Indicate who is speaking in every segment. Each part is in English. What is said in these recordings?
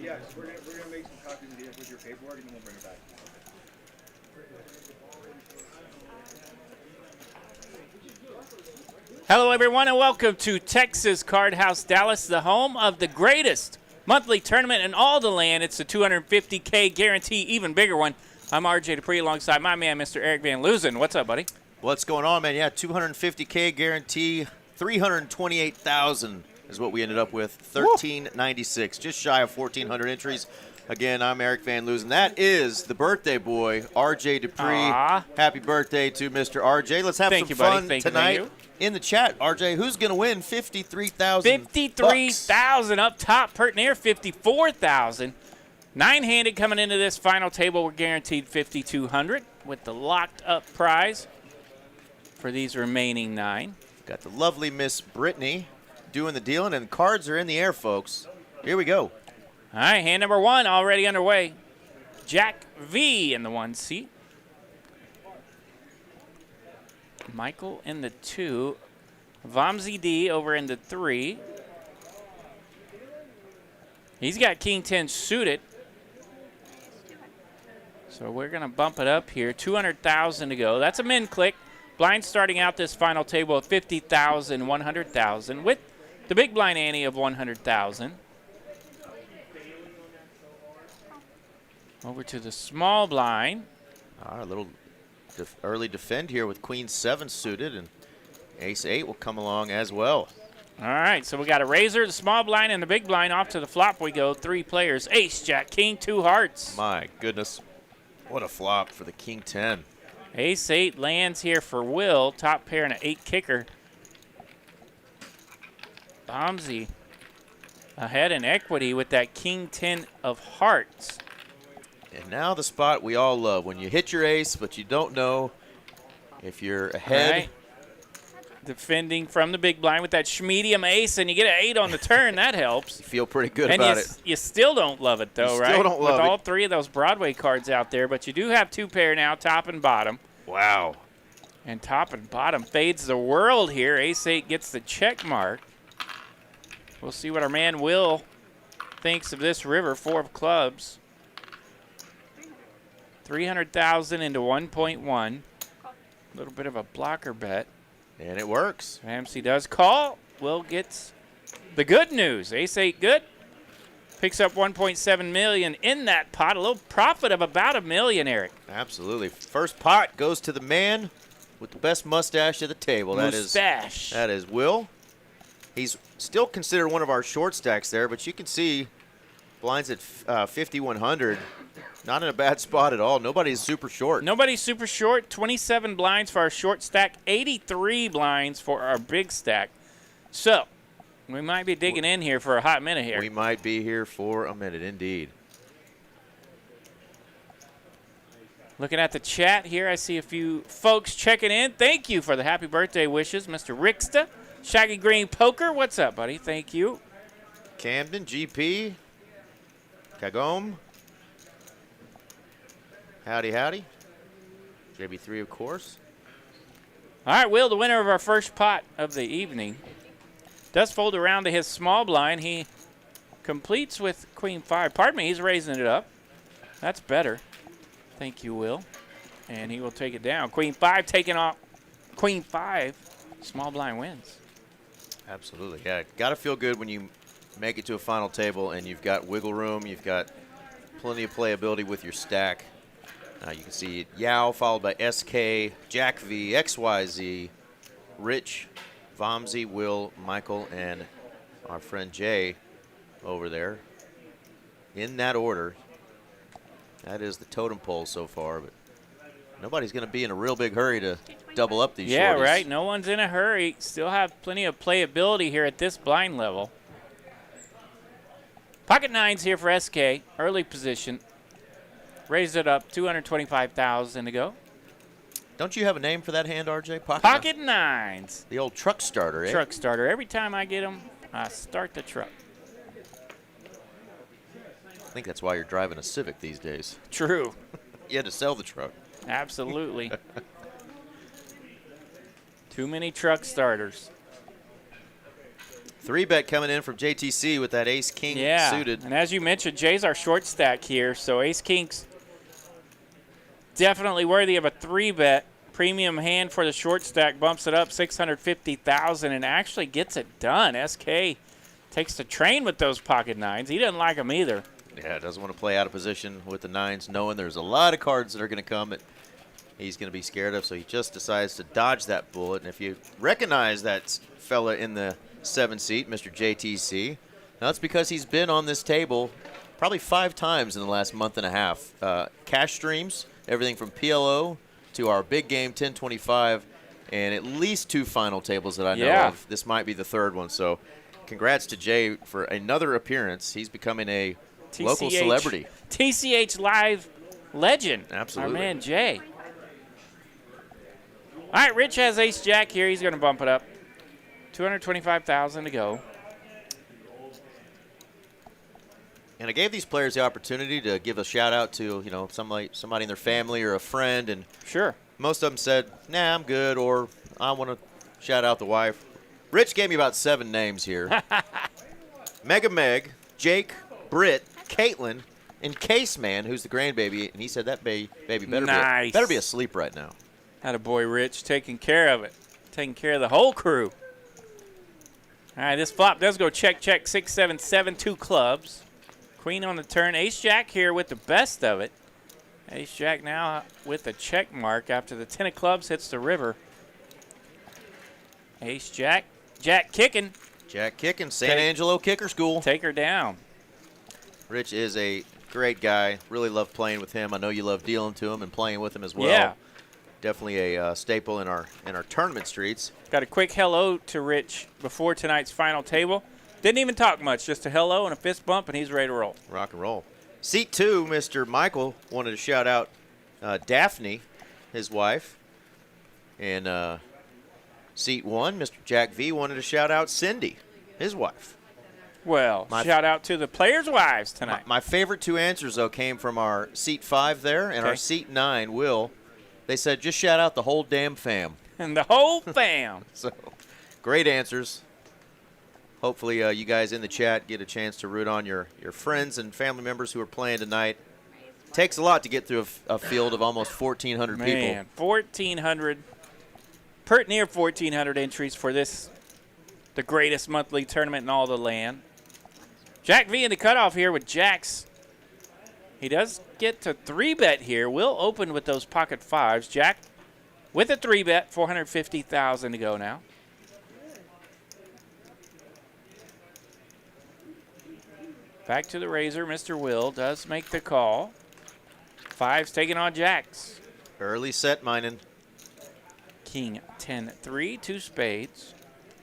Speaker 1: Yes, we're gonna make some copies with your paperwork, and then we'll bring it back.
Speaker 2: Hello, everyone, and welcome to Texas Card House Dallas, the home of the greatest monthly tournament in all the land. It's the $250K guarantee, even bigger one. I'm RJ Dupree alongside my man, Mr. Eric Van Loozen. What's up, buddy?
Speaker 3: What's going on, man? Yeah, $250K guarantee, $328,000 is what we ended up with. $1,396, just shy of 1,400 entries. Again, I'm Eric Van Loozen. That is the birthday boy, RJ Dupree.
Speaker 2: Aww.
Speaker 3: Happy birthday to Mr. RJ. Let's have some fun tonight. In the chat, RJ, who's going to win $53,000?
Speaker 2: $53,000 up top. Pert near $54,000. Nine-handed coming into this final table. We're guaranteed $5,200 with the locked up prize for these remaining 9.
Speaker 3: Got the lovely Miss Brittany doing the dealing, and cards are in the air, folks. Here we go.
Speaker 2: All right, hand number 1 already underway. Jack V in the 1 seat. Michael in the 2. Vamsi D over in the 3. He's got King 10 suited. So we're going to bump it up here. 200,000 to go. That's a min click. Blind starting out this final table at 50,000, 100,000 with the big blind ante of 100,000. Over to the small blind.
Speaker 3: A little early defend here with Queen 7 suited, and Ace 8 will come along as well.
Speaker 2: All right, so we got a razor, the small blind, and the big blind. Off to the flop we go. 3 players. Ace, Jack, King, 2 hearts.
Speaker 3: My goodness. What a flop for the King 10.
Speaker 2: Ace 8 lands here for Will. Top pair and an 8 kicker. Vamsi ahead in equity with that King 10 of hearts.
Speaker 3: And now the spot we all love, when you hit your ace, but you don't know if you're ahead.
Speaker 2: Right. Defending from the big blind with that schmedium ace, and you get an 8 on the turn. That helps.
Speaker 3: You feel pretty good
Speaker 2: and
Speaker 3: about it.
Speaker 2: You still don't love it, though, right?
Speaker 3: Still don't love it.
Speaker 2: With all 3 of those Broadway cards out there, but you do have 2 pair now, top and bottom.
Speaker 3: Wow.
Speaker 2: And top and bottom fades the world here. Ace 8 gets the check mark. We'll see what our man Will thinks of this river. 4 of clubs. 300,000 into 1.1. A little bit of a blocker bet.
Speaker 3: And it works.
Speaker 2: Ramsey does call. Will gets the good news. Ace 8 good. Picks up 1.7 million in that pot. A little profit of about $1 million, Eric.
Speaker 3: Absolutely. First pot goes to the man with the best mustache at the table.
Speaker 2: Mustache.
Speaker 3: That is Will. He's still considered one of our short stacks there, but you can see blinds at 5,100. Not in a bad spot at all. Nobody's super short.
Speaker 2: Nobody's super short. 27 blinds for our short stack. 83 blinds for our big stack. So we might be digging in here for a hot minute here.
Speaker 3: We might be here for a minute, indeed.
Speaker 2: Looking at the chat here, I see a few folks checking in. Thank you for the happy birthday wishes, Mr. Ricksta. Shaggy Green Poker, what's up, buddy? Thank you.
Speaker 3: Camden, GP, Kagome. Howdy, howdy. JB3, of course.
Speaker 2: All right, Will, the winner of our first pot of the evening, does fold around to his small blind. He completes with Queen 5. Pardon me, he's raising it up. That's better. Thank you, Will. And he will take it down. Queen 5 taking off. Queen 5, small blind wins.
Speaker 3: Absolutely, yeah. Got to feel good when you make it to a final table and you've got wiggle room, you've got plenty of playability with your stack. You can see Yao followed by SK, Jack V, XYZ, Rich, Vamsi, Will, Michael, and our friend Jay over there. In that order. That is the totem pole so far, but nobody's going to be in a real big hurry to double up these shorties.
Speaker 2: Yeah, right. No one's in a hurry. Still have plenty of playability here at this blind level. Pocket 9's here for SK. Early position. Raised it up, 225,000 to go.
Speaker 3: Don't you have a name for that hand, RJ?
Speaker 2: Pocket 9s.
Speaker 3: The old truck starter, eh?
Speaker 2: Truck starter. Every time I get them, I start the truck.
Speaker 3: I think that's why you're driving a Civic these days.
Speaker 2: True.
Speaker 3: You had to sell the truck.
Speaker 2: Absolutely. Too many truck starters.
Speaker 3: 3-bet coming in from JTC with that ace-king suited.
Speaker 2: And as you mentioned, Jay's our short stack here, so ace-king's definitely worthy of a 3-bet. Premium hand for the short stack, bumps it up 650,000 and actually gets it done. SK takes the train with those pocket nines. He doesn't like them either.
Speaker 3: Yeah, doesn't want to play out of position with the nines, knowing there's a lot of cards that are going to come that he's going to be scared of, so he just decides to dodge that bullet. And if you recognize that fella in the 7 seat, Mr. JTC, that's because he's been on this table probably 5 times in the last month and a half. Cash streams, everything from PLO to our big game 1025, and at least 2 final tables that I know of. This might be the 3rd one, so congrats to Jay for another appearance. He's becoming a local celebrity.
Speaker 2: TCH Live legend.
Speaker 3: Absolutely.
Speaker 2: Our man Jay. All right, Rich has ace-jack here. He's going to bump it up. 225,000 to go.
Speaker 3: And I gave these players the opportunity to give a shout-out to, you know, somebody in their family or a friend. And
Speaker 2: sure.
Speaker 3: Most of them said, nah, I'm good, or I want to shout out the wife. Rich gave me about 7 names here. Mega Meg, Jake, Britt, Caitlin, and Case Man, who's the grandbaby. And he said that baby better be asleep right now.
Speaker 2: Attaboy, Rich, taking care of it. Taking care of the whole crew. All right, this flop does go check, 6, 7, 7, 2 clubs. Queen on the turn. Ace-jack here with the best of it. Ace-jack now with the check mark after the 10 of clubs hits the river. Ace-jack. Jack kicking.
Speaker 3: Jack kicking. San Angelo kicker school.
Speaker 2: Take her down.
Speaker 3: Rich is a great guy. Really love playing with him. I know you love dealing to him and playing with him as well.
Speaker 2: Yeah.
Speaker 3: Definitely a staple in our tournament streets.
Speaker 2: Got a quick hello to Rich before tonight's final table. Didn't even talk much, just a hello and a fist bump, and he's ready to roll.
Speaker 3: Rock and roll. Seat 2, Mr. Michael wanted to shout out Daphne, his wife. And seat 1, Mr. Jack V wanted to shout out Cindy, his wife.
Speaker 2: Well, shout out to the players' wives tonight.
Speaker 3: My favorite 2 answers, though, came from our seat 5 there and our seat 9, Will. They said, just shout out the whole damn fam.
Speaker 2: And the whole fam.
Speaker 3: So, great answers. Hopefully you guys in the chat get a chance to root on your friends and family members who are playing tonight. Takes a lot to get through a field of almost 1,400 people.
Speaker 2: Man, 1,400, near 1,400 entries for this, the greatest monthly tournament in all the land. Jack V in the cutoff here with jacks. He does get to 3-bet here. Will open with those pocket 5s. Jack with a 3-bet, 450,000 to go now. Back to the razor. Mr. Will does make the call. 5's taking on jacks.
Speaker 3: Early set mining.
Speaker 2: King 10-3, 2 spades.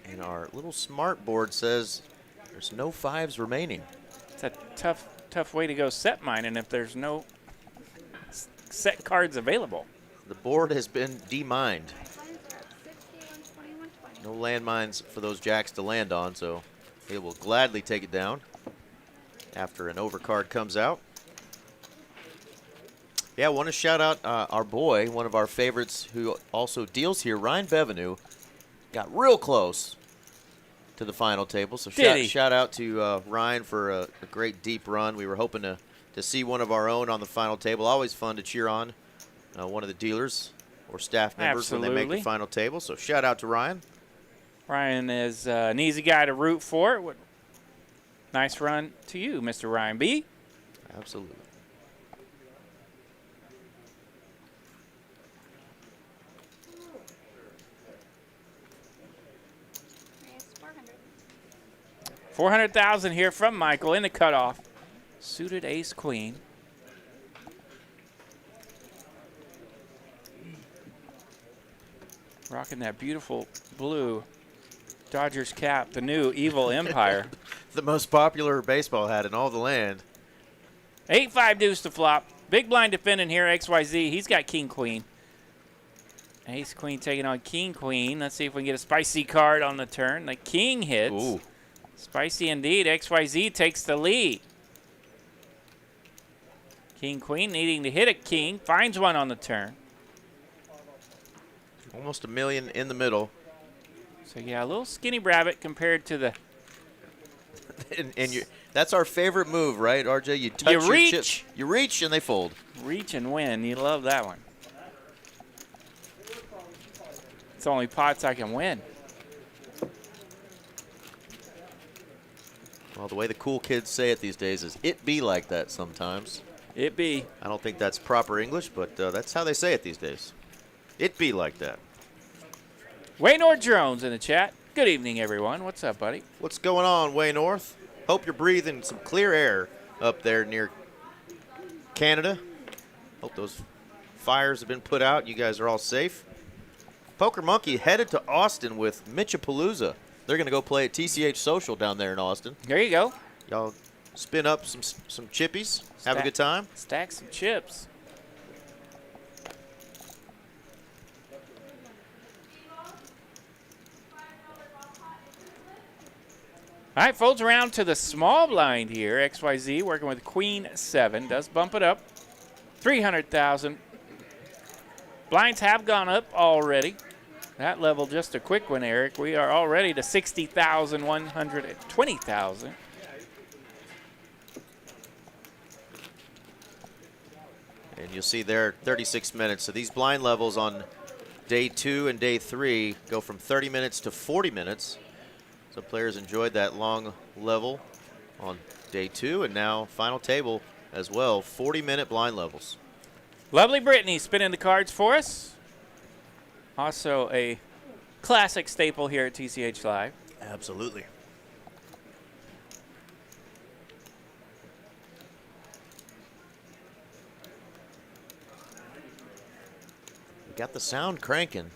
Speaker 3: And our little smart board says there's no 5s remaining.
Speaker 2: It's a tough way to go set mining if there's no set cards available.
Speaker 3: The board has been demined. No landmines for those jacks to land on, so they will gladly take it down after an overcard comes out. Yeah, I want to shout out our boy, one of our favorites who also deals here, Ryan Bevenue. Got real close to the final table. So shout out to Ryan for a great deep run. We were hoping to see one of our own on the final table. Always fun to cheer on one of the dealers or staff members when they make the final table. So shout out to Ryan.
Speaker 2: Ryan is an easy guy to root for. Nice run to you, Mr. Ryan B.
Speaker 3: Absolutely.
Speaker 2: $400,000 here from Michael in the cutoff. Suited ace queen. Rocking that beautiful blue Dodgers cap, the new evil empire.
Speaker 3: The most popular baseball hat in all the land.
Speaker 2: 8-5 deuce to flop. Big blind defending here, XYZ. He's got king queen. Ace queen taking on king queen. Let's see if we can get a spicy card on the turn. The king hits.
Speaker 3: Ooh.
Speaker 2: Spicy indeed. XYZ takes the lead. King queen needing to hit a king. Finds one on the turn.
Speaker 3: Almost $1 million in the middle.
Speaker 2: So yeah, a little skinny rabbit compared to the
Speaker 3: and that's our favorite move, right, RJ? You touch your
Speaker 2: reach.
Speaker 3: chips. You reach, and they fold.
Speaker 2: Reach and win. You love that one. It's the only pots I can win.
Speaker 3: Well, the way the cool kids say it these days is it be like that sometimes.
Speaker 2: It be.
Speaker 3: I don't think that's proper English, but that's how they say it these days. It be like that.
Speaker 2: Waynor Jones in the chat. Good evening, everyone. What's up, buddy?
Speaker 3: What's going on, Way North? Hope you're breathing some clear air up there near Canada. Hope those fires have been put out. You guys are all safe. Poker Monkey headed to Austin with Mitchapalooza. They're going to go play at TCH Social down there in Austin.
Speaker 2: There you go.
Speaker 3: Y'all spin up some chippies. Have a good time.
Speaker 2: Stack some chips. All right, folds around to the small blind here. XYZ working with Queen 7. Does bump it up. 300,000. Blinds have gone up already. That level, just a quick one, Eric. We are already to 60,000, 120,000.
Speaker 3: And you'll see there 36 minutes. So these blind levels on day 2 and day 3 go from 30 minutes to 40 minutes. So players enjoyed that long level on day 2, and now final table as well, 40-minute blind levels.
Speaker 2: Lovely Brittany spinning the cards for us. Also a classic staple here at TCH Live.
Speaker 3: Absolutely. We got the sound cranking.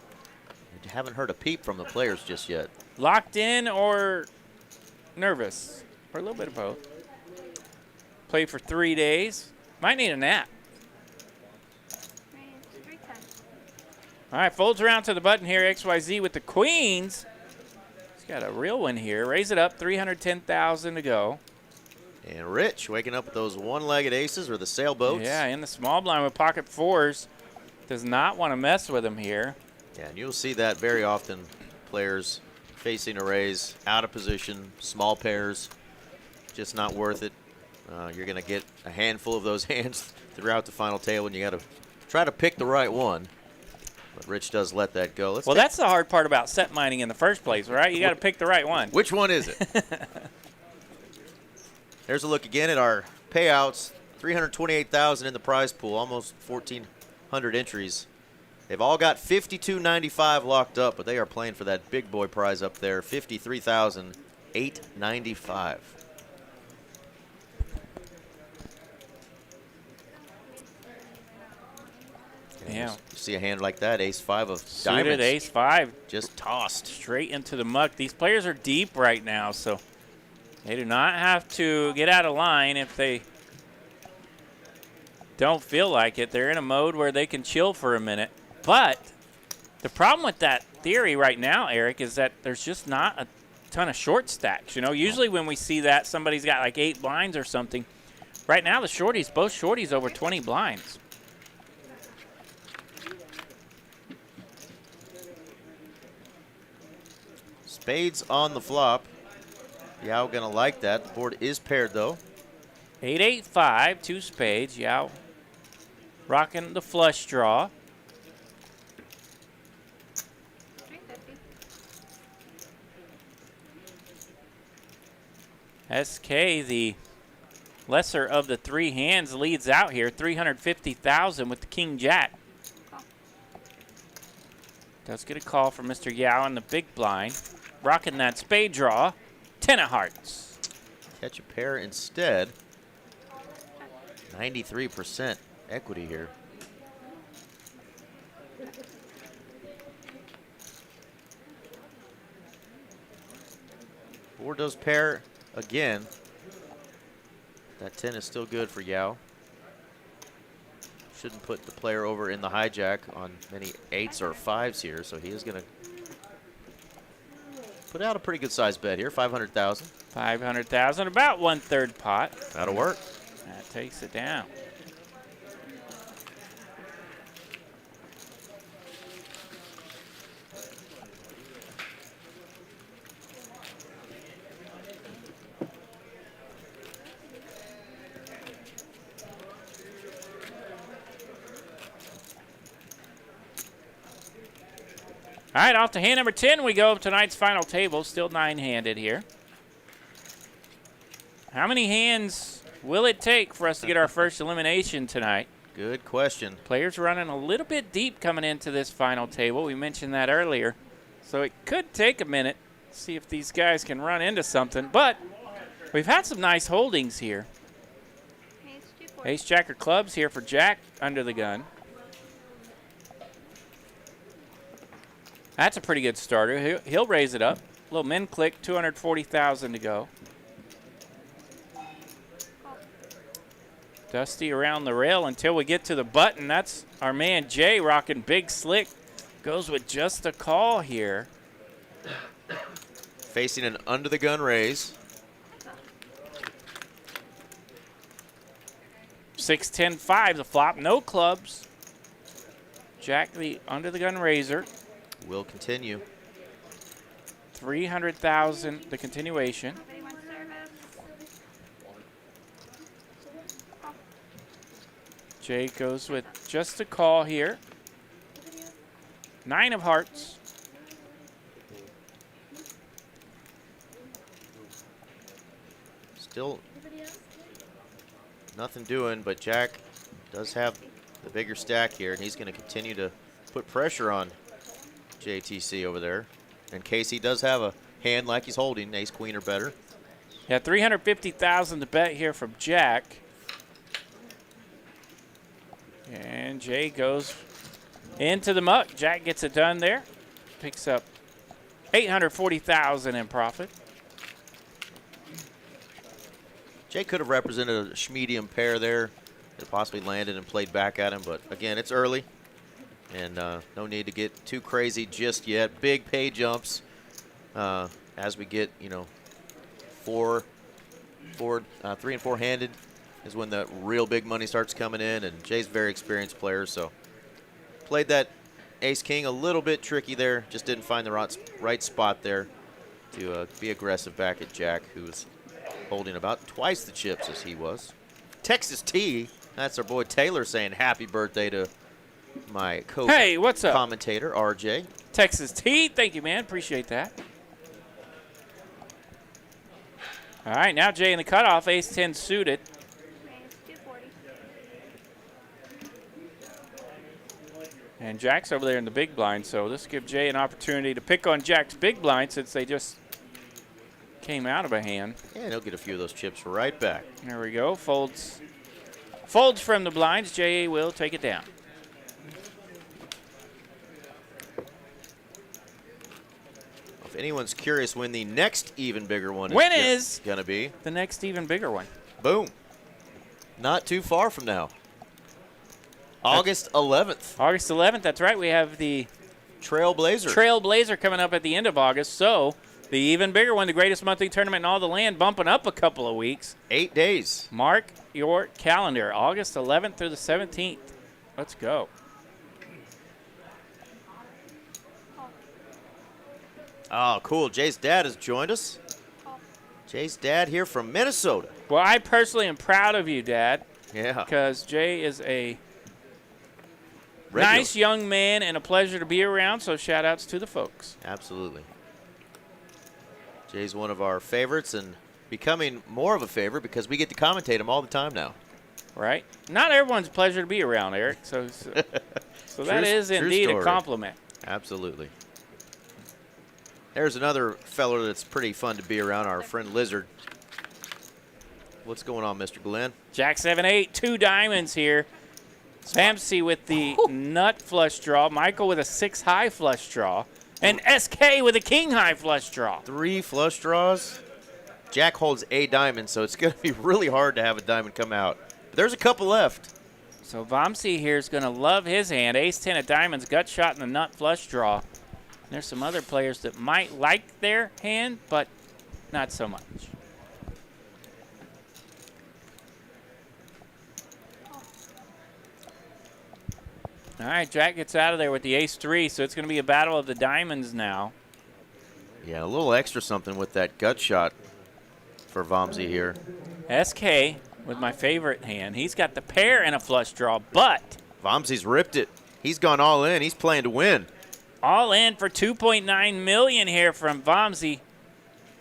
Speaker 3: We haven't heard a peep from the players just yet.
Speaker 2: Locked in or nervous? Or a little bit of both. Played for 3 days. Might need a nap. All right, folds around to the button here. XYZ with the queens. He's got a real one here. Raise it up, 310,000 to go.
Speaker 3: And Rich waking up with those one-legged aces or the sailboats.
Speaker 2: Yeah, in the small blind with pocket fours. Does not want to mess with him here.
Speaker 3: Yeah, and you'll see that very often. Players facing a raise, out of position, small pairs, just not worth it. You're going to get a handful of those hands throughout the final table, and you got to try to pick the right one. But Rich does let that go.
Speaker 2: Well, that's the hard part about set mining in the first place, right? You got to pick the right one.
Speaker 3: Which one is it? There's a look again at our payouts. 328,000 in the prize pool, almost 1,400 entries. They've all got 52.95 locked up, but they are playing for that big boy prize up there, 53,895.
Speaker 2: Yeah.
Speaker 3: You see a hand like that, ace-5 of
Speaker 2: Suited
Speaker 3: diamonds.
Speaker 2: ace-5.
Speaker 3: Just tossed.
Speaker 2: Straight into the muck. These players are deep right now, so they do not have to get out of line if they don't feel like it. They're in a mode where they can chill for a minute. But the problem with that theory right now, Eric, is that there's just not a ton of short stacks. You know, usually when we see that, somebody's got like 8 blinds or something. Right now, the shorties, both shorties over 20 blinds.
Speaker 3: Spades on the flop. Yao gonna like that. The board is paired though.
Speaker 2: 8-8-5, 2 spades. Yao rocking the flush draw. SK, the lesser of the 3 hands, leads out here. 350,000 with the king jack. Does get a call from Mr. Yao in the big blind. Rocking that spade draw. 10 of hearts.
Speaker 3: Catch a pair instead. 93% equity here. Board does pair again. That 10 is still good for Yao. Shouldn't put the player over in the hijack on many 8s or 5s here, so he is going to put out a pretty good size bet here, 500,000.
Speaker 2: 500,000, about 1/3 pot.
Speaker 3: That'll work.
Speaker 2: That takes it down. All right, off to hand number 10 we go of tonight's final table. Still 9-handed here. How many hands will it take for us to get our first elimination tonight?
Speaker 3: Good question.
Speaker 2: Players running a little bit deep coming into this final table. We mentioned that earlier. So it could take a minute to see if these guys can run into something. But we've had some nice holdings here. Ace, Jack, or clubs here for Jack under the gun. That's a pretty good starter. He'll raise it up. A little min click, 240,000 to go. Dusty around the rail until we get to the button. That's our man Jay rocking big slick. Goes with just a call here.
Speaker 3: Facing an under the gun raise.
Speaker 2: 6-10-5 the flop, no clubs. Jack the under the gun raiser.
Speaker 3: Will continue.
Speaker 2: 300,000 the continuation. Jay goes with just a call here. 9 of hearts.
Speaker 3: Still nothing doing, but Jack does have the bigger stack here, and he's going to continue to put pressure on JTC over there. In case he does have a hand like he's holding, ace, queen, or better.
Speaker 2: Yeah, 350,000 to bet here from Jack. And Jay goes into the muck. Jack gets it done there. Picks up 840,000 in profit.
Speaker 3: Jay could have represented a medium pair there that possibly landed and played back at him, but again, it's early, and no need to get too crazy just yet. Big pay jumps as we get, 3 and 4 handed is when the real big money starts coming in, and Jay's a very experienced player, so played that ace king a little bit tricky there, just didn't find the right spot there to be aggressive back at Jack, who was holding about twice the chips as he was. Texas T, that's our boy Taylor saying happy birthday to my
Speaker 2: Hey, what's up?
Speaker 3: Commentator, RJ.
Speaker 2: Texas T, thank you, man. Appreciate that. All right, now Jay in the cutoff, ace-10 suited. And Jack's over there in the big blind, so this gives Jay an opportunity to pick on Jack's big blind since they just came out of a hand.
Speaker 3: And he'll get a few of those chips right back.
Speaker 2: There we go. Folds from the blinds. Jay will take it down.
Speaker 3: If anyone's curious when the next even bigger one
Speaker 2: is
Speaker 3: going to be.
Speaker 2: The next even bigger one.
Speaker 3: Boom. Not too far from now. August 11th.
Speaker 2: August 11th, that's right. We have the
Speaker 3: Trailblazer
Speaker 2: coming up at the end of August. So the even bigger one, the greatest monthly tournament in all the land, bumping up a couple of weeks.
Speaker 3: 8 days.
Speaker 2: Mark your calendar, August 11th through the 17th. Let's go.
Speaker 3: Oh, cool. Jay's dad has joined us. Jay's dad here from Minnesota.
Speaker 2: Well, I personally am proud of you, Dad.
Speaker 3: Yeah.
Speaker 2: Because Jay is a
Speaker 3: Regular.
Speaker 2: nice young man and a pleasure to be around, so shout-outs to the folks.
Speaker 3: Absolutely. Jay's one of our favorites and becoming more of a favorite because we get to commentate him all the time now.
Speaker 2: Right? Not everyone's a pleasure to be around, Eric. So that is indeed a compliment.
Speaker 3: Absolutely. There's another fellow that's pretty fun to be around, our friend Lizard. What's going on, Mr. Glenn?
Speaker 2: Jack 7-8, 2 diamonds here. Vamsi with the nut flush draw. Michael with a 6-high flush draw. And SK with a king-high flush draw.
Speaker 3: 3 flush draws. Jack holds a diamond, so it's going to be really hard to have a diamond come out. But there's a couple left.
Speaker 2: So Vamsi here is going to love his hand. Ace-10 of diamonds, gut shot in the nut flush draw. There's some other players that might like their hand, but not so much. All right, Jack gets out of there with the ace-3, so it's going to be a battle of the diamonds now.
Speaker 3: Yeah, a little extra something with that gut shot for Vamsi here.
Speaker 2: SK with my favorite hand. He's got the pair and a flush draw, but
Speaker 3: Vamsi's ripped it. He's gone all in. He's playing to win.
Speaker 2: All in for 2.9 million here from Vomsy.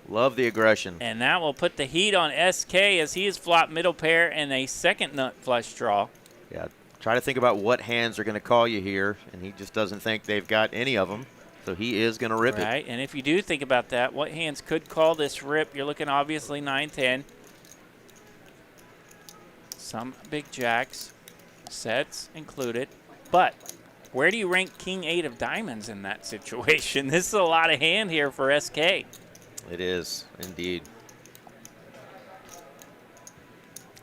Speaker 3: Love the aggression.
Speaker 2: And that will put the heat on SK as he has flopped middle pair and a second nut flush draw.
Speaker 3: Yeah, try to think about what hands are going to call you here, and he just doesn't think they've got any of them, so he is going to rip it.
Speaker 2: Right, and if you do think about that, what hands could call this rip? You're looking obviously 9-10. Some big jacks, sets included, but where do you rank King 8 of diamonds in that situation? This is a lot of hand here for SK.
Speaker 3: It is, indeed.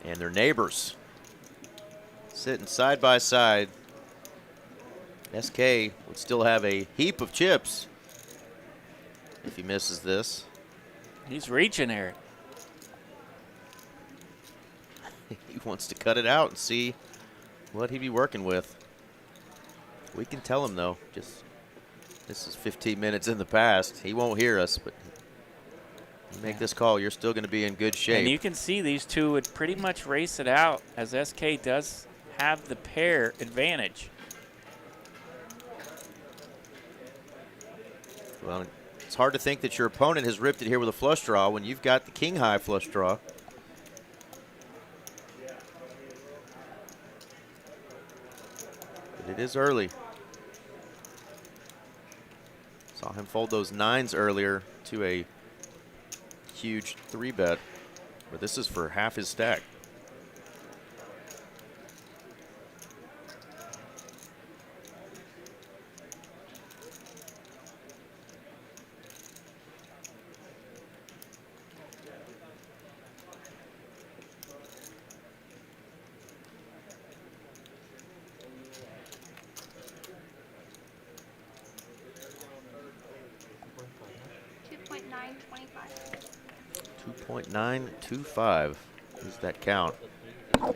Speaker 3: And they're neighbors. Sitting side by side. SK would still have a heap of chips if he misses this.
Speaker 2: He's reaching, Eric.
Speaker 3: He wants to cut it out and see what he'd be working with. We can tell him, though, just this is 15 minutes in the past. He won't hear us, but you make this call, you're still going to be in good shape.
Speaker 2: And you can see these two would pretty much race it out as SK does have the pair advantage.
Speaker 3: Well, it's hard to think that your opponent has ripped it here with a flush draw when you've got the king high flush draw. But it is early. Saw him fold those nines earlier to a huge 3-bet, but this is for half his stack. .925 is that count.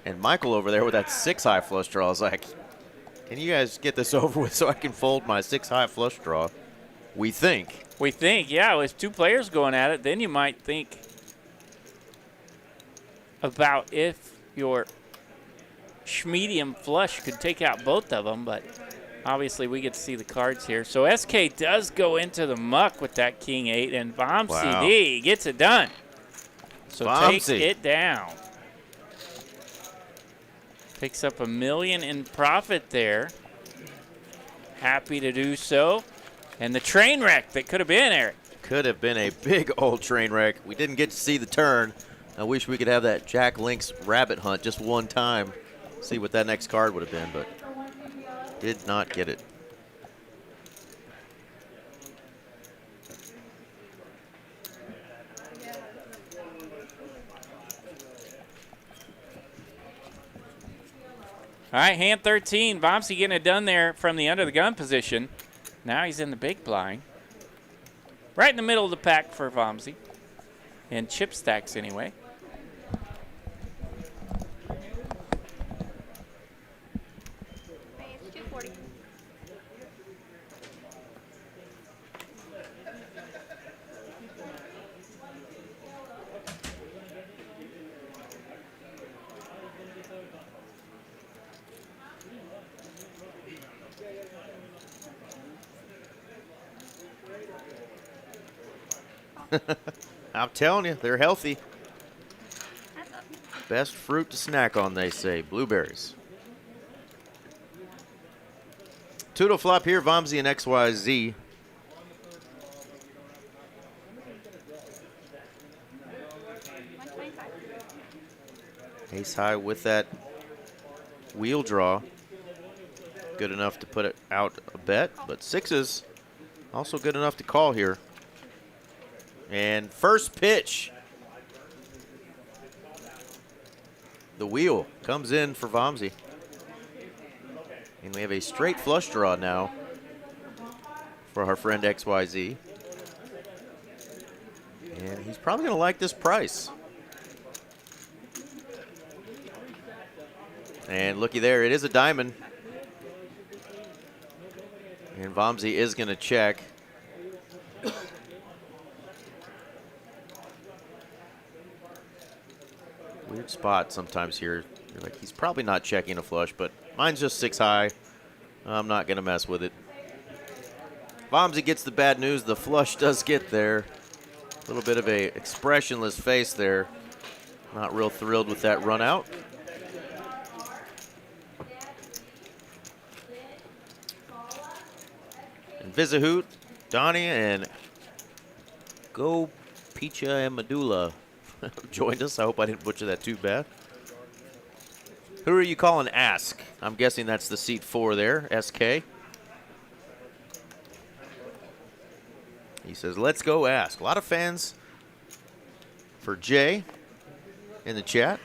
Speaker 3: And Michael over there with that 6-high flush draw is like, can you guys get this over with so I can fold my 6-high flush draw? We think.
Speaker 2: We think, yeah, with two players going at it, then you might think about if your medium flush could take out both of them, but obviously we get to see the cards here. So SK does go into the muck with that King 8, and Vomsy D gets it done. So take it down. Picks up $1 million in profit there. Happy to do so. And the train wreck that could have been, Eric.
Speaker 3: Could have been a big old train wreck. We didn't get to see the turn. I wish we could have that Jack Link's rabbit hunt just one time. See what that next card would have been, but did not get it.
Speaker 2: All right, hand 13. Vomsy getting it done there from the under the gun position. Now he's in the big blind. Right in the middle of the pack for Vomsy. And chip stacks anyway.
Speaker 4: It's 240.
Speaker 3: I'm telling you, they're healthy. Best fruit to snack on, they say. Blueberries. Two to flop here, Vomsy and XYZ. Ace high with that wheel draw. Good enough to put it out a bet, but sixes also good enough to call here. And first pitch. The wheel comes in for Vomsy. And we have a straight flush draw now for our friend XYZ. And he's probably going to like this price. And looky there, it is a diamond. And Vomsy is going to check. Weird spot sometimes here. You're like, he's probably not checking a flush, but mine's just 6 high. I'm not going to mess with it. Vomsy gets the bad news. The flush does get there. A little bit of a expressionless face there. Not real thrilled with that run out. And Visahoot, Donnie, and Go Picha and Medulla joined us. I hope I didn't butcher that too bad. Who are you calling Ask? I'm guessing that's the seat 4 there, SK. He says, let's go Ask. A lot of fans for Jay in the chat.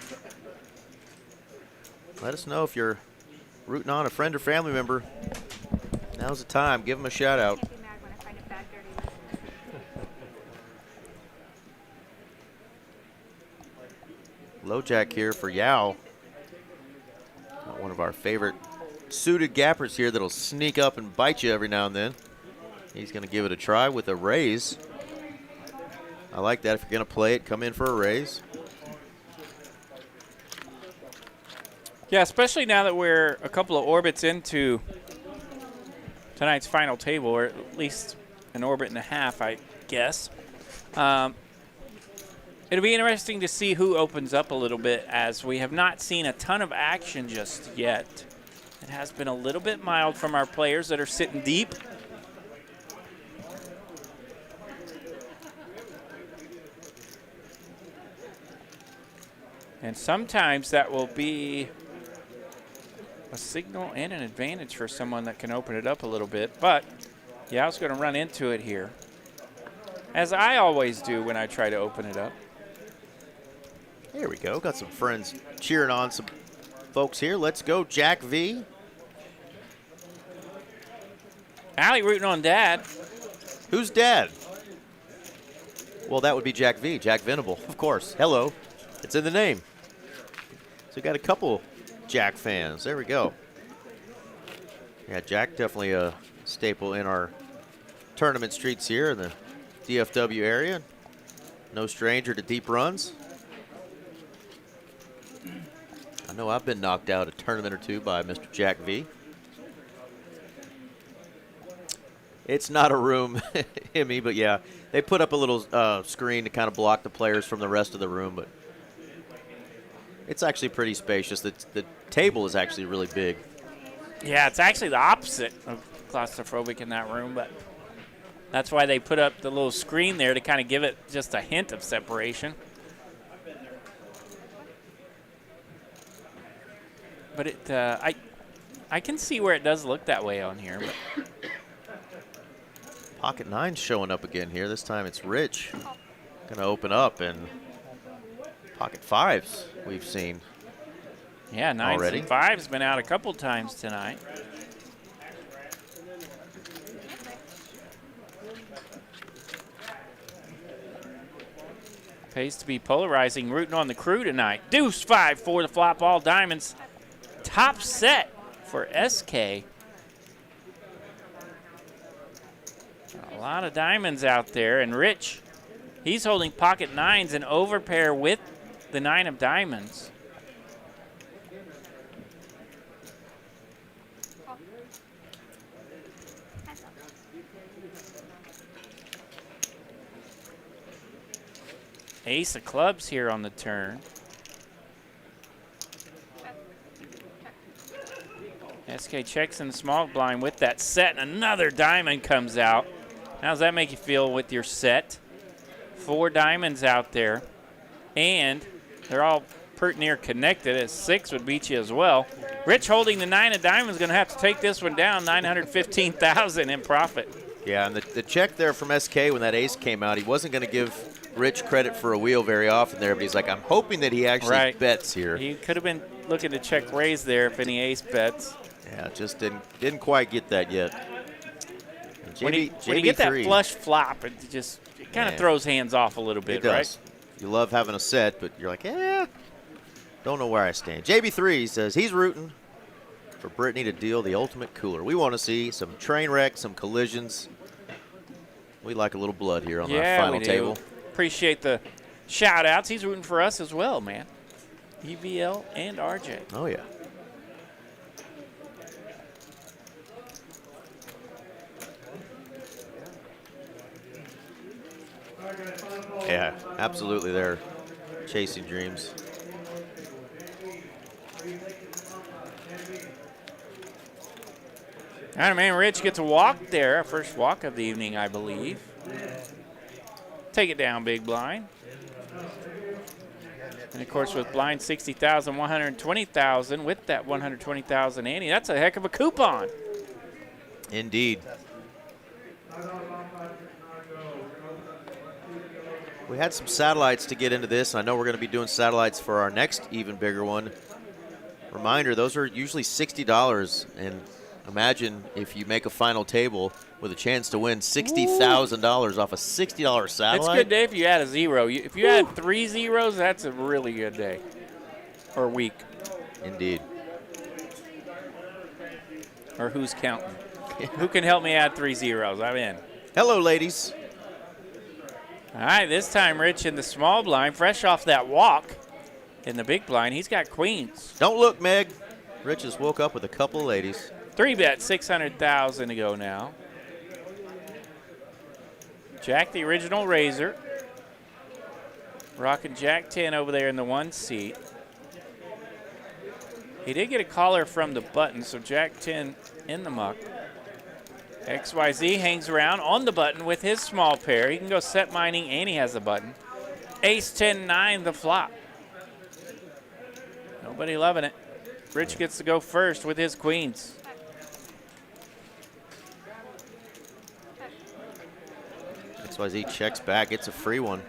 Speaker 3: Let us know if you're rooting on a friend or family member. Now's the time. Give them a shout out. Low jack here for Yao. One of our favorite suited gappers here that'll sneak up and bite you every now and then. He's going to give it a try with a raise. I like that. If you're going to play it, come in for a raise.
Speaker 2: Yeah, especially now that we're a couple of orbits into tonight's final table, or at least an orbit and a half, I guess. It'll be interesting to see who opens up a little bit, as we have not seen a ton of action just yet. It has been a little bit mild from our players that are sitting deep. And sometimes that will be a signal and an advantage for someone that can open it up a little bit. But, yeah, I was going to run into it here, as I always do when I try to open it up.
Speaker 3: There we go. Got some friends cheering on some folks here. Let's go, Jack V.
Speaker 2: Allie rooting on Dad.
Speaker 3: Who's Dad? Well, that would be Jack V, Jack Venable, of course. Hello. It's in the name. So we got a couple Jack fans. There we go. Yeah, Jack definitely a staple in our tournament streets here in the DFW area. No stranger to deep runs. I know I've been knocked out a tournament or two by Mr. Jack V. It's not a room, Himmy, but yeah, they put up a little screen to kind of block the players from the rest of the room, but it's actually pretty spacious. The table is actually really big.
Speaker 2: Yeah, it's actually the opposite of claustrophobic in that room, but that's why they put up the little screen there to kind of give it just a hint of separation. But it, I can see where it does look that way on here. But
Speaker 3: Pocket 9's showing up again here. This time it's Rich. Going to open up, and Pocket 5s we've seen.
Speaker 2: Yeah, 9s
Speaker 3: already.
Speaker 2: and 5s been out a couple times tonight. Pays to be polarizing, rooting on the crew tonight. Deuce 5 for the flop, all diamonds. Top set for SK. A lot of diamonds out there, and Rich, he's holding pocket 9s and overpair with the 9 of diamonds. Ace of clubs here on the turn. SK checks in the small blind with that set, and another diamond comes out. How does that make you feel with your set? 4 diamonds out there, and they're all pert near connected, as 6 would beat you as well. Rich holding the 9 of diamonds, going to have to take this one down, $915,000 in profit.
Speaker 3: Yeah, and the check there from SK when that ace came out, he wasn't going to give Rich credit for a wheel very often there, but he's like, I'm hoping that he actually bets here.
Speaker 2: He could have been looking to check raise there if any ace bets.
Speaker 3: Yeah, just didn't quite get that yet.
Speaker 2: When you get that flush flop, it kind of throws hands off a little bit,
Speaker 3: it does.
Speaker 2: Right?
Speaker 3: You love having a set, but you're like, don't know where I stand. JB3 says he's rooting for Brittany to deal the ultimate cooler. We want to see some train wreck, some collisions. We like a little blood here on our final table.
Speaker 2: Appreciate the shout outs. He's rooting for us as well, man. EVL and RJ.
Speaker 3: Oh, yeah. Yeah, absolutely. They're chasing dreams.
Speaker 2: All right, man, Rich gets a walk there, our first walk of the evening, I believe. Take it down, big blind. And of course, with blind 60,000, 120,000, with that 120,000 ante, that's a heck of a coupon.
Speaker 3: Indeed. We had some satellites to get into this. I know we're going to be doing satellites for our next even bigger one. Reminder, those are usually $60, and imagine if you make a final table with a chance to win $60,000 off a $60 satellite.
Speaker 2: It's a good day if you add a zero. If you add 3 zeros, that's a really good day or week.
Speaker 3: Indeed.
Speaker 2: Or who's counting? Who can help me add 3 zeros? I'm in.
Speaker 3: Hello, ladies.
Speaker 2: All right, this time Rich in the small blind, fresh off that walk in the big blind. He's got queens.
Speaker 3: Don't look, Meg. Rich just woke up with a couple of ladies.
Speaker 2: 3-bet, 600,000 to go now. Jack, the original raiser. Rocking Jack 10 over there in the 1 seat. He did get a caller from the button, so Jack 10 in the muck. XYZ hangs around on the button with his small pair. He can go set mining, and he has the button. Ace 10-9, the flop. Nobody loving it. Rich gets to go first with his queens.
Speaker 3: XYZ checks back. It's a free one.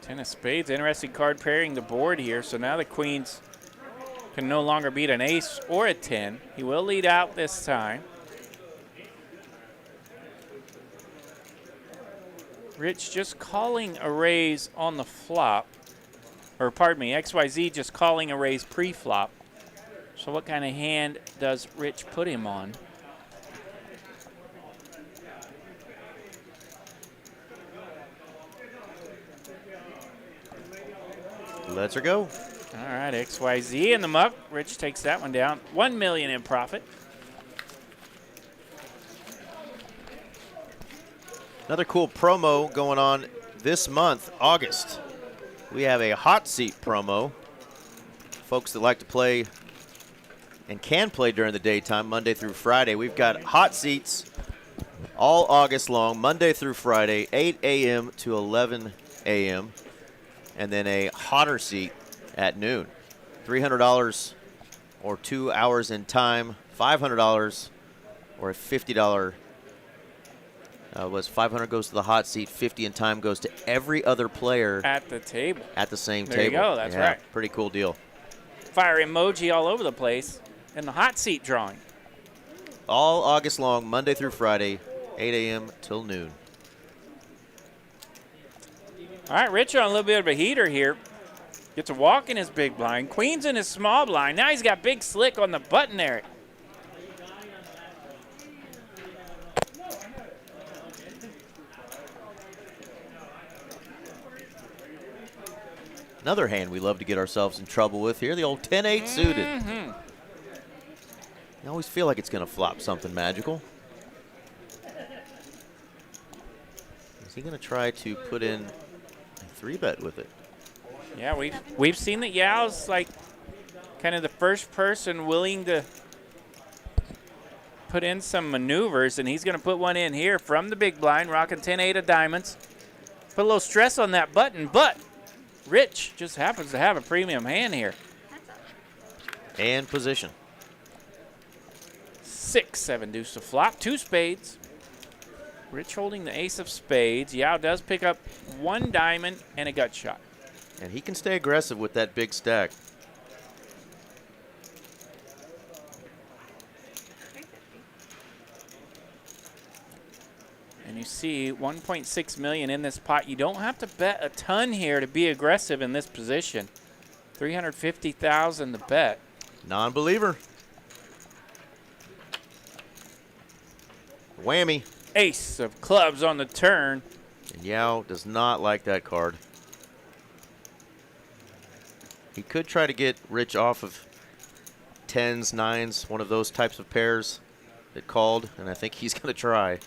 Speaker 2: 10 of spades. Interesting card pairing the board here. So now the queens can no longer beat an ace or a 10. He will lead out this time. Rich just calling a raise on the flop. Or pardon me, XYZ just calling a raise pre-flop. So what kind of hand does Rich put him on?
Speaker 3: Let's her go.
Speaker 2: All right, XYZ in the muck. Rich takes that one down. $1 million in profit.
Speaker 3: Another cool promo going on this month, August. We have a hot seat promo. Folks that like to play and can play during the daytime, Monday through Friday. We've got hot seats all August long, Monday through Friday, 8 a.m. to 11 a.m. And then a hotter seat at noon. $300 or 2 hours in time, $500 or a $50 was 500 goes to the hot seat, 50 in time goes to every other player
Speaker 2: at the table.
Speaker 3: At the same
Speaker 2: there
Speaker 3: table.
Speaker 2: There you go, that's right.
Speaker 3: Pretty cool deal.
Speaker 2: Fire emoji all over the place in the hot seat drawing.
Speaker 3: All August long, Monday through Friday, 8 a.m. till noon.
Speaker 2: All right, Rich on a little bit of a heater here. Gets a walk in his big blind. Queens in his small blind. Now he's got big slick on the button there.
Speaker 3: Another hand we love to get ourselves in trouble with here, the old 10-8 suited. You always feel like it's going to flop something magical. Is he going to try to put in a 3-bet with it?
Speaker 2: Yeah, we've seen that Yao's like kind of the first person willing to put in some maneuvers, and he's going to put one in here from the big blind, rocking 10-8 of diamonds. Put a little stress on that button, but Rich just happens to have a premium hand here.
Speaker 3: And position.
Speaker 2: 6-7 deuce to flop, 2 spades. Rich holding the ace of spades. Yao does pick up 1 diamond and a gut shot.
Speaker 3: And he can stay aggressive with that big stack.
Speaker 2: And you see 1.6 million in this pot. You don't have to bet a ton here to be aggressive in this position. 350,000 to bet.
Speaker 3: Non-believer. Whammy.
Speaker 2: Ace of clubs on the turn.
Speaker 3: And Yao does not like that card. He could try to get Rich off of 10s, 9s, one of those types of pairs that called, and I think he's going to try.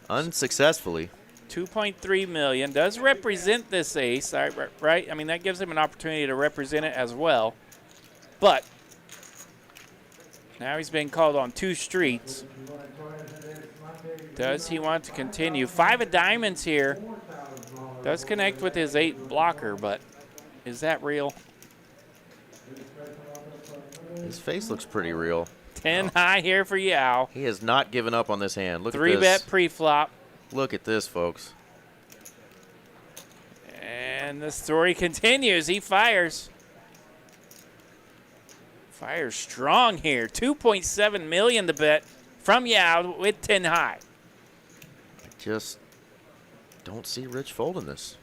Speaker 3: Unsuccessfully.
Speaker 2: 2.3 million. Does represent this ace, right? I mean, that gives him an opportunity to represent it as well. But now he's been called on 2 streets. Does he want to continue? 5 of diamonds here. Does connect with his 8 blocker, but is that real?
Speaker 3: His face looks pretty real.
Speaker 2: 10 high here for Yao.
Speaker 3: He has not given up on this hand. Look at
Speaker 2: 3
Speaker 3: this.
Speaker 2: bet pre-flop.
Speaker 3: Look at this, folks.
Speaker 2: And the story continues. He fires. Fires strong here. 2.7 million to bet from Yao with 10 high.
Speaker 3: I just don't see Rich folding this.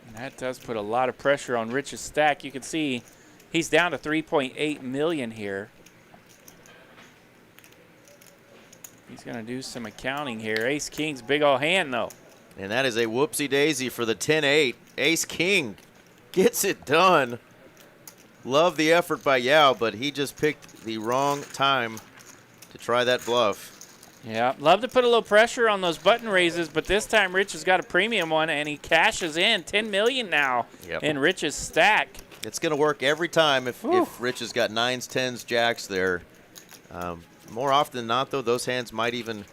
Speaker 2: And that does put a lot of pressure on Rich's stack. You can see he's down to 3.8 million here. He's going to do some accounting here. Ace King's big old hand, though.
Speaker 3: And that is a whoopsie daisy for the 10-8. Ace King gets it done. Love the effort by Yao, but he just picked the wrong time to try that bluff.
Speaker 2: Yeah, love to put a little pressure on those button raises, but this time Rich has got a premium one, and he cashes in 10 million now in Rich's stack.
Speaker 3: It's going to work every time if Rich has got 9s, 10s, jacks there. More often than not, though, those hands might even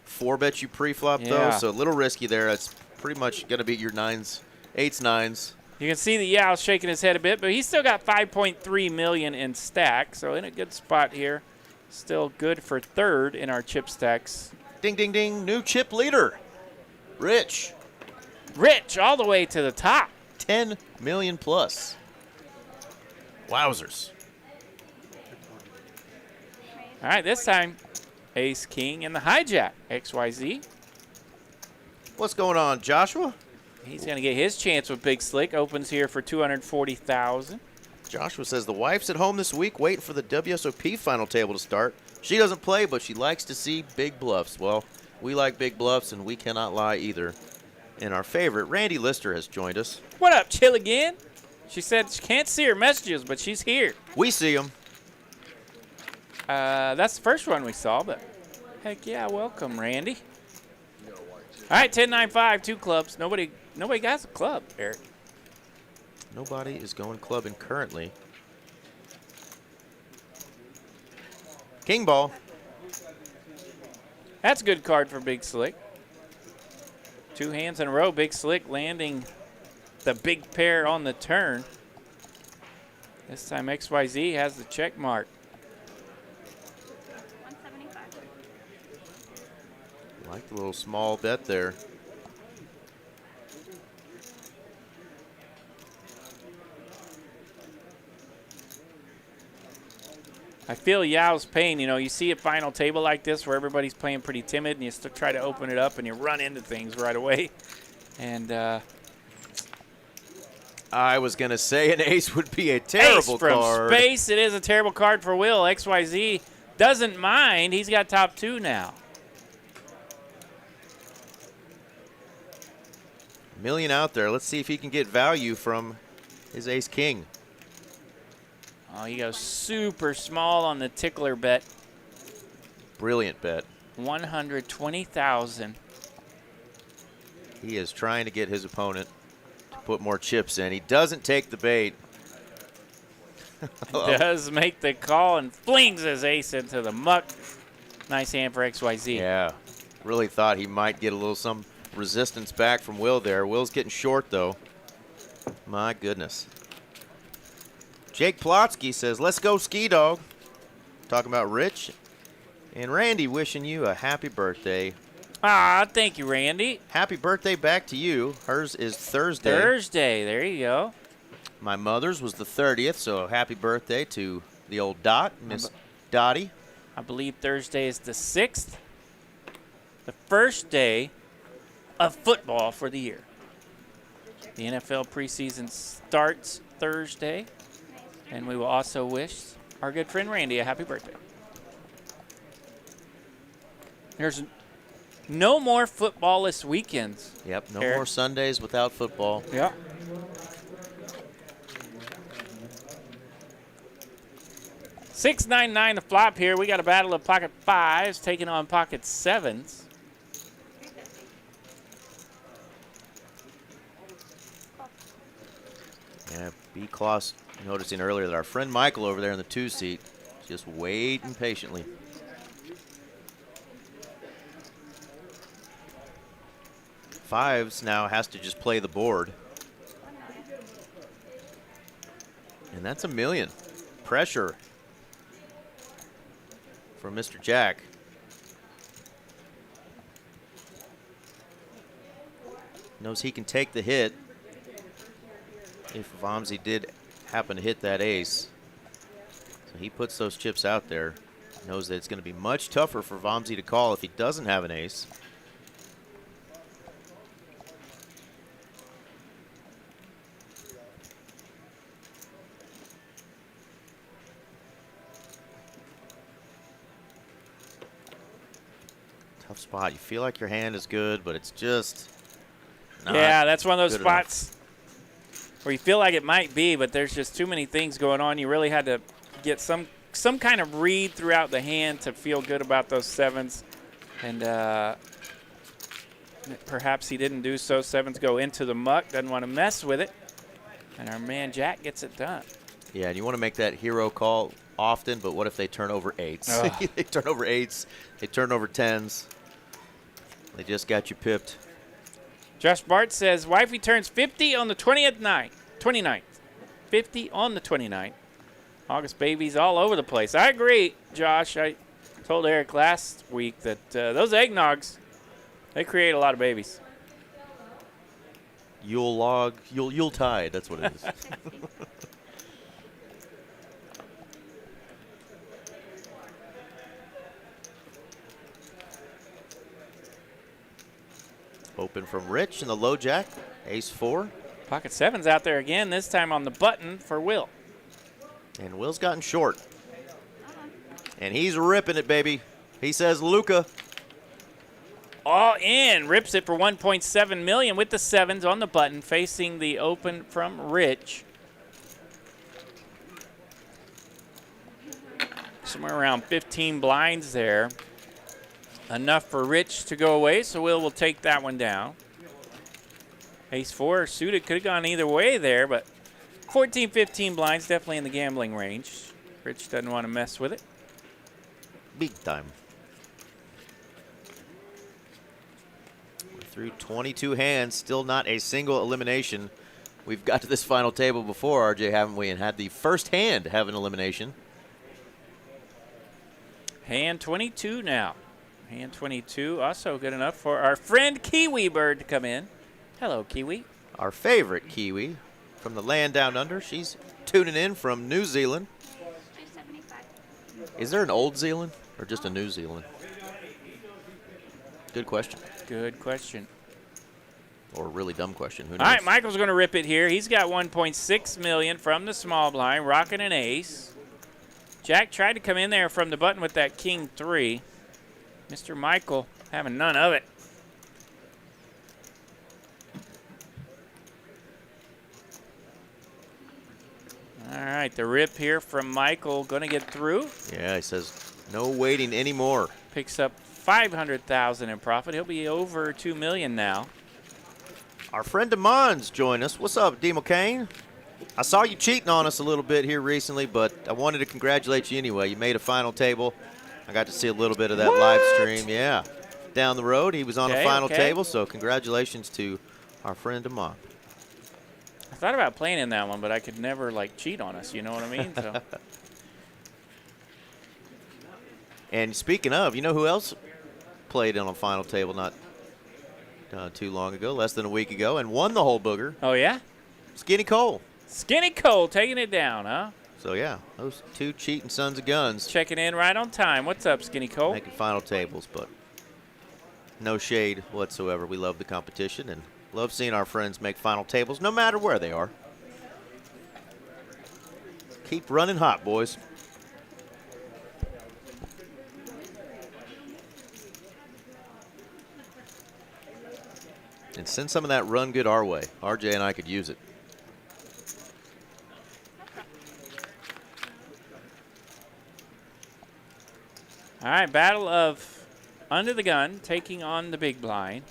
Speaker 3: 4-bet you pre-flop, though, so a little risky there. It's pretty much going to be your 9s, 8s, 9s.
Speaker 2: You can see the Yao shaking his head a bit, but he's still got 5.3 million in stack, so in a good spot here. Still good for 3rd in our chip stacks.
Speaker 3: Ding, ding, ding. New chip leader. Rich.
Speaker 2: Rich all the way to the top.
Speaker 3: 10 million plus. Wowzers.
Speaker 2: All right, this time, Ace King and the hijack, XYZ.
Speaker 3: What's going on, Joshua?
Speaker 2: He's going to get his chance with Big Slick. Opens here for 240,000.
Speaker 3: Joshua says the wife's at home this week waiting for the WSOP final table to start. She doesn't play, but she likes to see big bluffs. Well, we like big bluffs, and we cannot lie either. And our favorite, Randy Lister, has joined us.
Speaker 2: What up, Chill again? She said she can't see her messages, but she's here.
Speaker 3: We see them.
Speaker 2: That's the first one we saw, but heck yeah, welcome, Randy. All right, 10-9-5, 2 clubs. Nobody got a club, Eric.
Speaker 3: Nobody is going clubbing currently. King ball.
Speaker 2: That's a good card for Big Slick. 2 hands in a row. Big Slick landing the big pair on the turn. This time XYZ has the check mark.
Speaker 4: 175.
Speaker 3: Like the little small bet there.
Speaker 2: I feel Yao's pain. You know, you see a final table like this where everybody's playing pretty timid, and you still try to open it up, and you run into things right away. And
Speaker 3: I was going to say an ace would be a terrible
Speaker 2: ace from
Speaker 3: card.
Speaker 2: space. It is a terrible card for Will. XYZ doesn't mind. He's got top 2 now.
Speaker 3: Million out there. Let's see if he can get value from his ace king.
Speaker 2: Oh, he goes super small on the tickler bet.
Speaker 3: Brilliant bet.
Speaker 2: 120,000.
Speaker 3: He is trying to get his opponent to put more chips in. He doesn't take the bait.
Speaker 2: Does make the call and flings his ace into the muck. Nice hand for XYZ.
Speaker 3: Yeah, really thought he might get a little some resistance back from Will there. Will's getting short, though. My goodness. Jake Plotsky says, let's go ski dog. Talking about Rich. And Randy wishing you a happy birthday.
Speaker 2: Ah, thank you, Randy.
Speaker 3: Happy birthday back to you. Hers is Thursday.
Speaker 2: Thursday, there you go.
Speaker 3: My mother's was the 30th, so happy birthday to the old Dot, Miss Dottie.
Speaker 2: I believe Thursday is the 6th. The first day of football for the year. The NFL preseason starts Thursday. And we will also wish our good friend Randy a happy birthday. There's no more football-less weekends.
Speaker 3: Yep, no
Speaker 2: Eric.
Speaker 3: more Sundays without football.
Speaker 2: Yeah. $6.99 to flop here. We got a battle of pocket 5s taking on pocket 7s.
Speaker 3: B. Kloss noticing earlier that our friend Michael over there in the 2 seat just waiting patiently. Fives now has to just play the board. And that's $1 million. Pressure from Mr. Jack. Knows he can take the hit if Vamsi did happen to hit that ace. So he puts those chips out there. Knows that it's going to be much tougher for Vamsi to call if he doesn't have an ace. Tough spot. You feel like your hand is good, but it's just not.
Speaker 2: Yeah, that's one of those
Speaker 3: good enough.
Speaker 2: spots where you feel like it might be, but there's just too many things going on. You really had to get some kind of read throughout the hand to feel good about those sevens. And perhaps he didn't do so. Sevens go into the muck, doesn't want to mess with it. And our man Jack gets it done.
Speaker 3: Yeah, and you want to make that hero call often, but what if they turn over 8s?
Speaker 2: Oh.
Speaker 3: They turn over 8s. They turn over 10s. They just got you pipped.
Speaker 2: Josh Bart says, wifey turns 50 on the 29th. 50 on the 29th. August babies all over the place. I agree, Josh. I told Eric last week that those eggnogs, they create a lot of babies.
Speaker 3: Yule tide, that's what it is. Open from Rich in the low jack, ace 4.
Speaker 2: Pocket sevens out there again, this time on the button for Will.
Speaker 3: And Will's gotten short. And he's ripping it, baby. He says, Luca.
Speaker 2: All in, rips it for $1.7 million with the sevens on the button, facing the open from Rich. Somewhere around 15 blinds there. Enough for Rich to go away, so Will take that one down. Ace 4 suited, could have gone either way there, but 14, 15 blinds, definitely in the gambling range. Rich doesn't want to mess with it.
Speaker 3: Big time. We're through 22 hands, still not a single elimination. We've got to this final table before, RJ, haven't we? And had the first hand have an elimination.
Speaker 2: Hand 22 now. Hand 22, also good enough for our friend Kiwi Bird to come in. Hello, Kiwi.
Speaker 3: Our favorite Kiwi from the land down under. She's tuning in from New Zealand. Is there an Old Zealand or just a New Zealand? Good question.
Speaker 2: Good question.
Speaker 3: Or a really dumb question. Who knows?
Speaker 2: All right, Michael's going to rip it here. He's got $1.6 million from the small blind, rocking an ace. Jack tried to come in there from the button with that king 3. Mr. Michael having none of it. All right, the rip here from Michael, going to get through.
Speaker 3: Yeah, he says no waiting anymore.
Speaker 2: Picks up $500,000 in profit. He'll be over $2 million now.
Speaker 3: Our friend DeMond's joined us. What's up, D. McCain? I saw you cheating on us a little bit here recently, but I wanted to congratulate you anyway. You made a final table. I got to see a little bit of that live stream. Yeah, down the road, he was on the final table, so congratulations to our friend DeMond.
Speaker 2: I thought about playing in that one, but I could never, like, cheat on us. You know what I mean? So.
Speaker 3: And speaking of, you know who else played on a final table not too long ago, less than a week ago, and won the whole booger?
Speaker 2: Oh, yeah?
Speaker 3: Skinny Cole.
Speaker 2: Skinny Cole taking it down, huh?
Speaker 3: So, yeah, those two cheating sons of guns.
Speaker 2: Checking in right on time. What's up, Skinny Cole?
Speaker 3: Making final tables, but no shade whatsoever. We love the competition and love seeing our friends make final tables no matter where they are. Keep running hot, boys. And send some of that run good our way. RJ and I could use it.
Speaker 2: All right, battle of under the gun, taking on the big blind.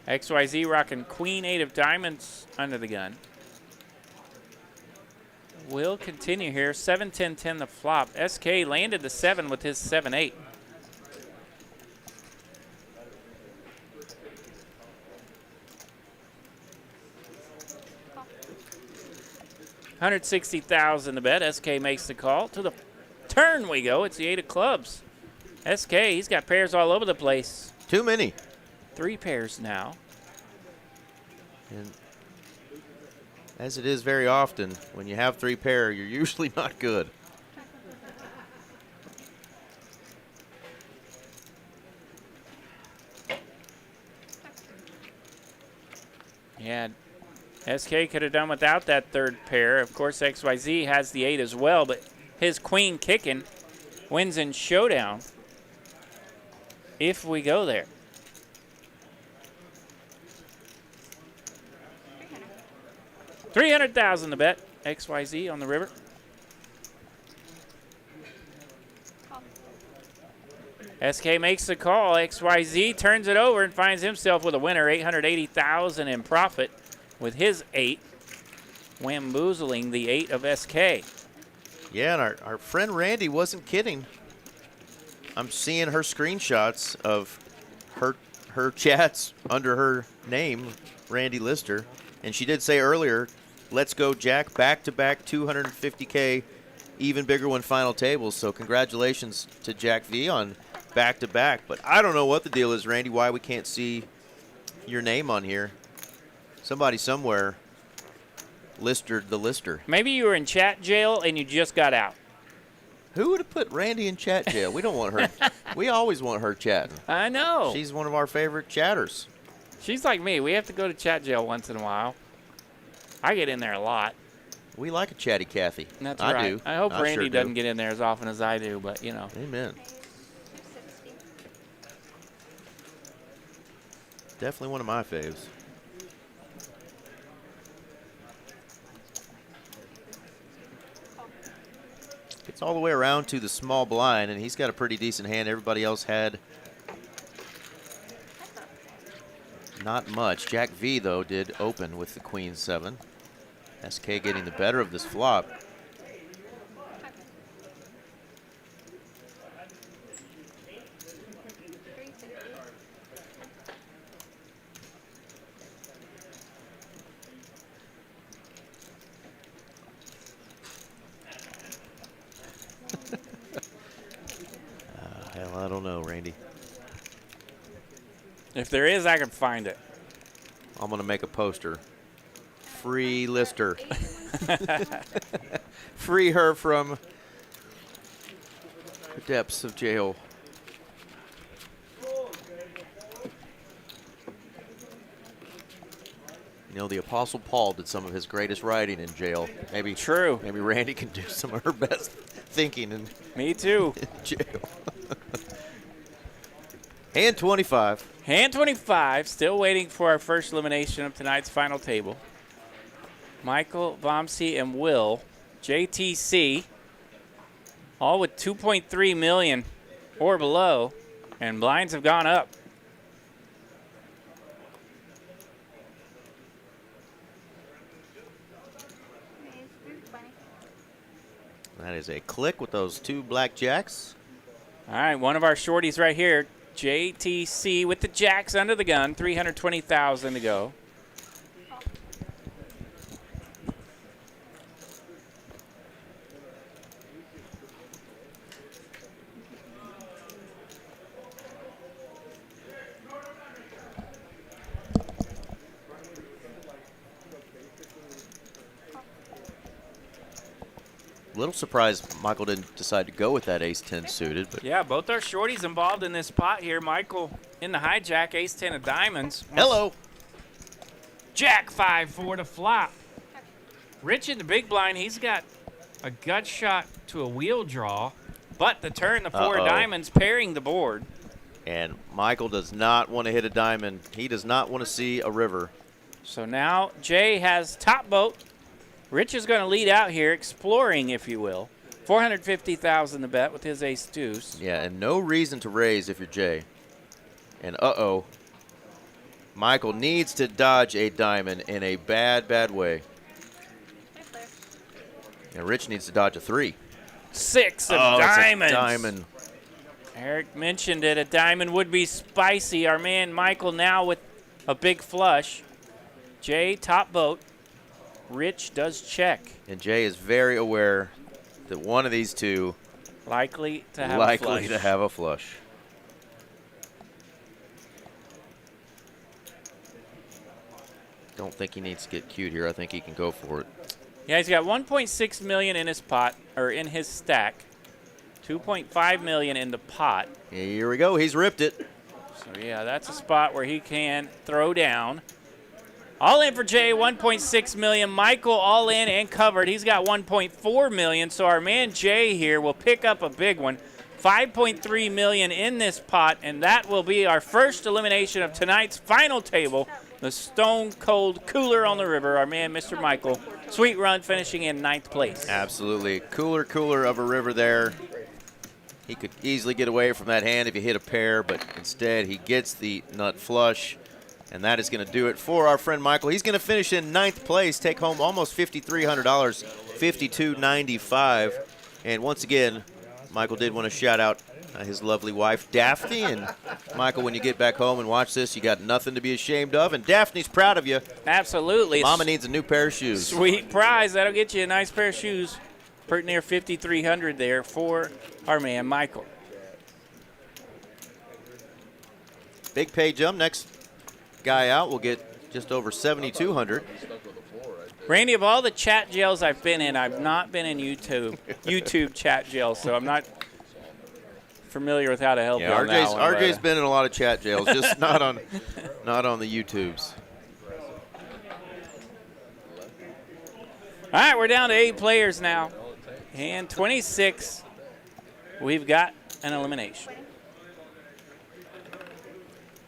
Speaker 2: XYZ rocking queen 8 of diamonds under the gun. We'll continue here. 7, 10, 10 the flop. SK landed the 7 with his 7, 8. $160,000 to bet. SK makes the call. To the turn we go. It's the 8 of clubs. SK, he's got pairs all over the place.
Speaker 3: Too many.
Speaker 2: 3 pairs now.
Speaker 3: And as it is very often, when you have 3 pair, you're usually not good.
Speaker 2: Yeah, SK could have done without that 3rd pair. Of course, XYZ has the 8 as well, but his queen kicking wins in showdown if we go there. $300,000 to bet. XYZ on the river. SK makes the call. XYZ turns it over and finds himself with a winner. $880,000 in profit with his 8, wamboozling the 8 of SK.
Speaker 3: Yeah, and our friend Randy wasn't kidding. I'm seeing her screenshots of her chats under her name, Randy Lister, and she did say earlier, let's go Jack, back-to-back 250K, even bigger one final tables. So congratulations to Jack V on back-to-back. But I don't know what the deal is, Randy, why we can't see your name on here. Somebody somewhere listered the lister.
Speaker 2: Maybe you were in chat jail and you just got out.
Speaker 3: Who would have put Randy in chat jail? We don't want her. We always want her chatting.
Speaker 2: I know.
Speaker 3: She's one of our favorite chatters.
Speaker 2: She's like me. We have to go to chat jail once in a while. I get in there a lot.
Speaker 3: We like a chatty Kathy.
Speaker 2: That's
Speaker 3: I
Speaker 2: right.
Speaker 3: do.
Speaker 2: I hope Randy
Speaker 3: sure
Speaker 2: doesn't
Speaker 3: do.
Speaker 2: get in there as often as I do, but, you know.
Speaker 3: Amen. Definitely one of my faves. Gets all the way around to the small blind, and he's got a pretty decent hand. Everybody else had not much. Jack V, though, did open with the queen 7. SK getting the better of this flop. Hell, I don't know, Randy.
Speaker 2: If there is, I can find it.
Speaker 3: I'm going to make a poster. Free Lister. Free her from the depths of jail. You know, the Apostle Paul did some of his greatest writing in jail. Maybe
Speaker 2: True.
Speaker 3: Maybe Randy can do some of her best thinking in
Speaker 2: Me too.
Speaker 3: jail. Hand 25.
Speaker 2: Hand 25, still waiting for our first elimination of tonight's final table. Michael, Vomsey, and Will, JTC, all with 2.3 million or below, and blinds have gone up.
Speaker 3: That is a click with those 2 blackjacks.
Speaker 2: All right, one of our shorties right here, JTC with the jacks under the gun, 320,000 to go.
Speaker 3: Little surprised Michael didn't decide to go with that ace-10 suited. But
Speaker 2: Yeah, both our shorties involved in this pot here. Michael in the hijack, ace-10 of diamonds.
Speaker 3: hello.
Speaker 2: Jack 5-4 to flop. Rich in the big blind, he's got a gut shot to a wheel draw, but the turn, the 4 diamonds pairing the board.
Speaker 3: And Michael does not want to hit a diamond. He does not want to see a river.
Speaker 2: So now Jay has top boat. Rich is going to lead out here, exploring, if you will. 450,000 to bet with his ace deuce.
Speaker 3: Yeah, and no reason to raise if you're Jay. And uh-oh. Michael needs to dodge a diamond in a bad, bad way. And Rich needs to dodge a 3.
Speaker 2: 6 of diamonds.
Speaker 3: It's a diamond.
Speaker 2: Eric mentioned it. A diamond would be spicy. Our man Michael now with a big flush. Jay, top boat. Rich does check.
Speaker 3: And Jay is very aware that one of these two
Speaker 2: likely to have a flush.
Speaker 3: Don't think he needs to get cute here. I think he can go for it.
Speaker 2: Yeah, he's got 1.6 million in his pot, or in his stack. 2.5 million in the pot.
Speaker 3: Here we go. He's ripped it.
Speaker 2: So yeah, that's a spot where he can throw down. All in for Jay, 1.6 million. Michael all in and covered. He's got 1.4 million. So our man Jay here will pick up a big one. 5.3 million in this pot, and that will be our first elimination of tonight's final table. The Stone Cold Cooler on the River, our man Mr. Michael. Sweet run, finishing in 9th place.
Speaker 3: Absolutely. Cooler of a river there. He could easily get away from that hand if he hit a pair, but instead he gets the nut flush. And that is going to do it for our friend Michael. He's going to finish in 9th place, take home almost $5,300, $5,295. And once again, Michael did want to shout out his lovely wife, Daphne. And Michael, when you get back home and watch this, you got nothing to be ashamed of. And Daphne's proud of you.
Speaker 2: Absolutely.
Speaker 3: Mama needs a new pair of shoes.
Speaker 2: Sweet prize. That'll get you a nice pair of shoes. Pretty near $5,300 there for our man Michael.
Speaker 3: Big pay jump. Next guy out will get just over $7,200.
Speaker 2: Randy, of all the chat jails I've been in, I've not been in YouTube chat jail, so I'm not familiar with how to help you on that one.
Speaker 3: RJ's been in a lot of chat jails, just not on the YouTubes.
Speaker 2: All right, we're down to 8 players now. And 26, we've got an elimination.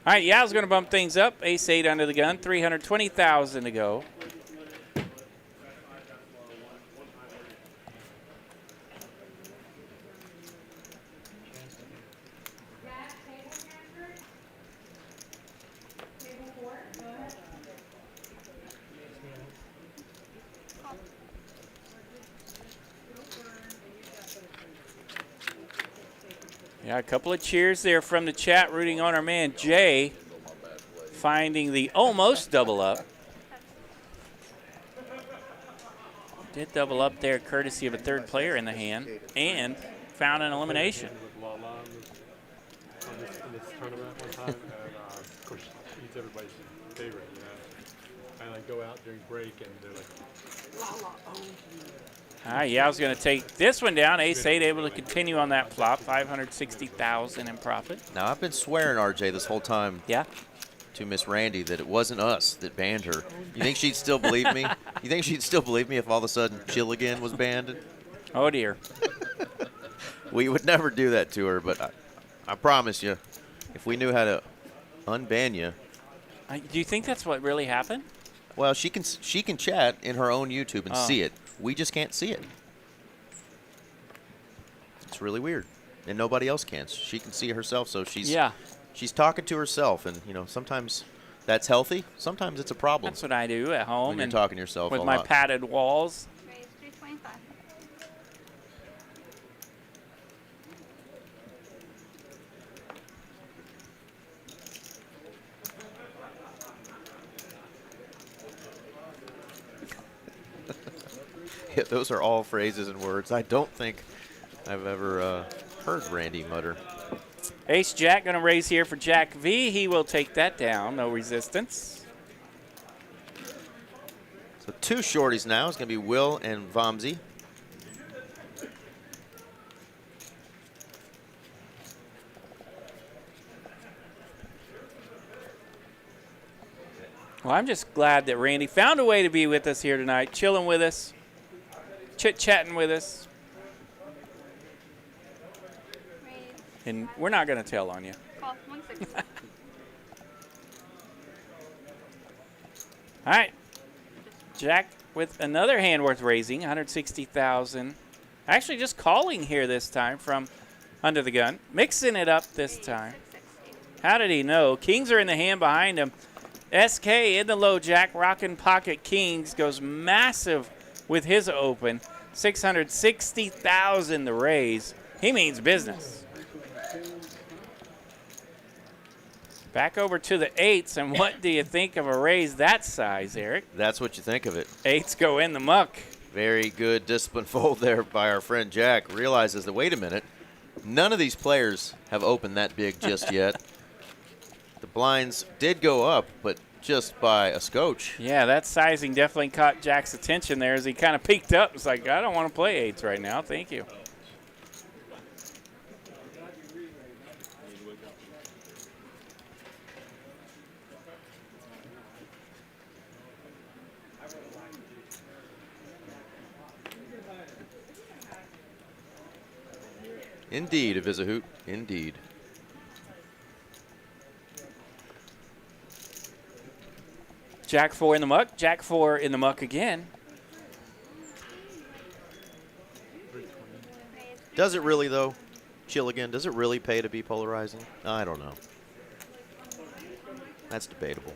Speaker 2: All right, Yao's going to bump things up. Ace-8 under the gun, 320,000 to go. Yeah, a couple of cheers there from the chat rooting on our man Jay, finding the almost double up. Did double up there courtesy of a third player in the hand and found an elimination.
Speaker 4: In this tournament one time, and of course, he's everybody's favorite. You know, I like go out during break and they're like, la la, oh.
Speaker 2: All right, Yao's going to take this one down. Ace-8 able to continue on that flop, 560,000 in profit.
Speaker 3: Now, I've been swearing, RJ, this whole time
Speaker 2: Yeah.
Speaker 3: to Miss Randy that it wasn't us that banned her. You think she'd still believe me? You think she'd still believe me if all of a sudden Chilligan was banned?
Speaker 2: Oh, dear.
Speaker 3: We would never do that to her, but I promise you, if we knew how to unban you.
Speaker 2: Do you think that's what really happened?
Speaker 3: Well, she can chat in her own YouTube and see it. We just can't see it. It's really weird, and nobody else can. She can see it herself, so she's talking to herself, and you know sometimes that's healthy. Sometimes it's a problem.
Speaker 2: That's what I do at home.
Speaker 3: When you're talking to yourself
Speaker 2: with
Speaker 3: a
Speaker 2: my
Speaker 3: lot.
Speaker 2: padded walls.
Speaker 5: Raise 325.
Speaker 3: Yeah, those are all phrases and words I don't think I've ever heard Randy mutter.
Speaker 2: Ace-Jack going to raise here for Jack V. He will take that down. No resistance.
Speaker 3: So 2 shorties now. It's going to be Will and Vamsi.
Speaker 2: Well, I'm just glad that Randy found a way to be with us here tonight, chilling with us, chit-chatting with us.
Speaker 5: Raise.
Speaker 2: And we're not going to tell on you.
Speaker 5: Call 160.
Speaker 2: All right. Jack with another hand worth raising, 160,000. Actually just calling here this time from under the gun. Mixing it up this time.
Speaker 5: 660.
Speaker 2: How did he know? Kings are in the hand behind him. SK in the low jack, rocking pocket kings, goes massive with his open. 660,000 the raise. He means business. Back over to the eights, and what do you think of a raise that size, Eric?
Speaker 3: That's what you think of it.
Speaker 2: Eights go in the muck.
Speaker 3: Very good discipline fold there by our friend Jack. Realizes that, wait a minute, none of these players have opened that big just yet. The blinds did go up, but just by a scotch.
Speaker 2: Yeah, that sizing definitely caught Jack's attention there as he kind of peeked up. It's like, I don't want to play eights right now. Thank you.
Speaker 3: Indeed, a Visahoot. Indeed.
Speaker 2: Jack 4 in the muck. Jack 4 in the muck again.
Speaker 3: Does it really, though? Chill again. Does it really pay to be polarizing? I don't know. That's debatable.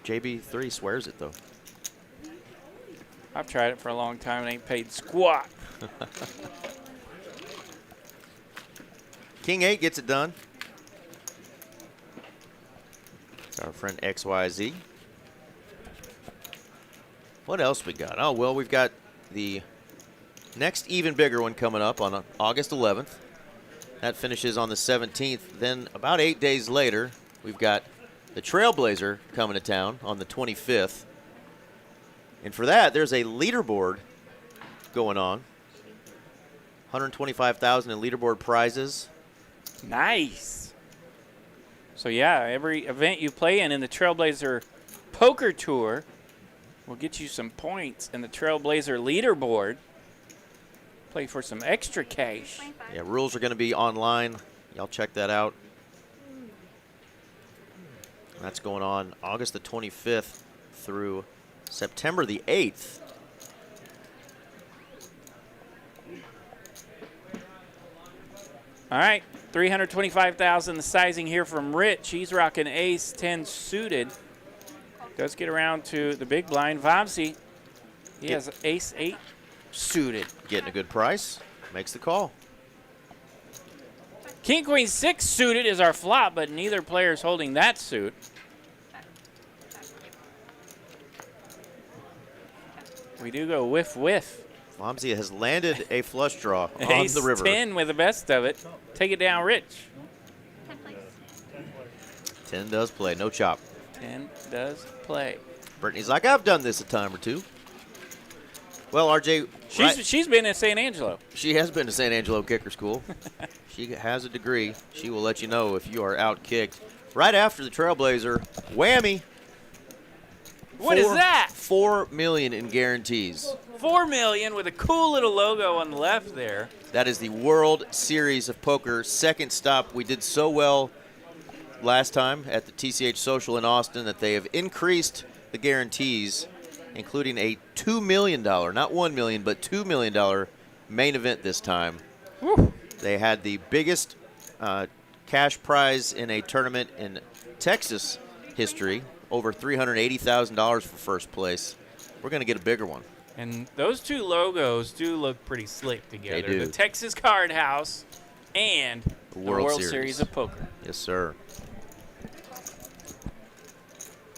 Speaker 3: JB3 swears it, though.
Speaker 2: I've tried it for a long time and ain't paid squat.
Speaker 3: King 8 gets it done. It's our friend XYZ. What else we got? Oh, well, we've got the next even bigger one coming up on August 11th. That finishes on the 17th. Then about 8 days later, we've got the Trailblazer coming to town on the 25th. And for that, there's a leaderboard going on. 125,000 in leaderboard prizes.
Speaker 2: Nice. So, yeah, every event you play in the Trailblazer Poker Tour will get you some points in the Trailblazer leaderboard. Play for some extra cash.
Speaker 5: 25.
Speaker 3: Yeah, rules are going to be online. Y'all check that out. That's going on August the 25th through September the 8th.
Speaker 2: All right, 325,000. The sizing here from Rich. He's rocking ace 10 suited. Does get around to the big blind. Vomsy, he has ace 8 suited.
Speaker 3: Getting a good price. Makes the call.
Speaker 2: King Queen 6 suited is our flop, but neither player is holding that suit. We do go whiff whiff.
Speaker 3: Vomsy has landed a flush draw on
Speaker 2: Ace
Speaker 3: the river.
Speaker 2: 10 with the best of it. Take it down, Rich.
Speaker 5: 10 please.
Speaker 3: 10 does play, no chop.
Speaker 2: 10 does play.
Speaker 3: Brittany's like, I've done this a time or two. Well, RJ,
Speaker 2: She's been in San Angelo.
Speaker 3: she has been to San Angelo Kicker School. She has a degree. She will let you know if you are out-kicked. Right after the Trailblazer, whammy.
Speaker 2: What is that?
Speaker 3: $4 million in guarantees.
Speaker 2: $4 million with a cool little logo on the left there.
Speaker 3: That is the World Series of Poker second stop. We did so well last time at the TCH Social in Austin that they have increased the guarantees, including a $2 million, not $1 million, but $2 million main event this time.
Speaker 2: Whew.
Speaker 3: They had the biggest cash prize in a tournament in Texas history, over $380,000 for first place. We're going to get a bigger one.
Speaker 2: And those two logos do look pretty slick together.
Speaker 3: They do.
Speaker 2: The Texas Card House and the World Series of Poker.
Speaker 3: Yes, sir.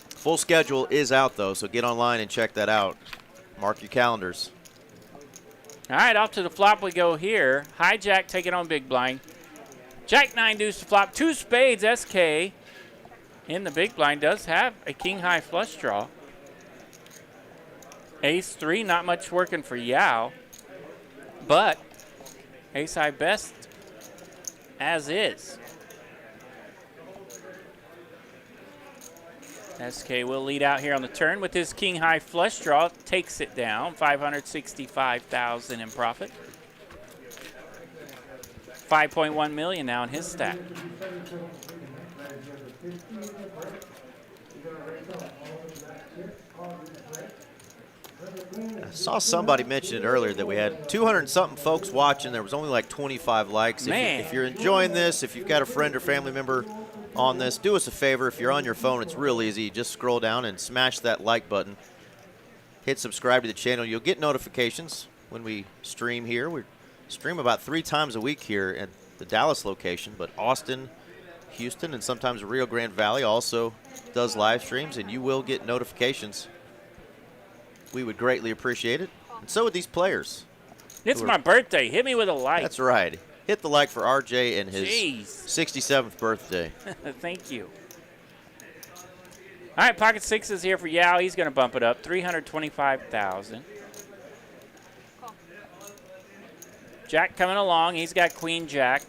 Speaker 3: Full schedule is out, though, so get online and check that out. Mark your calendars.
Speaker 2: All right, off to the flop we go here. Hijack taking on big blind. Jack 9 deuce to flop. 2 spades, SK in the big blind does have a king high flush draw. Ace 3, not much working for Yao, but ace high best as is. SK will lead out here on the turn with his king high flush draw. Takes it down, 565,000 in profit. 5.1 million now in his stack.
Speaker 3: I saw somebody mention it earlier that we had 200-something folks watching. There was only like 25 likes.
Speaker 2: Man.
Speaker 3: If you're enjoying this, if you've got a friend or family member on this, do us a favor. If you're on your phone, it's real easy. Just scroll down and smash that like button. Hit subscribe to the channel. You'll get notifications when we stream here. We stream about 3 times a week here at the Dallas location, but Austin, Houston, and sometimes Rio Grande Valley also does live streams, and you will get notifications. We would greatly appreciate it, and so would these players.
Speaker 2: It's my birthday. Hit me with a like.
Speaker 3: That's right. Hit the like for RJ and his
Speaker 2: Jeez.
Speaker 3: 67th birthday.
Speaker 2: Thank you. All right, pocket sixes here for Yao. He's going to bump it up, 325,000. Jack coming along. He's got Queen Jack.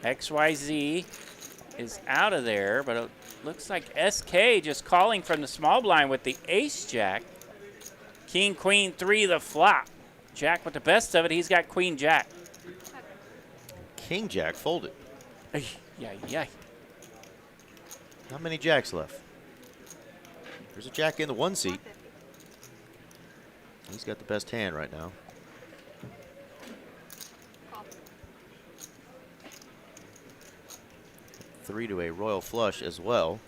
Speaker 2: XYZ is out of there, but it looks like SK just calling from the small blind with the Ace Jack. King, Queen, 3 the flop. Jack with the best of it. He's got Queen Jack.
Speaker 3: King Jack folded.
Speaker 2: Yeah.
Speaker 3: Not many jacks left. There's a jack in the 1 seat. He's got the best hand right now. 3 to a royal flush as well.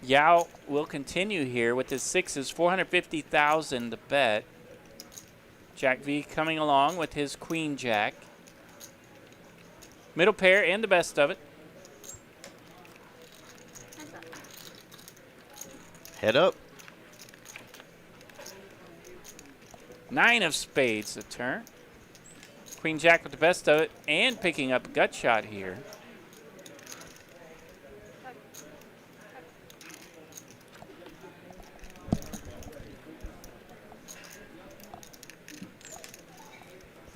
Speaker 2: Yao will continue here with his sixes, 450,000 to bet. Jack V coming along with his Queen Jack. Middle pair and the best of it.
Speaker 3: Head up.
Speaker 2: 9 of spades a turn. Queen Jack with the best of it and picking up a gut shot here.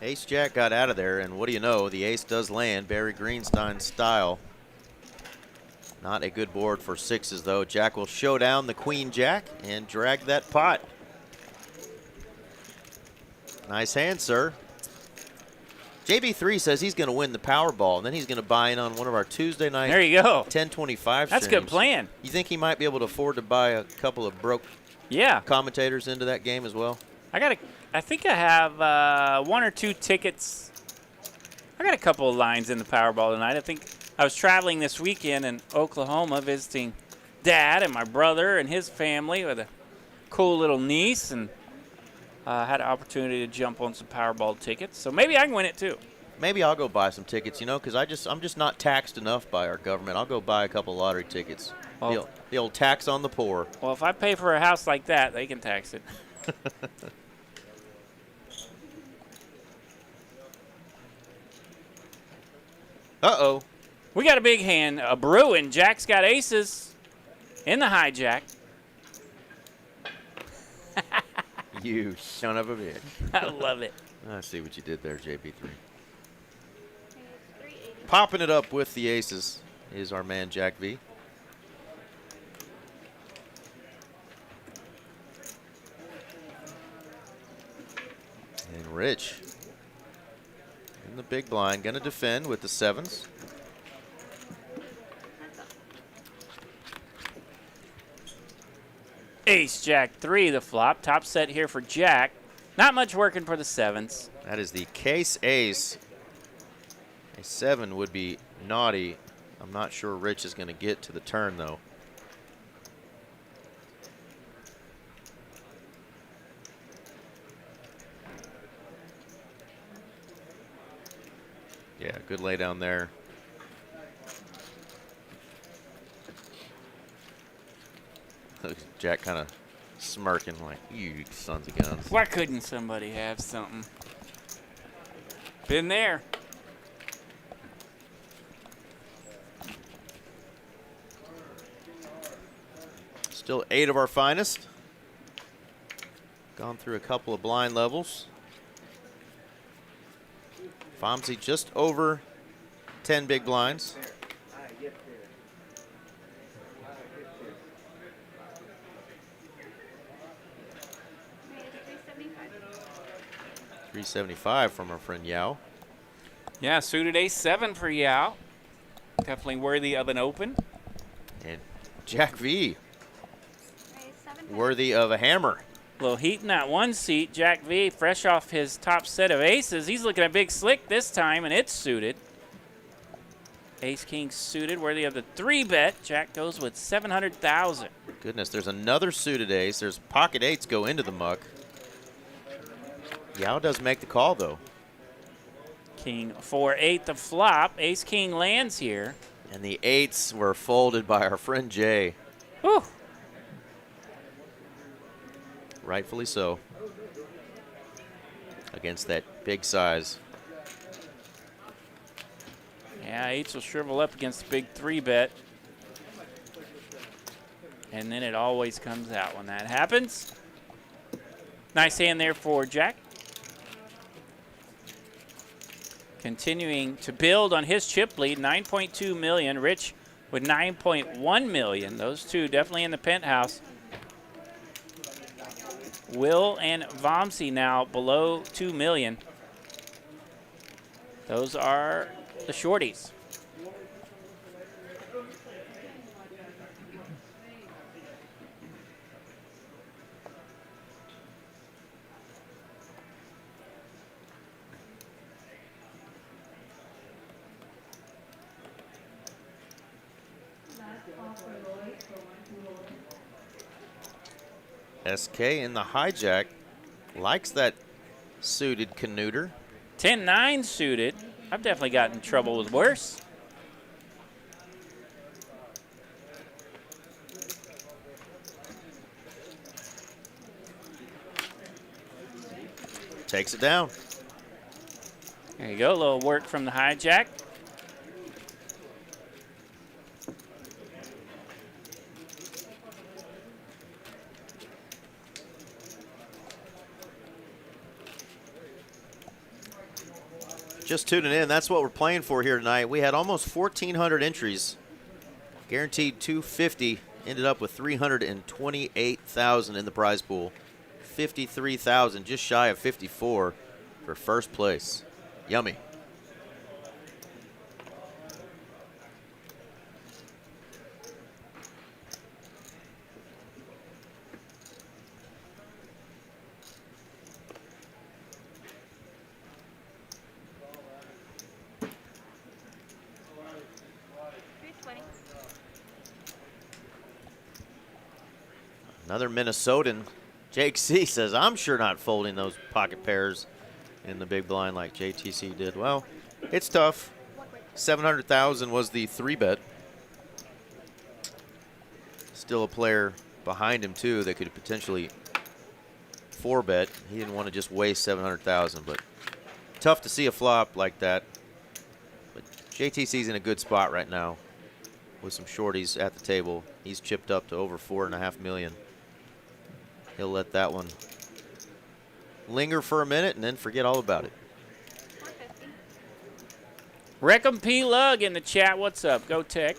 Speaker 3: Ace Jack got out of there, and what do you know? The ace does land, Barry Greenstein style. Not a good board for sixes, though. Jack will show down the Queen Jack and drag that pot. Nice hand, sir. JB3 says he's going to win the Powerball, and then he's going to buy in on one of our Tuesday night.
Speaker 2: There you go.
Speaker 3: 1025
Speaker 2: That's a
Speaker 3: streams.
Speaker 2: good plan.
Speaker 3: You think he might be able to afford to buy a couple of broke commentators into that game as well?
Speaker 2: I think I have 1 or 2 tickets. I got a couple of lines in the Powerball tonight. I think I was traveling this weekend in Oklahoma visiting Dad and my brother and his family with a cool little niece, and had an opportunity to jump on some Powerball tickets. So maybe I can win it too.
Speaker 3: Maybe I'll go buy some tickets, you know, because I'm just not taxed enough by our government. I'll go buy a couple of lottery tickets.
Speaker 2: Well,
Speaker 3: the old tax on the poor.
Speaker 2: Well, if I pay for a house like that, they can tax it.
Speaker 3: Uh-oh.
Speaker 2: We got a big hand, a brewing. Jack's got aces in the hijack.
Speaker 3: You son of a bitch.
Speaker 2: I love it.
Speaker 3: I see what you did there, JB3. Popping it up with the aces is our man Jack V. And Rich in the big blind, going to defend with the sevens.
Speaker 2: Ace, Jack, 3 the flop. Top set here for Jack. Not much working for the sevens.
Speaker 3: That is the case ace. A 7 would be naughty. I'm not sure Rich is going to get to the turn, though. Yeah, good lay down there. Jack kind of smirking like, you sons of guns.
Speaker 2: Why couldn't somebody have something? Been there.
Speaker 3: Still 8 of our finest. Gone through a couple of blind levels. Fomsy just over 10 big blinds. 375 from our friend Yao.
Speaker 2: Yeah, suited ace-7 for Yao. Definitely worthy of an open.
Speaker 3: And Jack V worthy of a hammer.
Speaker 2: Little heat in that one seat. Jack V, fresh off his top set of aces. He's looking at big slick this time, and it's suited. Ace King suited, worthy of the 3-bet. Jack goes with 700,000.
Speaker 3: Goodness, there's another suited ace. There's pocket eights go into the muck. Yao does make the call, though.
Speaker 2: King 4-8 the flop. Ace King lands here.
Speaker 3: And the eights were folded by our friend Jay.
Speaker 2: Whew.
Speaker 3: Rightfully so. Against that big size.
Speaker 2: Yeah, eights will shrivel up against the big 3-bet. And then it always comes out when that happens. Nice hand there for Jack. Continuing to build on his chip lead, 9.2 million. Rich with 9.1 million. Those two definitely in the penthouse. Will and Vomsy now below 2 million. Those are the shorties.
Speaker 3: SK in the hijack likes that suited Canuter.
Speaker 2: 10-9 suited. I've definitely gotten in trouble with worse.
Speaker 3: Takes it down.
Speaker 2: There you go, a little work from the hijack.
Speaker 3: Just tuning in, that's what we're playing for here tonight. We had almost 1,400 entries. Guaranteed 250, ended up with 328,000 in the prize pool. 53,000, just shy of 54 for first place. Yummy. Another Minnesotan, Jake C, says, I'm sure not folding those pocket pairs in the big blind like JTC did. Well, it's tough. 700,000 was the 3-bet. Still a player behind him, too, that could potentially 4-bet. He didn't want to just waste 700,000, but tough to see a flop like that. But JTC's in a good spot right now with some shorties at the table. He's chipped up to over 4.5 million. He'll let that one linger for a minute and then forget all about it.
Speaker 2: Reckham P. Lug in the chat. What's up? Go Tech.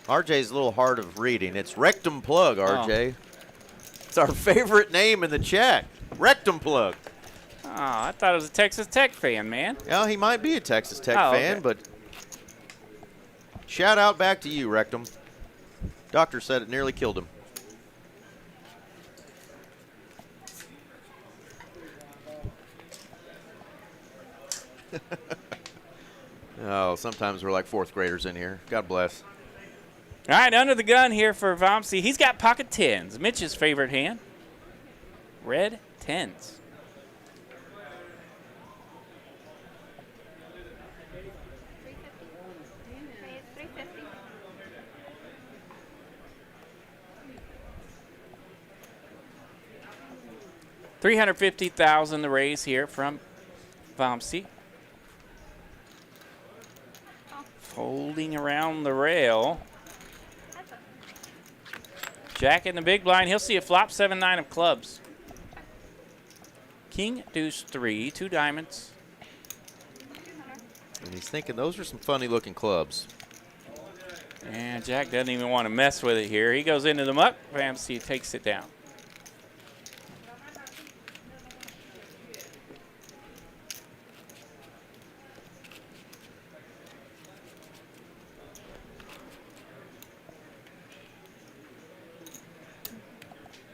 Speaker 3: RJ's a little hard of reading. It's Rectum Plug, RJ. Oh. It's our favorite name in the chat. Rectum Plug.
Speaker 2: Oh, I thought it was a Texas Tech fan, man.
Speaker 3: Yeah, he might be a Texas Tech fan, okay. But shout out back to you, Rectum. Doctor said it nearly killed him. Oh, sometimes we're like fourth graders in here. God bless.
Speaker 2: All right, under the gun here for Vomsy. He's got pocket tens. Mitch's favorite hand. Red tens. $350,000 the raise here from Vomsy. Folding around the rail. Jack in the big blind. He'll see a flop, 7-9 of clubs. King, deuce, 3, 2 diamonds.
Speaker 3: And he's thinking those are some funny looking clubs.
Speaker 2: And Jack doesn't even want to mess with it here. He goes into the muck. Vomsy takes it down.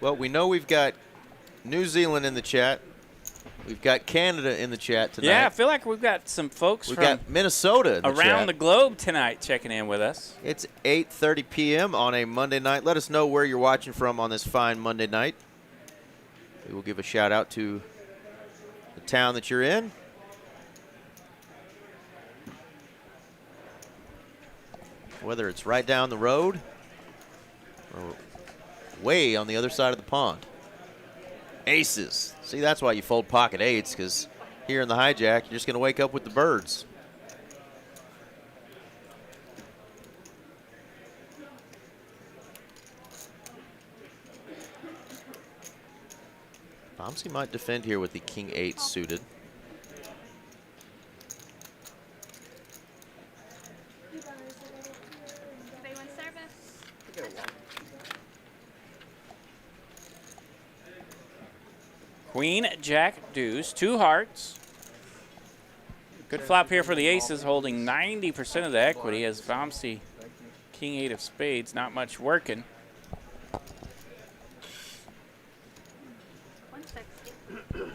Speaker 3: Well, we know we've got New Zealand in the chat. We've got Canada in the chat tonight.
Speaker 2: Yeah, I feel like we've got some folks
Speaker 3: We've
Speaker 2: from
Speaker 3: got Minnesota in the
Speaker 2: around
Speaker 3: chat.
Speaker 2: the globe tonight checking in with us.
Speaker 3: It's 8:30 p.m. on a Monday night. Let us know where you're watching from on this fine Monday night. We will give a shout out to the town that you're in. Whether it's right down the road or way on the other side of the pond. Aces. See, that's why you fold pocket eights, because here in the hijack, you're just going to wake up with the birds. Bombsy might defend here with the king eight suited.
Speaker 5: They win service.
Speaker 2: Queen, jack, deuce, 2 hearts. Good flop here for the aces, holding 90% of the equity as Bombsy, king 8 of spades, not much working.
Speaker 5: 160.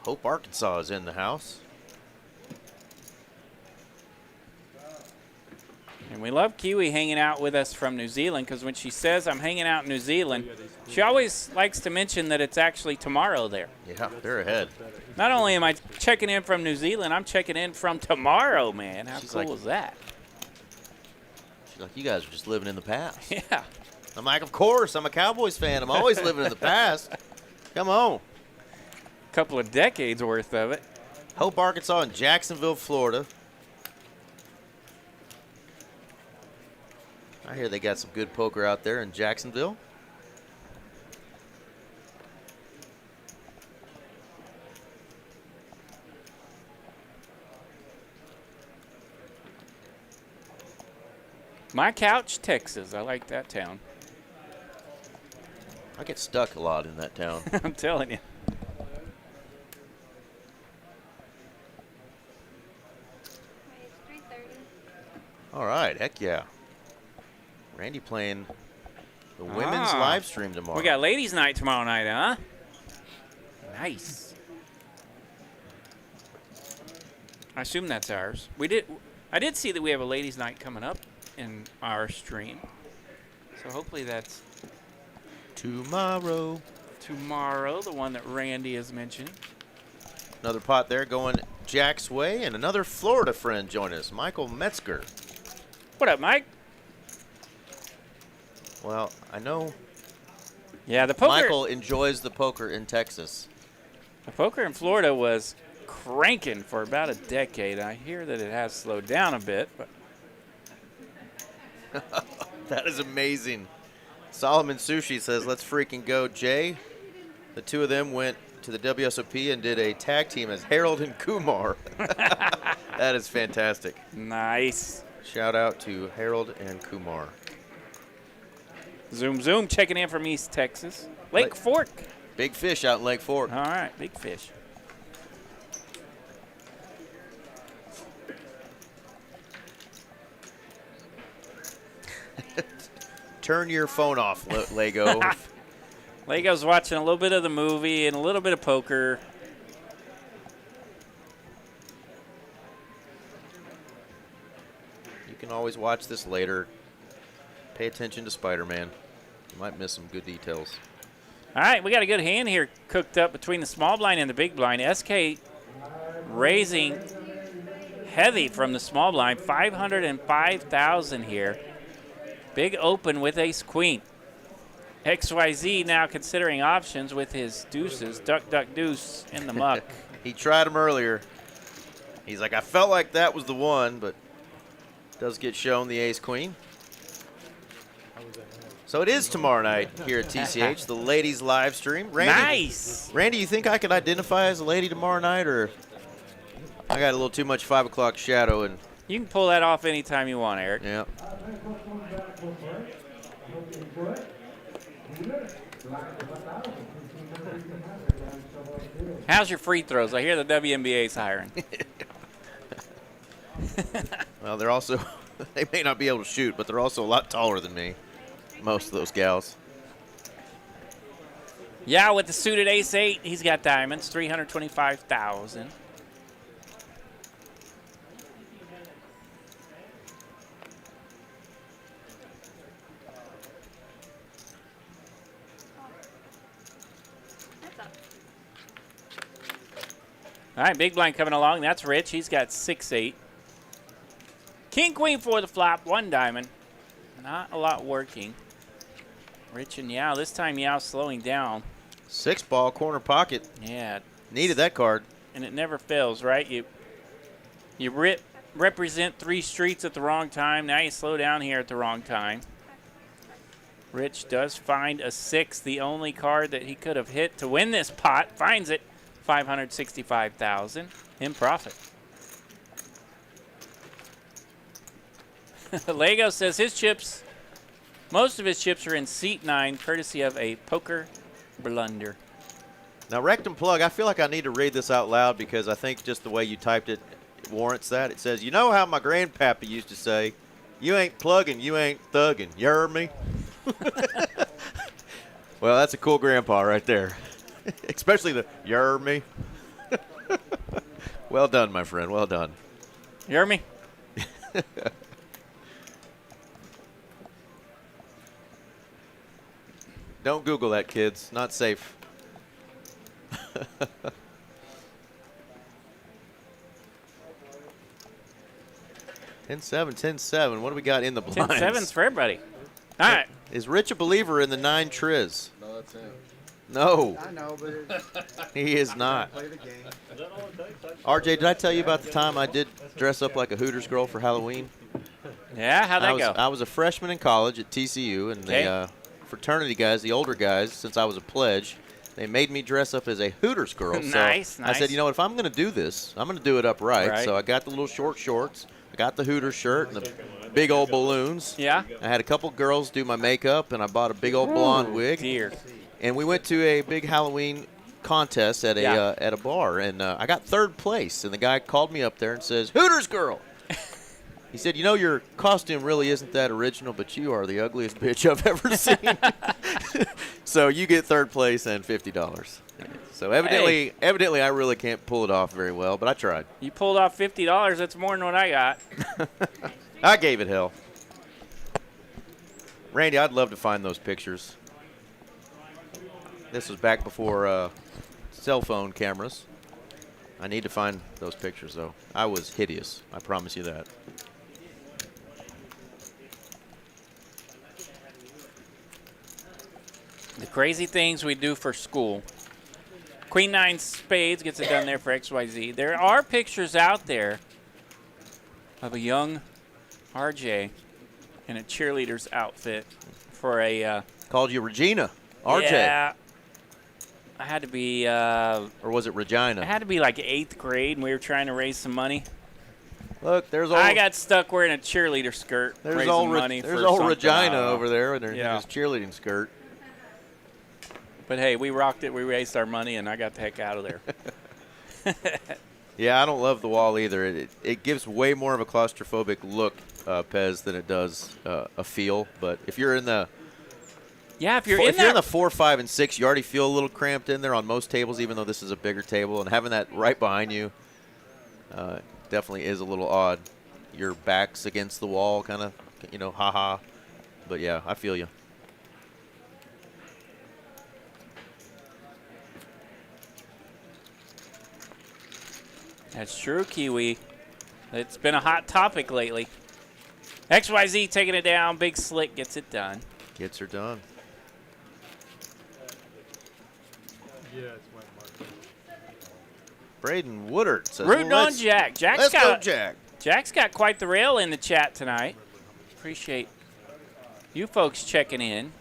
Speaker 3: Hope Arkansas is in the house.
Speaker 2: And we love Kiwi hanging out with us from New Zealand, because when she says I'm hanging out in New Zealand, she always likes to mention that it's actually tomorrow there.
Speaker 3: Yeah, they're ahead.
Speaker 2: Not only am I checking in from New Zealand, I'm checking in from tomorrow, man. How
Speaker 3: She's
Speaker 2: cool
Speaker 3: like-
Speaker 2: is that?
Speaker 3: She's like, you guys are just living in the past.
Speaker 2: Yeah.
Speaker 3: I'm like, of course, I'm a Cowboys fan. I'm always living in the past. Come on.
Speaker 2: Couple of decades worth of it.
Speaker 3: Hope Arkansas and Jacksonville, Florida. I hear they got some good poker out there in Jacksonville.
Speaker 2: My Couch, Texas. I like that town.
Speaker 3: I get stuck a lot in that town.
Speaker 2: I'm telling you.
Speaker 5: Wait, 330.
Speaker 3: All right, heck yeah. Randy playing the women's
Speaker 2: Ah.
Speaker 3: live stream tomorrow.
Speaker 2: We got ladies' night tomorrow night, huh? Nice. I assume that's ours. I did see that we have a ladies' night coming up in our stream. So hopefully that's
Speaker 3: tomorrow.
Speaker 2: tomorrow, the one that Randy is mentioning.
Speaker 3: Another pot there going Jack's way, and another Florida friend joining us, Michael Metzger.
Speaker 2: What up, Mike?
Speaker 3: Well, I know
Speaker 2: Yeah, the poker.
Speaker 3: Michael enjoys the poker in Texas.
Speaker 2: The poker in Florida was cranking for about a decade. I hear that it has slowed down a bit, but
Speaker 3: That is amazing. Solomon Sushi says, let's freaking go, Jay. The two of them went to the WSOP and did a tag team as Harold and Kumar. That is fantastic.
Speaker 2: nice.
Speaker 3: Shout out to Harold and Kumar.
Speaker 2: Zoom, zoom, checking in from East Texas. Lake Fork.
Speaker 3: Big fish out in Lake Fork.
Speaker 2: All right, big fish.
Speaker 3: Turn your phone off, Lego.
Speaker 2: Lego's watching a little bit of the movie and a little bit of poker.
Speaker 3: You can always watch this later. Pay attention to Spider-Man. You might miss some good details.
Speaker 2: All right, we got a good hand here cooked up between the small blind and the big blind. SK raising heavy from the small blind, 505,000 here. Big open with ace queen. XYZ now considering options with his deuces. Duck, duck, deuce in the muck.
Speaker 3: He tried him earlier. He's like, I felt like that was the one, but does get shown the ace queen. So it is tomorrow night here at TCH, the ladies live stream. Randy,
Speaker 2: Nice.
Speaker 3: Randy, you think I can identify as a lady tomorrow night, or I got a little too much 5 o'clock shadow? And
Speaker 2: You can pull that off anytime you want, Eric.
Speaker 3: yeah,
Speaker 2: How's your free throws? I hear the WNBA's hiring.
Speaker 3: well, they're also they may not be able to shoot, but they're also a lot taller than me. most of those gals.
Speaker 2: Yeah, with the suited ace-8, he's got diamonds, 325,000.
Speaker 5: That's up.
Speaker 2: All right, big blind coming along. That's Rich. He's got 6-8. King, queen for the flop, 1 diamond. Not a lot working. Rich and Yao. This time Yao's slowing down.
Speaker 3: 6-ball corner pocket.
Speaker 2: Yeah.
Speaker 3: Needed that card.
Speaker 2: And it never fails, right? You represent 3 streets at the wrong time. Now you slow down here at the wrong time. Rich does find a 6, the only card that he could have hit to win this pot. Finds it, 565,000 in profit. Lego says his chips, most of his chips are in seat 9, courtesy of a poker blunder.
Speaker 3: Now, rectum plug, I feel like I need to read this out loud because I think just the way you typed it warrants that. It says, you know how my grandpappy used to say, you ain't plugging, you ain't thugging. You heard me? Well, that's a cool grandpa right there. Especially the, you heard me? Well done, my friend, well done.
Speaker 2: You heard me?
Speaker 3: Don't Google that, kids. Not safe. 10-7, 10-7. What do we got in the blinds?
Speaker 2: 10-7's for everybody. All right.
Speaker 3: Is Rich a believer in the 9 triz?
Speaker 1: No, that's him.
Speaker 3: No,
Speaker 6: I know, but
Speaker 3: he is not.
Speaker 6: play the game.
Speaker 3: RJ, did I tell you about the time I did dress up like a Hooters girl for Halloween?
Speaker 2: Yeah, how'd that go?
Speaker 3: I was a freshman in college at TCU, and the fraternity guys, the older guys, since I was a pledge, they made me dress up as a Hooters girl.
Speaker 2: Nice,
Speaker 3: so I said, you know what, if I'm going to do this, I'm going to do it upright.
Speaker 2: Right.
Speaker 3: So I got the little short shorts, I got the Hooters shirt, and the big old balloons.
Speaker 2: Yeah?
Speaker 3: I had a couple girls do my makeup, and I bought a big old blonde wig.
Speaker 2: Dear.
Speaker 3: And we went to a big Halloween contest at a bar, and I got 3rd place. And the guy called me up there and says, Hooters girl. He said, you know, your costume really isn't that original, but you are the ugliest bitch I've ever seen. So you get 3rd place and $50. So evidently, I really can't pull it off very well, but I tried.
Speaker 2: You pulled off $50. That's more than what I got.
Speaker 3: I gave it hell. Randy, I'd love to find those pictures. This was back before cell phone cameras. I need to find those pictures, though. I was hideous. I promise you that.
Speaker 2: The crazy things we do for school. Queen 9 spades gets it done there for XYZ. There are pictures out there of a young RJ in a cheerleader's outfit for a...
Speaker 3: Called you Regina. RJ.
Speaker 2: Yeah. I had to be...
Speaker 3: Or was it Regina?
Speaker 2: I had to be like 8th grade, and we were trying to raise some money.
Speaker 3: Look, there's old...
Speaker 2: I got stuck wearing a cheerleader skirt,
Speaker 3: there's
Speaker 2: raising
Speaker 3: old
Speaker 2: money
Speaker 3: there's
Speaker 2: for
Speaker 3: old
Speaker 2: something.
Speaker 3: Regina over there in
Speaker 2: Yeah.
Speaker 3: his cheerleading skirt.
Speaker 2: But hey, we rocked it. We raised our money, and I got the heck out of there.
Speaker 3: Yeah, I don't love the wall either. It gives way more of a claustrophobic look, Pez, than it does a feel. But if you're in the
Speaker 2: Yeah, if you're
Speaker 3: in the 4, 5, and 6, you already feel a little cramped in there on most tables, even though this is a bigger table. And having that right behind you definitely is a little odd. Your back's against the wall, kind of, ha-ha. But, yeah, I feel you.
Speaker 2: That's true, Kiwi. It's been a hot topic lately. XYZ taking it down. Big Slick gets it done.
Speaker 3: Gets her done.
Speaker 4: Yeah, it's my mark.
Speaker 3: Braden Woodard says,
Speaker 2: Rooting on Jack.
Speaker 3: Let's go, Jack.
Speaker 2: Jack's got quite the rail in the chat tonight. Appreciate you folks checking in.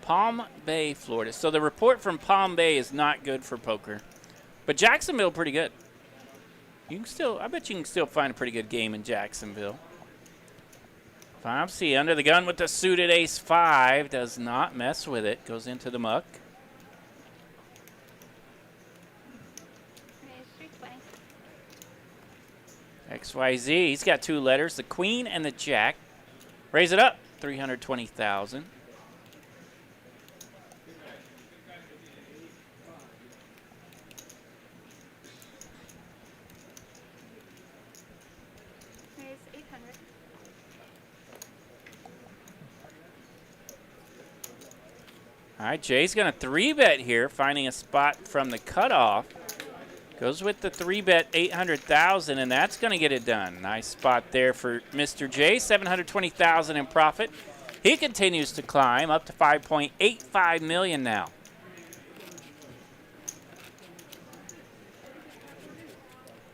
Speaker 2: Palm Bay, Florida. So the report from Palm Bay is not good for poker. But Jacksonville, pretty good. I bet you can still find a pretty good game in Jacksonville. 5C under the gun with the suited ace-5. Does not mess with it. Goes into the muck.
Speaker 5: Okay, 320.
Speaker 2: XYZ, he's got 2 letters, the queen and the jack. Raise it up, 320,000.
Speaker 5: Raise 800.
Speaker 2: All right, Jay's going to 3-bet here, finding a spot from the cutoff. Goes with the 3-bet 800,000, and that's going to get it done. Nice spot there for Mr. J, 720,000 in profit. He continues to climb up to 5.85 million now.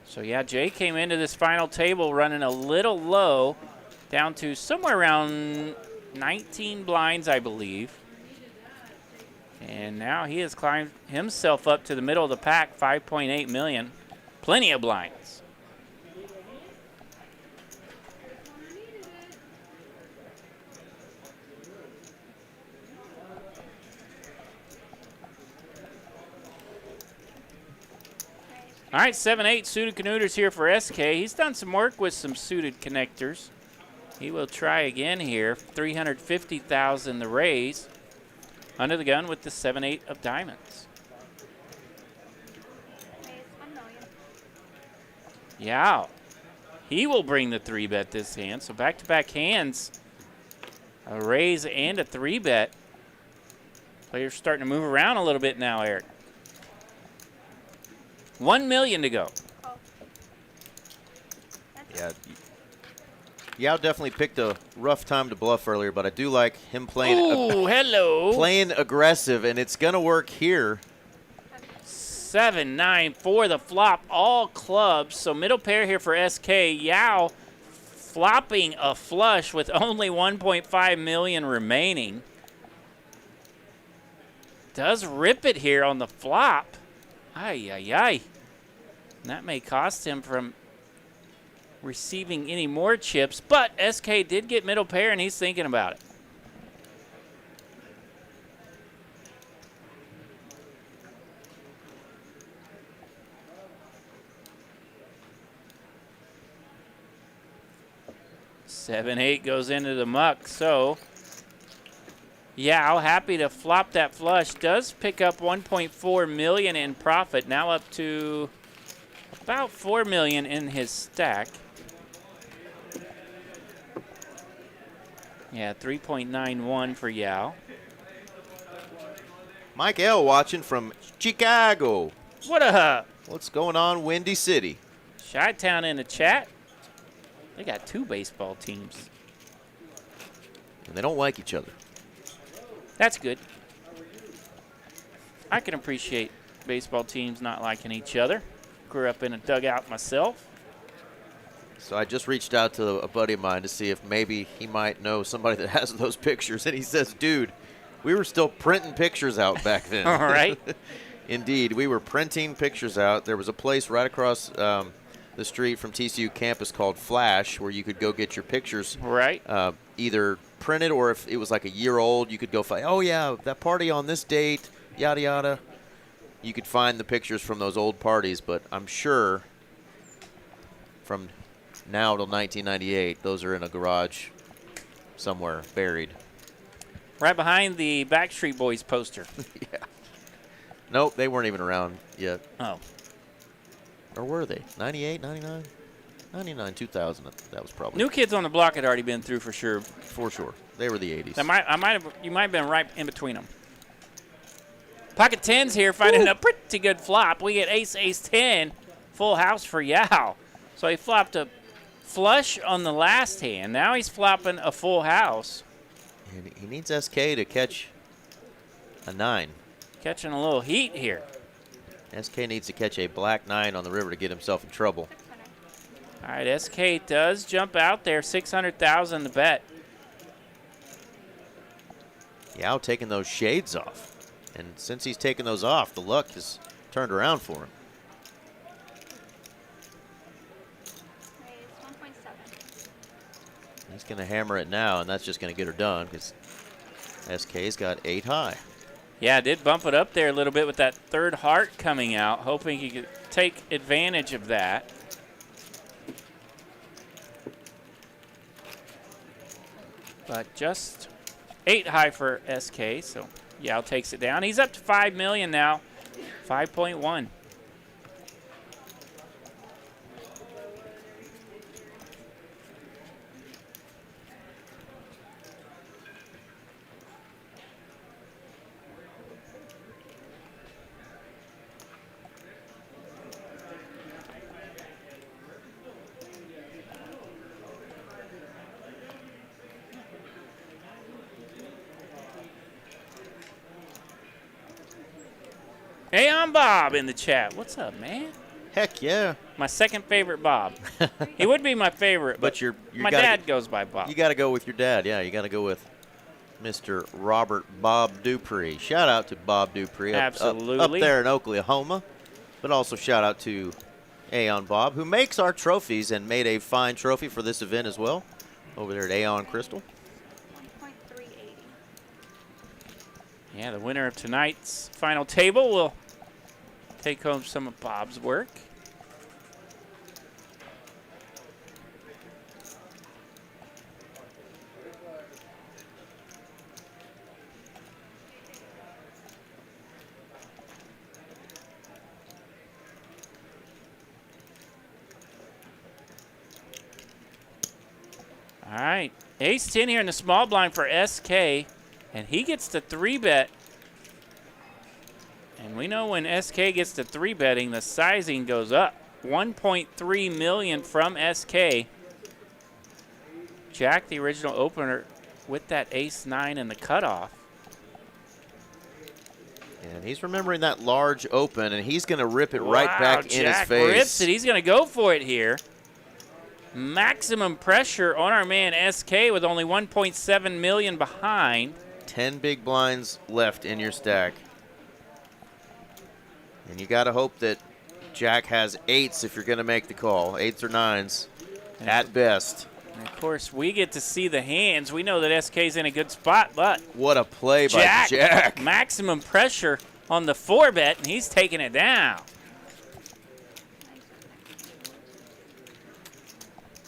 Speaker 2: So yeah, Jay came into this final table running a little low, down to somewhere around 19 blinds, I believe. And now he has climbed himself up to the middle of the pack, 5.8 million. Plenty of blinds. All right, 7-8 suited connectors here for SK. He's done some work with some suited connectors. He will try again here. 350,000 the raise. Under the gun with the 7-8 of diamonds.
Speaker 5: Raise 1 million.
Speaker 2: Yeah. He will bring the 3-bet this hand. So back-to-back hands. A raise and a 3-bet. Players starting to move around a little bit now, Eric. 1 million to go.
Speaker 5: Oh.
Speaker 3: Yeah. Yao definitely picked a rough time to bluff earlier, but I do like him playing playing aggressive, and it's going to work here.
Speaker 2: 7-9 for the flop, all clubs. So middle pair here for SK. Yao flopping a flush with only 1.5 million remaining. Does rip it here on the flop. Ay, ay, ay. And that may cost him from receiving any more chips, but SK did get middle pair, and he's thinking about it. Seven, 8 goes into the muck, so Yao, happy to flop that flush, does pick up 1.4 million in profit, now up to about 4 million in his stack. Yeah, 3.91 for Yao.
Speaker 3: Mike L. watching from Chicago.
Speaker 2: What up?
Speaker 3: What's going on, Windy City?
Speaker 2: Chi-Town in the chat. They got 2 baseball teams.
Speaker 3: And they don't like each other.
Speaker 2: That's good. I can appreciate baseball teams not liking each other. Grew up in a dugout myself.
Speaker 3: So I just reached out to a buddy of mine to see if maybe he might know somebody that has those pictures. And he says, dude, we were still printing pictures out back then.
Speaker 2: All right.
Speaker 3: Indeed, we were printing pictures out. There was a place right across the street from TCU campus called Flash where you could go get your pictures.
Speaker 2: Right.
Speaker 3: Either printed or if it was like a year old, you could go find, oh, yeah, that party on this date, yada, yada. You could find the pictures from those old parties, but I'm sure from now till 1998, those are in a garage somewhere buried.
Speaker 2: Right behind the Backstreet Boys poster.
Speaker 3: Yeah. Nope, they weren't even around yet.
Speaker 2: Oh.
Speaker 3: Or were they? 98, 99? 99, 2000. That was probably.
Speaker 2: New Kids on the Block had already been through for sure.
Speaker 3: For sure. They were the 80s.
Speaker 2: You might have been right in between them. Pocket 10s here, finding a pretty good flop. We get ace, ace, 10, full house for Yao. So he flopped a flush on the last hand. Now he's flopping a full house.
Speaker 3: And he needs SK to catch a 9.
Speaker 2: Catching a little heat here.
Speaker 3: SK needs to catch a black 9 on the river to get himself in trouble.
Speaker 5: 600.
Speaker 2: All right, SK does jump out there, 600,000 to bet.
Speaker 3: Yao taking those shades off. And since he's taken those off, the luck has turned around for him.
Speaker 5: Raise 1.7.
Speaker 3: He's going to hammer it now, and that's just going to get her done because SK's got 8 high.
Speaker 2: Yeah, did bump it up there a little bit with that third heart coming out, hoping he could take advantage of that. but just 8 high for SK, so Yao takes it down. He's up to 5 million now, 5.1. Hey, I'm Bob in the chat. What's up, man?
Speaker 3: Heck yeah.
Speaker 2: My second favorite Bob. He would be my favorite, but
Speaker 3: But
Speaker 2: my dad goes by Bob.
Speaker 3: You got to go with your dad. Yeah, you got to go with Mr. Robert Bob Dupree. Shout out to Bob Dupree up there in Oklahoma. But also shout out to Aeon Bob, who makes our trophies and made a fine trophy for this event as well over there at Aeon Crystal.
Speaker 5: 1.380.
Speaker 2: Yeah, the winner of tonight's final table will take home some of Bob's work. All right, ace 10 here in the small blind for SK, and he gets the 3-bet. And we know when SK gets to 3-betting, the sizing goes up. 1.3 million from SK. Jack, the original opener, with that ace-9 in the cutoff.
Speaker 3: And he's remembering that large open, and he's going to rip it right back in his
Speaker 2: Jack
Speaker 3: face.
Speaker 2: rips it. He's going to go for it here. Maximum pressure on our man SK with only 1.7 million behind.
Speaker 3: 10 big blinds left in your stack. And you got to hope that Jack has 8s if you're going to make the call. 8s or 9s at best.
Speaker 2: And of course, we get to see the hands. We know that SK's in a good spot, but
Speaker 3: what a play by Jack.
Speaker 2: Maximum pressure on the 4-bet, and he's taking it down.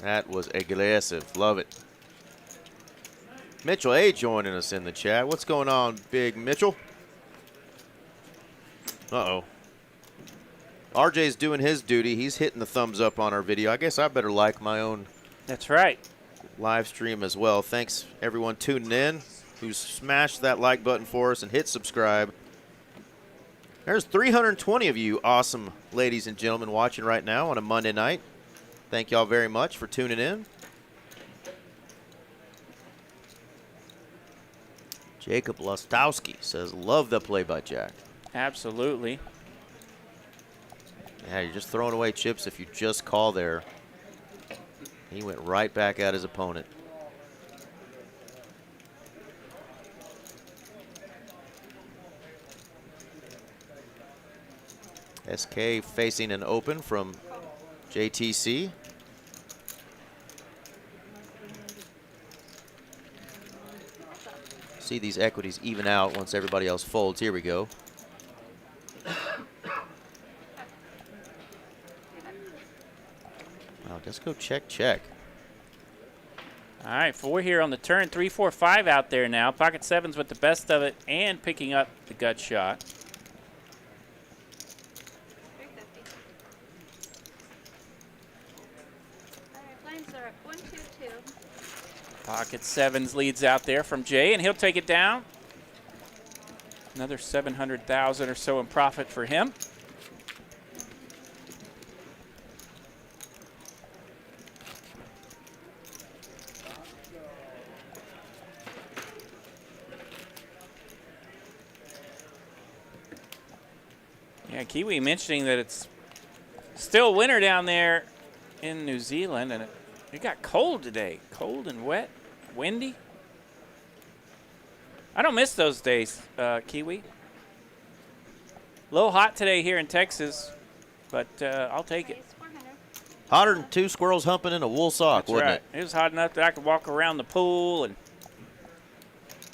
Speaker 3: That was aggressive. Love it. Mitchell A joining us in the chat. What's going on, Big Mitchell? Uh-oh. RJ's doing his duty. He's hitting the thumbs up on our video. I guess I better like my own
Speaker 2: That's right.
Speaker 3: live stream as well. Thanks, everyone tuning in who smashed that like button for us and hit subscribe. There's 320 of you awesome ladies and gentlemen watching right now on a Monday night. Thank y'all very much for tuning in. Jacob Lostowski says, love the play by Jack.
Speaker 2: Absolutely.
Speaker 3: Yeah, you're just throwing away chips if you just call there. He went right back at his opponent. SK facing an open from JTC. See these equities even out once everybody else folds. Here we go. Wow, let's go check, check.
Speaker 2: All right, 4 here on the turn. 3, 4, 5 out there now. Pocket 7's with the best of it and picking up the gut shot.
Speaker 5: 350. All right, blinds are up 1, 2, 2.
Speaker 2: Pocket 7's leads out there from Jay, and he'll take it down. Another 700,000 or so in profit for him. Yeah, Kiwi mentioning that it's still winter down there in New Zealand, and it got cold today. Cold and wet, windy. I don't miss those days, Kiwi. A little hot today here in Texas, but I'll take it.
Speaker 5: Ace 400.
Speaker 3: Hotter than 2 squirrels humping in a wool sock,
Speaker 2: That's
Speaker 3: wasn't
Speaker 2: right.
Speaker 3: it?
Speaker 2: It was hot enough that I could walk around the pool and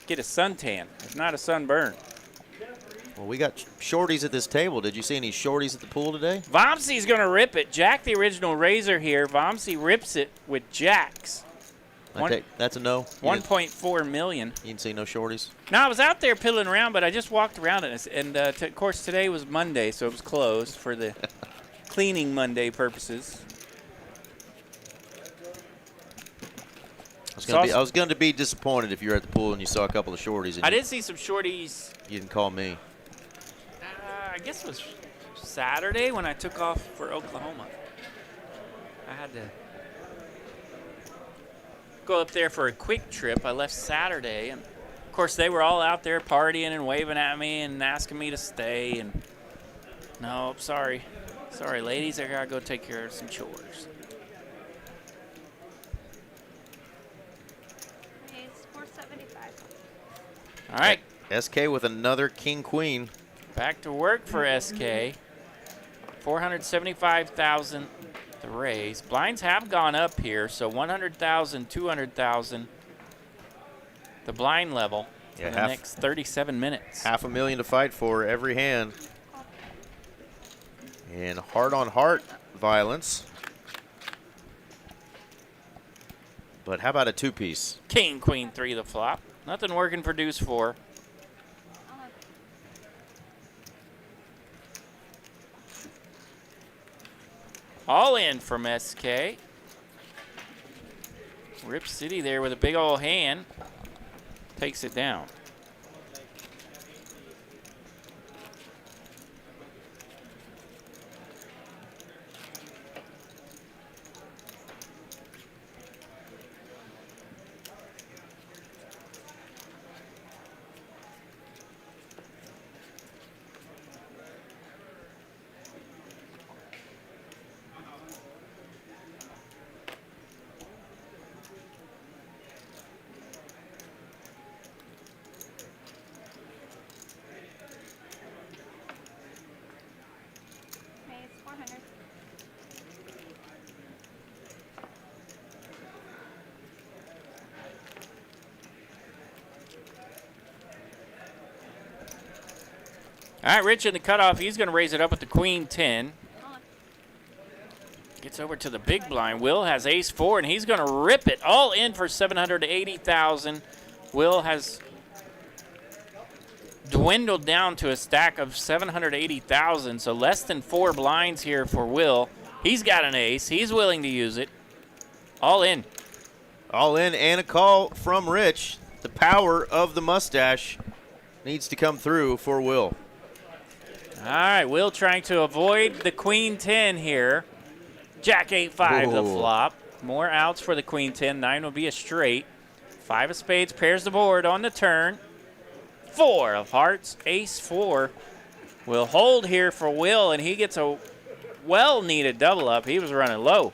Speaker 2: get a suntan, if not a sunburn.
Speaker 3: Well, we got shorties at this table. Did you see any shorties at the pool today?
Speaker 2: Vomsey's going to rip it. Jack, the original razor here. Vomsey rips it with jacks.
Speaker 3: That's a no.
Speaker 2: 1.4 million.
Speaker 3: You didn't see no shorties?
Speaker 2: No, I was out there piddling around, but I just walked around it. And of course, today was Monday, so it was closed for the cleaning Monday purposes.
Speaker 3: I was going to be disappointed if you were at the pool and you saw a couple of shorties. And
Speaker 2: I did see some shorties.
Speaker 3: You didn't call me.
Speaker 2: I guess it was Saturday when I took off for Oklahoma. I had to go up there for a quick trip. I left Saturday, and of course they were all out there partying and waving at me and asking me to stay. And no, sorry, ladies, I gotta go take care of some chores.
Speaker 5: It's 475.
Speaker 2: All right,
Speaker 3: SK with another king queen.
Speaker 2: back to work for SK. 475,000 the raise. Blinds have gone up here, so 100,000, 200,000 the blind level for the next 37 minutes.
Speaker 3: $500,000 to fight for every hand. And heart-on-heart violence. But how about a two-piece?
Speaker 2: King, queen, 3 the flop. Nothing working for deuce 4. All in from SK. Rip City there with a big old hand. Takes it down.
Speaker 5: It's 400.
Speaker 2: All right, Rich in the cutoff. He's going to raise it up with the queen 10. Gets over to the big blind. Will has ace 4, and he's going to rip it all in for 780,000. Will has dwindled down to a stack of 780,000, so less than 4 blinds here for Will. He's got an ace. He's willing to use it. All in.
Speaker 3: All in and a call from Rich. The power of the mustache needs to come through for Will.
Speaker 2: All right, Will trying to avoid the queen 10 here. Jack 8-5 the flop. More outs for the queen 10. 9 will be a straight. 5 of spades pairs the board on the turn. 4 of hearts, ace 4. Will hold here for Will, and he gets a well-needed double up. He was running low.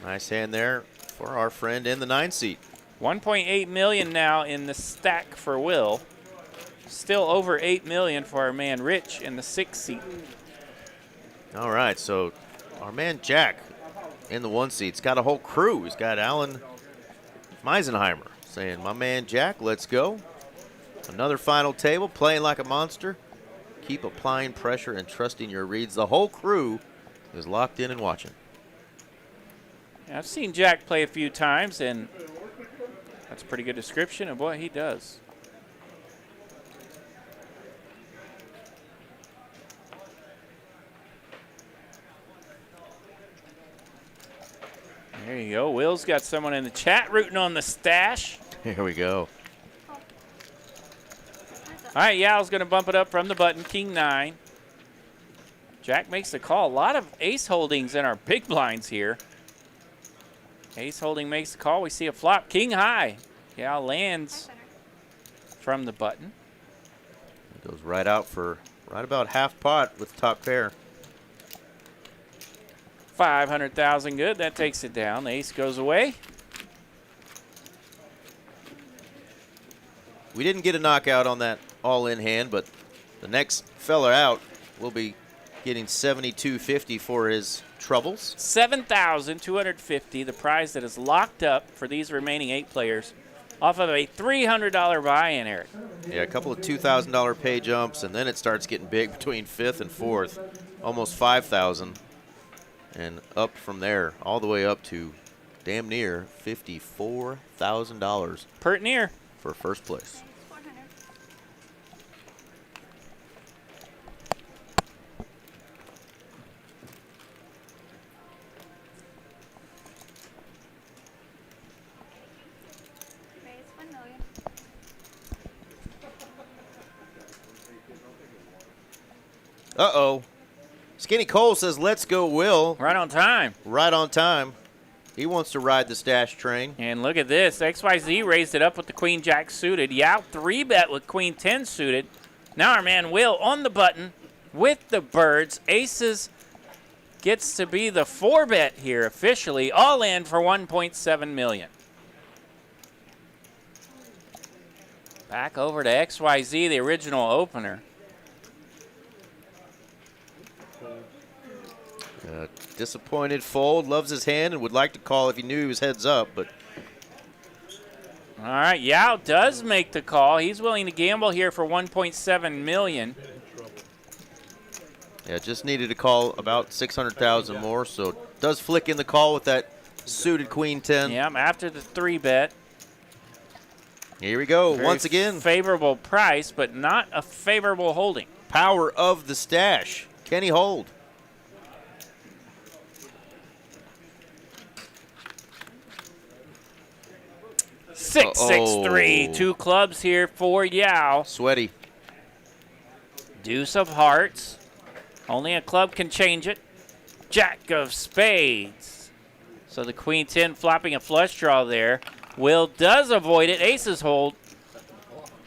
Speaker 3: Nice hand there for our friend in the 9 seat.
Speaker 2: 1.8 million now in the stack for Will. Still over 8 million for our man Rich in the 6 seat.
Speaker 3: All right, so our man Jack in the 1 seat's got a whole crew. He's got Alan Meisenheimer saying, my man Jack, let's go. Another final table, playing like a monster. Keep applying pressure and trusting your reads. The whole crew is locked in and watching.
Speaker 2: I've seen Jack play a few times, and that's a pretty good description of what he does. There you go. Will's got someone in the chat rooting on the stash.
Speaker 3: Here we go.
Speaker 2: All right, Yal's going to bump it up from the button. King 9. Jack makes the call. A lot of ace holdings in our big blinds here. Ace holding makes the call. We see a flop. King high. Yal lands from the button.
Speaker 3: It goes right out for right about half pot with top pair.
Speaker 2: 500,000 good. That takes it down. The ace goes away.
Speaker 3: We didn't get a knockout on that all-in hand, but the next fella out will be getting $72.50 for his troubles.
Speaker 2: 7,250, the prize that is locked up for these remaining 8 players off of a $300 buy-in, Eric.
Speaker 3: Yeah, a couple of $2,000 pay jumps, and then it starts getting big between 5th and 4th, almost 5,000, and up from there, all the way up to damn near $54,000
Speaker 2: Pert near.
Speaker 3: for first place.
Speaker 5: 400. Raise 1 million.
Speaker 3: Uh-oh. Skinny Cole says, let's go, Will.
Speaker 2: Right on time.
Speaker 3: Right on time. He wants to ride the stash train.
Speaker 2: And look at this. XYZ raised it up with the Queen Jack suited. Yao 3-bet with Queen 10 suited. Now our man Will on the button with the birds. Aces gets to be the 4-bet here officially. All in for 1.7 million. Back over to XYZ, the original opener.
Speaker 3: Disappointed fold, loves his hand, and would like to call if he knew he was heads up, but
Speaker 2: All right, Yao does make the call. He's willing to gamble here for 1.7 million.
Speaker 3: yeah, just needed to call about 600,000 more, so does flick in the call with that suited Queen 10.
Speaker 2: Yep, after the 3-bet.
Speaker 3: Here we go,
Speaker 2: Very
Speaker 3: once again.
Speaker 2: favorable price, but not a favorable holding.
Speaker 3: Power of the stash. Can he hold?
Speaker 2: 663,
Speaker 3: Uh-oh.
Speaker 2: 2 clubs here for Yao.
Speaker 3: Sweaty.
Speaker 2: Deuce of hearts. Only a club can change it. Jack of spades. So the Queen 10 flopping a flush draw there. Will does avoid it. Aces hold.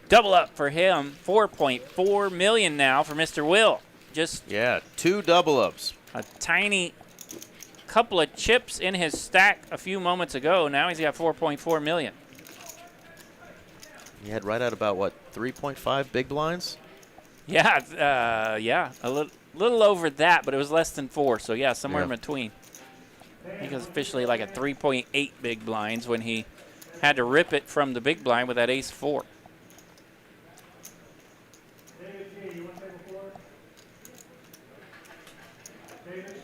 Speaker 2: Double up for him. 4.4 million now for Mr. Will. Just
Speaker 3: Yeah, 2 double ups.
Speaker 2: a tiny couple of chips in his stack a few moments ago. Now he's got 4.4 million.
Speaker 3: He had right at about, what, 3.5 big blinds?
Speaker 2: Yeah, a little over that, but it was less than 4. So yeah, somewhere in
Speaker 3: Yeah.
Speaker 2: between. I think it was officially like a 3.8 big blinds when he had to rip it from the big blind with that ace 4.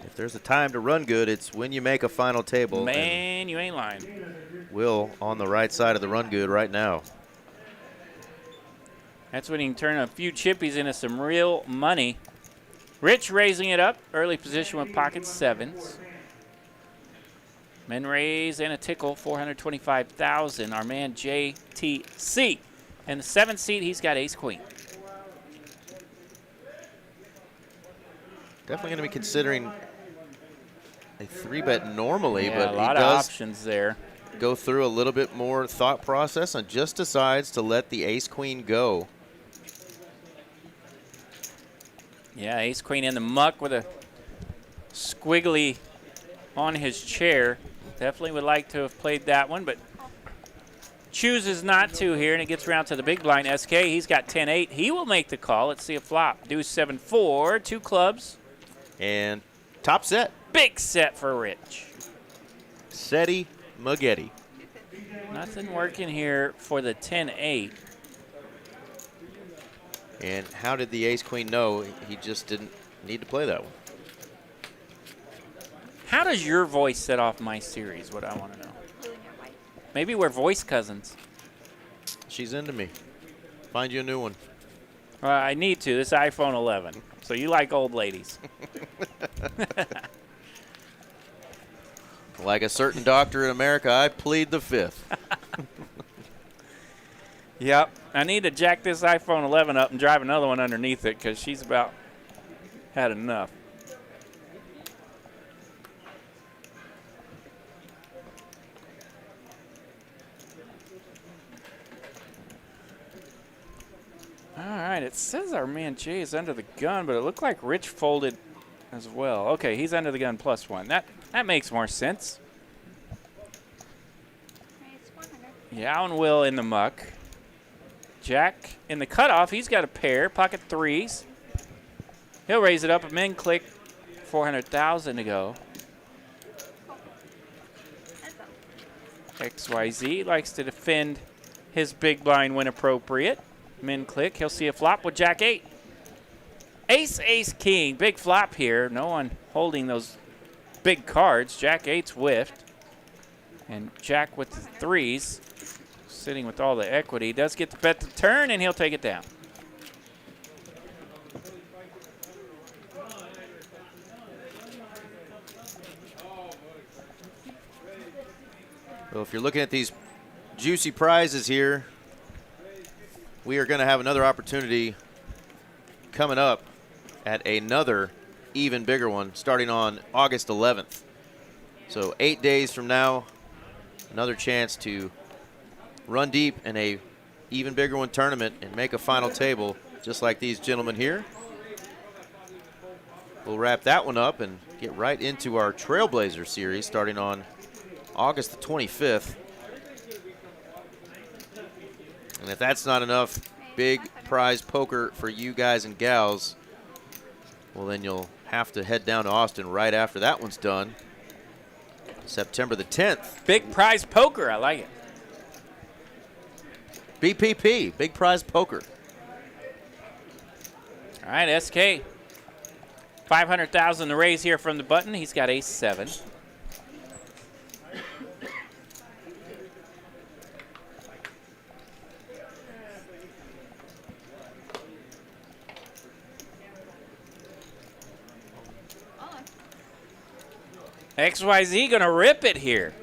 Speaker 3: If there's a time to run good, it's when you make a final table. and
Speaker 2: Man, you ain't lying.
Speaker 3: Will on the right side of the run good right now.
Speaker 2: That's when he can turn a few chippies into some real money. Rich raising it up. Early position with pocket 7s. Men raise and a tickle, 425,000. Our man JTC. In the 7th seat, he's got ace queen.
Speaker 3: Definitely going to be considering a 3-bet normally,
Speaker 2: Yeah,
Speaker 3: but
Speaker 2: a
Speaker 3: he
Speaker 2: lot of
Speaker 3: does
Speaker 2: options there.
Speaker 3: go through a little bit more thought process and just decides to let the ace-queen go.
Speaker 2: Yeah, ace queen in the muck with a squiggly on his chair. Definitely would like to have played that one, but chooses not to here, and it gets around to the big blind. SK, he's got 10-8. He will make the call. Let's see a flop. Deuce 7-4, 2 clubs.
Speaker 3: And top set,
Speaker 2: Big set for Rich.
Speaker 3: Seti Magetti.
Speaker 2: Nothing working here for the 10-8.
Speaker 3: And how did the ace-queen know he just didn't need to play that one?
Speaker 2: How does your voice set off my series? What I want to know.
Speaker 5: Blue and your white.
Speaker 2: Maybe we're voice cousins.
Speaker 3: She's into me. Find you a new one.
Speaker 2: I need to. This iPhone 11. So you like old ladies.
Speaker 3: Like a certain doctor in America, I plead the 5th.
Speaker 2: Yep. I need to jack this iPhone 11 up and drive another one underneath it because she's about had enough. All right. It says our man Jay is under the gun, but it looked like Rich folded as well. Okay, he's under the gun +1. That makes more sense.
Speaker 5: Raise 400.
Speaker 2: Yao and Will in the muck. Jack in the cutoff. He's got a pair, pocket 3s. He'll raise it up. A men click, 400,000 to go.
Speaker 5: Heads up.
Speaker 2: XYZ likes to defend his big blind when appropriate. Men click. He'll see a flop with Jack 8. Ace, ace, king. Big flop here. No one holding those big cards. Jack 8's whiffed. And Jack with the threes, sitting with all the equity, does get to bet the turn, and he'll take it down.
Speaker 3: Well, if you're looking at these juicy prizes here, we are going to have another opportunity coming up at another even bigger one starting on August 11th. So 8 days from now, another chance to run deep in a even bigger one tournament and make a final table just like these gentlemen here. We'll wrap that one up and get right into our Trailblazer series starting on August the 25th. And if that's not enough big prize poker for you guys and gals, well, then you'll have to head down to Austin right after that one's done. September the 10th.
Speaker 2: Big prize poker, I like it.
Speaker 3: BPP, big prize poker.
Speaker 2: All right, SK. 500,000 to raise here from the button. He's got ace-7. XYZ gonna rip it here.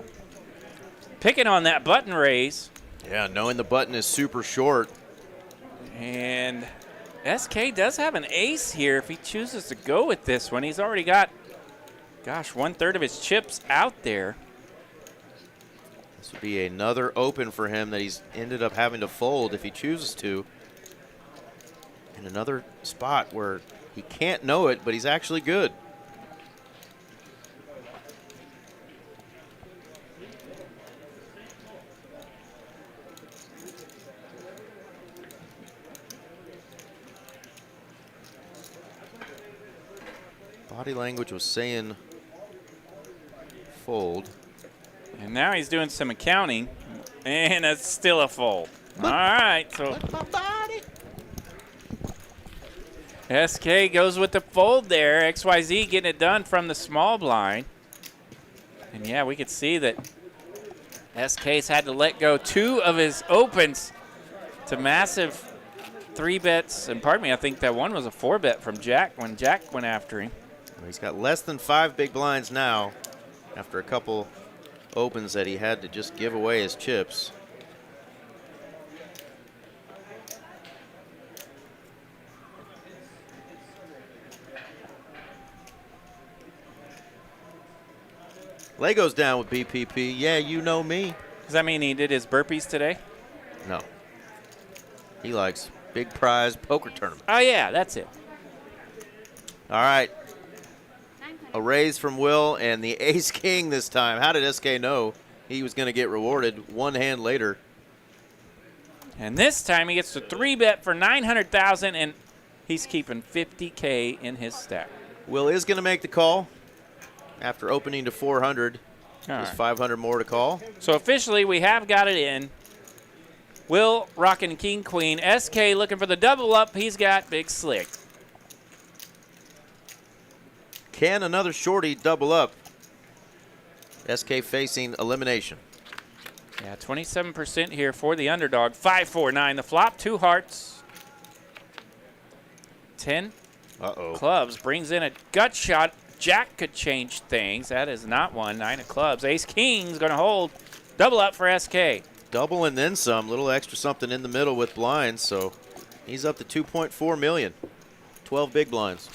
Speaker 2: Picking on that button raise.
Speaker 3: Yeah, knowing the button is super short.
Speaker 2: And SK does have an ace here if he chooses to go with this one. He's already got, gosh, 1/3 of his chips out there.
Speaker 3: This would be another open for him that he's ended up having to fold if he chooses to. And another spot where he can't know it, but he's actually good. Body language was saying fold.
Speaker 2: And now he's doing some accounting, and it's still a fold. All right, so SK goes with the fold there. XYZ getting it done from the small blind. And yeah, we could see that SK's had to let go 2 of his opens to massive 3 bets. And pardon me, I think that one was a 4 bet from Jack when Jack went after him.
Speaker 3: He's got less than 5 big blinds now after a couple opens that he had to just give away his chips. Lego's down with BPP. Yeah, you know me.
Speaker 2: Does that mean he did his burpees today?
Speaker 3: No. He likes big prize poker tournament.
Speaker 2: Oh, yeah, that's it.
Speaker 3: All right. A raise from Will and the ace-king this time. How did SK know he was going to get rewarded one hand later?
Speaker 2: And this time he gets the 3-bet for 900,000, and he's keeping 50K in his stack.
Speaker 3: Will is going to make the call after opening to 400. There's 500 more to call.
Speaker 2: So officially we have got it in. Will rocking king, queen. SK looking for the double up. He's got big slick.
Speaker 3: Can another shorty double up? SK facing elimination.
Speaker 2: Yeah, 27% here for the underdog. 5-4-9 the flop. 2 hearts. 10 clubs brings in a gut shot. Jack could change things. That is not one. 9 of clubs. Ace king's going to hold. Double up for SK.
Speaker 3: Double and then some. Little extra something in the middle with blinds. So he's up to 2.4 million. 12 big blinds.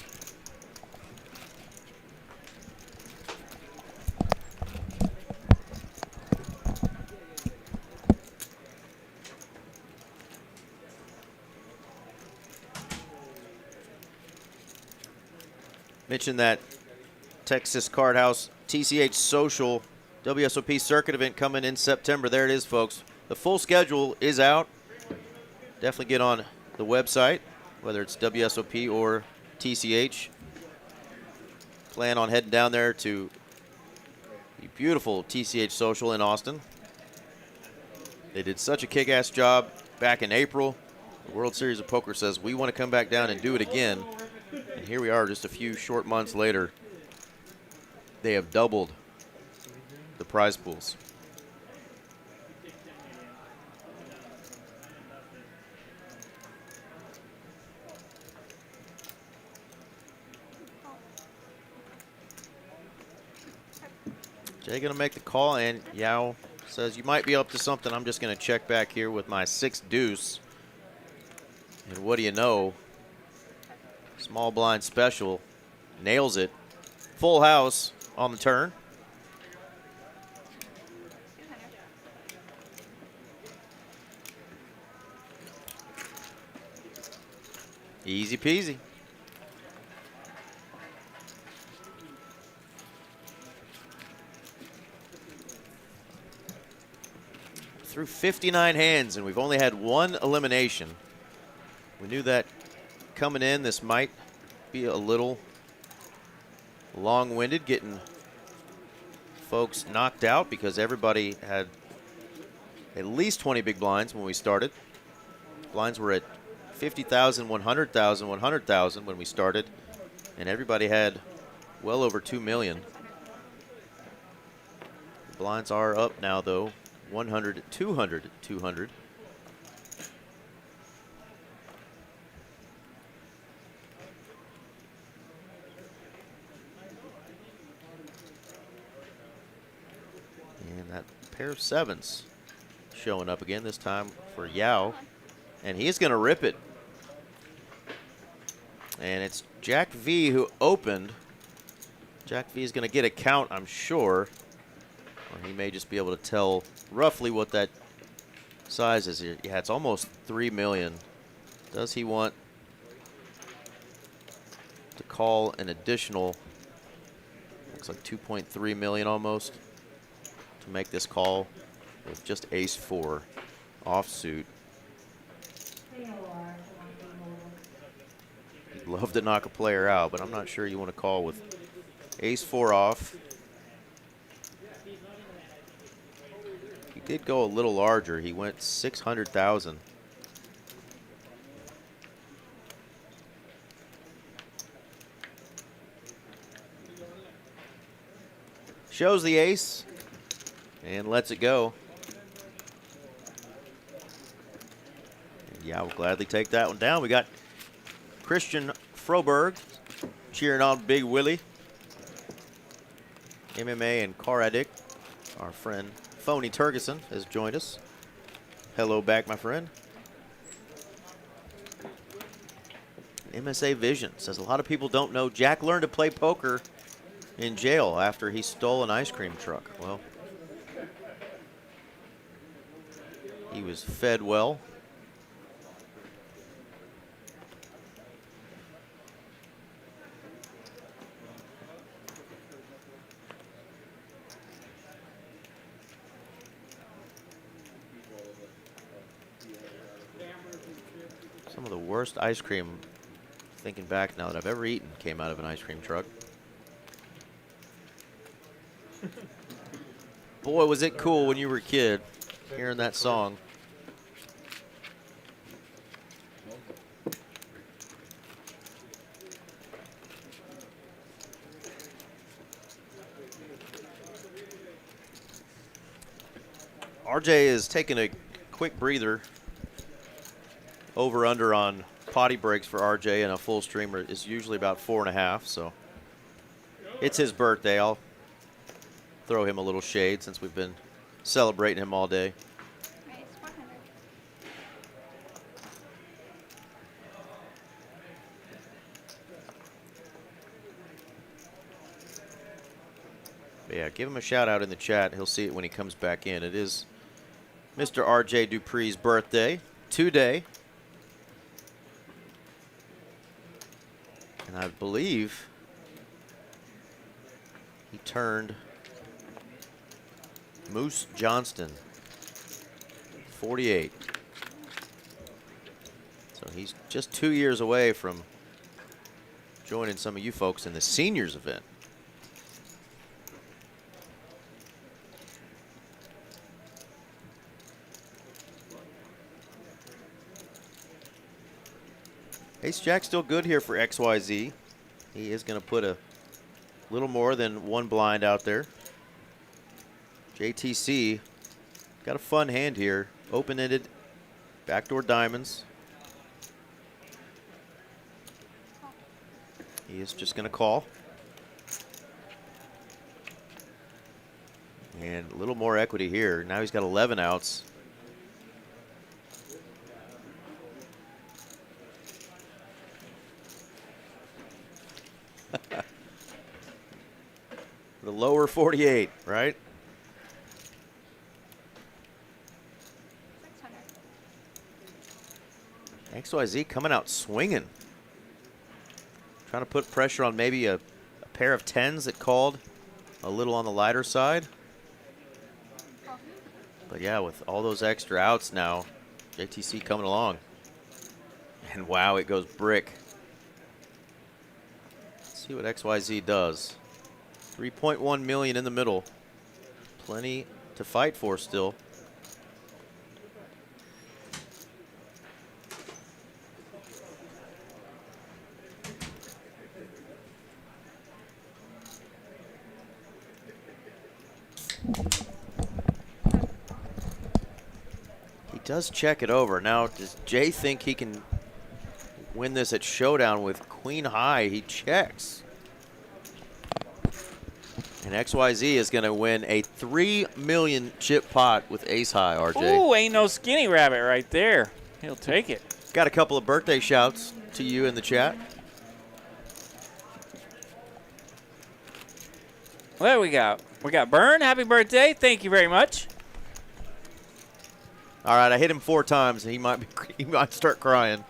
Speaker 3: Mentioned that Texas Card House TCH Social WSOP circuit event coming in September. There it is, folks. The full schedule is out. Definitely get on the website, whether it's WSOP or TCH. Plan on heading down there to the beautiful TCH Social in Austin. They did such a kick-ass job back in April. The World Series of Poker says we want to come back down and do it again. And here we are just a few short months later. They have doubled the prize pools. Jay going to make the call, and Yao says, you might be up to something. I'm just going to check back here with my 6 deuce. And what do you know? Small blind special nails it. Full house on the turn.
Speaker 5: 200.
Speaker 3: Easy peasy. Through 59 hands, and we've only had 1 elimination. We knew that coming in, this might be a little long-winded, getting folks knocked out because everybody had at least 20 big blinds when we started. Blinds were at 50,000, 100,000, 100,000 when we started, and everybody had well over 2 million. The blinds are up now, though. 100, 200, 200. And that pair of 7s showing up again, this time for Yao. And he's going to rip it. And it's Jack V who opened. Jack V is going to get a count, I'm sure. Or he may just be able to tell roughly what that size is here. Yeah, it's almost 3 million. Does he want to call an additional, looks like 2.3 million almost, to make this call with just ace-4 offsuit? He'd love to knock a player out, but I'm not sure you want to call with ace-4 off. He did go a little larger. He went 600,000. Shows the ace and lets it go. And yeah, we'll gladly take that one down. We got Christian Froberg cheering on Big Willie. MMA and car addict. Our friend Phony Turgeson has joined us. Hello back, my friend. MSA Vision says a lot of people don't know Jack learned to play poker in jail after he stole an ice cream truck. Well, he was fed well. Some of the worst ice cream, thinking back now, that I've ever eaten came out of an ice cream truck. Boy, was it cool when you were a kid, hearing that song. RJ is taking a quick breather. Over under on potty breaks for RJ and a full streamer is usually about 4.5, so it's his birthday. I'll throw him a little shade since we've been celebrating him all day.
Speaker 5: Right, it's 400.
Speaker 3: But yeah, give him a shout out in the chat. He'll see it when he comes back in. It is Mr. RJ Dupree's birthday today. And I believe he turned Moose Johnston 48. So he's just 2 years away from joining some of you folks in the seniors event. Ace Jack still good here for XYZ. He is going to put a little more than 1 blind out there. JTC got a fun hand here. Open-ended, backdoor diamonds. He is just going to call. And a little more equity here. Now he's got 11 outs. The lower 48, right?
Speaker 5: 600.
Speaker 3: XYZ coming out swinging. Trying to put pressure on maybe a pair of 10s that called a little on the lighter side. But yeah, with all those extra outs now, JTC coming along. And wow, it goes brick. Let's see what XYZ does. 3.1 million in the middle. Plenty to fight for still. He does check it over. Now, does Jay think he can win this at showdown with queen high? He checks. And XYZ is going to win a 3 million chip pot with ace high, RJ.
Speaker 2: Ooh, ain't no skinny rabbit right there. He'll take it.
Speaker 3: Got a couple of birthday shouts to you in the chat.
Speaker 2: What do we got? We got Byrne. Happy birthday. Thank you very much.
Speaker 3: All right, I hit him 4 times, and he might start crying.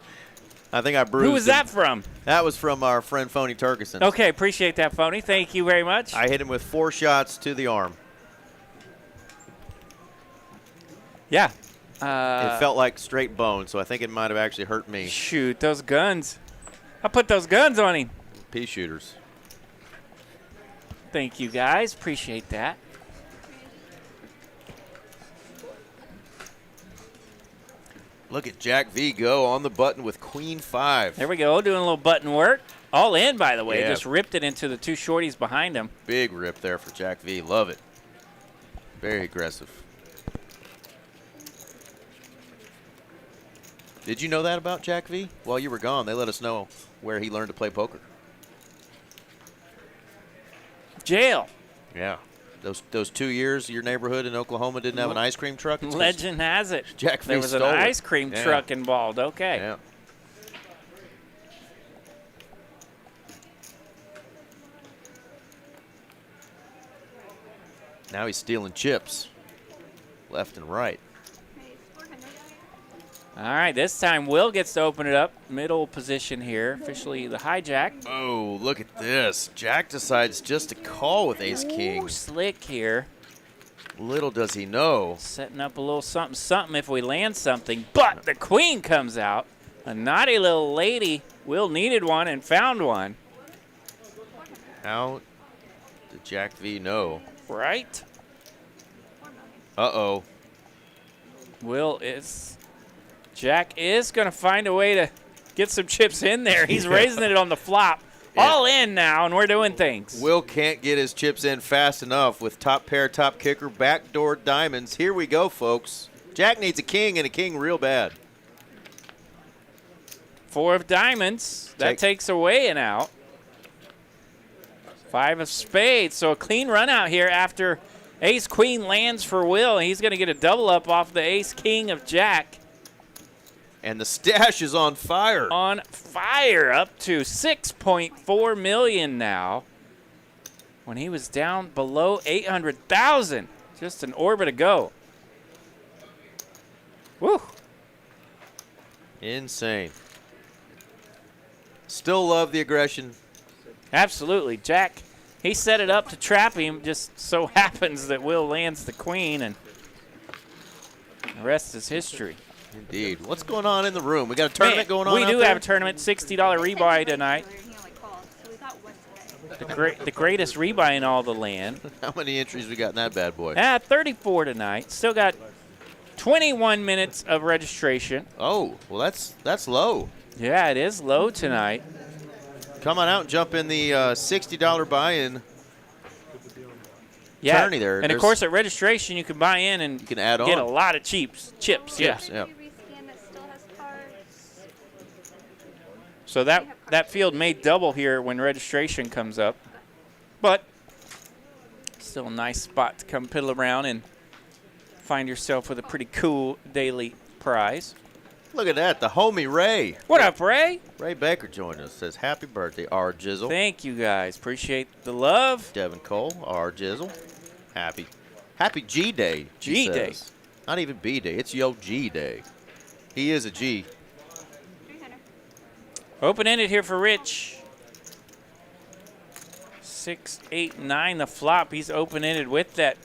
Speaker 3: I think I bruised
Speaker 2: Who was
Speaker 3: him.
Speaker 2: that from?
Speaker 3: That was from our friend Phony Turkison.
Speaker 2: Okay, appreciate that, Phony. Thank you very much.
Speaker 3: I hit him with 4 shots to the arm.
Speaker 2: Yeah.
Speaker 3: It felt like straight bone, so I think it might have actually hurt me.
Speaker 2: Shoot, those guns. I put those guns on him.
Speaker 3: Pea shooters.
Speaker 2: Thank you, guys. Appreciate that.
Speaker 3: Look at Jack V go on the button with queen 5.
Speaker 2: There we go, doing a little button work. All in, by the way.
Speaker 3: Yeah.
Speaker 2: Just ripped it into the 2 shorties behind him.
Speaker 3: Big rip there for Jack V. Love it. Very aggressive. Did you know that about Jack V? While you were gone, they let us know where he learned to play poker.
Speaker 2: Jail.
Speaker 3: Yeah. Those 2 years your neighborhood in Oklahoma didn't have an ice cream truck? It's 'cause
Speaker 2: Legend has it.
Speaker 3: Jack V
Speaker 2: There was an
Speaker 3: stole it.
Speaker 2: ice cream
Speaker 3: Yeah.
Speaker 2: truck involved. Okay.
Speaker 3: Yeah. Now he's stealing chips left and right.
Speaker 5: Okay, 400.
Speaker 2: All right, this time Will gets to open it up. Middle position here. Officially the hijack.
Speaker 3: Oh, look at this. Jack decides just to call with ace king.
Speaker 2: Ooh, slick here.
Speaker 3: Little does he know.
Speaker 2: Setting up a little something, something if we land something. But the queen comes out. A naughty little lady. Will needed one and found one.
Speaker 3: How did Jack V know?
Speaker 2: Right?
Speaker 5: 4 million.
Speaker 3: Uh-oh.
Speaker 2: Will is... Jack is going to find a way to get some chips in there. He's raising it on the flop.
Speaker 3: Yeah.
Speaker 2: All in now, and we're doing things.
Speaker 3: Will can't get his chips in fast enough with top pair, top kicker, backdoor diamonds. Here we go, folks. Jack needs a king and a king real bad.
Speaker 2: 4 of diamonds. That takes away an out. 5 of spades. So a clean run out here after ace-queen lands for Will. He's going to get a double up off the ace-king of Jack.
Speaker 3: And the stash is on fire.
Speaker 2: On fire, up to 6.4 million now. When he was down below 800,000. Just an orbit ago. Woo.
Speaker 3: Insane. Still love the aggression.
Speaker 2: Absolutely. Jack, he set it up to trap him. Just so happens that Will lands the queen, and the rest is history.
Speaker 3: Indeed. What's going on in the room? We got a tournament going on
Speaker 2: We
Speaker 3: out
Speaker 2: do
Speaker 3: there?
Speaker 2: have a tournament, $60 rebuy tonight.
Speaker 5: He only called, so we got one today.
Speaker 2: The greatest rebuy in all the land.
Speaker 3: How many entries we got in that bad boy?
Speaker 2: 34 tonight. Still got 21 minutes of registration.
Speaker 3: Oh, well, that's low.
Speaker 2: Yeah, it is low tonight.
Speaker 3: Come on out and jump in the $60 buy-in.
Speaker 2: Yeah,
Speaker 3: Tourney there.
Speaker 2: and of course at registration you can buy in and
Speaker 3: You can add
Speaker 2: get
Speaker 3: on.
Speaker 2: a lot of chips. Yeah.
Speaker 3: Yeah.
Speaker 5: Can we rescan that still has cards?
Speaker 2: So that field may double here when registration comes up. But Still a nice spot to come piddle around and find yourself with a pretty cool daily prize.
Speaker 3: Look at that, the homie Ray.
Speaker 2: What up, Ray?
Speaker 3: Ray Baker joined us. Says, happy birthday, R. Jizzle.
Speaker 2: Thank you, guys. Appreciate the love.
Speaker 3: Devin Cole, R. Jizzle. Happy G Day.
Speaker 2: G Day.
Speaker 3: Not even B Day. It's Yo G Day. He is a G.
Speaker 5: 300.
Speaker 2: Open-ended here for Rich. 6, 8, 9, the flop. He's open-ended with that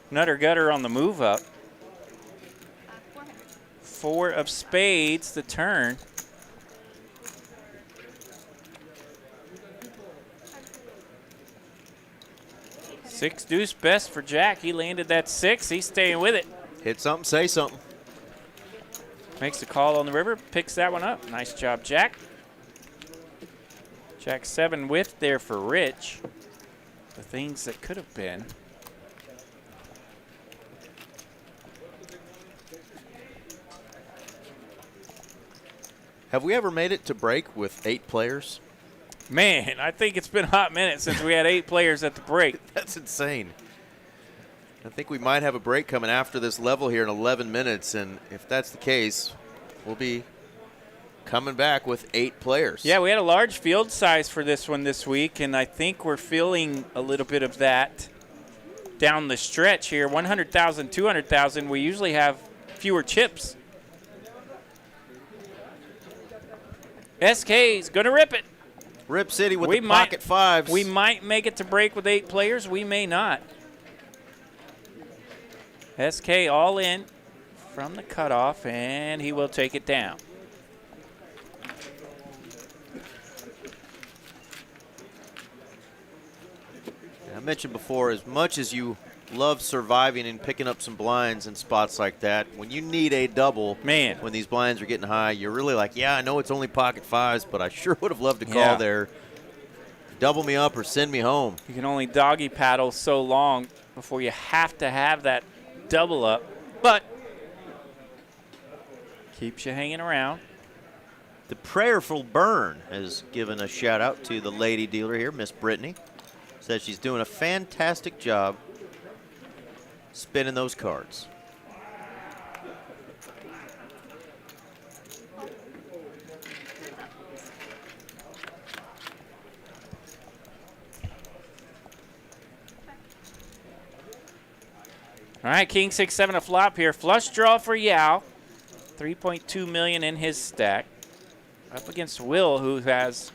Speaker 2: nutter gutter on the move up.
Speaker 5: 400.
Speaker 2: 4 of spades, the turn. Six deuce best for Jack. He landed that 6. He's staying with it.
Speaker 3: Hit something, say something.
Speaker 2: Makes the call on the river. Picks that one up. Nice job, Jack. Jack 7 with there for Rich. The things that could have been.
Speaker 3: Have we ever made it to break with 8 players?
Speaker 2: Man, I think it's been a hot minute since we had 8 players at the break.
Speaker 3: That's insane. I think we might have a break coming after this level here in 11 minutes, and if that's the case, we'll be coming back with 8 players.
Speaker 2: Yeah, we had a large field size for this one this week, and I think we're feeling a little bit of that down the stretch here. 100,000, 200,000, we usually have fewer chips. SK's going to rip it.
Speaker 3: Rip City with
Speaker 2: We
Speaker 3: the
Speaker 2: might-
Speaker 3: pocket 5s.
Speaker 2: We might make it to break with 8 players. We may not. SK all in from the cutoff, and he will take it down.
Speaker 3: I mentioned before, as much as you love surviving and picking up some blinds in spots like that, when you need a double,
Speaker 2: Man.
Speaker 3: when these blinds are getting high, you're really like, yeah, I know it's only pocket 5s, but I sure would have loved to call
Speaker 2: Yeah.
Speaker 3: there. Double me up or send me home.
Speaker 2: You can only doggy paddle so long before you have to have that double up, but keeps you hanging around.
Speaker 3: The Prayerful Burn has given a shout out to the lady dealer here, Miss Brittany. Says she's doing a fantastic job spinning those cards.
Speaker 2: All right, King 6-7 a flop here. Flush draw for Yao. 3.2 million in his stack. Up against Will, who has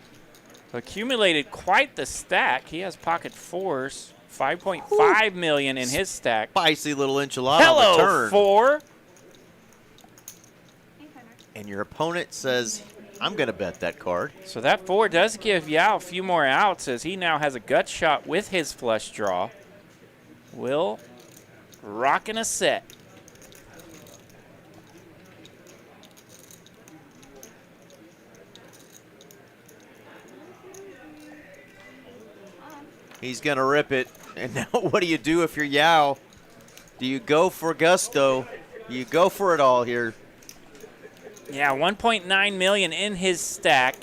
Speaker 2: accumulated quite the stack. He has pocket 4s. 5.5 million in his stack.
Speaker 3: Spicy little enchilada on the
Speaker 2: Hello,
Speaker 3: turn.
Speaker 2: 4.
Speaker 5: 800.
Speaker 3: And your opponent says, I'm going to bet that card.
Speaker 2: So that 4 does give Yao a few more outs as he now has a gut shot with his flush draw. Will rocking a set.
Speaker 3: He's going to rip it. And now what do you do if you're Yao? Do you go for gusto? Do you go for it all here?
Speaker 2: Yeah, 1.9 million in his stack.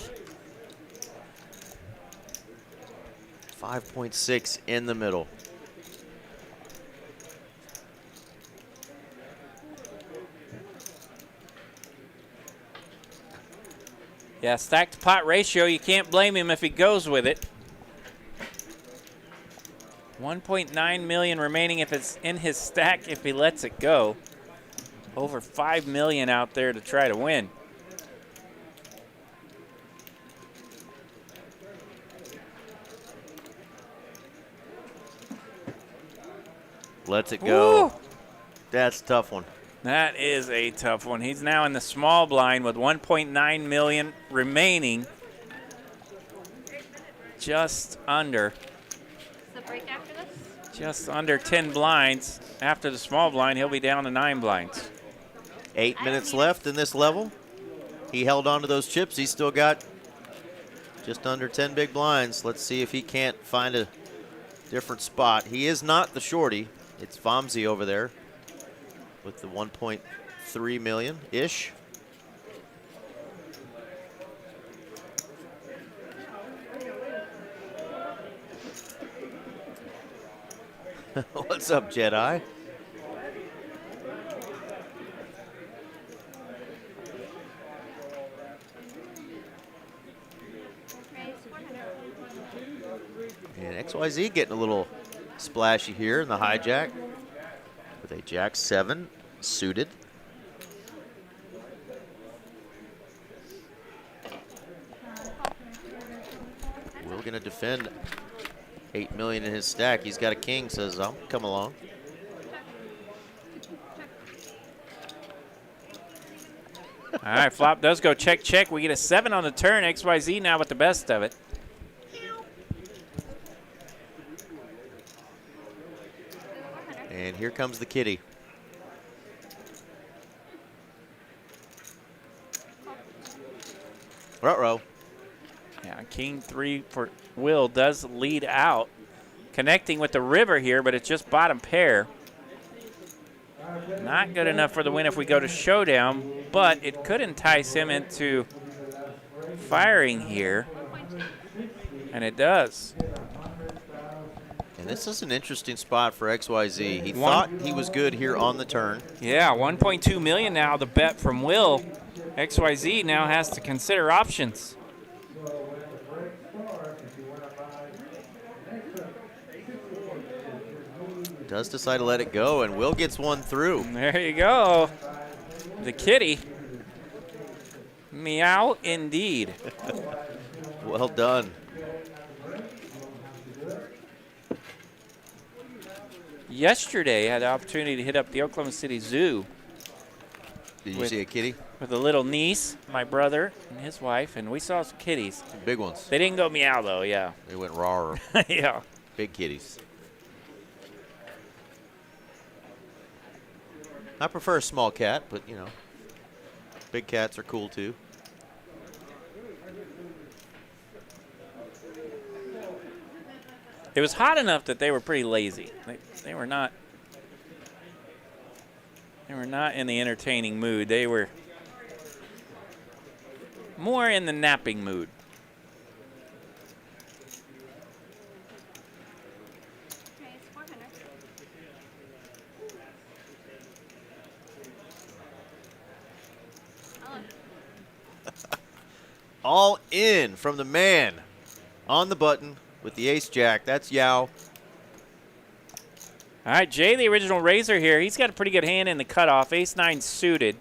Speaker 3: 5.6 in the middle.
Speaker 2: Yeah, stack to pot ratio. You can't blame him if he goes with it. 1.9 million remaining if it's in his stack if he lets it go. Over 5 million out there to try to win.
Speaker 3: Lets it go.
Speaker 2: Woo!
Speaker 3: That's a tough one.
Speaker 2: That is a tough one. He's now in the small blind with 1.9 million remaining. Just under.
Speaker 5: Is the break after this?
Speaker 2: Just under 10 blinds. After the small blind, he'll be down to 9 blinds.
Speaker 3: 8 minutes left in this level. He held on to those chips. He's still got just under 10 big blinds. Let's see if he can't find a different spot. He is not the shorty. It's Vamsi over there with the 1.3 million-ish. What's up, Jedi?
Speaker 5: Raise 400.
Speaker 3: And XYZ getting a little splashy here in the hijack with a Jack 7 suited. Will going to defend 8 million in his stack. He's got a king, says I'll come along.
Speaker 2: All right, flop does go check, check. We get a 7 on the turn. XYZ now with the best of it.
Speaker 3: And here comes the kitty. Ruh-roh.
Speaker 2: Yeah, king 3 for Will does lead out. Connecting with the river here, but it's just bottom pair. Not good enough for the win if we go to showdown, but it could entice him into firing here. And it does.
Speaker 3: And this is an interesting spot for XYZ. He thought he was good here on the turn.
Speaker 2: Yeah, 1.2 million now, the bet from Will. XYZ now has to consider options.
Speaker 3: Does decide to let it go, and Will gets one through.
Speaker 2: There you go. The kitty. Meow indeed.
Speaker 3: Well done.
Speaker 2: Yesterday, I had the opportunity to hit up the Oklahoma City Zoo
Speaker 3: Did you see a kitty?
Speaker 2: with a little niece, my brother, and his wife, and we saw some kitties.
Speaker 3: Big ones.
Speaker 2: They didn't go meow, though, yeah.
Speaker 3: They went raw.
Speaker 2: Yeah.
Speaker 3: Big kitties. I prefer a small cat, but, you know, big cats are cool, too.
Speaker 2: It was hot enough that they were pretty lazy. They were not. They were not in the entertaining mood. They were more in the napping mood.
Speaker 5: Raise 400.
Speaker 3: All in from the man on the button with the ace-jack. That's Yao.
Speaker 2: All right, Jay, the original raiser here. He's got a pretty good hand in the cutoff. Ace-9 suited.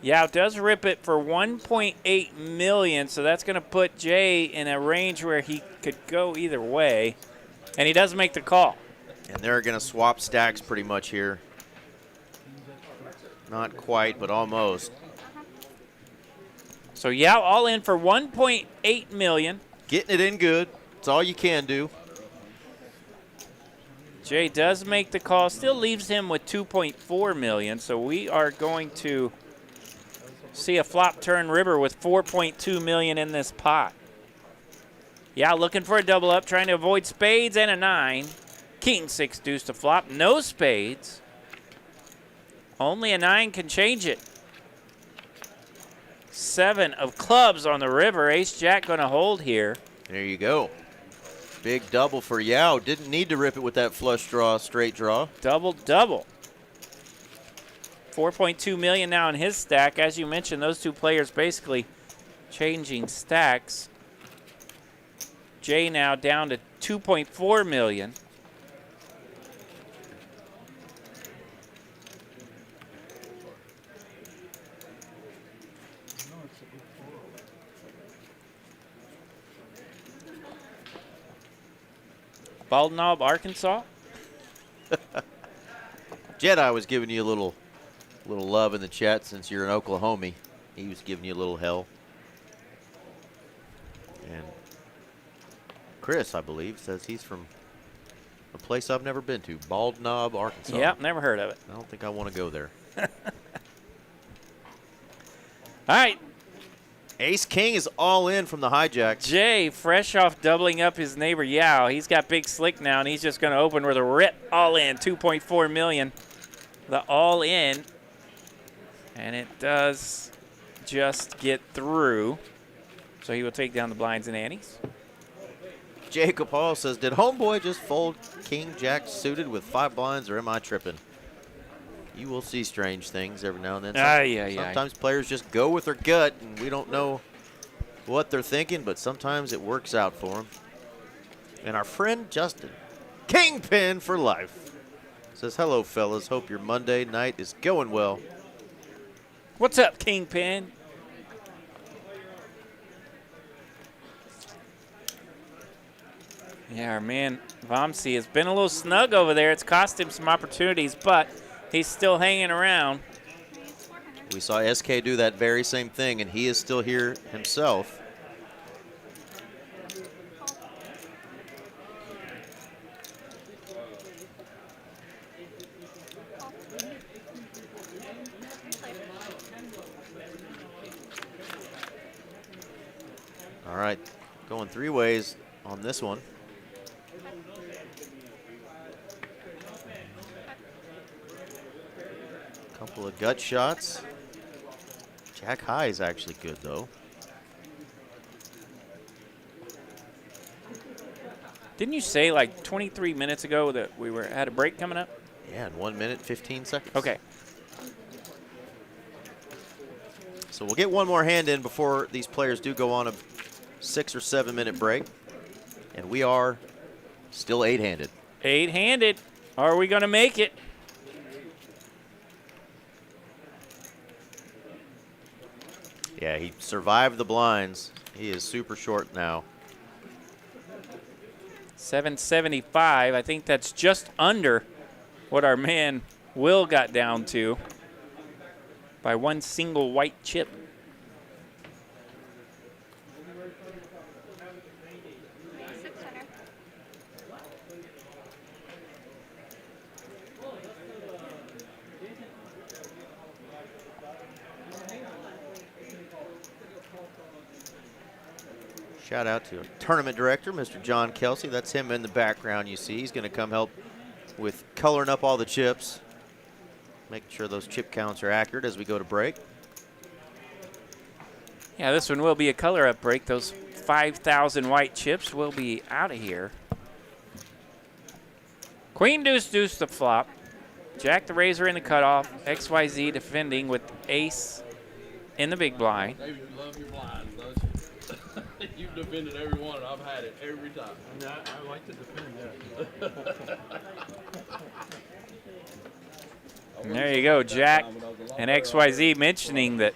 Speaker 2: Yao does rip it for 1.8 million, so that's going to put Jay in a range where he could go either way, and he does make the call.
Speaker 3: And they're going to swap stacks pretty much here. Not quite, but almost.
Speaker 2: So Yao all in for 1.8 million.
Speaker 3: Getting it in good. That's all you can do.
Speaker 2: Jay does make the call, still leaves him with 2.4 million, so we are going to see a flop turn river with 4.2 million in this pot. Yeah, looking for a double up, trying to avoid spades and a 9. King 6 deuce to flop, no spades. Only a 9 can change it. 7 of clubs on the river. Ace Jack going to hold here.
Speaker 3: There you go. Big double for Yao. Didn't need to rip it with that flush draw, straight draw.
Speaker 2: Double, double. 4.2 million now in his stack. As you mentioned, those two players basically changing stacks. Jay now down to 2.4 million. Bald Knob, Arkansas.
Speaker 3: Jedi was giving you a little love in the chat since you're an Oklahoma. He was giving you a little hell. And Chris, I believe, says he's from a place I've never been to, Bald Knob, Arkansas.
Speaker 2: Yep, never heard of it.
Speaker 3: I don't think I want to go there.
Speaker 2: All right,
Speaker 3: Ace King is all in from the hijack.
Speaker 2: Jay, fresh off doubling up his neighbor Yao. He's got big slick now, and he's just going to open with a rip all in, 2.4 million. The all in, and it does just get through. So he will take down the blinds and antes.
Speaker 3: Jacob Hall says, did homeboy just fold king jack suited with 5 blinds, or am I tripping? You will see strange things every now and then. Sometimes players just go with their gut, and we don't know what they're thinking, but sometimes it works out for them. And our friend Justin, Kingpin for life, says, hello, fellas. Hope your Monday night is going well.
Speaker 2: What's up, Kingpin? Yeah, our man Vamsi has been a little snug over there. It's cost him some opportunities, but he's still hanging around.
Speaker 3: We saw SK do that very same thing, and he is still here himself. All right, going 3 ways on this one. Couple of gut shots. Jack high is actually good, though.
Speaker 2: Didn't you say like 23 minutes ago that we had a break coming up?
Speaker 3: Yeah, in 1 minute, 15 seconds.
Speaker 2: Okay.
Speaker 3: So we'll get one more hand in before these players do go on a 6 or 7 minute break. And we are still 8-handed.
Speaker 2: 8-handed. Are we going to make it?
Speaker 3: Yeah, he survived the blinds. He is super short now.
Speaker 2: 775. I think that's just under what our man Will got down to by one single white chip.
Speaker 3: Shout out to our tournament director, Mr. John Kelsey. That's him in the background you see. He's going to come help with coloring up all the chips, making sure those chip counts are accurate as we go to break.
Speaker 2: Yeah, this one will be a color up break. Those 5,000 white chips will be out of here. Queen deuce deuce the flop. Jack the razor in the cutoff. XYZ defending with ace in the big blind.
Speaker 6: David, you love your blinds, don't you? You've defended every one, and I've had it every time.
Speaker 4: Yeah, I like to defend that.
Speaker 2: And there you go, Jack and XYZ mentioning that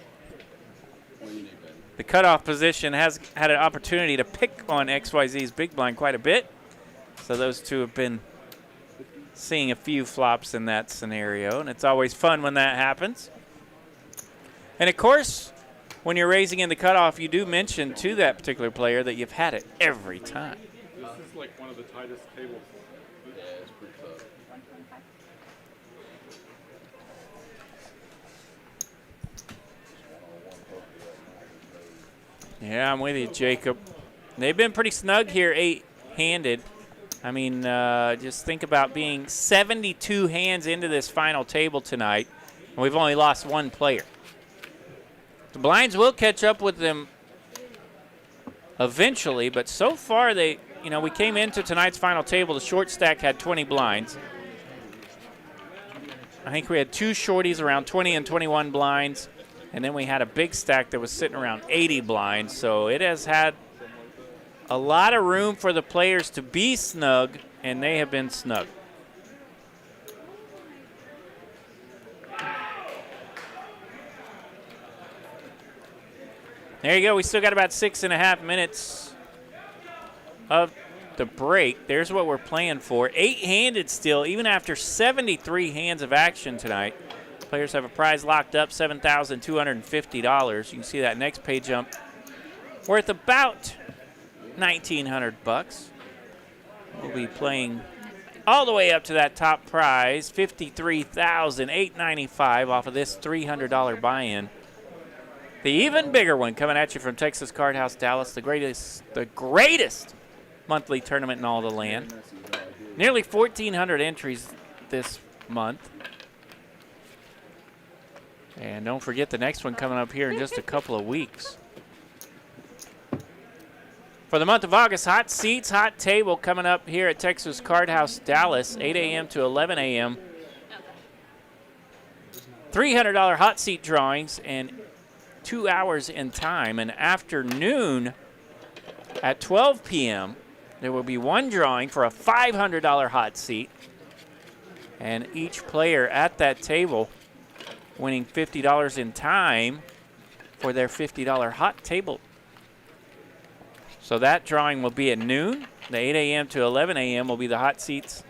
Speaker 2: the cutoff position has had an opportunity to pick on XYZ's big blind quite a bit. So those two have been seeing a few flops in that scenario, and it's always fun when that happens. And of course, when you're raising in the cutoff, you do mention to that particular player that you've had it every time.
Speaker 4: This is like one of the tightest tables.
Speaker 6: Yeah, it's pretty tough.
Speaker 2: Yeah, I'm with you, Jacob. They've been pretty snug here, 8-handed. I mean, just think about being 72 hands into this final table tonight, and we've only lost one player. The blinds will catch up with them eventually, but so far we came into tonight's final table. The short stack had 20 blinds. I think we had 2 shorties around 20 and 21 blinds, and then we had a big stack that was sitting around 80 blinds. So it has had a lot of room for the players to be snug, and they have been snug. There you go. We still got about 6.5 minutes of the break. There's what we're playing for. 8-handed still, even after 73 hands of action tonight. Players have a prize locked up, $7,250. You can see that next pay jump worth about $1,900. We'll be playing all the way up to that top prize, $53,895 off of this $300 buy-in. The even bigger one coming at you from Texas Card House Dallas, the greatest monthly tournament in all the land. Nearly 1,400 entries this month. And don't forget the next one coming up here in just a couple of weeks. For the month of August, hot seats, hot table coming up here at Texas Card House Dallas, 8 a.m. to 11 a.m. $300 hot seat drawings and 2 hours in time. And afternoon at 12 p.m., there will be one drawing for a $500 hot seat. And each player at that table winning $50 in time for their $50 hot table. So that drawing will be at noon. The 8 a.m. to 11 a.m. will be the hot seats.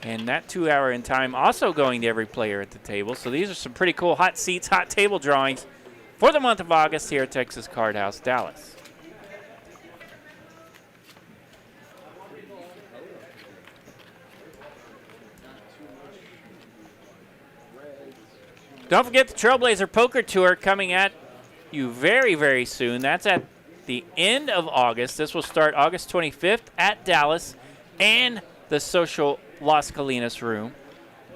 Speaker 2: And that 2 hour in time also going to every player at the table. So these are some pretty cool hot seats, hot table drawings for the month of August here at Texas Card House Dallas. Don't forget the Trailblazer Poker Tour coming at you very, very soon. That's at the end of August. This will start August 25th at Dallas and the Social Las Colinas room.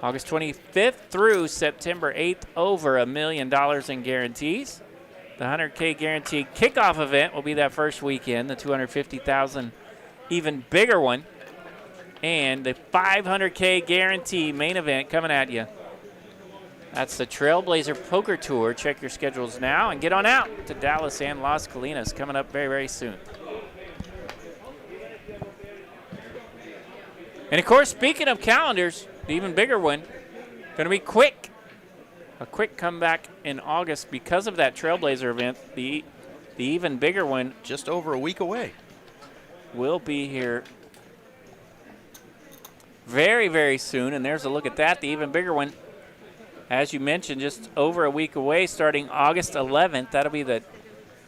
Speaker 2: August 25th through September 8th, over $1 million in guarantees. The 100K guaranteed kickoff event will be that first weekend, the 250,000 even bigger one. And the 500K guarantee main event coming at you. That's the Trailblazer Poker Tour. Check your schedules now and get on out to Dallas and Las Colinas coming up very, very soon. And, of course, speaking of calendars, the even bigger one, going to be quick. A quick comeback in August because of that Trailblazer event. The even bigger one.
Speaker 3: Just over a week away.
Speaker 2: Will be here very, very soon. And there's a look at that. The even bigger one, as you mentioned, just over a week away, starting August 11th. That'll be the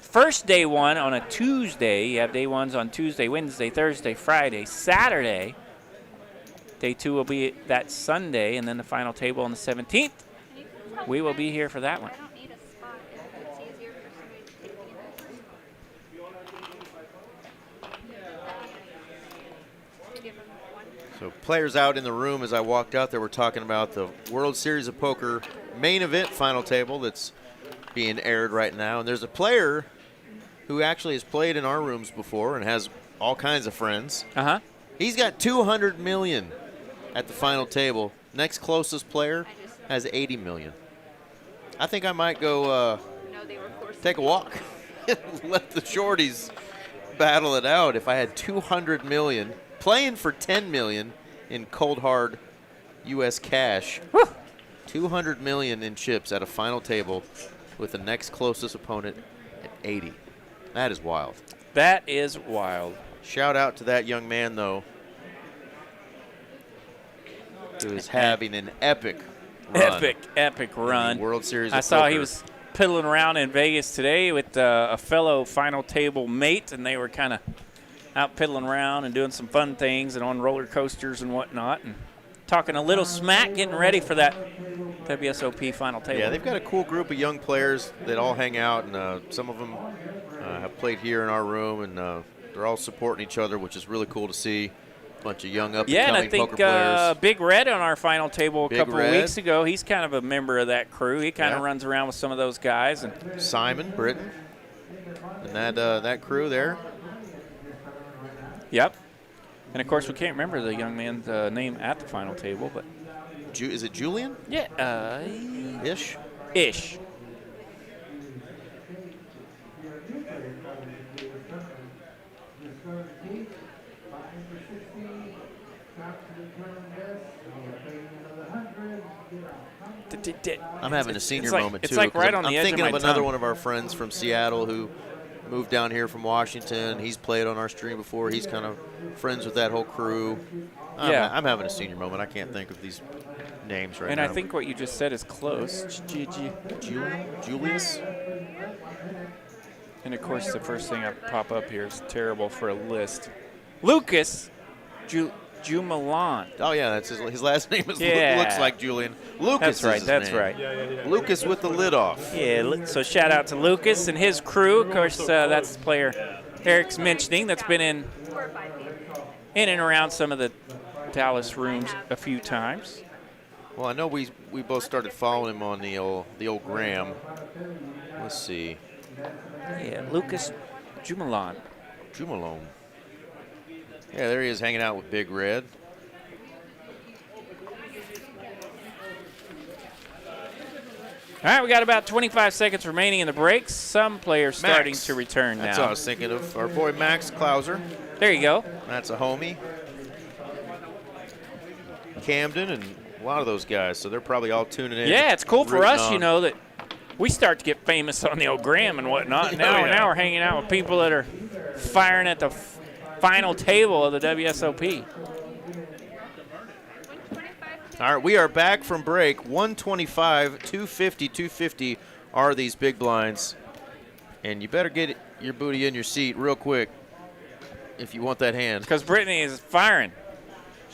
Speaker 2: first day one on a Tuesday. You have day ones on Tuesday, Wednesday, Thursday, Friday, Saturday. Day two will be that Sunday, and then the final table on the 17th. We will be here for that one.
Speaker 5: I don't need a spot if it's easier for somebody to take me. Give them one.
Speaker 3: So players out in the room as I walked out there were talking about the World Series of Poker main event final table that's being aired right now. And there's a player who actually has played in our rooms before and has all kinds of friends.
Speaker 2: Uh-huh.
Speaker 3: He's got $200 million at the final table. Next closest player has $80 million. I think I might go
Speaker 5: No, they were forced.
Speaker 3: take a walk and let the shorties battle it out. If I had $200 million, playing for $10 million in cold hard U.S. cash,
Speaker 2: Whew.
Speaker 3: $200 million in chips at a final table with the next closest opponent at 80. That is wild.
Speaker 2: That is wild.
Speaker 3: Shout out to that young man, though, who is having an epic run.
Speaker 2: Epic run.
Speaker 3: World Series
Speaker 2: I
Speaker 3: of
Speaker 2: saw
Speaker 3: Poker.
Speaker 2: he was piddling around in Vegas today with a fellow final table mate, and they were kind of out piddling around and doing some fun things and on roller coasters and whatnot, and talking a little smack, getting ready for that WSOP final table.
Speaker 3: Yeah, they've got a cool group of young players that all hang out, and some of them have played here in our room, and they're all supporting each other, which is really cool to see. A bunch of young up-and-coming
Speaker 2: and I think
Speaker 3: poker players.
Speaker 2: Big Red on our final table a
Speaker 3: Big
Speaker 2: couple
Speaker 3: Red.
Speaker 2: of weeks ago, he's kind of a member of that crew. He kind of
Speaker 3: Yeah.
Speaker 2: runs around with some of those guys. And
Speaker 3: Simon Britton and that crew there.
Speaker 2: yep. And, of course, we can't remember the young man's name at the final table, but
Speaker 3: Is it Julian?
Speaker 2: yeah,
Speaker 3: Ish?
Speaker 2: ish.
Speaker 3: I'm having a senior
Speaker 2: it's like,
Speaker 3: moment,
Speaker 2: it's
Speaker 3: too.
Speaker 2: like
Speaker 3: 'cause
Speaker 2: right
Speaker 3: I'm
Speaker 2: on the edge
Speaker 3: thinking
Speaker 2: of my
Speaker 3: of another
Speaker 2: tongue.
Speaker 3: one of our friends from Seattle who moved down here from Washington. He's played on our stream before. He's kind of friends with that whole crew.
Speaker 2: Yeah.
Speaker 3: I'm having a senior moment. I can't think of these names right
Speaker 2: And
Speaker 3: now.
Speaker 2: I think what you just said is close.
Speaker 3: Julius?
Speaker 2: And, of course, the first thing that pop up here is terrible for a list. Lucas Jumalan.
Speaker 3: Oh, yeah, that's his last name is
Speaker 2: Yeah.
Speaker 3: looks like Julian. Lucas
Speaker 2: That's
Speaker 3: is
Speaker 2: right,
Speaker 3: his
Speaker 2: that's
Speaker 3: name.
Speaker 2: right.
Speaker 4: Yeah.
Speaker 3: Lucas with the lid off.
Speaker 2: Yeah, so shout out to Lucas and his crew. Of course, that's the player Eric's mentioning that's been in
Speaker 5: 4 or 5 people.
Speaker 2: and around some of the Dallas rooms a few times.
Speaker 3: Well, I know we both started following him on the old Gram. Let's see.
Speaker 2: Yeah, Lucas Jumelon.
Speaker 3: Jumalone. Yeah, there he is hanging out with Big Red.
Speaker 2: All right, we got about 25 seconds remaining in the break. Some players starting to return
Speaker 3: That's what I
Speaker 2: now.
Speaker 3: was thinking of. Our boy Max Klauser.
Speaker 2: There you go.
Speaker 3: That's a homie. Camden and a lot of those guys. So they're probably all tuning in.
Speaker 2: Yeah, it's cool for
Speaker 3: rooting
Speaker 2: us, you
Speaker 3: on.
Speaker 2: know, that we start to get famous on the old gram and whatnot. Now,
Speaker 3: yeah.
Speaker 2: now we're hanging out with people that are firing at the final table of the WSOP.
Speaker 5: 125.
Speaker 3: All right, we are back from break. 125, 250, 250 are these big blinds. And you better get your booty in your seat real quick if you want that hand.
Speaker 2: Because Brittany is firing.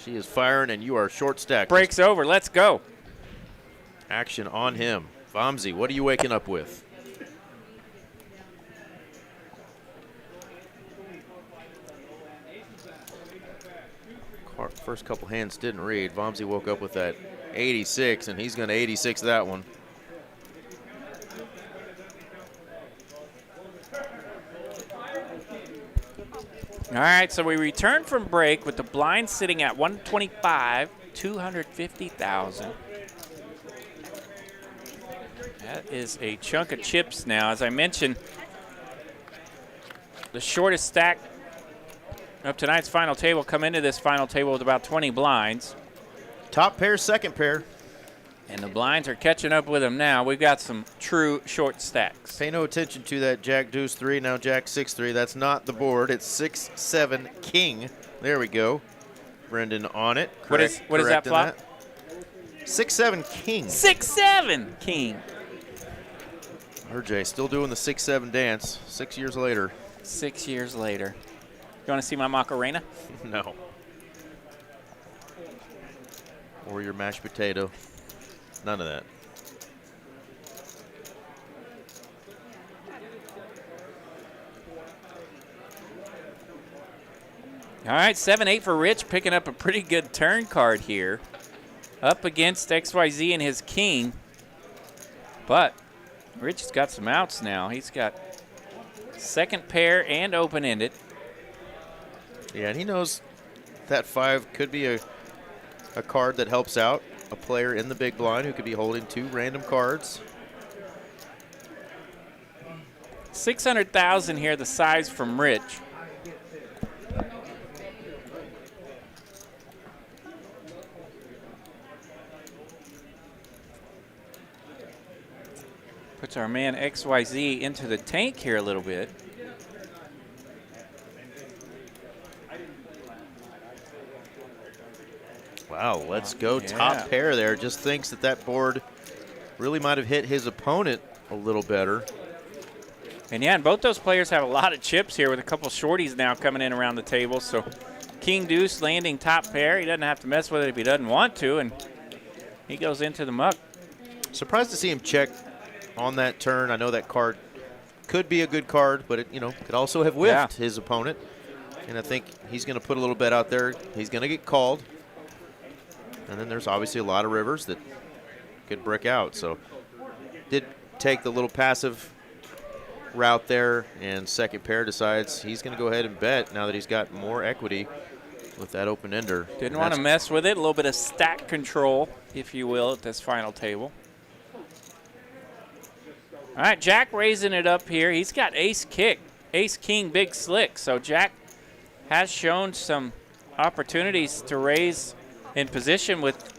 Speaker 3: She is firing, and you are short stacked.
Speaker 2: Break's over. Let's go.
Speaker 3: Action on him. Vamsi, what are you waking up with? First couple hands didn't read. Vamsi woke up with that 86, and he's going to 86 that one.
Speaker 2: All right, so we return from break with the blind sitting at 125, 250,000. That is a chunk of chips now. As I mentioned, the shortest stack of tonight's final table come into this final table with about 20 blinds.
Speaker 3: Top pair, second pair.
Speaker 2: And the blinds are catching up with them now. We've got some true short stacks.
Speaker 3: Pay no attention to that Jack Deuce 3, now Jack 6-3. That's not the board. It's 6-7 King. There we go. Brendan on it.
Speaker 2: What is that flop?
Speaker 3: 6-7 King.
Speaker 2: 6-7 King.
Speaker 3: RJ still doing the 6-7 dance 6 years later.
Speaker 2: 6 years later. You want to see my Macarena?
Speaker 3: No. Or your mashed potato. None of that.
Speaker 2: All right, 7-8 for Rich, picking up a pretty good turn card here. Up against XYZ and his king. But Rich has got some outs now. He's got second pair and open-ended.
Speaker 3: Yeah, and he knows that 5 could be a card that helps out a player in the big blind who could be holding 2 random cards.
Speaker 2: 600,000 here, the size from Rich. Puts our man XYZ into the tank here a little bit.
Speaker 3: Wow, let's go top pair there. Just thinks that board really might have hit his opponent a little better.
Speaker 2: And yeah, and both those players have a lot of chips here with a couple shorties now coming in around the table. So King Deuce landing top pair. He doesn't have to mess with it if he doesn't want to, and he goes into the muck.
Speaker 3: Surprised to see him check on that turn. I know that card could be a good card, but it could also have whiffed his opponent. And I think he's going to put a little bet out there. He's going to get called. And then there's obviously a lot of rivers that could brick out. So did take the little passive route there, and second pair decides he's going to go ahead and bet now that he's got more equity with that open ender.
Speaker 2: Didn't want to mess with it. A little bit of stack control, if you will, at this final table. All right, Jack raising it up here. He's got ace kick, ace king, big slick. So Jack has shown some opportunities to raise in position with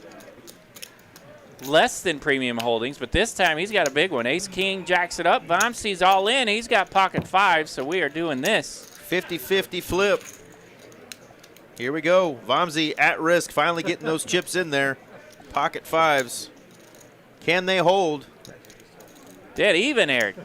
Speaker 2: less than premium holdings, but this time he's got a big one. Ace king jacks it up. Vamsi's all in. He's got pocket 5, so we are doing this.
Speaker 3: 50-50 flip. Here we go. Vamsi at risk, finally getting those chips in there. Pocket 5s. Can they hold?
Speaker 2: Dead even, Eric.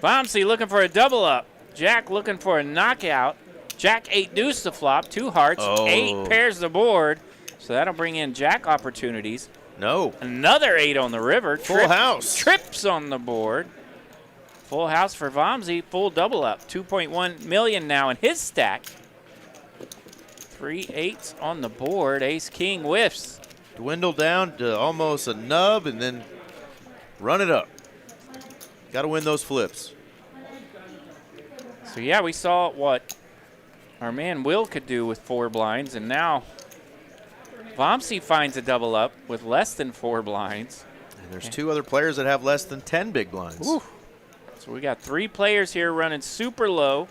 Speaker 2: Vamsi looking for a double up. Jack looking for a knockout. Jack 8 deuce the flop, 2 hearts, 8 pairs the board. So that'll bring in Jack opportunities.
Speaker 3: No.
Speaker 2: Another 8 on the river.
Speaker 3: Full house.
Speaker 2: Trips on the board. Full house for Vamsi, full double up. 2.1 million now in his stack. 3 8s on the board. Ace king whiffs.
Speaker 3: dwindle down to almost a nub and then run it up. Got to win those flips.
Speaker 2: So, yeah, we saw what our man Will could do with 4 blinds, and now Vomsy finds a double up with less than 4 blinds.
Speaker 3: And there's 2 other players that have less than 10 big blinds.
Speaker 2: Ooh. So we got 3 players here running super low.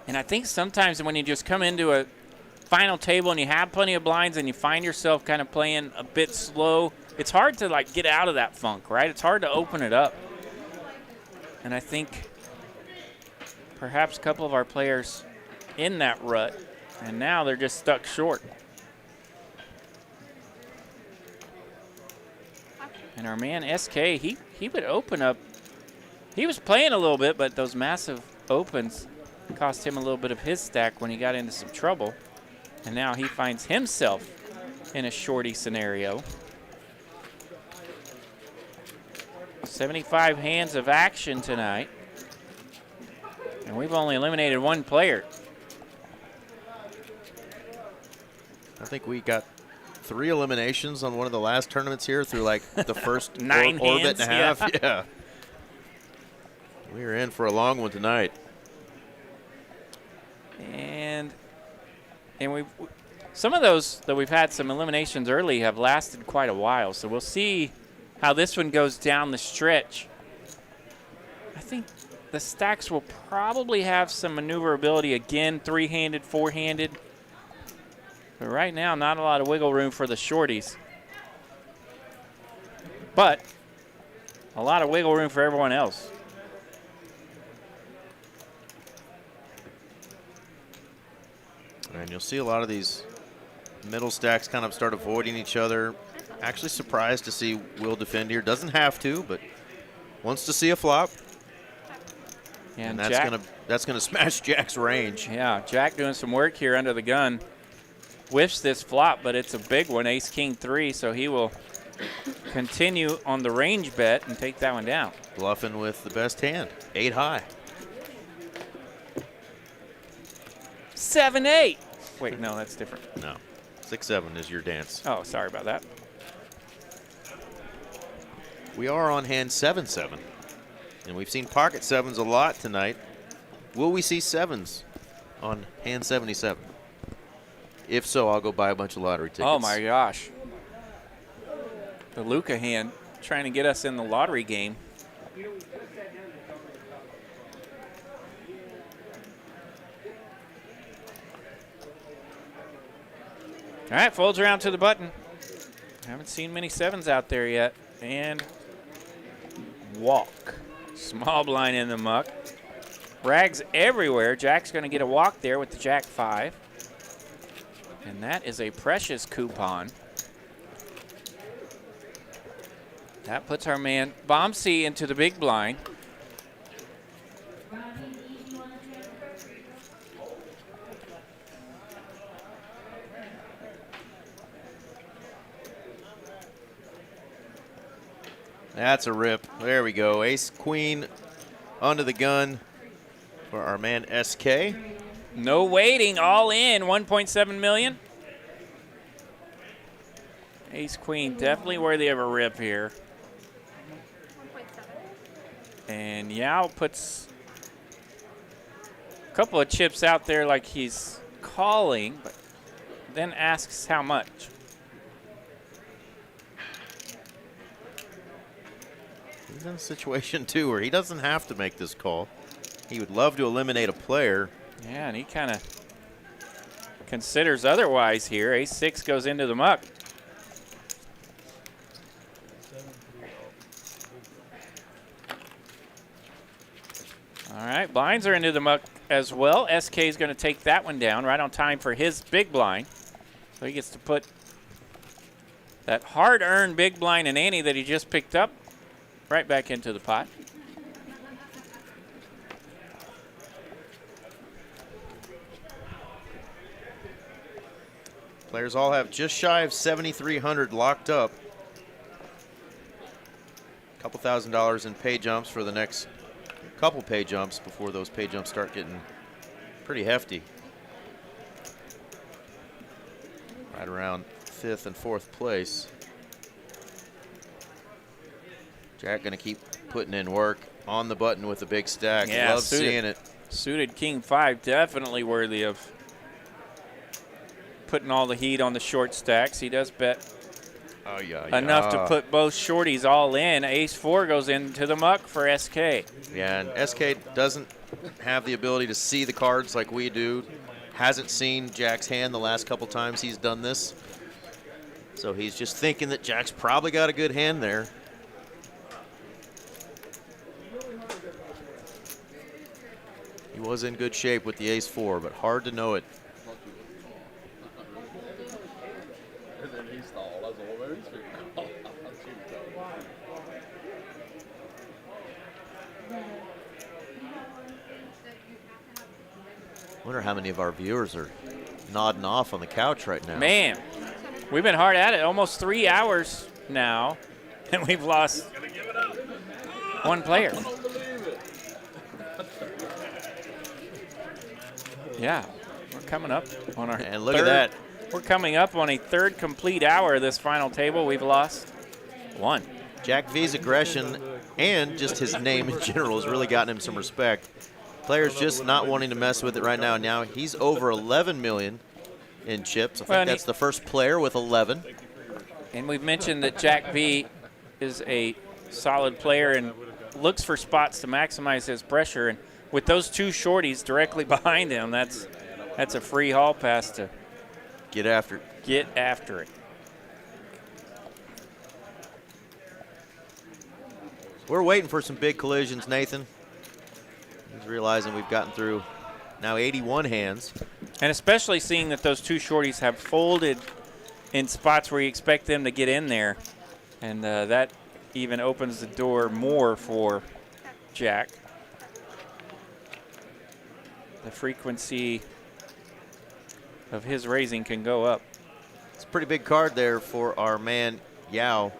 Speaker 2: And I think sometimes when you just come into a final table and you have plenty of blinds and you find yourself kind of playing a bit slow, it's hard to like get out of that funk, right? It's hard to open it up. And I think perhaps a couple of our players in that rut, and now they're just stuck short. And our man SK, he would open up. He was playing a little bit, but those massive opens cost him a little bit of his stack when he got into some trouble. And now he finds himself in a shorty scenario. 75 hands of action tonight. And we've only eliminated 1 player.
Speaker 3: I think we got 3 eliminations on one of the last tournaments here through like the first
Speaker 2: 9
Speaker 3: orbit
Speaker 2: hands,
Speaker 3: and a half. Yeah. We're in for a long one tonight.
Speaker 2: And we some of those that we've had some eliminations early have lasted quite a while. So we'll see how this one goes down the stretch. I think the stacks will probably have some maneuverability again, 3-handed, 4-handed. But right now, not a lot of wiggle room for the shorties. But a lot of wiggle room for everyone else.
Speaker 3: And you'll see a lot of these middle stacks kind of start avoiding each other. Actually surprised to see Will defend here. Doesn't have to, but wants to see a flop. And that's gonna smash Jack's range.
Speaker 2: Yeah, Jack doing some work here under the gun. Whiffs this flop, but it's a big one, ace, king, 3, so he will continue on the range bet and take that one down.
Speaker 3: Bluffing with the best hand, 8 high.
Speaker 2: 7-8. Wait, no, that's different.
Speaker 3: No, 6-7 is your dance.
Speaker 2: Oh, sorry about that.
Speaker 3: We are on hand 7-7, and we've seen pocket 7s a lot tonight. Will we see 7s on hand 77? If so, I'll go buy a bunch of lottery tickets.
Speaker 2: Oh, my gosh. The Luca hand trying to get us in the lottery game. All right, folds around to the button. Haven't seen many 7s out there yet. And walk. Small blind in the muck. Rags everywhere. Jack's going to get a walk there with the Jack 5. And that is a precious coupon. That puts our man Bombsy into the big blind.
Speaker 3: That's a rip. There we go. Ace, queen, under the gun for our man SK.
Speaker 2: No waiting, all in, 1.7 million. Ace, queen, definitely worthy of a rip here.
Speaker 5: 1.7.
Speaker 2: And Yao puts a couple of chips out there like he's calling, but then asks how much.
Speaker 3: He's in a situation, too, where he doesn't have to make this call. He would love to eliminate a player.
Speaker 2: Yeah, and he kind of considers otherwise here. Ace-6 goes into the muck. All right, blinds are into the muck as well. SK is going to take that one down right on time for his big blind. So he gets to put that hard-earned big blind and ante that he just picked up right back into the pot.
Speaker 3: Players all have just shy of 7,300 locked up. A couple $1,000s in pay jumps for the next couple pay jumps before those pay jumps start getting pretty hefty. right around 5th and 4th place. Jack gonna keep putting in work on the button with the big stack.
Speaker 2: Yeah,
Speaker 3: Love seeing it.
Speaker 2: Suited King 5, definitely worthy of putting all the heat on the short stacks. He does bet
Speaker 3: Oh, yeah,
Speaker 2: enough to put both shorties all in. Ace 4 goes into the muck for SK.
Speaker 3: Yeah, and SK doesn't have the ability to see the cards like we do. Hasn't seen Jack's hand the last couple times he's done this. So he's just thinking that Jack's probably got a good hand there. He was in good shape with the Ace 4, but hard to know it.
Speaker 6: And then he stalled. I was like, well, maybe he's figuring out.
Speaker 3: Wonder how many of our viewers are nodding off on the couch right now.
Speaker 2: Man, we've been hard at it. Almost 3 hours now, and we've lost one player. Yeah, we're coming up on our
Speaker 3: And look at that.
Speaker 2: We're coming up on a 3rd complete hour of this final table. We've lost one.
Speaker 3: Jack V's aggression and just his name in general has really gotten him some respect. Players just not wanting to mess with it right now. Now he's over 11 million in chips. I think that's the first player with 11.
Speaker 2: And we've mentioned that Jack V is a solid player and looks for spots to maximize his pressure. And with those 2 shorties directly behind him, that's a free hall pass to
Speaker 3: get after it.
Speaker 2: Get after it.
Speaker 3: We're waiting for some big collisions, Nathan. He's realizing we've gotten through now 81 hands.
Speaker 2: And especially seeing that those 2 shorties have folded in spots where you expect them to get in there. And that even opens the door more for Jack. The frequency of his raising can go up.
Speaker 3: It's a pretty big card there for our man, Yao.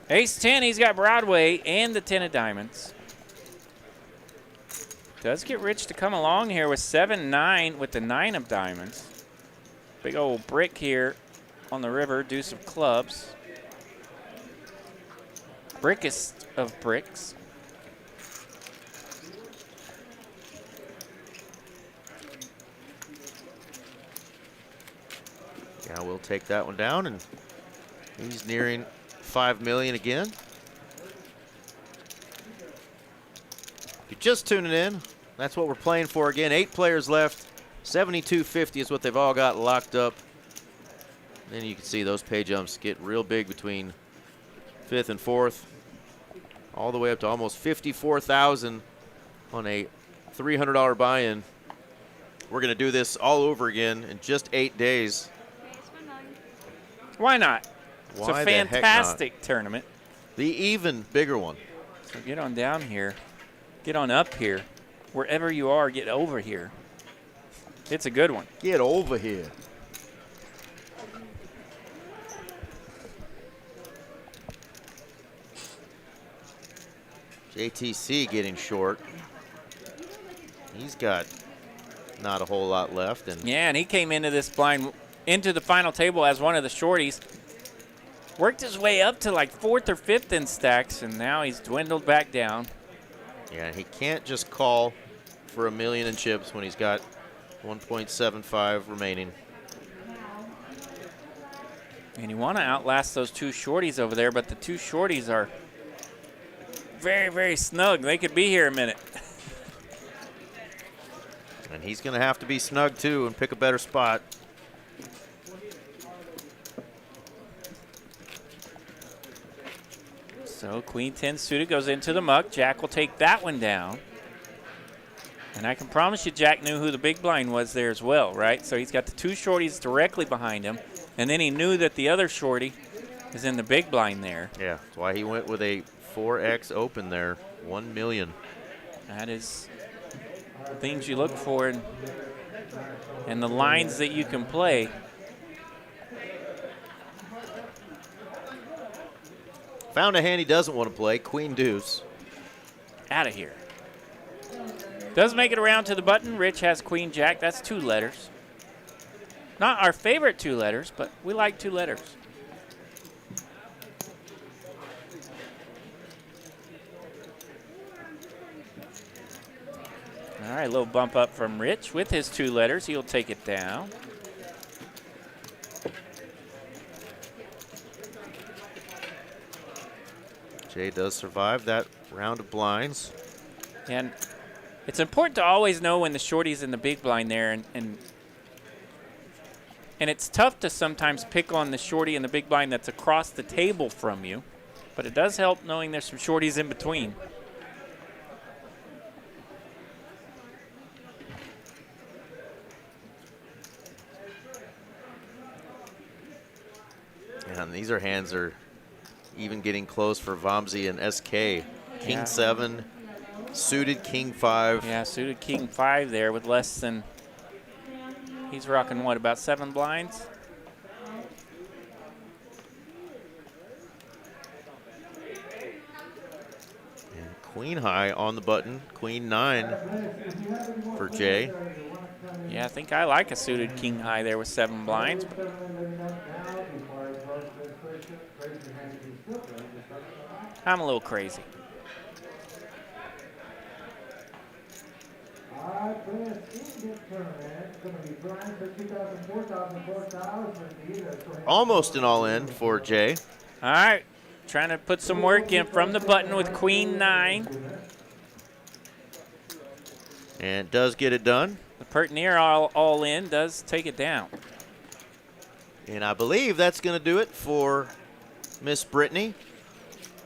Speaker 2: Ace 10, he's got Broadway and the 10 of diamonds. Does get rich to come along here with 7-9 with the 9 of diamonds. Big old brick here on the river, deuce of clubs. Brickest of bricks.
Speaker 3: Yeah, we'll take that one down, and he's nearing 5 million again. If you're just tuning in, that's what we're playing for again. 8 players left. 72.50 is what they've all got locked up. Then you can see those pay jumps get real big between 5th and 4th, all the way up to almost 54,000 on a $300 buy-in. We're going to do this all over again in just 8 days.
Speaker 2: Why not? It's
Speaker 3: Why
Speaker 2: a
Speaker 3: the heck not?
Speaker 2: fantastic tournament.
Speaker 3: The even bigger one.
Speaker 2: So get on down here. Get on up here. Wherever you are, get over here. It's a good one.
Speaker 3: Get over here. JTC getting short. He's got not a whole lot left. And
Speaker 2: yeah, and he came into this blind, into the final table as one of the shorties. Worked his way up to like 4th or 5th in stacks, and now he's dwindled back down.
Speaker 3: yeah, he can't just call for $1 million in chips when he's got 1.75 remaining.
Speaker 2: And you want to outlast those 2 shorties over there, but the 2 shorties are very, very snug. They could be here a minute.
Speaker 3: And he's going to have to be snug, too, and pick a better spot.
Speaker 2: So Queen 10 suited goes into the muck. Jack will take that one down. And I can promise you Jack knew who the big blind was there as well, right? So he's got the 2 shorties directly behind him. And then he knew that the other shorty is in the big blind there.
Speaker 3: Yeah, that's why he went with a 4X open there, 1 million.
Speaker 2: That is things you look for and the lines that you can play.
Speaker 3: Found a hand he doesn't want to play, Queen Deuce.
Speaker 2: Out of here. Does make it around to the button. Rich has Queen Jack. That's 2 letters. Not our favorite 2 letters, but we like 2 letters. All right, a little bump up from Rich with his 2 letters. He'll take it down.
Speaker 3: Jay does survive that round of blinds.
Speaker 2: And it's important to always know when the shorty's in the big blind there, and it's tough to sometimes pick on the shorty in the big blind that's across the table from you, but it does help knowing there's some shorties in between.
Speaker 3: And these are hands are even getting close for Vamsi and SK. King 7, suited King 5.
Speaker 2: Yeah, suited King 5 there with less than, he's rocking what, about 7 blinds?
Speaker 3: And Queen high on the button, Queen 9 for Jay.
Speaker 2: Yeah, I think I like a suited King high there with 7 blinds. I'm a little crazy.
Speaker 3: Almost an all-in for Jay.
Speaker 2: All right, trying to put some work in from the button with Queen 9.
Speaker 3: And does get it done.
Speaker 2: The Pertinier all in does take it down.
Speaker 3: And I believe that's going to do it for Miss Brittany.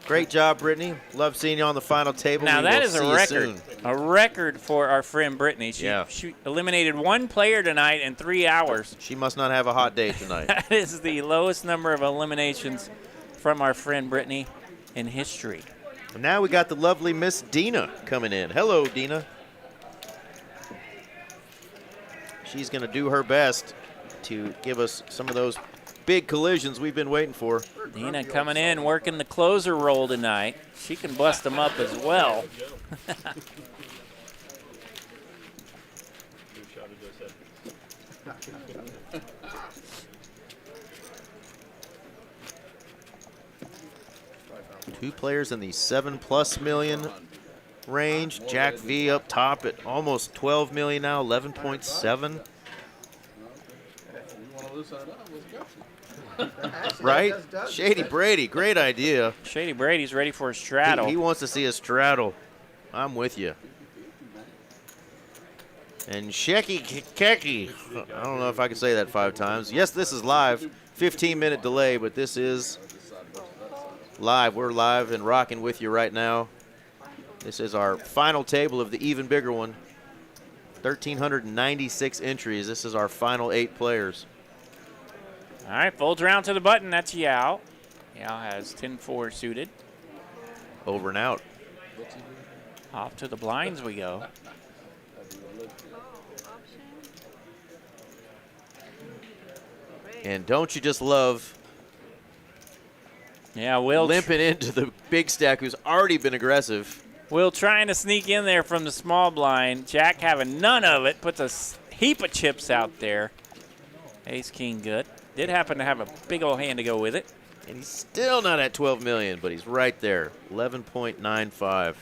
Speaker 3: Great job, Brittany. Love seeing you on the final table.
Speaker 2: Now, that is a record.
Speaker 3: Soon.
Speaker 2: A record for our friend Brittany. She eliminated 1 player tonight in 3 hours.
Speaker 3: She must not have a hot day tonight.
Speaker 2: That is the lowest number of eliminations from our friend Brittany in history.
Speaker 3: And now we got the lovely Miss Dina coming in. Hello, Dina. She's going to do her best to give us some of those big collisions we've been waiting for.
Speaker 2: Dina coming in, working the closer role tonight. She can bust them up as well.
Speaker 3: Two players in the 7+ million range. Jack V up top at almost 12 million now, 11.7. Right? Shady Brady, great idea.
Speaker 2: Shady Brady's ready for a straddle.
Speaker 3: He wants to see a straddle. I'm with you. And Shecky Keki. I don't know if I can say that 5 times. Yes, this is live. 15-minute delay, but this is live. We're live and rocking with you right now. This is our final table of the even bigger one. 1,396 entries. This is our final 8 players.
Speaker 2: All right, folds around to the button. That's Yao. Yao has 10-4 suited.
Speaker 3: Over and out.
Speaker 2: Off to the blinds we go.
Speaker 3: And don't you just love
Speaker 2: Will
Speaker 3: limping into the big stack who's already been aggressive.
Speaker 2: Will trying to sneak in there from the small blind. Jack having none of it. Puts a heap of chips out there. Ace, king, good. Did happen to have a big old hand to go with it.
Speaker 3: And he's still not at 12 million, but he's right there, 11.95.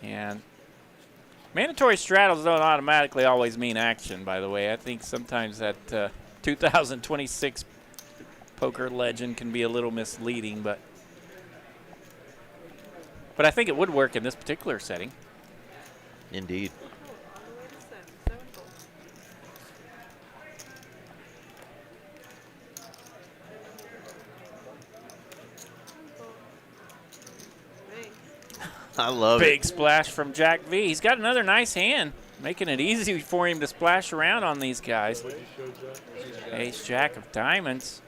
Speaker 2: And mandatory straddles don't automatically always mean action, by the way. I think sometimes that 2026 poker legend can be a little misleading, but I think it would work in this particular setting.
Speaker 3: Indeed. I love it.
Speaker 2: Big splash from Jack V. He's got another nice hand, making it easy for him to splash around on these guys. Ace, Jack of diamonds.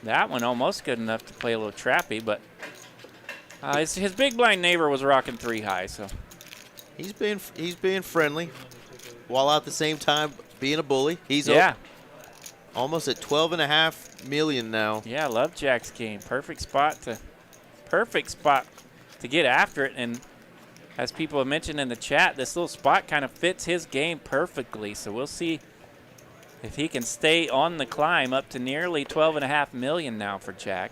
Speaker 2: That one almost good enough to play a little trappy, but his big blind neighbor was rocking 3 high, so
Speaker 3: he's being friendly, while at the same time being a bully. He's
Speaker 2: yeah.
Speaker 3: Almost at 12.5 million now.
Speaker 2: Yeah, I love Jack's game. Perfect spot to get after it. And as people have mentioned in the chat, this little spot kind of fits his game perfectly. So we'll see if he can stay on the climb up to nearly 12.5 million now for Jack.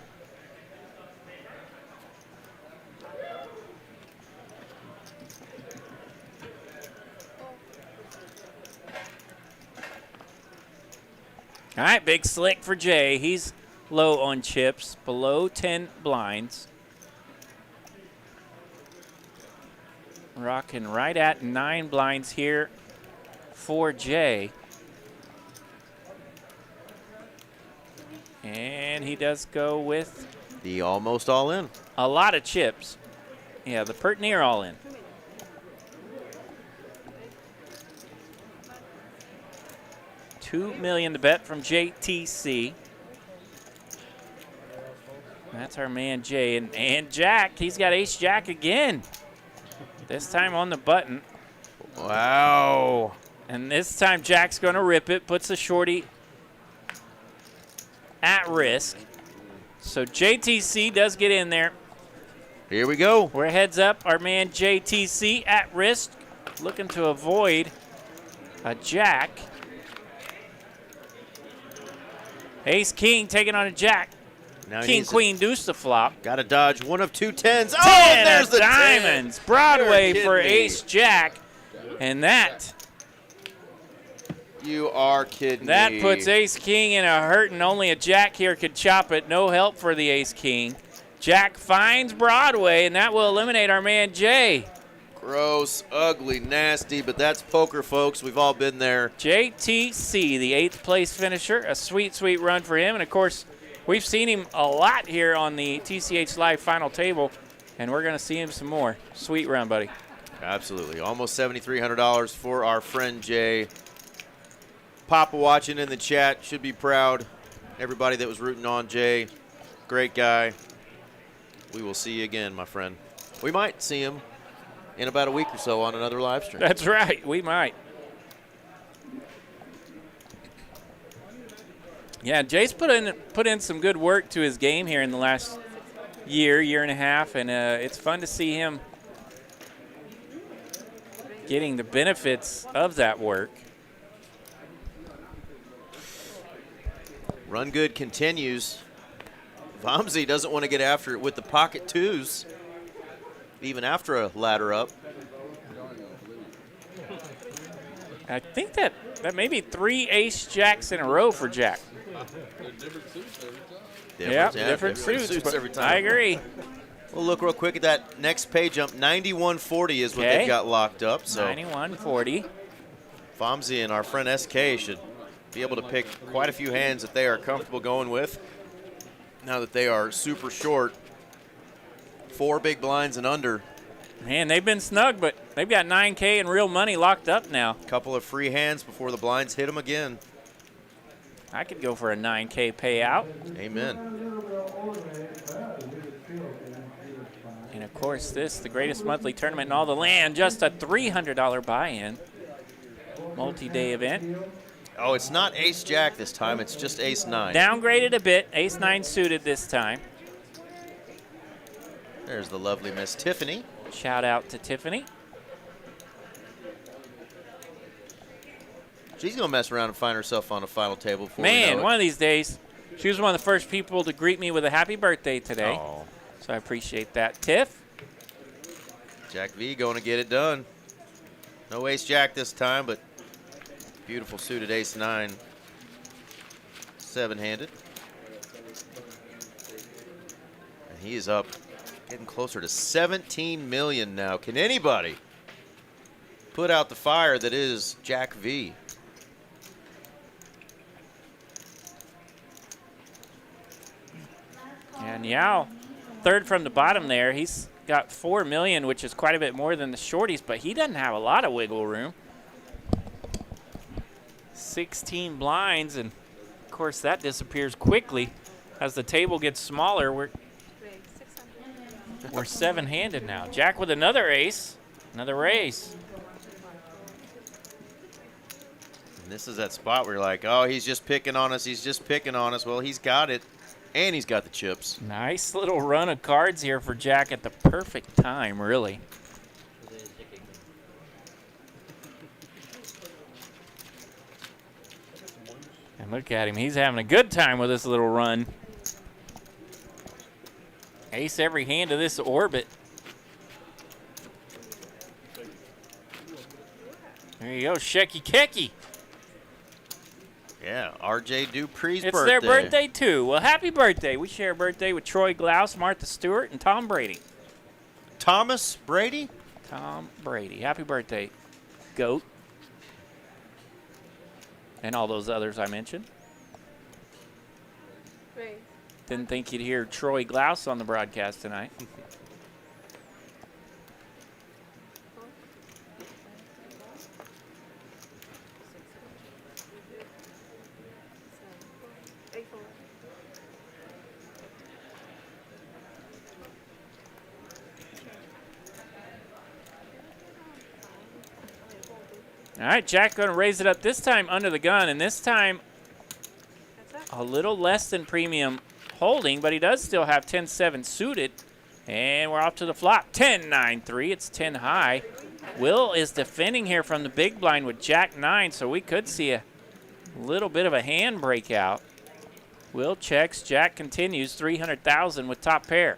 Speaker 2: All right, big slick for Jay. He's low on chips, below 10 blinds. Rocking right at 9 blinds here for Jay. And he does go with
Speaker 3: the almost all in.
Speaker 2: A lot of chips. Yeah, the pert near all in. $2 million to bet from JTC. That's our man Jay. And Jack, he's got ace jack again. This time on the button.
Speaker 3: Wow.
Speaker 2: And this time Jack's going to rip it, puts the shorty at risk. So JTC does get in there.
Speaker 3: Here we go.
Speaker 2: We're heads up. Our man JTC at risk, looking to avoid a jack. Ace king taking on a jack.
Speaker 3: Now
Speaker 2: King queen deuce the flop.
Speaker 3: Got to dodge one of 2 tens. Oh,
Speaker 2: 10
Speaker 3: there's
Speaker 2: of
Speaker 3: the
Speaker 2: diamonds.
Speaker 3: 10.
Speaker 2: Broadway
Speaker 3: You're
Speaker 2: for
Speaker 3: kidding me.
Speaker 2: ace jack. And that
Speaker 3: You are kidding
Speaker 2: That
Speaker 3: me.
Speaker 2: puts ace king in a hurt, and only a jack here could chop it. No help for the ace king. Jack finds Broadway, and that will eliminate our man Jay.
Speaker 3: Gross, ugly, nasty, but that's poker, folks. We've all been there.
Speaker 2: JTC, the 8th place finisher. A sweet, sweet run for him. And, of course, we've seen him a lot here on the TCH Live final table, and we're going to see him some more. Sweet run, buddy.
Speaker 3: Absolutely. Almost $7,300 for our friend Jay. Papa watching in the chat should be proud. Everybody that was rooting on Jay, great guy. We will see you again, my friend. We might see him in about a week or so on another live stream.
Speaker 2: That's right. We might. Yeah, Jay's put in some good work to his game here in the last year and a half, and it's fun to see him getting the benefits of that work.
Speaker 3: Run good continues. Vamsi doesn't want to get after it with the pocket twos, even after a ladder up.
Speaker 2: I think that may be 3 ace jacks in a row for Jack.
Speaker 6: They're different suits every time.
Speaker 2: Different suits
Speaker 3: every time.
Speaker 2: I agree.
Speaker 3: We'll look real quick at that next pay jump. 91.40 is what
Speaker 2: Okay.
Speaker 3: they've got locked up. So
Speaker 2: 91.40.
Speaker 3: Vamsi and our friend SK should be able to pick quite a few hands that they are comfortable going with. Now that they are super short, 4 big blinds and under.
Speaker 2: Man, they've been snug, but they've got 9K in real money locked up now.
Speaker 3: Couple of free hands before the blinds hit them again.
Speaker 2: I could go for a 9K payout.
Speaker 3: Amen.
Speaker 2: And of course, the greatest monthly tournament in all the land, just a $300 buy-in. Multi-day event.
Speaker 3: Oh, it's not ace-jack this time. It's just ace-9.
Speaker 2: Downgraded a bit. Ace-9 suited this time.
Speaker 3: There's the lovely Miss Tiffany.
Speaker 2: Shout out to Tiffany.
Speaker 3: She's going to mess around and find herself on a final table before we know
Speaker 2: Man,
Speaker 3: it.
Speaker 2: one of these days, she was one of the first people to greet me with a happy birthday today.
Speaker 3: Oh.
Speaker 2: So I appreciate that. Tiff?
Speaker 3: Jack V going to get it done. No ace-jack this time, but beautiful suited ace-9. 7-handed. And he is up, getting closer to 17 million now. Can anybody put out the fire that is Jack V?
Speaker 2: And Yao, third from the bottom there. He's got 4 million, which is quite a bit more than the shorties, but he doesn't have a lot of wiggle room. 16 blinds, and of course that disappears quickly as the table gets smaller. We're 7-handed now. Jack with another ace, another raise.
Speaker 3: And this is that spot where you're like, oh, he's just picking on us. He's just picking on us. Well, he's got it, and he's got the chips.
Speaker 2: Nice little run of cards here for Jack at the perfect time, really. And look at him. He's having a good time with this little run. Ace every hand of this orbit. There you go, Shecky Kecky.
Speaker 3: Yeah, R.J. Dupree's
Speaker 2: It's
Speaker 3: birthday.
Speaker 2: their birthday, too. Well, happy birthday. We share a birthday with Troy Glaus, Martha Stewart, and Tom Brady.
Speaker 3: Thomas Brady?
Speaker 2: Tom Brady. Happy birthday, GOAT. And all those others I mentioned.
Speaker 5: Great.
Speaker 2: Didn't think you'd hear Troy Glaus on the broadcast tonight. All right, Jack going to raise it up this time under the gun, and this time a little less than premium holding, but he does still have 10-7 suited. And we're off to the flop. 10-9-3. It's 10 high. Will is defending here from the big blind with Jack 9, so we could see a little bit of a hand breakout. Will checks. Jack continues. 300,000 with top pair.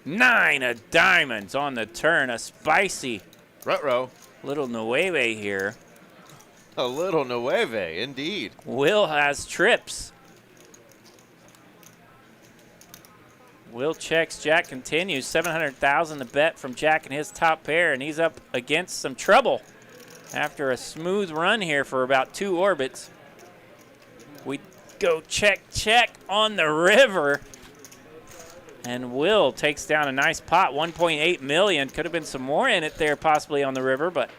Speaker 2: Nine of diamonds on the turn. A spicy
Speaker 3: Ruh-roh.
Speaker 2: little nueve here.
Speaker 3: A little nueve, indeed.
Speaker 2: Will has trips. Will checks. Jack continues. 700,000 to bet from Jack and his top pair, and he's up against some trouble after a smooth run here for about 2 orbits. We go check, check on the river. And Will takes down a nice pot, 1.8 million. Could have been some more in it there possibly on the river, but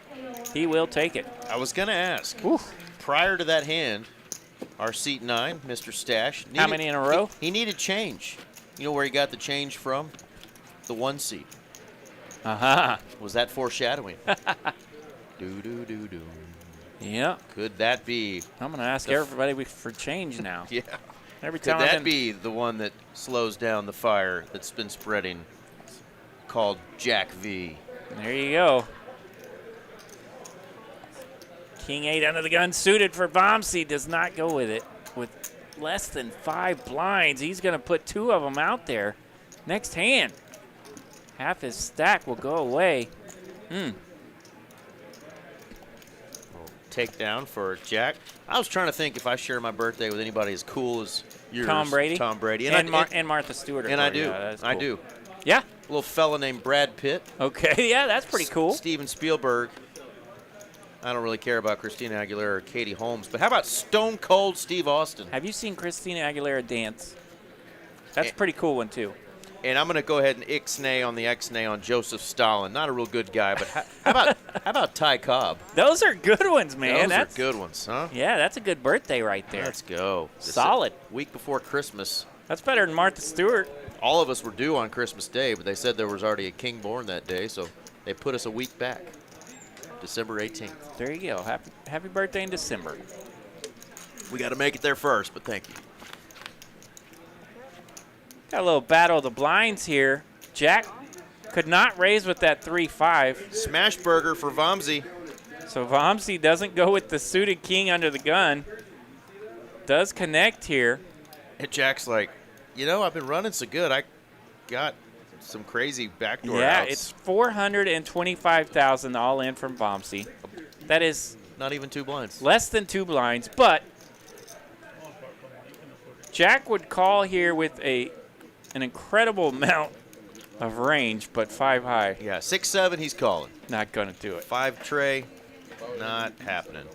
Speaker 2: he will take it.
Speaker 3: I was going to ask,
Speaker 2: Oof.
Speaker 3: prior to that hand, our seat 9, Mr. Stash.
Speaker 2: How many in a row?
Speaker 3: He needed change. You know where he got the change from? The 1 seat.
Speaker 2: Uh-huh.
Speaker 3: Was that foreshadowing? Do-do-do-do.
Speaker 2: Yeah.
Speaker 3: Could that be?
Speaker 2: I'm going to ask everybody for change now.
Speaker 3: Yeah.
Speaker 2: Every
Speaker 3: Could
Speaker 2: time
Speaker 3: that be the one that slows down the fire that's been spreading, called Jack V?
Speaker 2: There you go. King 8 under the gun suited for Vomsey. Does not go with it. With less than 5 blinds, he's going to put 2 of them out there. Next hand. Half his stack will go away.
Speaker 3: Takedown for Jack. I was trying to think if I share my birthday with anybody as cool as yours.
Speaker 2: Tom Brady?
Speaker 3: Tom Brady.
Speaker 2: And Martha Stewart.
Speaker 3: And I do.
Speaker 2: Yeah, that's
Speaker 3: I
Speaker 2: cool.
Speaker 3: do.
Speaker 2: Yeah.
Speaker 3: A little fella named Brad Pitt.
Speaker 2: Okay, yeah, that's pretty cool.
Speaker 3: Steven Spielberg. I don't really care about Christina Aguilera or Katie Holmes, but how about Stone Cold Steve Austin?
Speaker 2: Have you seen Christina Aguilera dance? That's a pretty cool one, too.
Speaker 3: And I'm going to go ahead and ixnay on the xnay on Joseph Stalin. Not a real good guy, but how about Ty Cobb?
Speaker 2: Those are good ones, man.
Speaker 3: Those are good ones, huh?
Speaker 2: Yeah, that's a good birthday right there.
Speaker 3: Let's go.
Speaker 2: Solid.
Speaker 3: Week before Christmas.
Speaker 2: That's better than Martha Stewart.
Speaker 3: All of us were due on Christmas Day, but they said there was already a king born that day, so they put us a week back. December 18th.
Speaker 2: There you go. Happy birthday in December.
Speaker 3: We got to make it there first, but thank you.
Speaker 2: Got a little battle of the blinds here. Jack could not raise with that 3-5.
Speaker 3: Smash burger for Vomsey.
Speaker 2: So Vomsey doesn't go with the suited king under the gun. Does connect here.
Speaker 3: And Jack's like, you know, I've been running so good. I got some crazy backdoor
Speaker 2: Yeah,
Speaker 3: outs.
Speaker 2: it's 425,000 all in from Vomsey. That is
Speaker 3: not even 2 blinds.
Speaker 2: less than 2 blinds, but Jack would call here with an incredible amount of range, but 5 high.
Speaker 3: Yeah, 6-7, he's calling.
Speaker 2: Not going to do it.
Speaker 3: 5 tray, not happening.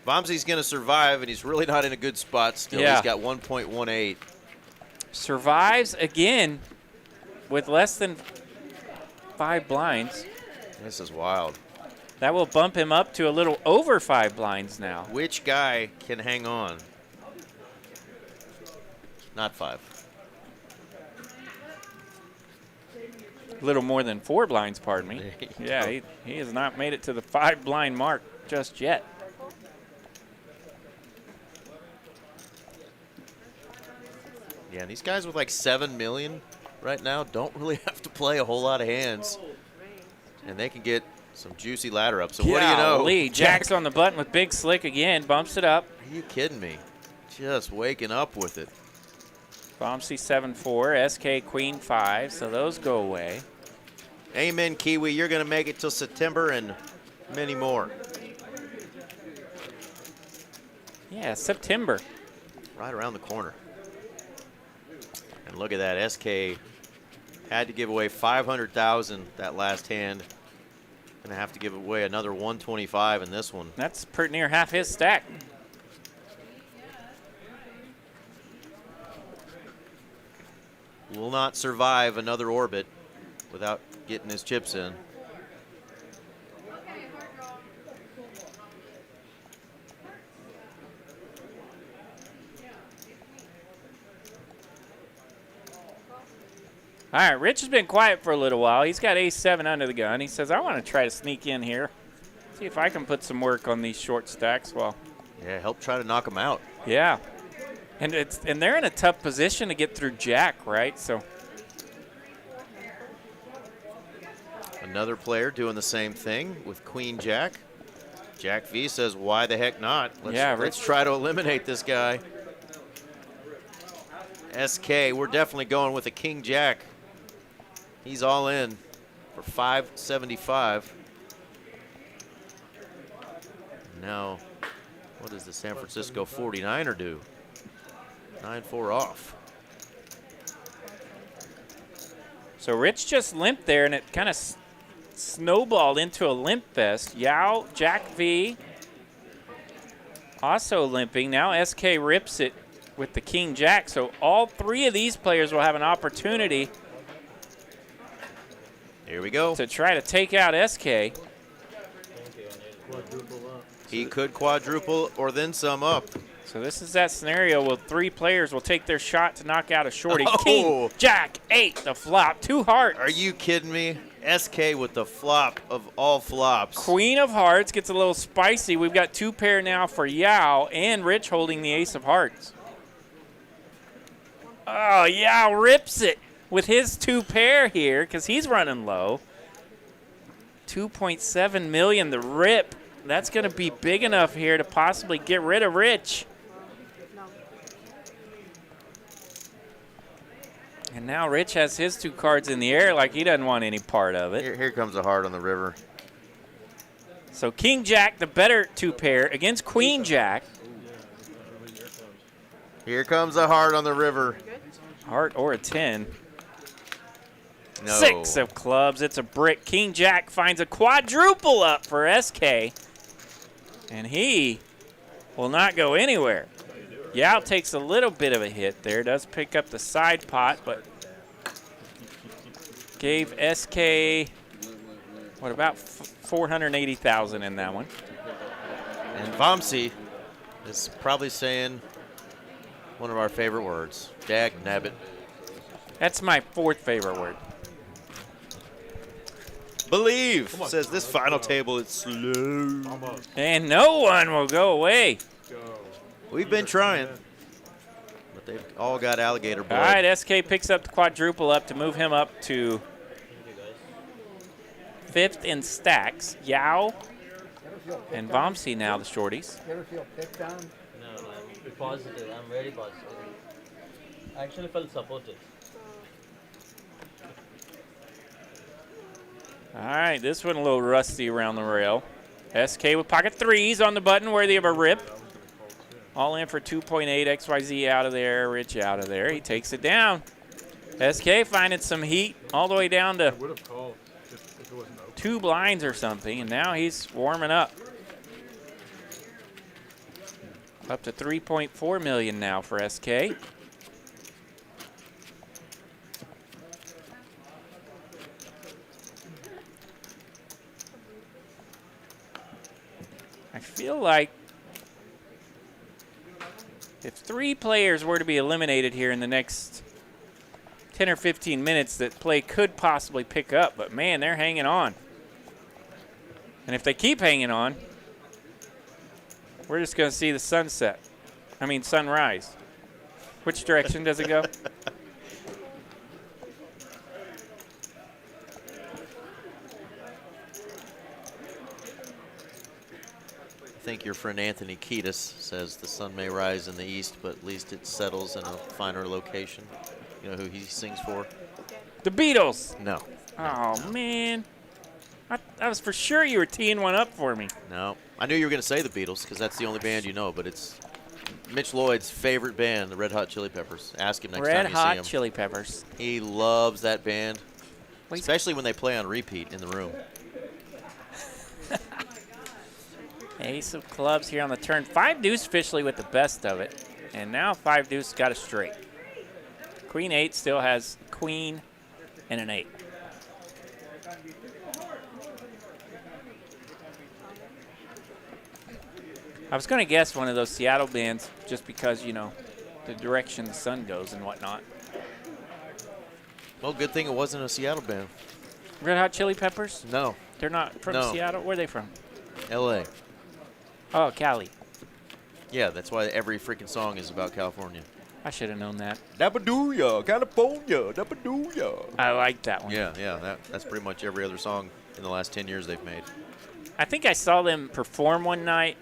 Speaker 3: Vomsey's going to survive, and he's really not in a good spot still.
Speaker 2: Yeah.
Speaker 3: He's got 1.18.
Speaker 2: Survives again with less than 5 blinds.
Speaker 3: This is wild.
Speaker 2: That will bump him up to a little over 5 blinds now.
Speaker 3: Which guy can hang on? Not 5.
Speaker 2: A little more than 4 blinds, pardon me. Yeah, he has not made it to the 5 blind mark just yet.
Speaker 3: Yeah, and these guys with like 7 million right now don't really have to play a whole lot of hands, and they can get some juicy ladder up. So what do you know?
Speaker 2: Golly, Jack's on the button with Big Slick again, bumps it up.
Speaker 3: Are you kidding me? Just waking up with it.
Speaker 2: Bombsy 7-4, SK Queen 5, so those go away.
Speaker 3: Amen, Kiwi. You're going to make it till September and many more.
Speaker 2: Yeah, September.
Speaker 3: Right around the corner. And look at that. SK had to give away 500,000 that last hand. Going to have to give away another 125 in this one.
Speaker 2: That's pretty near half his stack.
Speaker 3: Will not survive another orbit without getting his chips in.
Speaker 2: All right, Rich has been quiet for a little while. He's got ace-7 under the gun. He says, I want to try to sneak in here. See if I can put some work on these short stacks. Well,
Speaker 3: yeah, help try to knock him out.
Speaker 2: Yeah. And they're in a tough position to get through Jack, right? So
Speaker 3: another player doing the same thing with Queen Jack. Jack V says, why the heck not? Let's try to eliminate this guy. SK, we're definitely going with a King Jack. He's all in for 575. Now, what does the San Francisco 49er do? 9-4 off.
Speaker 2: So Rich just limped there, and it kind of snowballed into a limp fest. Yao, Jack V, also limping. Now SK rips it with the King Jack. So all 3 of these players will have an opportunity.
Speaker 3: Here we go.
Speaker 2: To try to take out SK.
Speaker 3: He could quadruple or then some up.
Speaker 2: So this is that scenario where 3 players will take their shot to knock out a shorty.
Speaker 3: Oh.
Speaker 2: King, Jack, 8, the flop, 2 hearts.
Speaker 3: Are you kidding me? SK with the flop of all flops.
Speaker 2: Queen of hearts gets a little spicy. We've got 2 pair now for Yao, and Rich holding the ace of hearts. Oh, Yao rips it with his 2 pair here because he's running low. 2.7 million, the rip. That's going to be big enough here to possibly get rid of Rich. And now Rich has his 2 cards in the air like he doesn't want any part of it.
Speaker 3: Here comes a heart on the river.
Speaker 2: So King Jack, the better 2 pair, against Queen Jack.
Speaker 3: Here comes a heart on the river.
Speaker 2: Heart or a 10.
Speaker 3: No.
Speaker 2: 6 of clubs. It's a brick. King Jack finds a quadruple up for SK. And he will not go anywhere. Yao takes a little bit of a hit there. Does pick up the side pot, but gave SK, what, about 480,000 in that one.
Speaker 3: And Vamsi is probably saying one of our favorite words. Dag nabbit.
Speaker 2: That's my 4th favorite word.
Speaker 3: Believe says this final table is slow.
Speaker 2: And no one will go away.
Speaker 3: We've been trying, but they've all got alligator blood.
Speaker 2: All right, SK picks up the quadruple up to move him up to 5th in stacks. Yao and Vamsi now the shorties.
Speaker 7: You ever feel picked on?
Speaker 8: No, I'm positive. I'm very positive. I actually felt supported.
Speaker 2: All right, this one a little rusty around the rail. SK with pocket 3s on the button, worthy of a rip. All in for 2.8, XYZ out of there, Rich out of there. He takes it down. SK finding some heat all the way down to 2 blinds or something, and now he's warming up. Up to 3.4 million now for SK. I feel like if 3 players were to be eliminated here in the next 10 or 15 minutes that play could possibly pick up, but man, they're hanging on. And if they keep hanging on, we're just going to see the sunset. I mean, sunrise. Which direction does it go?
Speaker 3: I think your friend Anthony Kiedis says the sun may rise in the east, but at least it settles in a finer location. You know who he sings for?
Speaker 2: The Beatles.
Speaker 3: No.
Speaker 2: Oh, man. I was for sure you were teeing one up for me.
Speaker 3: No. I knew you were going to say the Beatles because that's the only band you know, but it's Mitch Lloyd's favorite band, the Red Hot Chili Peppers. Ask him next time you see him.
Speaker 2: Red Hot Chili Peppers.
Speaker 3: He loves that band,
Speaker 2: Wait.
Speaker 3: especially when they play on repeat in the room.
Speaker 2: Ace of clubs here on the turn. 5-deuce officially with the best of it. And now 5-deuce got a straight. Queen 8 still has queen and an 8. I was going to guess one of those Seattle bands just because, you know, the direction the sun goes and whatnot.
Speaker 3: Well, good thing it wasn't a Seattle band.
Speaker 2: Red Hot Chili Peppers?
Speaker 3: No.
Speaker 2: They're not from
Speaker 3: No.
Speaker 2: Seattle? Where are they from?
Speaker 3: L.A.
Speaker 2: Oh, Cali.
Speaker 3: Yeah, that's why every freaking song is about California.
Speaker 2: I should have known that.
Speaker 3: Dabadooya, California, dabadooya.
Speaker 2: I like that one.
Speaker 3: Yeah, that's pretty much every other song in the last 10 years they've made.
Speaker 2: I think I saw them perform one night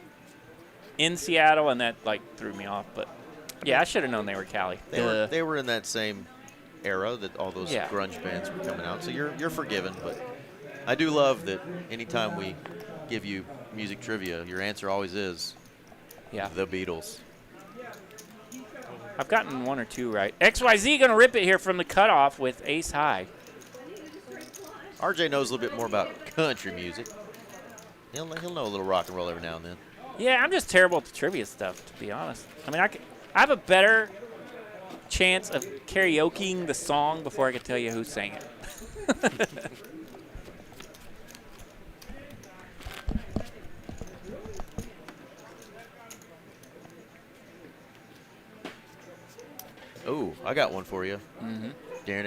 Speaker 2: in Seattle, and that, like, threw me off. But, yeah, I should have known they were Cali.
Speaker 3: They were in that same era that all those
Speaker 2: Yeah.
Speaker 3: grunge bands were coming out, so you're forgiven. But I do love that anytime we give you music trivia, your answer always is the Beatles.
Speaker 2: I've gotten one or two right. XYZ going to rip it here from the cutoff with ace high.
Speaker 3: RJ knows a little bit more about country music. He'll know a little rock and roll every now and then.
Speaker 2: Yeah, I'm just terrible at the trivia stuff, to be honest. I mean, I have a better chance of karaokeing the song before I can tell you who sang it.
Speaker 3: Oh, I got one for you.
Speaker 2: Mm-hmm.
Speaker 3: You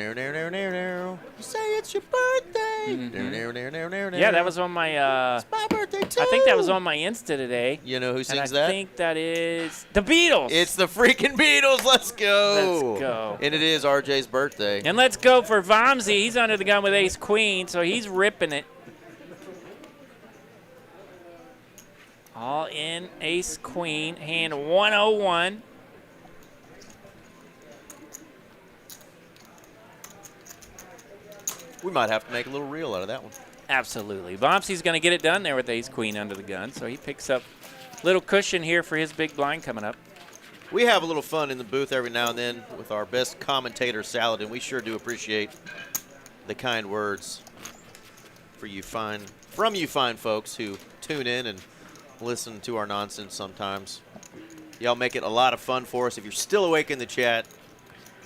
Speaker 3: say it's your birthday.
Speaker 2: Mm-hmm. Yeah, that was on my.
Speaker 3: It's my birthday too.
Speaker 2: I think that was on my Insta today.
Speaker 3: You know who sings
Speaker 2: and I
Speaker 3: that?
Speaker 2: think that is the Beatles.
Speaker 3: It's the freaking Beatles. Let's go.
Speaker 2: Let's go.
Speaker 3: And it is RJ's birthday.
Speaker 2: And let's go for Vomsy. He's under the gun with ace queen, so he's ripping it. All in ace queen, hand 101.
Speaker 3: We might have to make a little reel out of that one.
Speaker 2: Absolutely. Vomsy's going to get it done there with ace queen under the gun, so he picks up a little cushion here for his big blind coming up.
Speaker 3: We have a little fun in the booth every now and then with our best commentator, Salad, and we sure do appreciate the kind words from you fine folks who tune in and listen to our nonsense sometimes. Y'all make it a lot of fun for us. If you're still awake in the chat,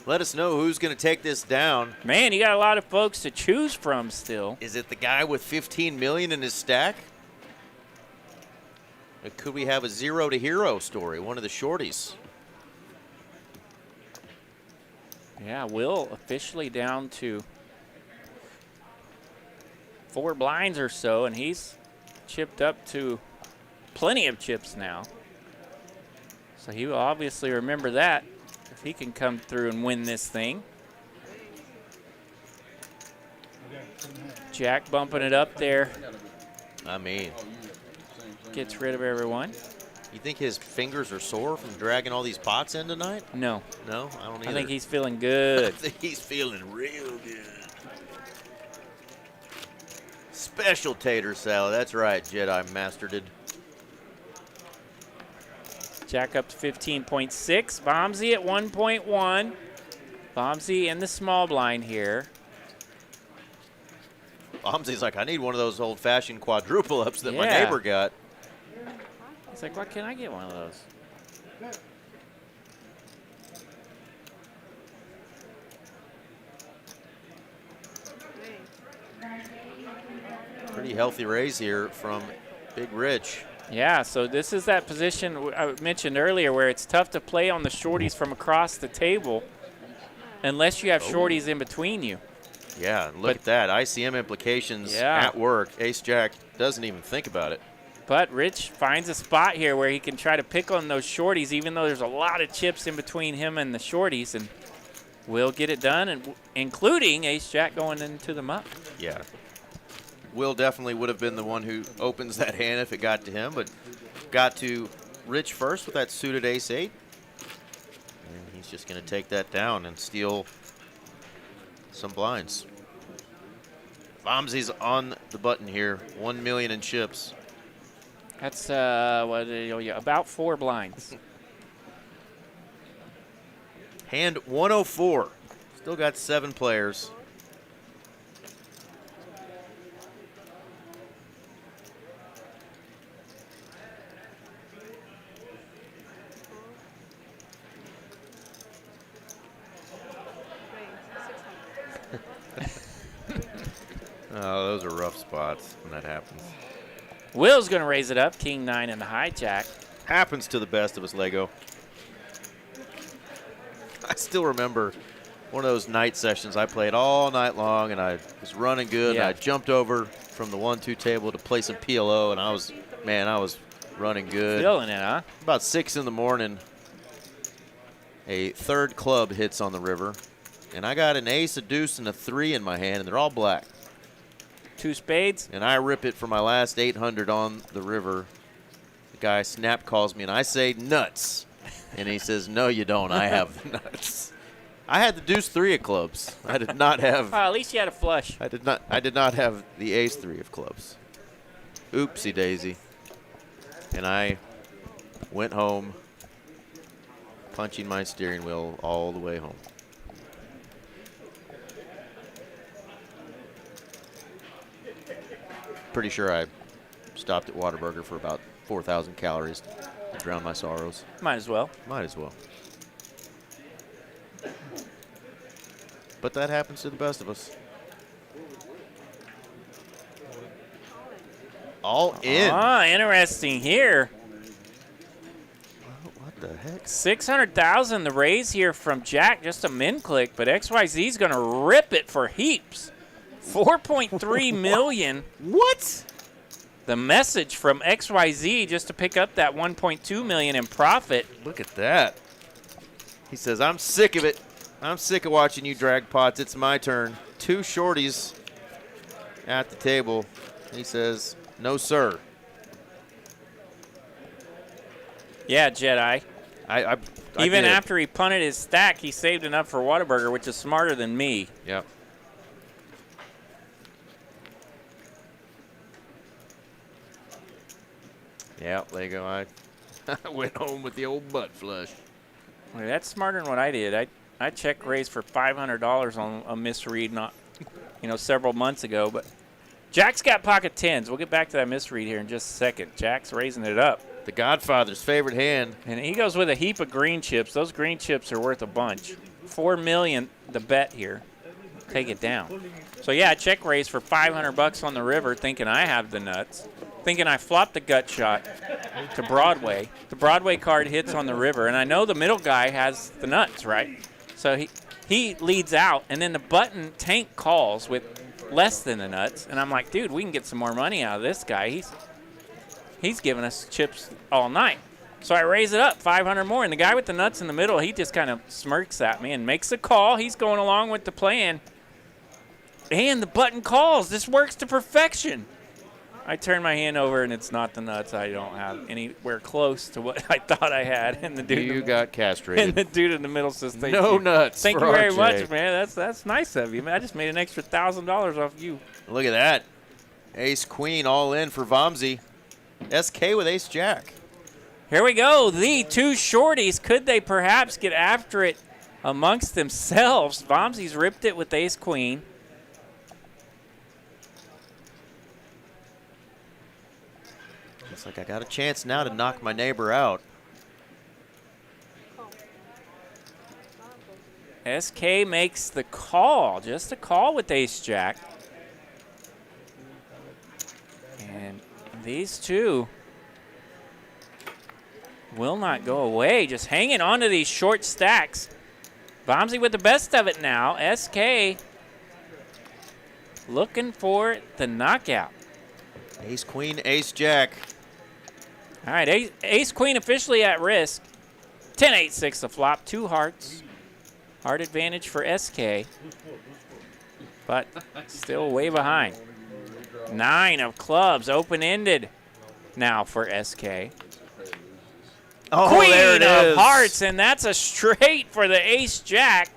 Speaker 3: let us know who's going to take this down.
Speaker 2: Man, you got a lot of folks to choose from still.
Speaker 3: Is it the guy with 15 million in his stack? Or could we have a zero to hero story, one of the shorties?
Speaker 2: Yeah, Will officially down to 4 blinds or so, and he's chipped up to plenty of chips now. So he will obviously remember that if he can come through and win this thing. Jack bumping it up there.
Speaker 3: I mean,
Speaker 2: Gets rid of everyone.
Speaker 3: you think his fingers are sore from dragging all these pots in tonight?
Speaker 2: No.
Speaker 3: No, I don't either.
Speaker 2: I think he's feeling good.
Speaker 3: I think he's feeling real good. Special tater salad. That's right, Jedi mastered it.
Speaker 2: Jack up to 15.6. Vomsy at 1.1. Vomsy in the small blind here.
Speaker 3: Omzi's like, I need one of those old-fashioned quadruple ups that my
Speaker 2: Yeah.
Speaker 3: neighbor got.
Speaker 2: He's like, why can't I get one of those?
Speaker 3: Pretty healthy raise here from Big Rich.
Speaker 2: Yeah, so this is that position I mentioned earlier where it's tough to play on the shorties from across the table unless you have shorties in between you.
Speaker 3: Yeah, look at that. ICM implications at work. Ace-Jack doesn't even think about it.
Speaker 2: But Rich finds a spot here where he can try to pick on those shorties, even though there's a lot of chips in between him and the shorties, and will get it done, and including Ace-Jack going into the muck.
Speaker 3: Yeah. Will definitely would have been the one who opens that hand if it got to him, but got to Rich first with that suited ace-8. And he's just going to take that down and steal some blinds. Vamsi's on the button here. 1 million in chips.
Speaker 2: That's about 4 blinds.
Speaker 3: Hand 104. Still got 7 players. Oh, those are rough spots when that happens.
Speaker 2: Will's going to raise it up. King 9 and the hijack.
Speaker 3: Happens to the best of us, Lego. I still remember one of those night sessions I played all night long, and I was running good, and I jumped over from the 1-2 table to play some PLO, and I was running good.
Speaker 2: Feeling it, huh?
Speaker 3: About 6 in the morning, a third club hits on the river, and I got an ace, a deuce, and a 3 in my hand, and they're all black.
Speaker 2: 2 spades.
Speaker 3: And I rip it for my last 800 on the river. The guy snap calls me, and I say, nuts. And he says, no, you don't. I have the nuts. I had the deuce 3 of clubs. I did not have.
Speaker 2: At least you had a flush.
Speaker 3: I did not have the ace 3 of clubs. Oopsie daisy. And I went home, punching my steering wheel all the way home. Pretty sure I stopped at Whataburger for about 4,000 calories to drown my sorrows.
Speaker 2: Might as well.
Speaker 3: Might as well. But that happens to the best of us. All in.
Speaker 2: Ah, interesting here.
Speaker 3: What the heck?
Speaker 2: 600,000 the raise here from Jack, just a min click, but XYZ's going to rip it for heaps. 4.3 million.
Speaker 3: What?
Speaker 2: The message from XYZ just to pick up that 1.2 million in profit.
Speaker 3: Look at that. He says, I'm sick of it. I'm sick of watching you drag pots. It's my turn. 2 shorties at the table. He says, no, sir.
Speaker 2: Yeah, Jedi.
Speaker 3: I
Speaker 2: Even
Speaker 3: did.
Speaker 2: after he punted his stack, he saved enough for Whataburger, which is smarter than me.
Speaker 3: Yep. Yeah, Lego, I went home with the old butt flush.
Speaker 2: Well, that's smarter than what I did. I check raised for $500 on a misread not, several months ago. But Jack's got pocket 10s. We'll get back to that misread here in just a second. Jack's raising it up.
Speaker 3: The Godfather's favorite hand.
Speaker 2: And he goes with a heap of green chips. Those green chips are worth a bunch. 4 million the bet here. Take it down. So, yeah, I check raised for $500 on the river thinking I have the nuts. Thinking I flopped the gut shot to Broadway. The Broadway card hits on the river, and I know the middle guy has the nuts, right? So he leads out, and then the button tank calls with less than the nuts, and I'm like, dude, we can get some more money out of this guy. He's giving us chips all night. So I raise it up, 500 more, and the guy with the nuts in the middle, he just kind of smirks at me and makes a call. He's going along with the plan, and the button calls. This works to perfection. I turn my hand over, and it's not the nuts. I don't have anywhere close to what I thought I had. And the dude
Speaker 3: got castrated.
Speaker 2: And the dude in the middle says, "Thank
Speaker 3: no
Speaker 2: you.
Speaker 3: nuts.
Speaker 2: Thank
Speaker 3: for
Speaker 2: you very
Speaker 3: RJ.
Speaker 2: much, man. That's nice of you, man. I just made an extra $1,000 off you."
Speaker 3: Look at that. Ace Queen all in for Vamsi. SK with Ace Jack.
Speaker 2: Here we go. The 2 shorties. Could they perhaps get after it amongst themselves? Vamsi's ripped it with Ace Queen.
Speaker 3: Looks like I got a chance now to knock my neighbor out.
Speaker 2: SK makes the call. Just a call with Ace Jack. And these two will not go away. Just hanging on to these short stacks. Vomsy with the best of it now. SK looking for the knockout.
Speaker 3: Ace, queen, ace, jack.
Speaker 2: All right, ace queen officially at risk. 10-8-6 the flop, 2 hearts. Heart advantage for SK, but still way behind. 9 of clubs, open-ended now for SK.
Speaker 3: Oh,
Speaker 2: Queen
Speaker 3: there it is.
Speaker 2: of hearts, and that's a straight for the ace-jack.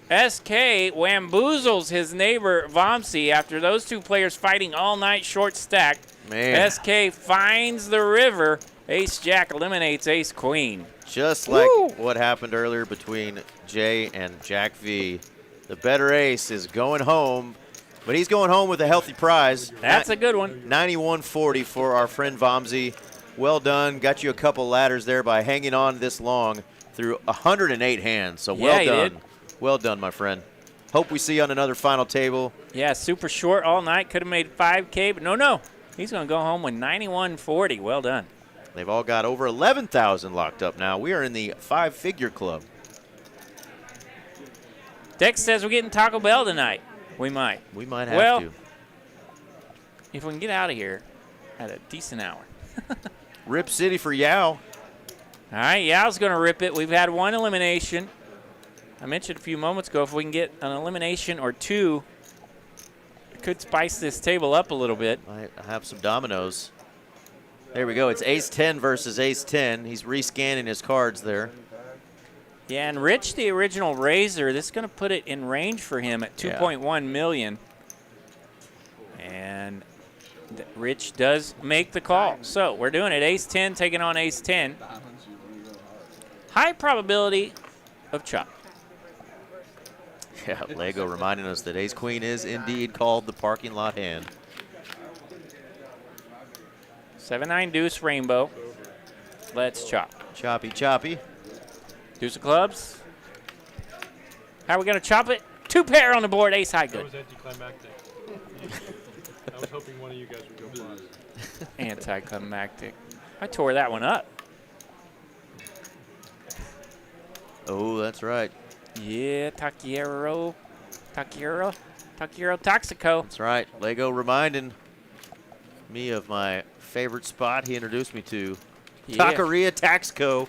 Speaker 2: SK wamboozles his neighbor Vomsy after those two players fighting all night short stack.
Speaker 3: Man.
Speaker 2: SK finds the river. Ace-jack eliminates ace-queen.
Speaker 3: Just like what happened earlier between Jay and Jack V. The better ace is going home, but he's going home with a healthy prize.
Speaker 2: That's a good one.
Speaker 3: 91.40 for our friend Vomsy. Well done. Got you a couple ladders there by hanging on this long through 108 hands. So well
Speaker 2: Yeah,
Speaker 3: done.
Speaker 2: he did.
Speaker 3: Well done, my friend. Hope we see you on another final table.
Speaker 2: Yeah, super short all night. Could have made 5K, but no. He's going to go home with 91.40. Well done.
Speaker 3: They've all got over 11,000 locked up now. We are in the 5-figure club.
Speaker 2: Dex says we're getting Taco Bell tonight. We might.
Speaker 3: We might have to.
Speaker 2: If we can get out of here at a decent hour.
Speaker 3: Rip City for Yao.
Speaker 2: All right, Yao's going to rip it. We've had 1 elimination. I mentioned a few moments ago, if we can get an elimination or 2, it could spice this table up a little bit.
Speaker 3: I have some dominoes. There we go. It's ace-10 versus ace-10. He's rescanning his cards there.
Speaker 2: Yeah, and Rich, the original raiser, this is going to put it in range for him at 2.1 million. And Rich does make the call. So we're doing it. Ace-10 taking on ace-10. High probability of chop.
Speaker 3: Yeah, Lego reminding us that ace-queen is indeed called the parking lot hand.
Speaker 2: 7-9 deuce rainbow. Let's chop.
Speaker 3: Choppy, choppy.
Speaker 2: Deuce of clubs. How are we going to chop it? 2 pair on the board. Ace high
Speaker 4: That
Speaker 2: good.
Speaker 4: was anticlimactic. I was hoping one of you guys would go first.
Speaker 2: Anticlimactic. I tore that one up.
Speaker 3: Oh, that's right.
Speaker 2: Yeah, Takiero Toxico.
Speaker 3: That's right. Lego reminding me of my favorite spot he introduced me to.
Speaker 2: Yeah.
Speaker 3: Taqueria Taxco.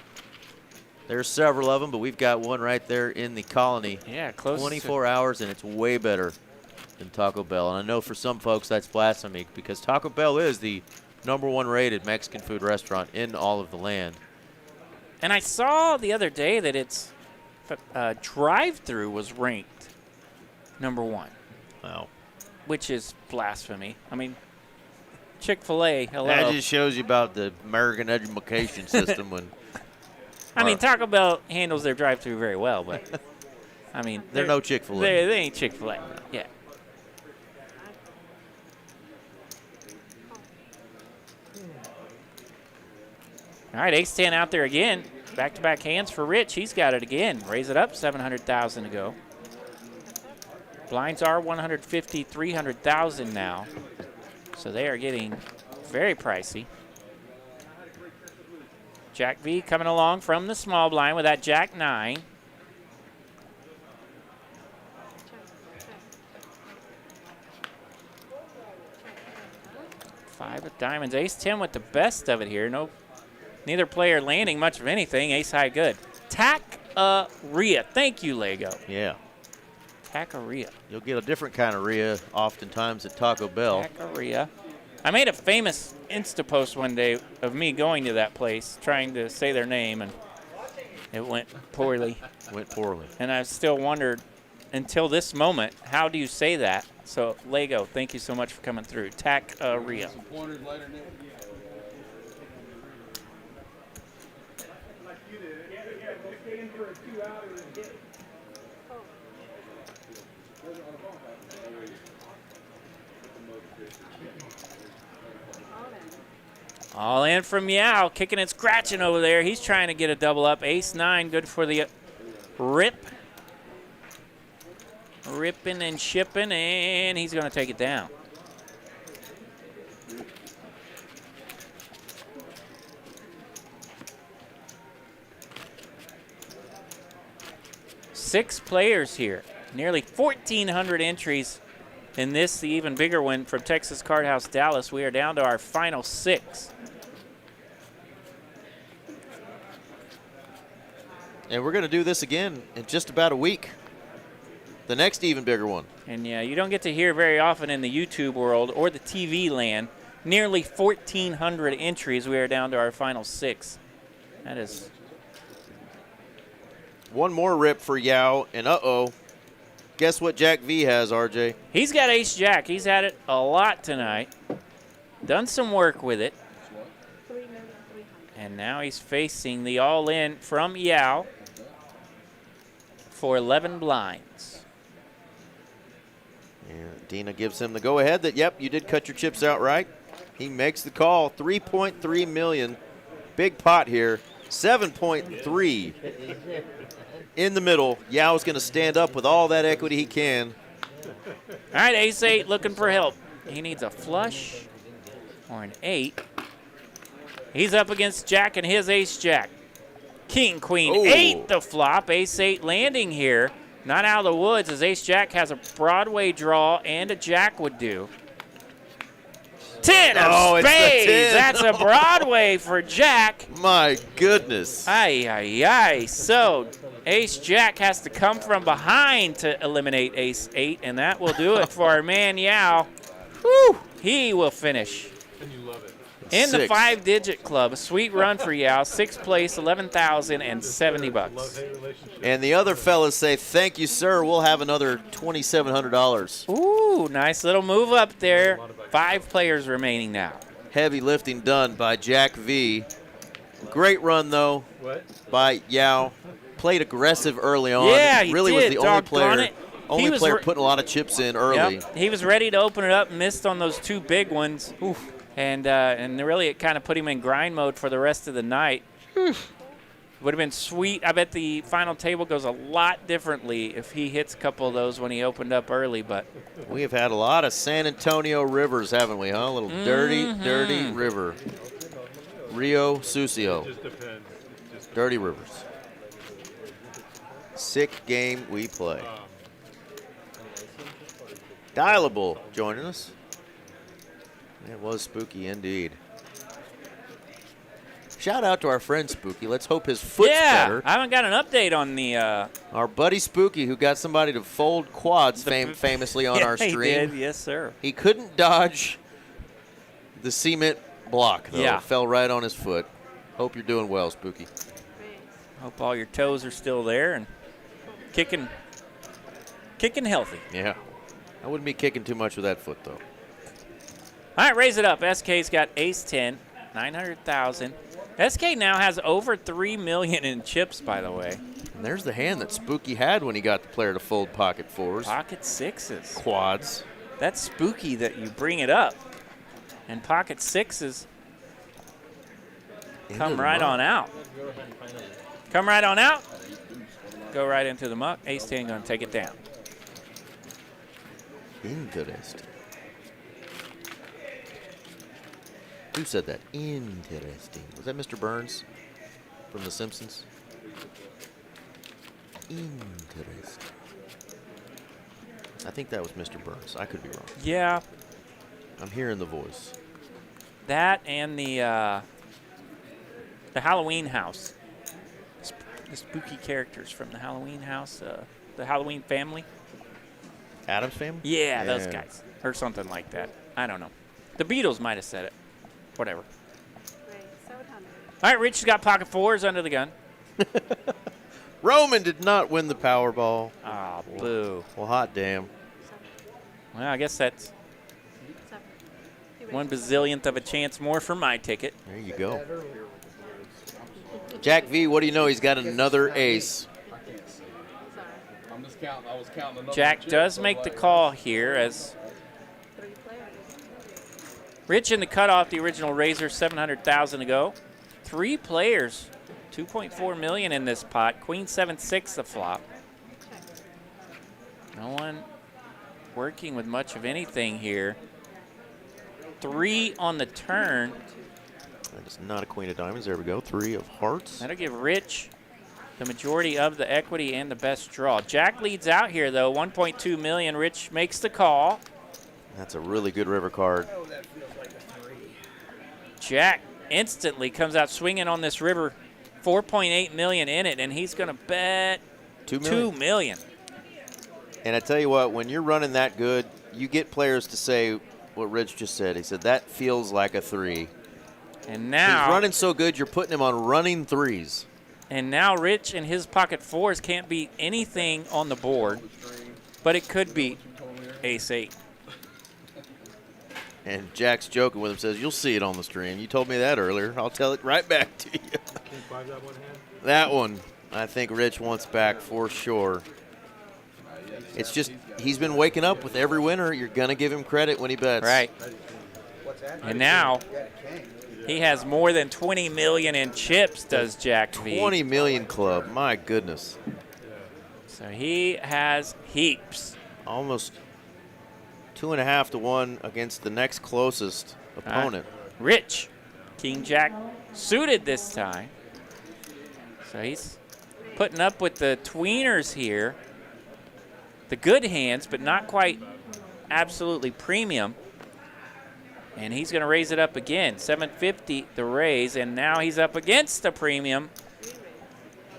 Speaker 3: There's several of them, but we've got one right there in the colony.
Speaker 2: Yeah, close.
Speaker 3: 24 hours, and it's way better than Taco Bell. And I know for some folks that's blasphemy because Taco Bell is the #1 rated Mexican food restaurant in all of the land.
Speaker 2: And I saw the other day that its drive-through was ranked #1.
Speaker 3: Wow.
Speaker 2: Which is blasphemy. I mean, Chick-fil-A, hello.
Speaker 3: That just shows you about the American education system. When
Speaker 2: I mean, Taco Bell handles their drive-through very well, but I mean,
Speaker 3: they're no Chick-fil-A.
Speaker 2: They ain't Chick-fil-A. Yeah. All right, ace-10 out there again. Back-to-back hands for Rich. He's got it again. Raise it up, 700,000 to go. Blinds are 150, 300,000 now. So they are getting very pricey. Jack V coming along from the small blind with that Jack 9. Five of diamonds. Ace-10 with the best of it here. Neither player landing much of anything. Ace high good. Taqueria. Thank you, Lego.
Speaker 3: Yeah.
Speaker 2: Taqueria.
Speaker 3: You'll get a different kind of Rhea oftentimes at Taco Bell.
Speaker 2: Taqueria. I made a famous Insta post one day of me going to that place, trying to say their name, and it went poorly.
Speaker 3: Went poorly.
Speaker 2: And I've still wondered until this moment, how do you say that? So, Lego, thank you so much for coming through. Taqueria.
Speaker 6: Some pointers later, Nick.
Speaker 2: All in from Meow, kicking and scratching over there. He's trying to get a double up. Ace-9, good for the rip. Ripping and shipping, and he's going to take it down. 6 players here. Nearly 1,400 entries in this, the even bigger one from Texas Card House Dallas. We are down to our final 6.
Speaker 3: And we're going to do this again in just about a week. The next even bigger one.
Speaker 2: And yeah, you don't get to hear very often in the YouTube world or the TV land. Nearly 1,400 entries. We are down to our final 6. That is...
Speaker 3: One more rip for Yao, and uh-oh. Guess what Jack V has, RJ?
Speaker 2: He's got ace-jack. He's had it a lot tonight. Done some work with it.
Speaker 5: 3,300,000.
Speaker 2: And now he's facing the all-in from Yao for 11 blinds.
Speaker 3: And Dina gives him the go-ahead that, yep, you did cut your chips out right. He makes the call. 3.3 million. Big pot here. 7.3 in the middle. Yao's going to stand up with all that equity he can.
Speaker 2: All right, ace-8 looking for help. He needs a flush or an 8. He's up against Jack and his ace-jack. King, queen,
Speaker 3: Ooh.
Speaker 2: 8 the flop. Ace-8 landing here. Not out of the woods as ace-jack has a Broadway draw and a jack would do. 10 of
Speaker 3: Oh, it's the
Speaker 2: spades.
Speaker 3: 10.
Speaker 2: That's a Broadway for Jack.
Speaker 3: My goodness.
Speaker 2: Ay, ay, ay. So ace-jack has to come from behind to eliminate ace-8, and that will do it for our man Yao. Whew. He will finish.
Speaker 4: And you love it.
Speaker 2: In the
Speaker 3: 6.
Speaker 2: 5-digit club, a sweet run for Yao. 6th place, $11,070.
Speaker 4: Love-hate relationship.
Speaker 3: And the other fellas say, thank you, sir. We'll have another $2,700.
Speaker 2: Ooh, nice little move up there. 5 players remaining now.
Speaker 3: Heavy lifting done by Jack V. Great run, though,
Speaker 4: What?
Speaker 3: by Yao. Played aggressive early on.
Speaker 2: Yeah, he
Speaker 3: really
Speaker 2: did.
Speaker 3: was the only
Speaker 2: Doggone
Speaker 3: player,
Speaker 2: it. He was
Speaker 3: putting a lot of chips in early.
Speaker 2: Yep. He was ready to open it up, missed on those 2 big ones. Oof. And really it kind of put him in grind mode for the rest of the night. Would have been sweet. I bet the final table goes a lot differently if he hits a couple of those when he opened up early. But
Speaker 3: We have had a lot of San Antonio rivers, haven't we, huh? A little dirty river. Rio Sucio.
Speaker 4: Just depends. Just
Speaker 3: Dirty rivers. Sick game we play. Dialable joining us. It was spooky indeed. Shout out to our friend Spooky. Let's hope his foot's better.
Speaker 2: I haven't got an update on the.
Speaker 3: Our buddy Spooky, who got somebody to fold quads famously on our stream.
Speaker 2: He did, yes, sir.
Speaker 3: He couldn't dodge the cement block, though.
Speaker 2: Yeah.
Speaker 3: It fell right on his foot. Hope you're doing well, Spooky.
Speaker 2: Hope all your toes are still there and kicking healthy.
Speaker 3: Yeah. I wouldn't be kicking too much with that foot, though.
Speaker 2: All right, raise it up. SK's got ace-10, 900,000. SK now has over 3 million in chips, by the way.
Speaker 3: And there's the hand that Spooky had when he got the player to fold pocket 4s.
Speaker 2: Pocket 6s.
Speaker 3: Quads.
Speaker 2: That's spooky that you bring it up. And pocket 6s come right on out. Come right on out. Go right into the muck. Ace-10 going to take it down.
Speaker 3: Interesting. Who said that? Interesting. Was that Mr. Burns from The Simpsons? Interesting. I think that was Mr. Burns. I could be wrong.
Speaker 2: Yeah,
Speaker 3: I'm hearing the voice.
Speaker 2: that and the Halloween house. The spooky characters from the Halloween house, the Halloween family.
Speaker 3: Adam's Family?
Speaker 2: Yeah, those guys. Or something like that. I don't know. The Beatles might have said it. Whatever.
Speaker 5: Great, 700.
Speaker 2: All right, Rich has got pocket 4s under the gun.
Speaker 3: Roman did not win the Powerball.
Speaker 2: Ah, boo.
Speaker 3: Well, hot damn.
Speaker 2: Well, I guess that's
Speaker 5: 7.
Speaker 2: 1 bazillionth of a chance more for my ticket.
Speaker 3: There you go. Jack V, what do you know? He's got another ace.
Speaker 5: Sorry.
Speaker 6: I'm just counting. I was counting the number
Speaker 2: Jack
Speaker 6: of chips,
Speaker 2: does
Speaker 6: so
Speaker 2: make the
Speaker 6: like-
Speaker 2: call here as
Speaker 5: 3 players.
Speaker 2: Rich in the cutoff, the original raiser, 700,000 to go. 3 players, 2.4 million in this pot. Queen 7-6 the flop. No one working with much of anything here. 3 on the turn.
Speaker 3: That is not a queen of diamonds. There we go. 3 of hearts.
Speaker 2: That'll give Rich the majority of the equity and the best draw. Jack leads out here, though, 1.2 million. Rich makes the call.
Speaker 3: That's a really good river card.
Speaker 2: Jack instantly comes out swinging on this river, 4.8 million in it, and he's going to bet 2 million.
Speaker 3: And I tell you what, when you're running that good, you get players to say what Rich just said. He said, that feels like a 3.
Speaker 2: And now
Speaker 3: he's running so good, you're putting him on running 3s.
Speaker 2: And now Rich and his pocket 4s can't beat anything on the board, but it could beat ace-8.
Speaker 3: And Jack's joking with him, says, you'll see it on the stream. You told me that earlier. I'll tell it right back to you. That one, I think Rich wants back for sure. It's just, he's been waking up with every winner. You're going to give him credit when he bets.
Speaker 2: Right. And now he has more than 20 million in chips, does Jack V.
Speaker 3: 20 million club, my goodness.
Speaker 2: So he has heaps.
Speaker 3: Almost 2.5 to 1 against the next closest opponent.
Speaker 2: Rich, King Jack suited this time. So he's putting up with the tweeners here. The good hands, but not quite absolutely premium. And he's going to raise it up again. 750 the raise, and now he's up against the premium.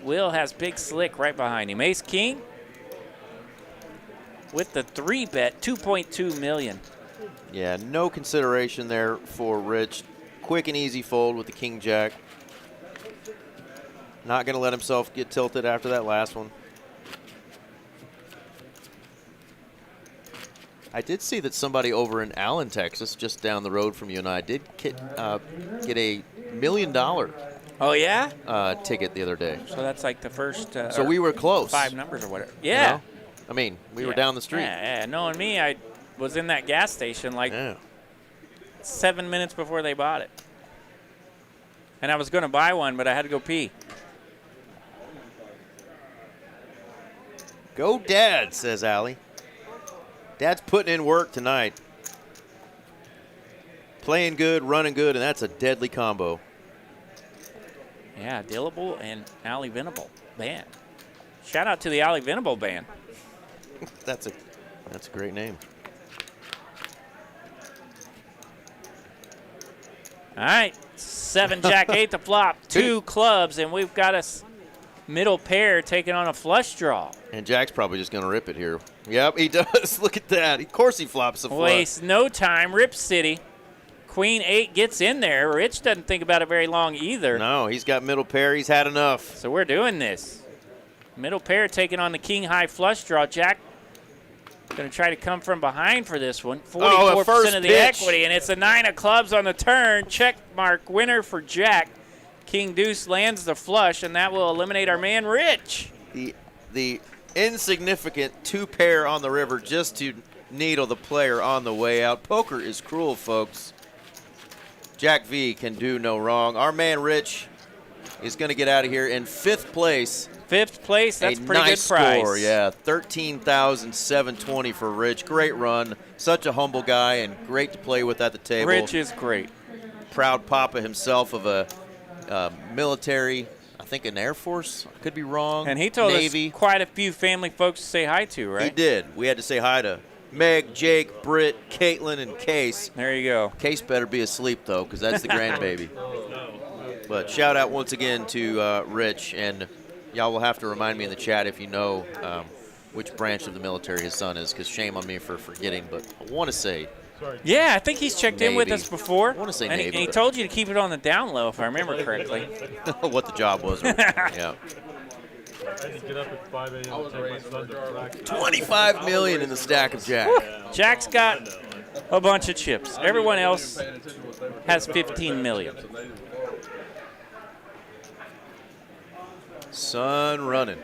Speaker 2: Will has Big Slick right behind him. Ace King with the 3-bet, 2.2 million.
Speaker 3: Yeah, no consideration there for Rich. Quick and easy fold with the King Jack. Not going to let himself get tilted after that last one. I did see that somebody over in Allen, Texas, just down the road from you and I, did get a $1 million
Speaker 2: Oh, yeah?
Speaker 3: ticket the other day.
Speaker 2: So that's like the first
Speaker 3: So we were close.
Speaker 2: 5 numbers or whatever. Yeah.
Speaker 3: You know? I mean, we were down the street.
Speaker 2: Yeah. Knowing me, I was in that gas station like 7 minutes before they bought it. And I was going to buy one, but I had to go pee.
Speaker 3: Go Dad, says Allie. Dad's putting in work tonight. Playing good, running good, and that's a deadly combo.
Speaker 2: Yeah, Dillable and Allie Venable band. Shout out to the Allie Venable band.
Speaker 3: That's a great name.
Speaker 2: All right, 7 Jack 8 to flop, 2 clubs, and we've got us middle pair taking on a flush draw.
Speaker 3: And Jack's probably just going to rip it here. Yep, he does. Look at that. Of course he flops a flush.
Speaker 2: Waste no time. Rip City. Queen 8 gets in there. Rich doesn't think about it very long either.
Speaker 3: No, he's got middle pair. He's had enough.
Speaker 2: So we're doing this. Middle pair taking on the King High flush draw. Jack going to try to come from behind for this one. 44% of the equity, and it's a 9 of clubs on the turn. Check mark winner for Jack. King Deuce lands the flush, and that will eliminate our man Rich.
Speaker 3: The insignificant 2 pair on the river just to needle the player on the way out. Poker is cruel, folks. Jack V can do no wrong. Our man Rich is going to get out of here in 5th place.
Speaker 2: 5th place, that's a pretty
Speaker 3: nice
Speaker 2: good price.
Speaker 3: Score, yeah, 13,720 for Rich. Great run. Such a humble guy and great to play with at the table.
Speaker 2: Rich is great.
Speaker 3: Proud papa himself of a military, I think an Air Force, I could be wrong.
Speaker 2: And he told
Speaker 3: Navy.
Speaker 2: us quite a few family folks to say hi to, right?
Speaker 3: He did. We had to say hi to Meg, Jake, Britt, Caitlin, and Case.
Speaker 2: There you go.
Speaker 3: Case better be asleep, though, because that's the grandbaby. But shout out once again to Rich, and y'all will have to remind me in the chat if you know which branch of the military his son is, because shame on me for forgetting, but I want to say
Speaker 2: Yeah, I think he's checked in with us before.
Speaker 3: I want to say
Speaker 2: and
Speaker 3: Navy.
Speaker 2: he told you to keep it on the down low, if I remember correctly.
Speaker 3: What the job was. Yeah.
Speaker 4: I had to get up at 5 a.m. to take my son to practice.
Speaker 3: 25 million in the stack of Jack.
Speaker 2: Jack's got a bunch of chips. Everyone else has 15 million.
Speaker 3: Sun running.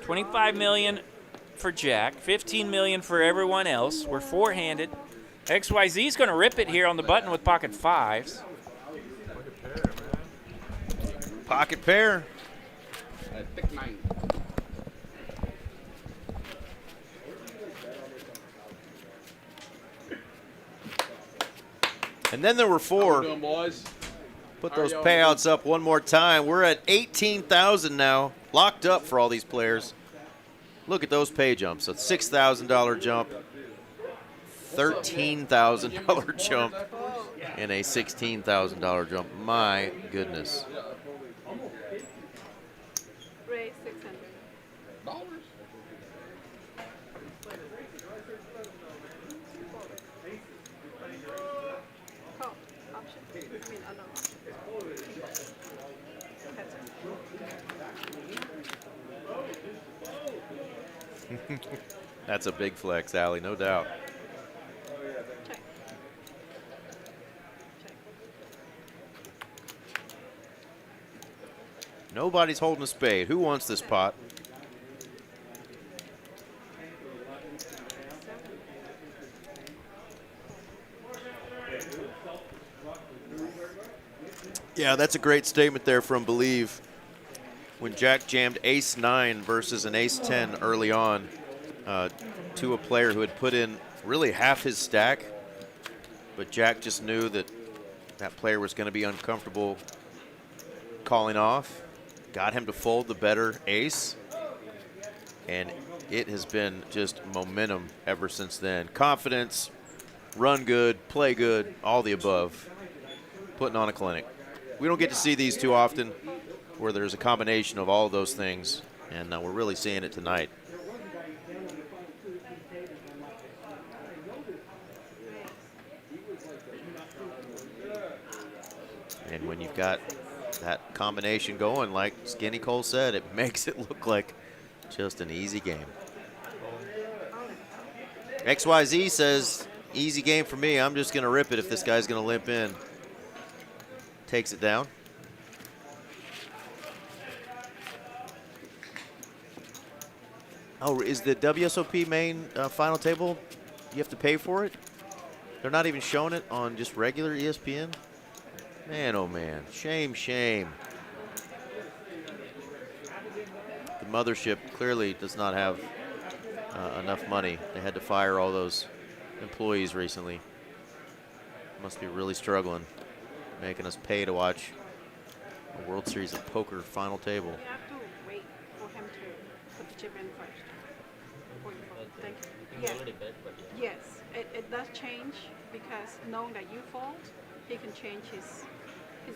Speaker 2: $25 million for Jack, 15 million for everyone else. We're 4-handed. XYZ's going to rip it here on the button with pocket 5s.
Speaker 3: Pocket pair.
Speaker 6: Thick 9.
Speaker 3: And then there were
Speaker 6: How we
Speaker 3: 4.
Speaker 6: doing, boys?
Speaker 3: Put
Speaker 6: How are
Speaker 3: those
Speaker 6: y'all
Speaker 3: payouts up one more time. We're at 18,000 now, locked up for all these players. Look at those pay jumps. A $6,000 jump, $13,000 jump, and a $16,000 jump. My goodness.
Speaker 5: Raise 600.
Speaker 6: $600?
Speaker 5: Call. Option. I mean, unknown option. Heads up.
Speaker 3: That's a big flex, Allie, no doubt.
Speaker 5: Check. Check.
Speaker 3: Nobody's holding a spade. Who wants this pot? Yeah, that's a great statement there from Believe. When Jack jammed ace-9 versus an ace-10 early on to a player who had put in really half his stack, but Jack just knew that that player was going to be uncomfortable calling off, got him to fold the better ace, and it has been just momentum ever since then. Confidence, run good, play good, all the above, putting on a clinic. We don't get to see these too often where there's a combination of all of those things, and we're really seeing it tonight. And when you've got that combination going, like Skinny Cole said, it makes it look like just an easy game. XYZ says, easy game for me. I'm just going to rip it if this guy's going to limp in. Takes it down. Oh, is the WSOP main final table, you have to pay for it? They're not even showing it on just regular ESPN? Man, oh man, shame, shame. The mothership clearly does not have enough money. They had to fire all those employees recently. Must be really struggling, making us pay to watch a World Series of Poker final table.
Speaker 5: You have to wait for him to put the chip in first. Before you fold. Thank you.
Speaker 8: He's
Speaker 5: Yeah.
Speaker 8: already bet, but yeah.
Speaker 5: Yes, it does change because knowing that you fold, he can change his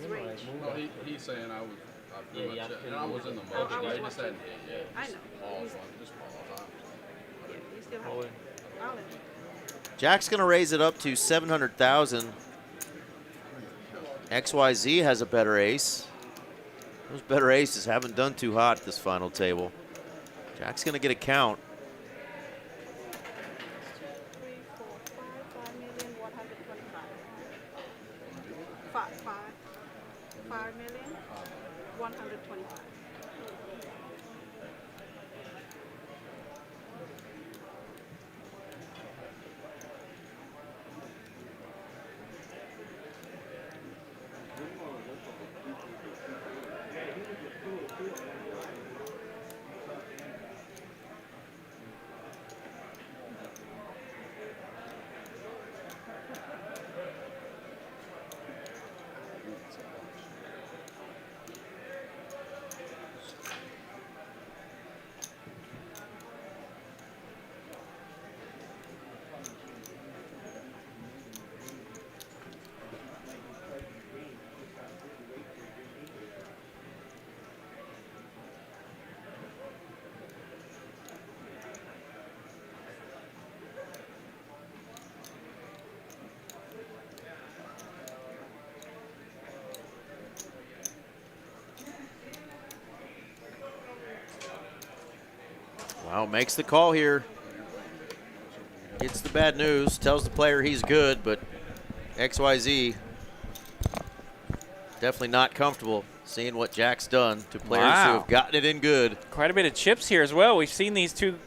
Speaker 5: range.
Speaker 6: No, he's saying I pretty
Speaker 8: Yeah,
Speaker 6: much,
Speaker 8: yeah.
Speaker 6: and I was in the
Speaker 5: I
Speaker 6: motion.
Speaker 5: was
Speaker 6: They just hadn't
Speaker 5: watching.
Speaker 6: hit yet.
Speaker 5: I
Speaker 6: Just
Speaker 5: know.
Speaker 6: All
Speaker 5: He's-
Speaker 6: fun, just all time.
Speaker 5: Yeah, you still have
Speaker 8: All
Speaker 5: it.
Speaker 8: in.
Speaker 5: All in.
Speaker 3: Jack's going to raise it up to 700,000. XYZ has a better ace. Those better aces haven't done too hot this final table. Jack's going to get a count.
Speaker 5: 3, 4, 5 million, 125. 5 million, 125.
Speaker 3: Wow, makes the call here. Gets the bad news, tells the player he's good, but XYZ definitely not comfortable seeing what Jack's done to players who
Speaker 2: Wow.
Speaker 3: have gotten it in good.
Speaker 2: Quite a bit of chips here as well. We've seen these two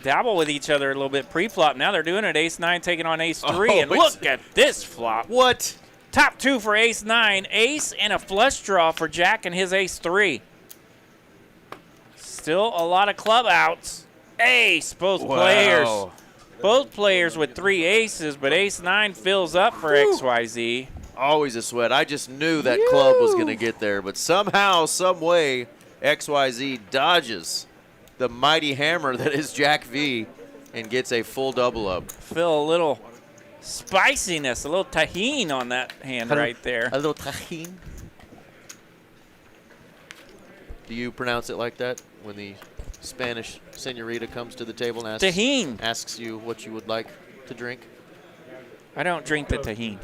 Speaker 2: dabble with each other a little bit pre-flop. Now they're doing it. Ace-9 taking on Ace-3,
Speaker 3: Oh,
Speaker 2: and look at this flop.
Speaker 3: What?
Speaker 2: Top 2 for Ace-9, ace and a flush draw for Jack and his Ace-3. Still a lot of club outs. Ace, both players. Both players with 3 aces, but ace-9 fills up for XYZ.
Speaker 3: Always a sweat. I just knew that club was going to get there, but somehow, some way, XYZ dodges the mighty hammer that is Jack V and gets a full double up.
Speaker 2: Feel a little spiciness, a little tahini on that hand right there.
Speaker 3: A little tajin. Do you pronounce it like that when the Spanish senorita comes to the table and asks you what you would like to drink?
Speaker 2: I don't drink the tahini.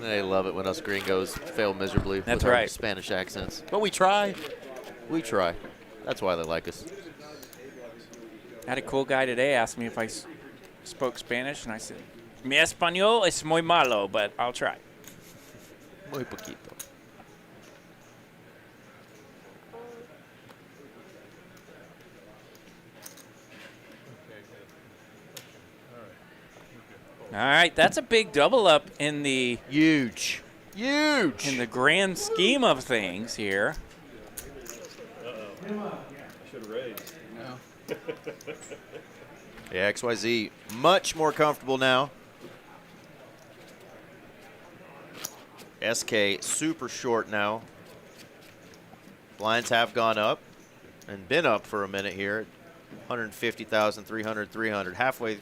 Speaker 3: They love it when us gringos fail miserably
Speaker 2: That's
Speaker 3: with our
Speaker 2: right.
Speaker 3: Spanish accents. But we try. We try. That's why they like us.
Speaker 2: I had a cool guy today ask me if I spoke Spanish, and I said, mi español es muy malo, but I'll try.
Speaker 3: Muy poquito.
Speaker 2: All right, that's a big double up in the
Speaker 3: Huge. Huge.
Speaker 2: in the grand scheme of things here.
Speaker 1: Should have raised.
Speaker 6: No.
Speaker 3: Yeah, XYZ much more comfortable now. SK super short now. Blinds have gone up and been up for a minute here. 150,000, 300, 300. Halfway, a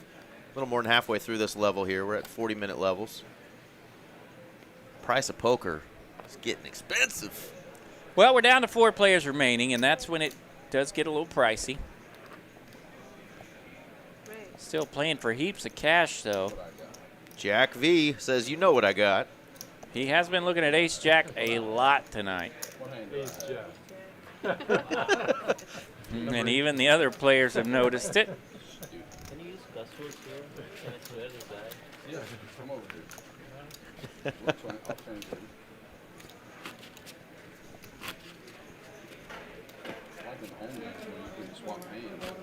Speaker 3: little more than halfway through this level here. We're at 40-minute levels. Price of poker is getting expensive.
Speaker 2: Well, we're down to 4 players remaining, and that's when it does get a little pricey. Still playing for heaps of cash, though.
Speaker 3: Jack V says, you know what I got.
Speaker 2: He has been looking at ace-jack a lot tonight.
Speaker 4: Ace jack.
Speaker 2: And even the other players have noticed it.
Speaker 8: Can you use buzzwords here? Can I swear this guy?
Speaker 6: Yeah, come over here. I'll translate. I've been home now, so you can swap hands.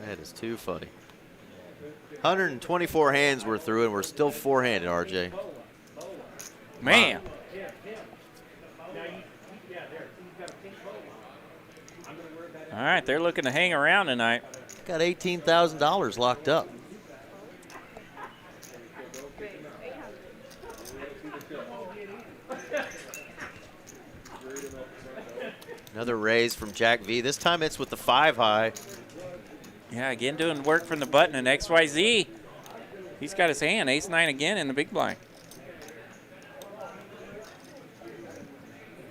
Speaker 3: That is too funny. 124 hands we're through, and we're still four-handed, RJ.
Speaker 2: Man. All right, they're looking to hang around tonight.
Speaker 3: Got $18,000 locked up. Another raise from Jack V. This time it's with the 5 high.
Speaker 2: Yeah, again doing work from the button, and XYZ, he's got his hand, ace-9 again in the big blind.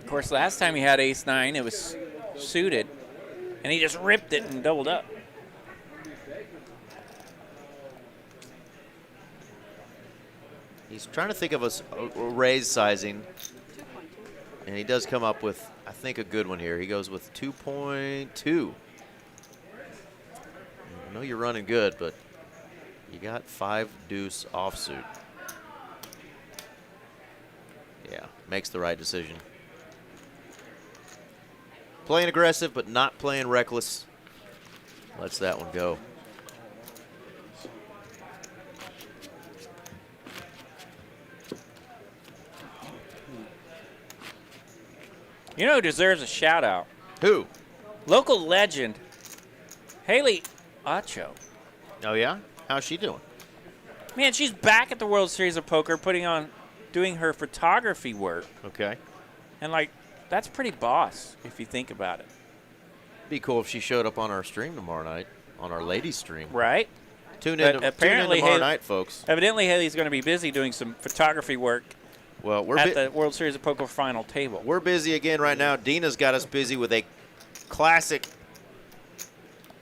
Speaker 2: Of course, last time he had ace-9, it was suited, and he just ripped it and doubled up.
Speaker 3: He's trying to think of a raise sizing, and he does come up with, I think, a good one here. He goes with 2.2. I know you're running good, but you got 5 deuce offsuit. Yeah, makes the right decision. Playing aggressive, but not playing reckless. Lets that one go.
Speaker 2: You know who deserves a shout-out?
Speaker 3: Who?
Speaker 2: Local legend, Haley Acho.
Speaker 3: Oh, yeah? How's she doing?
Speaker 2: Man, she's back at the World Series of Poker doing her photography work.
Speaker 3: Okay.
Speaker 2: And, like, that's pretty boss if you think about it.
Speaker 3: Be cool if she showed up on our stream tomorrow night, on our ladies stream.
Speaker 2: Right?
Speaker 3: Tune in tomorrow night, folks.
Speaker 2: Evidently, Haley's going to be busy doing some photography work
Speaker 3: Well, we're
Speaker 2: at the World Series of Poker final table.
Speaker 3: We're busy again right now. Dina's got us busy with a classic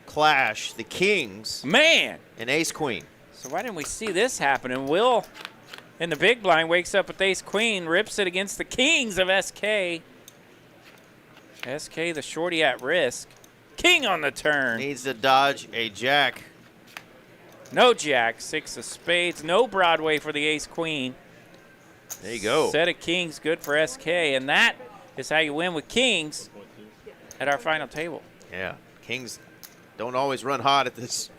Speaker 3: clash, the Kings
Speaker 2: Man!
Speaker 3: and Ace-Queen.
Speaker 2: So why didn't we see this happen? And Will, in the big blind, wakes up with ace-queen, rips it against the Kings of SK. SK, the shorty at risk. King on the turn.
Speaker 3: Needs to dodge a jack.
Speaker 2: No jack, 6 of spades. No Broadway for the ace-queen.
Speaker 3: There you go.
Speaker 2: Set of kings, good for SK. And that is how you win with kings at our final table.
Speaker 3: Yeah, Kings don't always run hot at this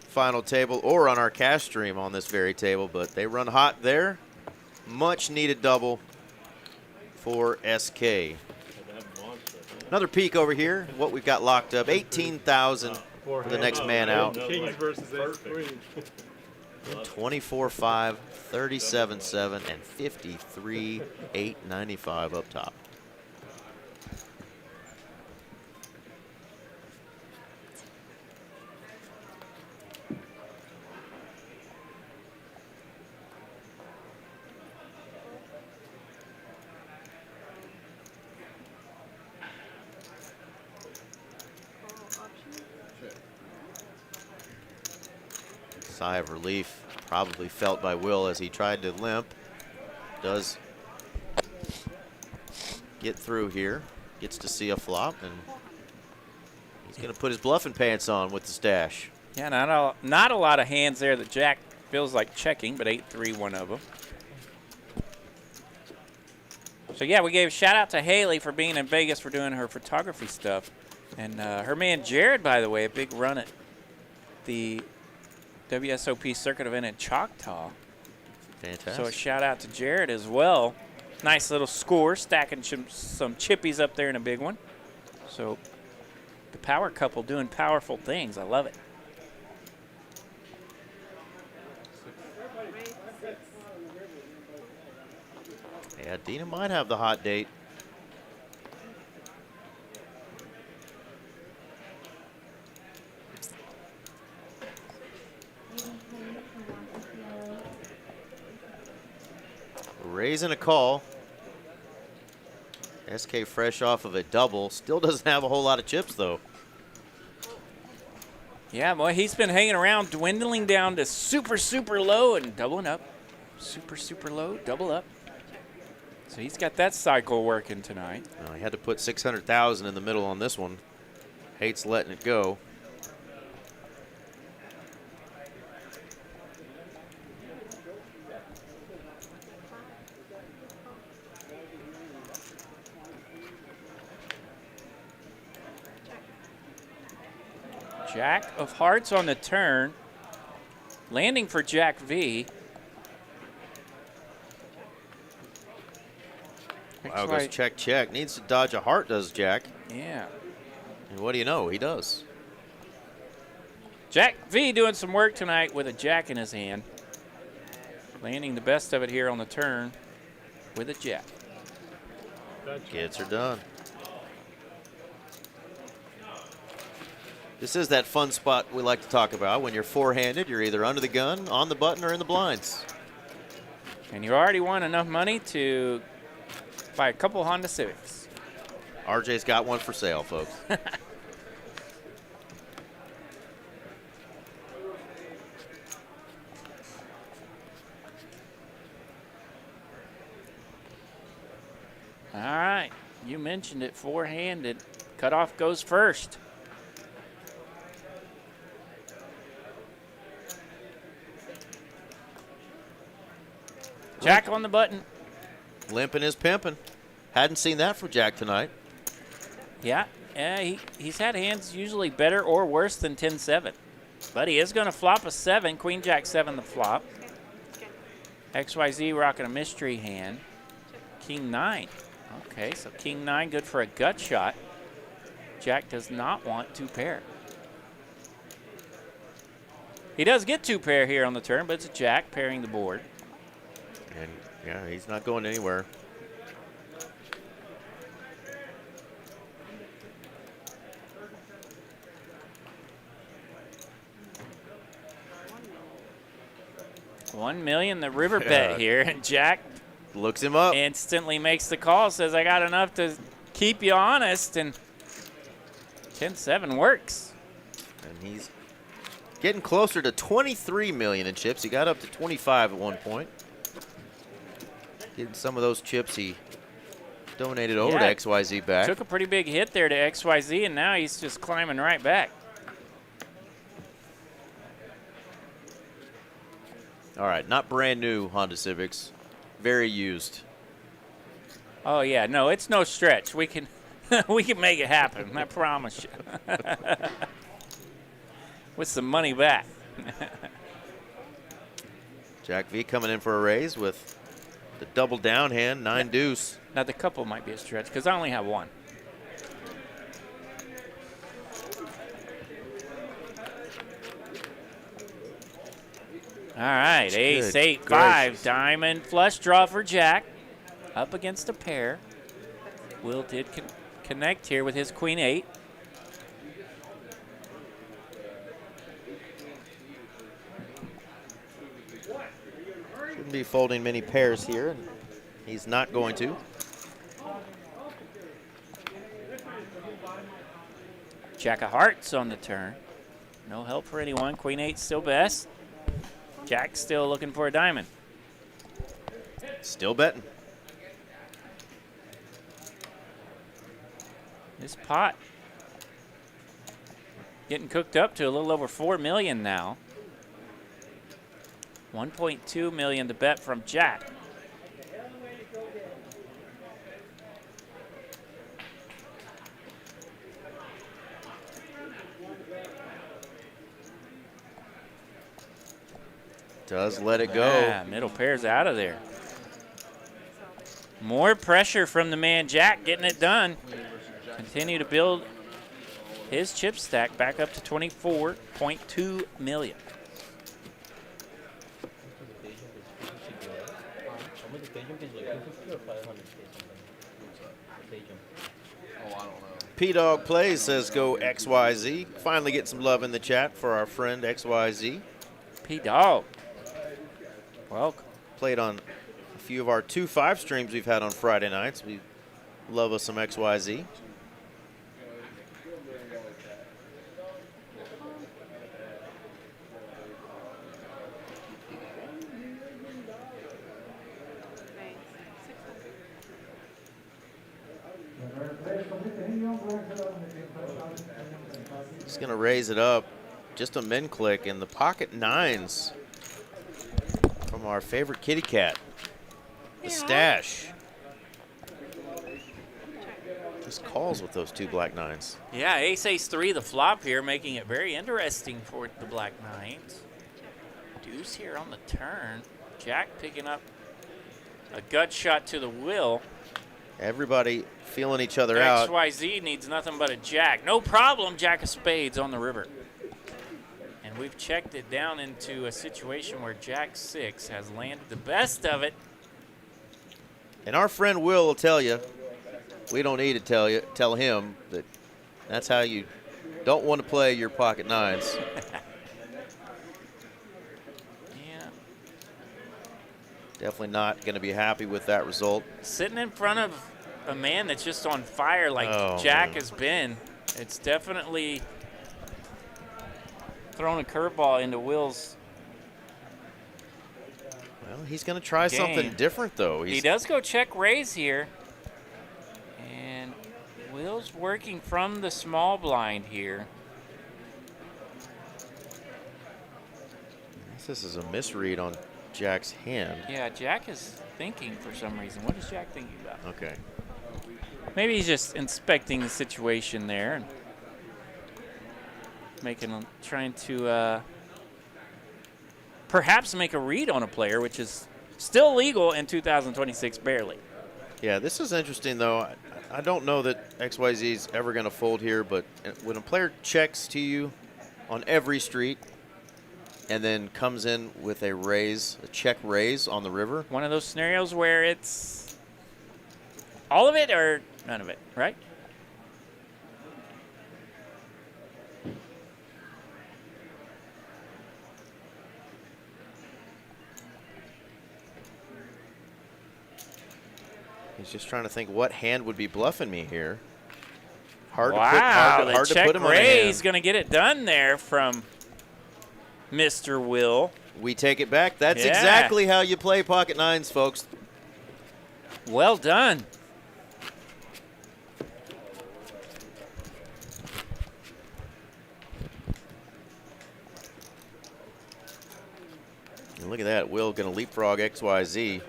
Speaker 3: final table or on our cash stream on this very table, but they run hot there. Much needed double for SK. Another peek over here. What we've got locked up. 18,000 for the next man out.
Speaker 4: Kings versus ace queen.
Speaker 3: 24-5, 37-7, and 53-895 up top. Sigh of relief probably felt by Will as he tried to limp. Does get through here. Gets to see a flop, and he's going to put his bluffing pants on with the stash.
Speaker 2: Yeah, not a lot of hands there that Jack feels like checking, but 8-3 one of them. So, yeah, we gave a shout-out to Haley for being in Vegas for doing her photography stuff. And her man Jared, by the way, a big run at the WSOP circuit event in Choctaw.
Speaker 3: Fantastic.
Speaker 2: So a shout out to Jared as well. Nice little score, stacking some chippies up there in a big one. So the power couple doing powerful things. I love it.
Speaker 3: Yeah, Dina might have the hot date. Raising a call. SK fresh off of a double. Still doesn't have a whole lot of chips, though.
Speaker 2: Yeah, boy, he's been hanging around, dwindling down to super, super low and doubling up. Super, super low, double up. So he's got that cycle working tonight.
Speaker 3: He had to put 600,000 in the middle on this one. Hates letting it go.
Speaker 2: Jack of hearts on the turn. Landing for Jack V.
Speaker 3: Wow, goes check, check. Needs to dodge a heart, does Jack.
Speaker 2: Yeah.
Speaker 3: And what do you know? He does.
Speaker 2: Jack V doing some work tonight with a jack in his hand. Landing the best of it here on the turn with a jack.
Speaker 3: Gets her done. This is that fun spot we like to talk about. When you're four-handed, you're either under the gun, on the button, or in the blinds.
Speaker 2: And you already won enough money to buy a couple Honda Civics.
Speaker 3: RJ's got one for sale, folks.
Speaker 2: All right, you mentioned it, four-handed. Cutoff goes first. Jack on the button.
Speaker 3: Limping is pimping. Hadn't seen that from Jack tonight.
Speaker 2: Yeah, he's had hands usually better or worse than 10-7. But he is going to flop a 7, Queen Jack 7 the flop. XYZ rocking a mystery hand. King 9. Okay, so King 9 good for a gut shot. Jack does not want two pair. He does get two pair here on the turn, but it's a Jack pairing the board.
Speaker 3: And yeah, he's not going anywhere.
Speaker 2: $1 million the river bet here, and Jack
Speaker 3: looks him up.
Speaker 2: Instantly makes the call, says I got enough to keep you honest, and 10-7 works.
Speaker 3: And he's getting closer to 23 million in chips. He got up to 25 at one point. Getting some of those chips he donated over to XYZ back.
Speaker 2: Took a pretty big hit there to XYZ, and now he's just climbing right back.
Speaker 3: All right, not brand new Honda Civics, very used.
Speaker 2: Oh yeah, no, it's no stretch. We can we can make it happen. I promise you. With some money back.
Speaker 3: Jack V coming in for a raise with the double down hand, 9 deuce.
Speaker 2: Now the couple might be a stretch because I only have one. All right, ace,
Speaker 3: Good
Speaker 2: 8, 5,
Speaker 3: gracious.
Speaker 2: diamond flush draw for Jack. Up against a pair. Will did connect here with his queen 8.
Speaker 3: Shouldn't be folding many pairs here. And he's not going to.
Speaker 2: Jack of hearts on the turn. No help for anyone. Queen 8 still best. Jack still looking for a diamond.
Speaker 3: Still betting.
Speaker 2: This pot getting cooked up to a little over 4 million now. 1.2 million to bet from Jack.
Speaker 3: Does let it go.
Speaker 2: Yeah, middle pair's out of there. More pressure from the man Jack getting it done. Continue to build his chip stack back up to 24.2 million.
Speaker 6: Oh, I don't know.
Speaker 3: P-Dog Plays says go XYZ. Finally get some love in the chat for our friend XYZ.
Speaker 2: P-Dog. Welcome.
Speaker 3: Played on a few of our 2-5 streams we've had on Friday nights. We love us some XYZ. He's going to raise it up. Just a min click, and the pocket nines from our favorite kitty cat, the stash. Just calls with those 2 black nines.
Speaker 2: Yeah, ace-3 the flop here, making it very interesting for the black nines. Deuce here on the turn. Jack picking up a gut shot to the will.
Speaker 3: Everybody feeling each other out.
Speaker 2: XYZ needs nothing but a jack. No problem, Jack of spades on the river. And we've checked it down into a situation where Jack 6 has landed the best of it.
Speaker 3: And our friend Will tell you, we don't need to tell him that that's how you don't want to play your pocket nines.
Speaker 2: Yeah.
Speaker 3: Definitely not going to be happy with that result.
Speaker 2: Sitting in front of a man that's just on fire like Jack has been, it's definitely thrown a curveball into Will's.
Speaker 3: Well, he's going to try something different, though.
Speaker 2: He does go check raise here. And Will's working from the small blind here.
Speaker 3: This is a misread on Jack's hand.
Speaker 2: Yeah, Jack is thinking for some reason. What is Jack thinking about?
Speaker 3: Okay.
Speaker 2: Maybe he's just inspecting the situation there and trying to perhaps make a read on a player, which is still legal in 2026, barely.
Speaker 3: Yeah, this is interesting, though. I don't know that XYZ is ever going to fold here, but when a player checks to you on every street and then comes in with a raise, a check raise on the river.
Speaker 2: One of those scenarios where it's all of it or none of it, right?
Speaker 3: He's just trying to think what hand would be bluffing me here. Hard
Speaker 2: wow,
Speaker 3: to
Speaker 2: check
Speaker 3: put him on a
Speaker 2: raise
Speaker 3: hand.
Speaker 2: going to get it done there from Mr. Will.
Speaker 3: We take it back. That's
Speaker 2: Yeah.
Speaker 3: exactly how you play pocket nines, folks.
Speaker 2: Well done.
Speaker 3: And look at that. Will going to leapfrog XYZ.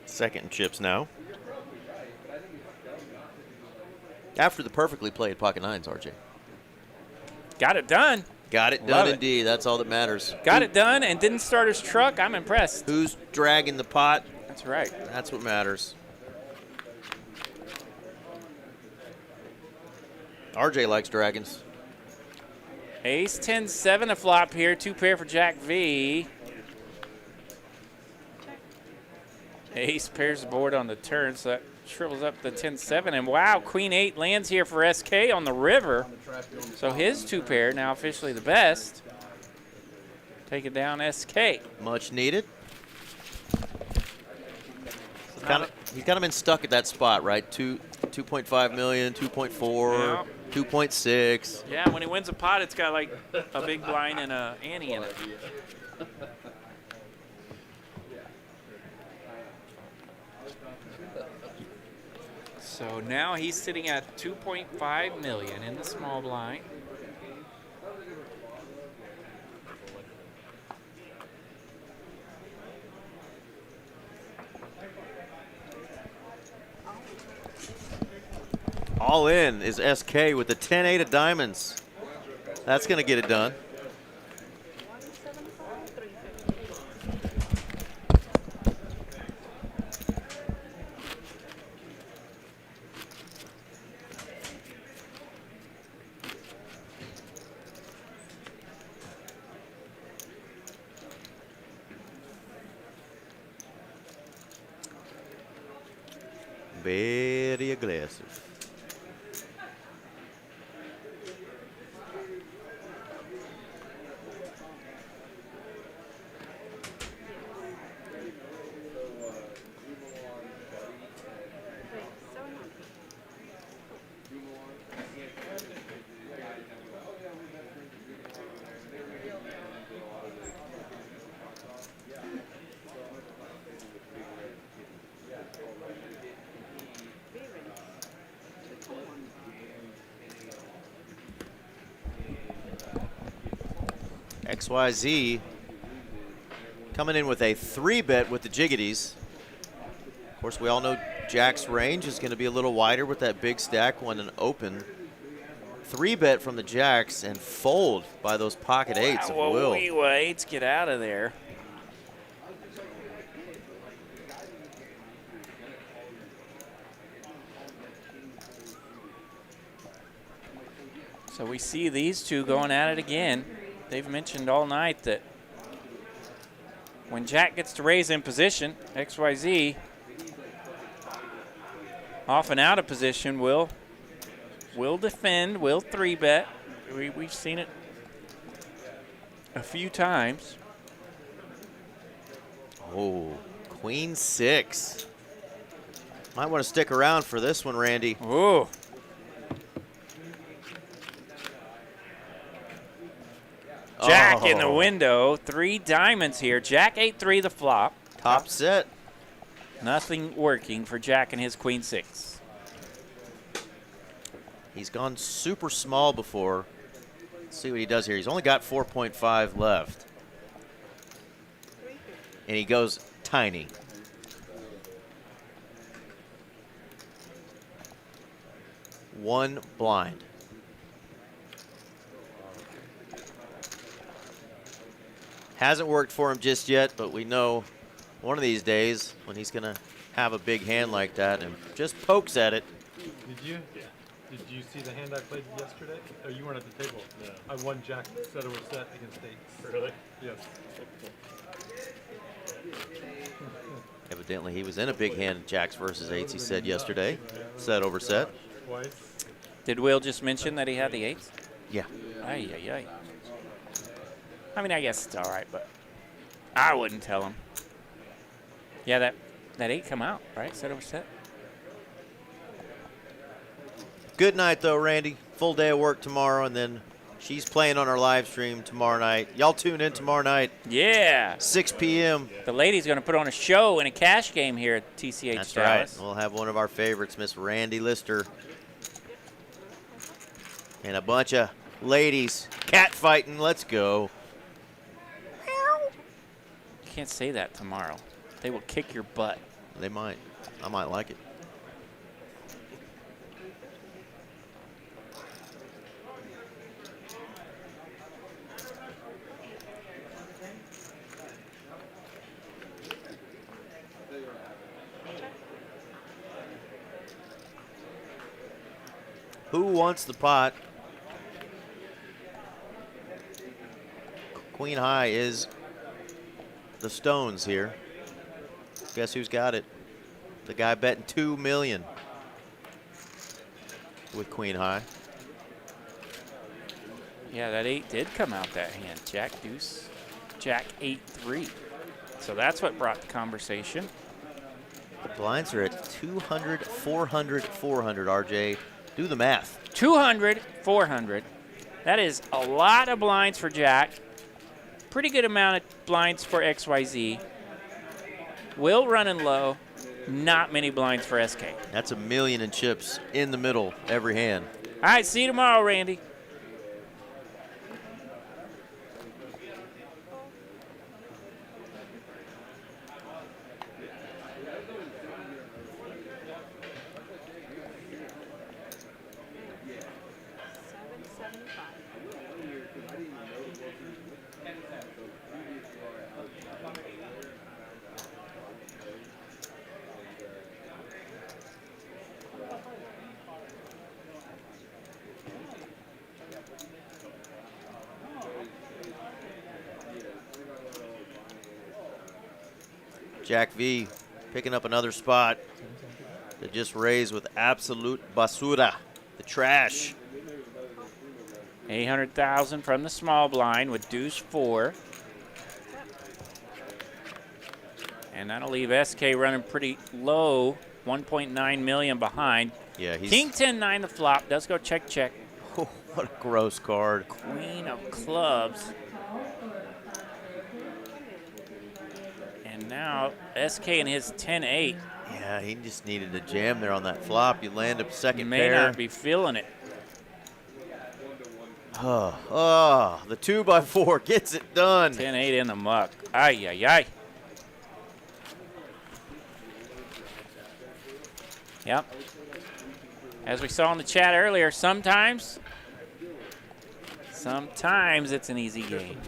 Speaker 3: Second in chips now. After the perfectly played pocket nines, RJ.
Speaker 2: Got it done.
Speaker 3: Got it
Speaker 2: Love
Speaker 3: done
Speaker 2: it.
Speaker 3: indeed. That's all that matters.
Speaker 2: Got it done and didn't start his truck. I'm impressed.
Speaker 3: Who's dragging the pot?
Speaker 2: That's right.
Speaker 3: That's what matters. RJ likes dragons.
Speaker 2: Ace 10-7 a flop here. 2 pair for Jack V. Ace pairs the board on the turn, so that shrivels up the 10-7. And wow, Queen 8 lands here for SK on the river. So his 2 pair now officially the best. Take it down, SK.
Speaker 3: Much needed. He's kind of been stuck at that spot, right? 2.5 million, 2.4,
Speaker 2: Yep.
Speaker 3: 2.6.
Speaker 2: Yeah, when he wins a pot, it's got like a big blind and a ante in it. So now he's sitting at 2.5 million in the small blind.
Speaker 3: All in is SK with the 10-8 of diamonds. That's going to get it done. Very aggressive. XYZ coming in with a 3-bet with the jiggities. Of course, we all know Jack's range is going to be a little wider with that big stack when an open. 3-bet from the Jacks and fold by those pocket 8s of Will.
Speaker 2: Whoa, eights, get out of there. So we see these two going at it again. They've mentioned all night that when Jack gets to raise in position, XYZ off and out of position will defend, will 3-bet. We've seen it a few times.
Speaker 3: Oh, Queen 6. Might want to stick around for this one, Randy.
Speaker 2: Ooh. Jack in the window, 3 diamonds here. Jack 8-3 the flop.
Speaker 3: Top set.
Speaker 2: Nothing working for Jack and his Queen 6.
Speaker 3: He's gone super small before. Let's see what he does here. He's only got 4.5 left. And he goes tiny. One blind. Hasn't worked for him just yet, but we know one of these days when he's going to have a big hand like that and just pokes at it.
Speaker 4: Did you? Yeah. Did you see the hand I played yesterday? Oh, you weren't at the table. No. I won Jack set over set against 8. Really? Yes.
Speaker 3: Evidently, he was in a big hand, Jacks versus 8s, he said yesterday. Set over set.
Speaker 4: Twice.
Speaker 2: Did Will just mention that he had the 8s?
Speaker 3: Yeah.
Speaker 2: Ay, ay, ay. I mean, I guess it's all right, but I wouldn't tell him. Yeah, that 8 come out, right? Set over set.
Speaker 3: Good night, though, Randy. Full day of work tomorrow, and then she's playing on our live stream tomorrow night. Y'all tune in tomorrow night.
Speaker 2: Yeah.
Speaker 3: 6 p.m.
Speaker 2: The lady's going to put on a show and a cash game here at TCH
Speaker 3: That's
Speaker 2: Dallas.
Speaker 3: right. We'll have one of our favorites, Miss Randy Lister. And a bunch of ladies cat fighting. Let's go.
Speaker 2: You can't say that tomorrow. They will kick your butt.
Speaker 3: They might. I might like it. Who wants the pot? Queen high is the stones here. guess who's got it? The guy betting $2 million with queen high.
Speaker 2: Yeah, that 8 did come out that hand. Jack deuce, Jack 8-3. So that's what brought the conversation.
Speaker 3: The blinds are at 200, 400, 400, RJ. Do the math.
Speaker 2: 200, 400. That is a lot of blinds for Jack. Pretty good amount of blinds for XYZ. Will running low. Not many blinds for SK.
Speaker 3: That's $1 million in chips in the middle every hand.
Speaker 2: All right, see you tomorrow, Randy.
Speaker 3: Jack V picking up another spot to just raise with absolute basura, the trash.
Speaker 2: 800,000 from the small blind with deuce 4. And that'll leave SK running pretty low, 1.9 million behind.
Speaker 3: Yeah, he's
Speaker 2: King 10-9 the flop. Does go check, check.
Speaker 3: Oh, what a gross card.
Speaker 2: Queen of clubs. And now SK and his 10-8.
Speaker 3: Yeah, he just needed a jam there on that flop. You land a second
Speaker 2: May
Speaker 3: pair.
Speaker 2: not be feeling it.
Speaker 3: Oh, the 2x4 gets it done.
Speaker 2: 10-8 in the muck. Ay, ay, ay. Yep. As we saw in the chat earlier, sometimes it's an easy game.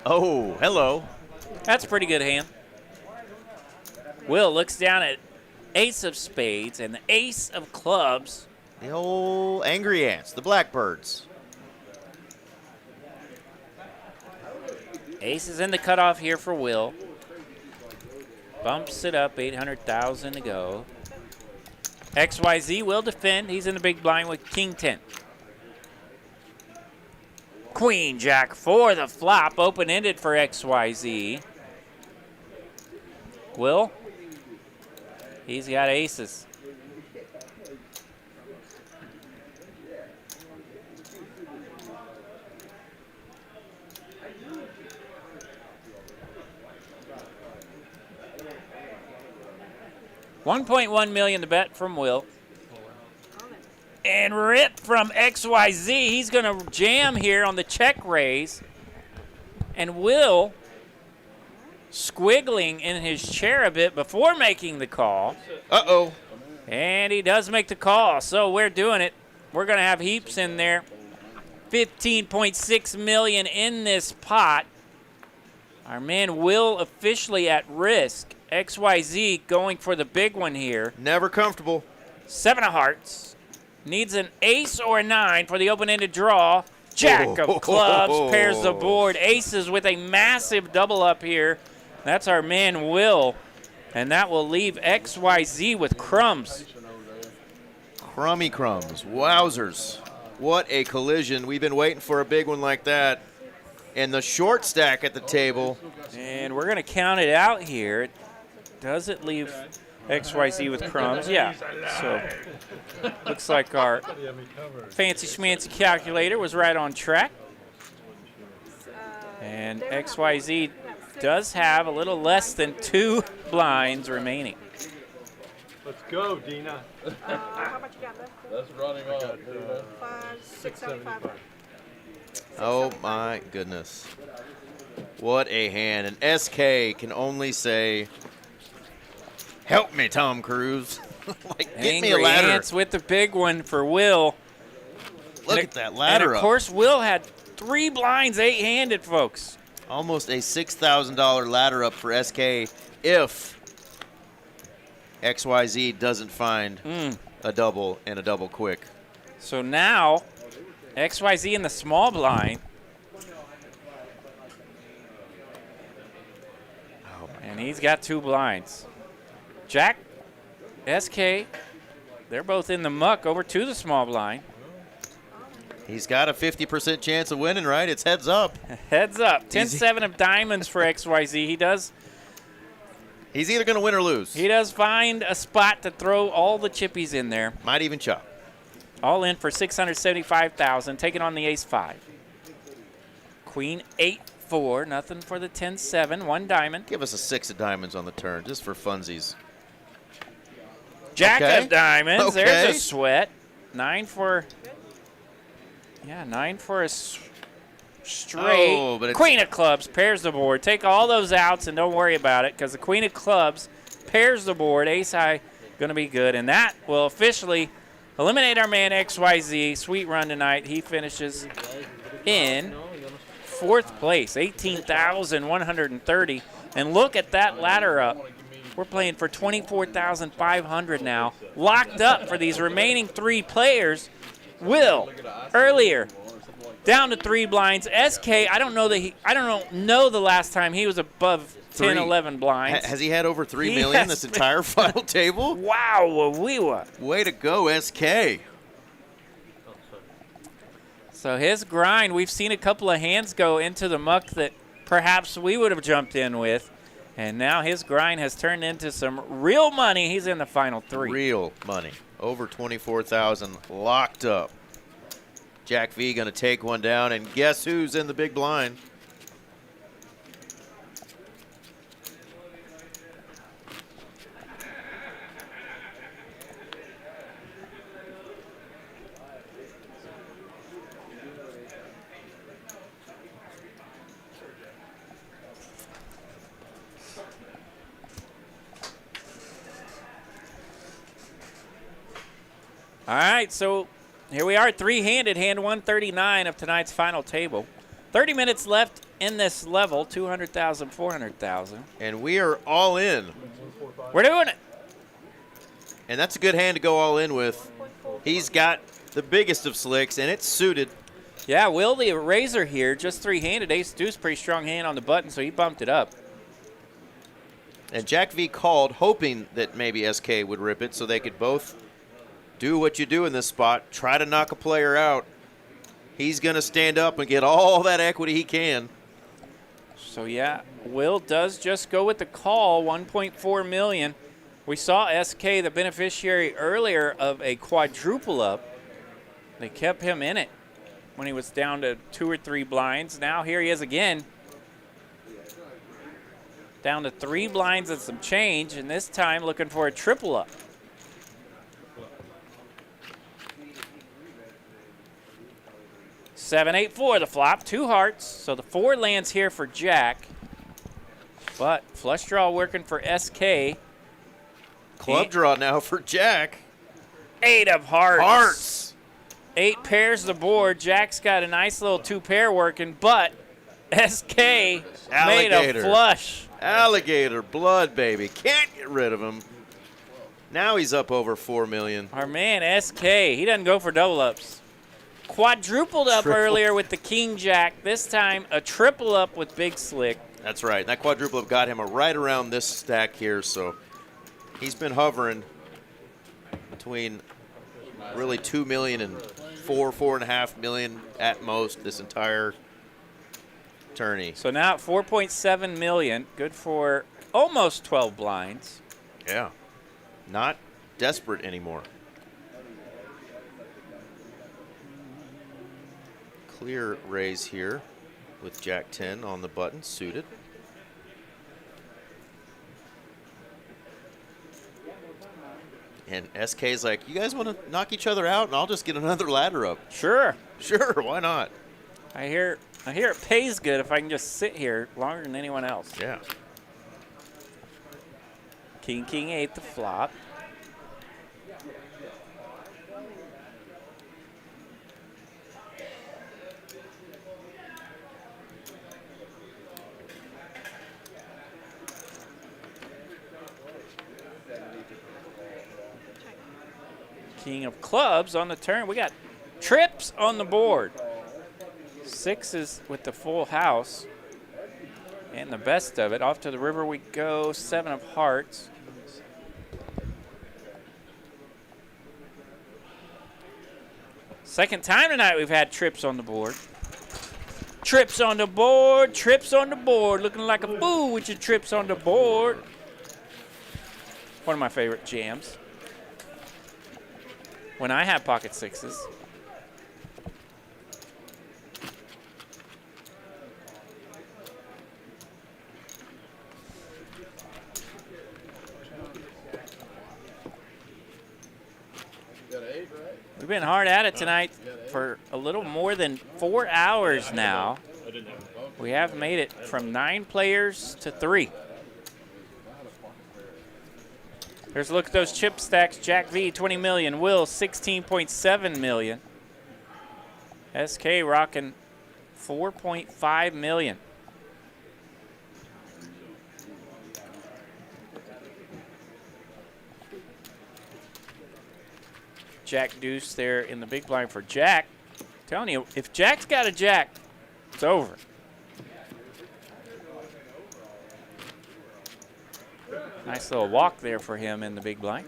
Speaker 3: Oh, hello.
Speaker 2: That's a pretty good hand. Will looks down at ace of spades and the ace of clubs.
Speaker 3: The old angry ants, the blackbirds.
Speaker 2: Ace is in the cutoff here for Will. Bumps it up, 800,000 to go. XYZ will defend. He's in the big blind with king 10. Queen Jack 4, the flop, open-ended for XYZ. Will, he's got aces. $1.1 million to bet from Will. And rip from XYZ. He's going to jam here on the check raise. And Will squiggling in his chair a bit before making the call.
Speaker 3: Uh-oh.
Speaker 2: And he does make the call. So we're doing it. We're going to have heaps in there. 15.6 million in this pot. Our man Will officially at risk. XYZ going for the big one here.
Speaker 3: Never comfortable.
Speaker 2: 7 of hearts. Needs an ace or a 9 for the open-ended draw. Jack of clubs pairs the board. Aces with a massive double up here. That's our man Will. And that will leave XYZ with crumbs.
Speaker 3: Crummy crumbs. Wowzers. What a collision. We've been waiting for a big one like that. And the short stack at the table.
Speaker 2: And we're going to count it out here. Does it leave XYZ with crumbs? Yeah. So looks like our fancy schmancy calculator was right on track. And XYZ does have a little less than 2 blinds remaining.
Speaker 4: Let's go, Dina.
Speaker 5: How much you got left?
Speaker 6: That's running off.
Speaker 5: 675.
Speaker 3: Oh, my goodness. What a hand. And SK can only say, help me, Tom Cruise. Like, get me a ladder.
Speaker 2: Ants with the big one for Will.
Speaker 3: Look at that ladder
Speaker 2: And, of
Speaker 3: up.
Speaker 2: course, Will had 3 blinds, 8-handed, folks.
Speaker 3: Almost a $6,000 ladder up for SK if XYZ doesn't find a double and a double quick.
Speaker 2: So now, XYZ in the small blind. And he's got 2 blinds. Jack, SK, they're both in the muck over to the small blind.
Speaker 3: He's got a 50% chance of winning, right? It's heads up.
Speaker 2: Heads up. 10-7 of diamonds for XYZ.
Speaker 3: He's either going to win or lose.
Speaker 2: He does find a spot to throw all the chippies in there.
Speaker 3: Might even chop.
Speaker 2: All in for $675,000, taking on the ace-5. Queen 8-4, nothing for the 10-7, 1 diamond.
Speaker 3: Give us a 6 of diamonds on the turn, just for funsies.
Speaker 2: Jack
Speaker 3: Okay.
Speaker 2: of diamonds,
Speaker 3: Okay.
Speaker 2: there's a sweat. 9 for a straight.
Speaker 3: Oh, but it's-
Speaker 2: Queen of clubs pairs the board. Take all those outs and don't worry about it because the queen of clubs pairs the board. Ace high going to be good, and that will officially eliminate our man XYZ. Sweet run tonight. He finishes in 4th place, 18,130. And look at that ladder up. We're playing for 24,500 now. Locked up for these remaining 3 players. Will, earlier, down to 3 blinds. SK, I don't know the last time he was above 10, 11 blinds.
Speaker 3: Has he had over 3 million this entire final table?
Speaker 2: Wow,
Speaker 3: Way to go, SK.
Speaker 2: So his grind, we've seen a couple of hands go into the muck that perhaps we would have jumped in with. And now his grind has turned into some real money. He's in the final 3.
Speaker 3: Real money. Over 24,000 locked up. Jack V going to take one down, and guess who's in the big blind?
Speaker 2: All right, so here we are, 3-handed, hand 139 of tonight's final table. 30 minutes left in this level, 200,000, 400,000.
Speaker 3: And we are all in.
Speaker 2: We're doing it.
Speaker 3: And that's a good hand to go all in with. He's got the biggest of slicks, and it's suited.
Speaker 2: Yeah, Will the Razor here, just 3-handed. Ace Deuce, pretty strong hand on the button, so he bumped it up.
Speaker 3: And Jack V called, hoping that maybe SK would rip it so they could both do what you do in this spot. Try to knock a player out. He's going to stand up and get all that equity he can.
Speaker 2: So, yeah, Will does just go with the call, 1.4 million. We saw SK, the beneficiary earlier of a quadruple up. They kept him in it when he was down to 2 or 3 blinds. Now here he is again. Down to 3 blinds and some change, and this time looking for a triple up. Seven, 8, 4, the flop, 2 hearts. So the 4 lands here for Jack. But flush draw working for SK.
Speaker 3: Club draw now for Jack.
Speaker 2: 8 of hearts.
Speaker 3: Hearts.
Speaker 2: 8 pairs the board. Jack's got a nice little 2-pair working, but SK made a flush.
Speaker 3: Alligator blood, baby. Can't get rid of him. Now he's up over 4 million.
Speaker 2: Our man SK, he doesn't go for double ups. Quadrupled up earlier with the King Jack. This time a triple up with Big Slick.
Speaker 3: That's right. That quadruple up got him right around this stack here, so he's been hovering between really 2 million and 4.5 million at most this entire tourney.
Speaker 2: So now at 4.7 million, good for almost 12 blinds.
Speaker 3: Yeah. Not desperate anymore. Clear raise here with Jack 10 on the button, suited. And SK's like, you guys want to knock each other out and I'll just get another ladder up.
Speaker 2: Sure.
Speaker 3: Sure, why not?
Speaker 2: I hear it pays good if I can just sit here longer than anyone else.
Speaker 3: Yeah.
Speaker 2: King, 8, the flop. King of clubs on the turn. We got trips on the board. Sixes with the full house. And the best of it. Off to the river we go. 7 of hearts. Second time tonight we've had trips on the board. Trips on the board. Trips on the board. Looking like a fool with your trips on the board. One of my favorite jams. When I have pocket sixes. We've been hard at it tonight for a little more than 4 hours now. We have made it from 9 players to 3. There's a look at those chip stacks. Jack V, 20 million. Will, 16.7 million. SK rocking 4.5 million. Jack deuce there in the big blind for Jack. I'm telling you, if Jack's got a jack, it's over. Nice little walk there for him in the big blind.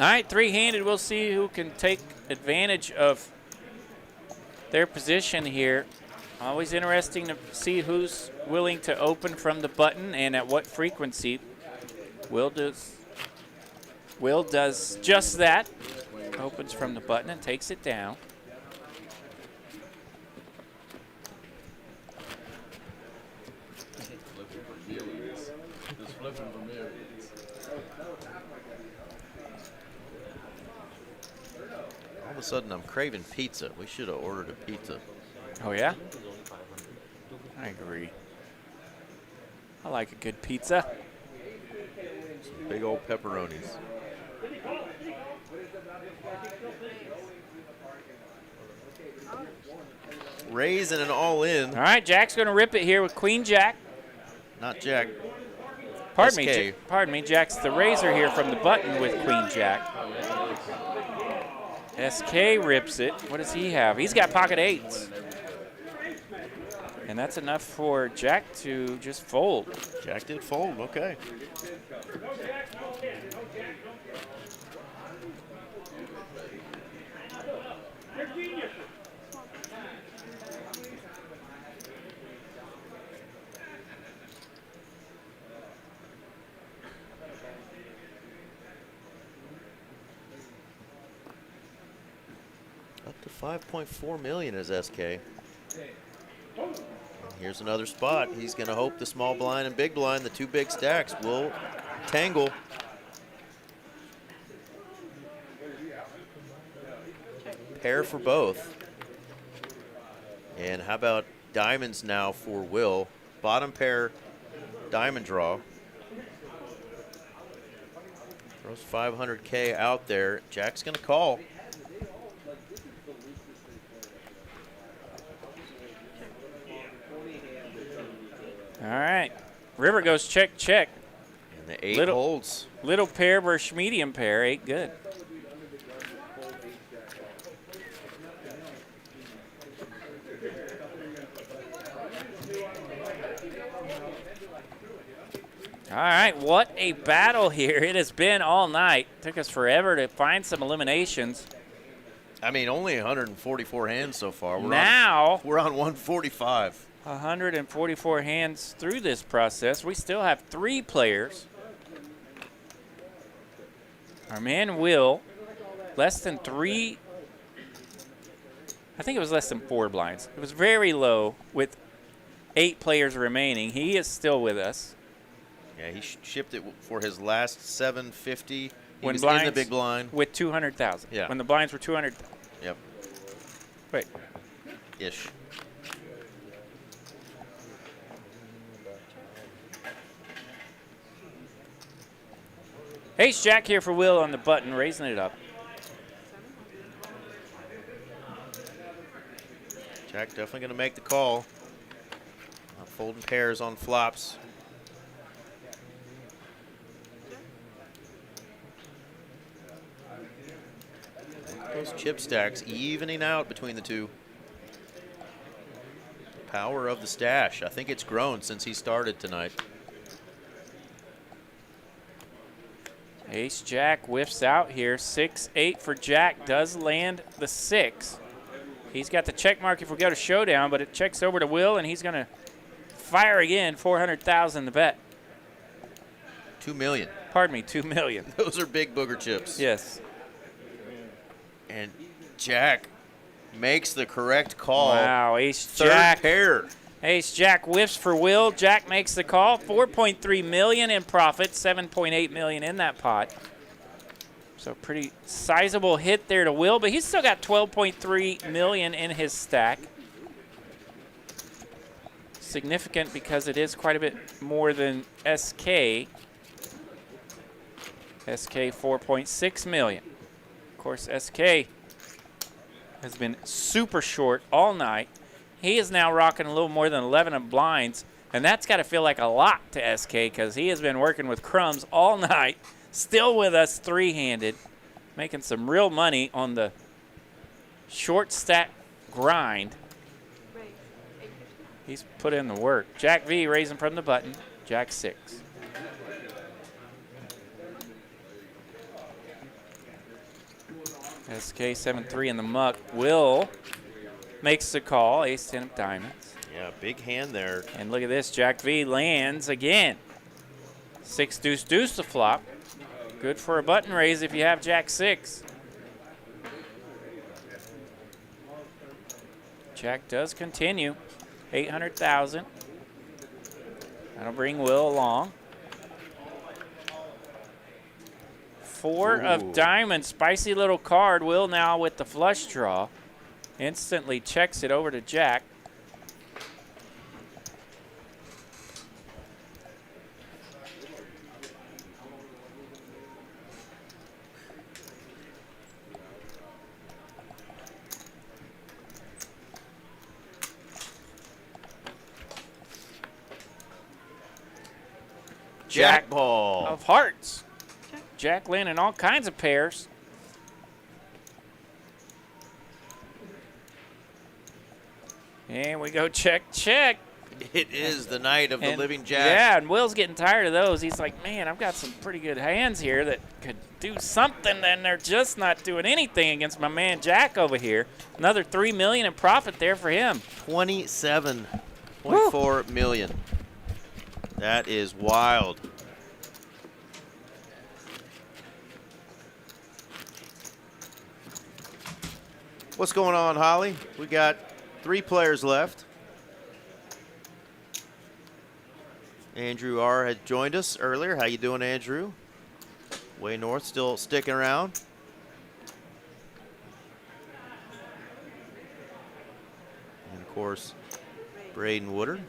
Speaker 2: All right, three-handed. We'll see who can take advantage of their position here. Always interesting to see who's willing to open from the button and at what frequency. Will does just that. Opens from the button and takes it down.
Speaker 3: All of a sudden, I'm craving pizza. We should have ordered a pizza.
Speaker 2: Oh, yeah? I agree. I like a good pizza.
Speaker 3: Some big old pepperonis. Raise and an all-in.
Speaker 2: All right, Jack's going to rip it here with Queen Jack.
Speaker 3: Not Jack.
Speaker 2: Pardon
Speaker 3: SK.
Speaker 2: me, pardon me. Jack's the razor here from the button with Queen Jack. SK rips it. What does he have? He's got pocket eights. And that's enough for Jack to just fold.
Speaker 3: Jack did fold, okay. Up to 5.4 million is SK. And here's another spot. He's going to hope the small blind and big blind, the two big stacks, will tangle. Pair for both. And how about diamonds now for Will? Bottom pair, diamond draw. Throws 500K out there. Jack's going to call.
Speaker 2: All right. River goes check, check.
Speaker 3: And the 8 holds.
Speaker 2: Little pair versus medium pair. 8 good. All right, what a battle here it has been all night. Took us forever to find some eliminations.
Speaker 3: I mean, only 144 hands so far. We're on 145.
Speaker 2: 144 hands through this process. We still have 3 players. Our man Will, less than 3. I think it was less than 4 blinds. It was very low with 8 players remaining. He is still with us.
Speaker 3: Yeah, he shipped it for his last 750. He
Speaker 2: When
Speaker 3: was in the big blind.
Speaker 2: with 200,000.
Speaker 3: Yeah.
Speaker 2: When the blinds were 200.
Speaker 3: Yep.
Speaker 2: Wait.
Speaker 3: Ish.
Speaker 2: Ace Jack here for Will on the button, raising it up.
Speaker 3: Jack definitely going to make the call. Not folding pairs on flops. Those chip stacks evening out between the two. The power of the stash. I think it's grown since he started tonight.
Speaker 2: Ace Jack whiffs out here. 6-8 for Jack. Does land the 6. He's got the check mark if we go to showdown, but it checks over to Will, and he's going to fire again. 400,000 the bet.
Speaker 3: 2 million.
Speaker 2: Pardon me, 2 million.
Speaker 3: Those are big booger chips.
Speaker 2: Yes.
Speaker 3: And Jack makes the correct call.
Speaker 2: Wow, Ace
Speaker 3: Third
Speaker 2: Jack.
Speaker 3: pair.
Speaker 2: Ace Jack whiffs for Will. Jack makes the call. 4.3 million in profit. 7.8 million in that pot. So pretty sizable hit there to Will, but he's still got 12.3 million in his stack. Significant because it is quite a bit more than SK. SK 4.6 million. Of course, SK has been super short all night. He is now rocking a little more than 11 of blinds, and that's got to feel like a lot to SK because he has been working with crumbs all night, still with us three-handed, making some real money on the short stack grind. He's put in the work. Jack V raising from the button. Jack 6. SK 7-3 in the muck. Will makes the call. Ace 10 of diamonds.
Speaker 3: Yeah, big hand there.
Speaker 2: And look at this. Jack V lands again. 6 deuce deuce to flop. Good for a button raise if you have Jack 6. Jack does continue. 800,000. That'll bring Will along. 4 of diamonds. Spicy little card. Will now with the flush draw. Instantly checks it over to Jack.
Speaker 3: Jack ball
Speaker 2: of hearts. Jack landing all kinds of pairs. And we go check, check.
Speaker 3: It is the night of the living Jack.
Speaker 2: Yeah, and Will's getting tired of those. He's like, man, I've got some pretty good hands here that could do something, and they're just not doing anything against my man Jack over here. Another $3 million in profit there for him.
Speaker 3: 27.4 million. That is wild. What's going on, Holly? We got 3 players left. Andrew R. had joined us earlier. How you doing, Andrew? Way North still sticking around. And, of course, Braden Woodard.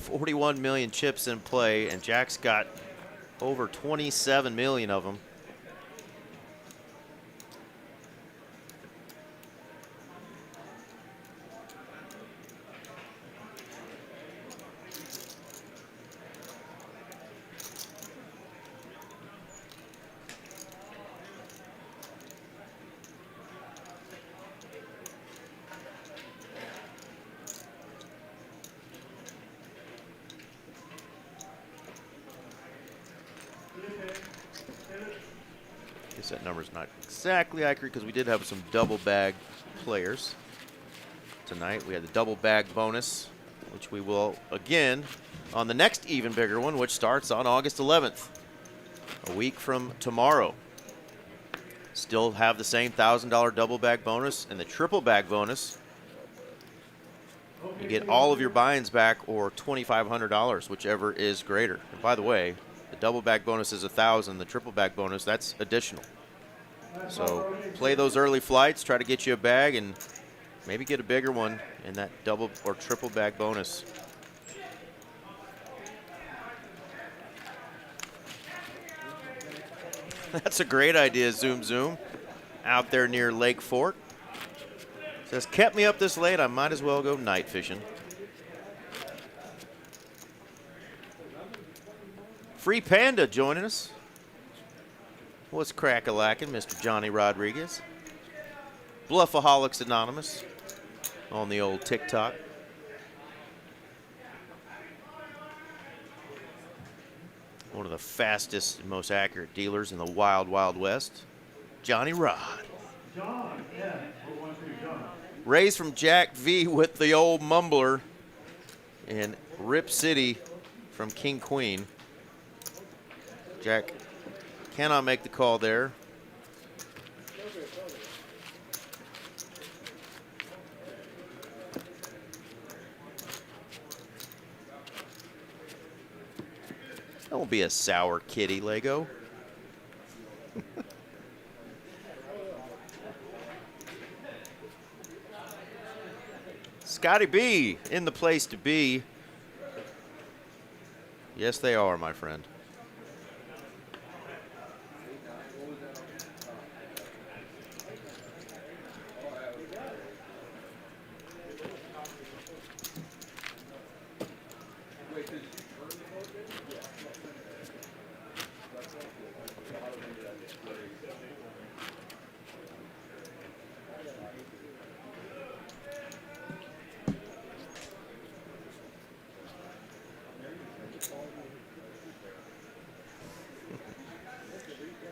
Speaker 3: $41 million chips in play, and Jack's got over 27 million of them. Guess that number's not exactly accurate because we did have some double bag players tonight. We had the double bag bonus, which we will again on the next even bigger one, which starts on August 11th, a week from tomorrow. Still have the same $1,000 double bag bonus and the triple bag bonus You get all of your buy-ins back or $2,500, whichever is greater. And by the way, the double back bonus is $1,000. The triple back bonus, that's additional. So play those early flights, try to get you a bag, and maybe get a bigger one in that double or triple bag bonus. That's a great idea, Zoom Zoom. Out there near Lake Fork. Says, kept me up this late, I might as well go night fishing. Free Panda joining us. What's crack-a-lackin', Mr. Johnny Rodriguez? Bluffaholics Anonymous on the old TikTok. One of the fastest and most accurate dealers in the wild, wild west, Johnny Rod.
Speaker 4: John, yeah. What wants you, John?
Speaker 3: Raised from Jack V with the old mumbler, and Rip City from King Queen. Jack cannot make the call there. Don't be a sour kitty, Lego. Scotty B in the place to be. Yes, they are, my friend.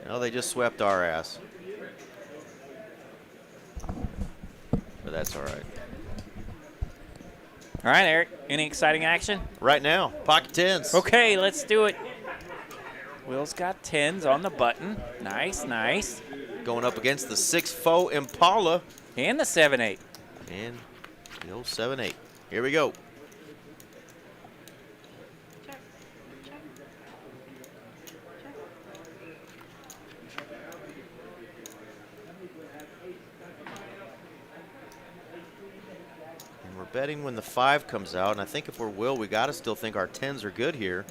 Speaker 3: No, they just swept our ass. But that's all right.
Speaker 2: All right, Eric. Any exciting action?
Speaker 3: Right now, pocket tens.
Speaker 2: Okay, let's do it. Will's got tens on the button. Nice, nice.
Speaker 3: Going up against the 6-4 Impala.
Speaker 2: And the 7-8.
Speaker 3: And the old 7-8. Here we go.
Speaker 5: Check. Check. Check.
Speaker 3: And we're betting when the 5 comes out. And I think if we're Will, we got to still think our 10s are good here.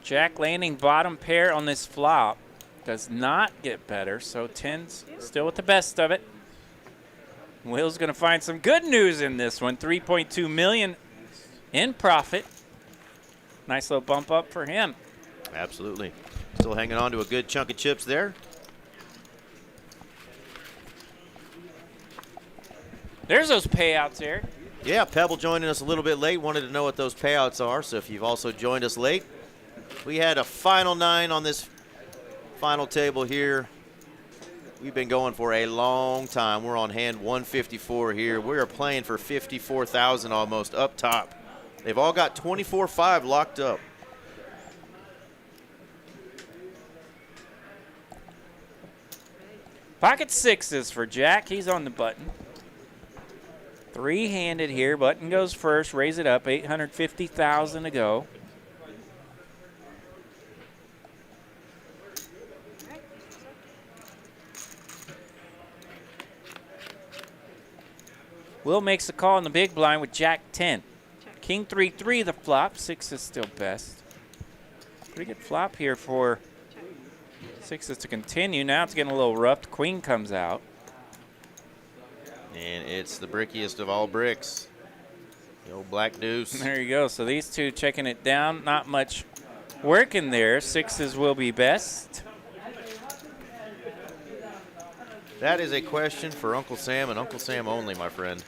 Speaker 2: Jack landing bottom pair on this flop does not get better, so 10's still with the best of it. Will's going to find some good news in this one. 3.2 million in profit. Nice little bump up for him.
Speaker 3: Absolutely. Still hanging on to a good chunk of chips there.
Speaker 2: There's those payouts, Eric.
Speaker 3: Yeah, Pebble joining us a little bit late. Wanted to know what those payouts are. So if you've also joined us late, we had a final 9 on this final table here. We've been going for a long time. We're on hand 154 here. We are playing for 54,000 almost up top. They've all got 24-5 locked up.
Speaker 2: Pocket sixes for Jack. He's on the button. Three-handed here. Button goes first. Raise it up. 850,000 to go. Will makes the call in the big blind with Jack 10. King 3-3 the flop. 6 is still best. Pretty good flop here for 6s to continue. Now it's getting a little rough. The queen comes out.
Speaker 3: And it's the brickiest of all bricks. The old black deuce.
Speaker 2: There you go. So these two checking it down. Not much work in there. 6s will be best.
Speaker 3: That is a question for Uncle Sam and Uncle Sam only, my friend.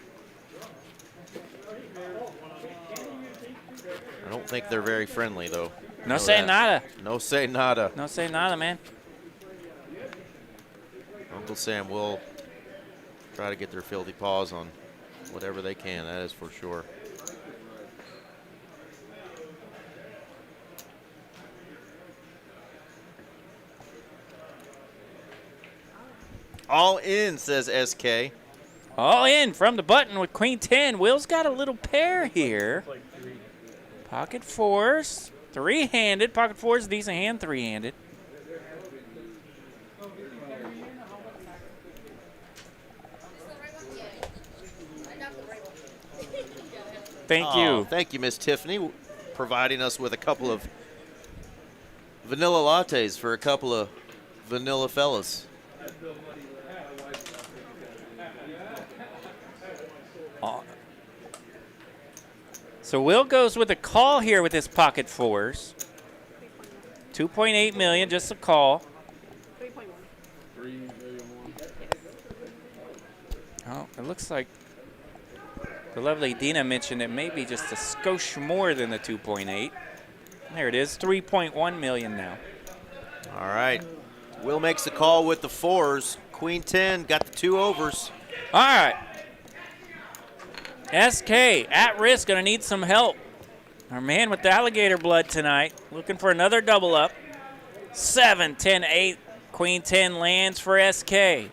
Speaker 3: I don't think they're very friendly, though.
Speaker 2: No say nada.
Speaker 3: No say nada.
Speaker 2: No say nada, man.
Speaker 3: Uncle Sam will try to get their filthy paws on whatever they can, that is for sure. All in, says SK.
Speaker 2: All in from the button with queen 10. Will's got a little pair here. Pocket fours, three-handed. Pocket fours, decent hand, three-handed. Thank you.
Speaker 3: Thank you, Miss Tiffany, providing us with a couple of vanilla lattes for a couple of vanilla fellas.
Speaker 2: So Will goes with a call here with his pocket fours. 2.8 million, just a call.
Speaker 5: 3.1.
Speaker 6: 3 million more.
Speaker 2: Oh, it looks like the lovely Dina mentioned it may be just a skosh more than the 2.8. There it is, 3.1 million now.
Speaker 3: All right. Will makes the call with the fours. Queen 10 got the 2 overs.
Speaker 2: All right. SK at risk, gonna need some help. Our man with the alligator blood tonight, looking for another double up. 7, 10, 8. Queen 10 lands for SK.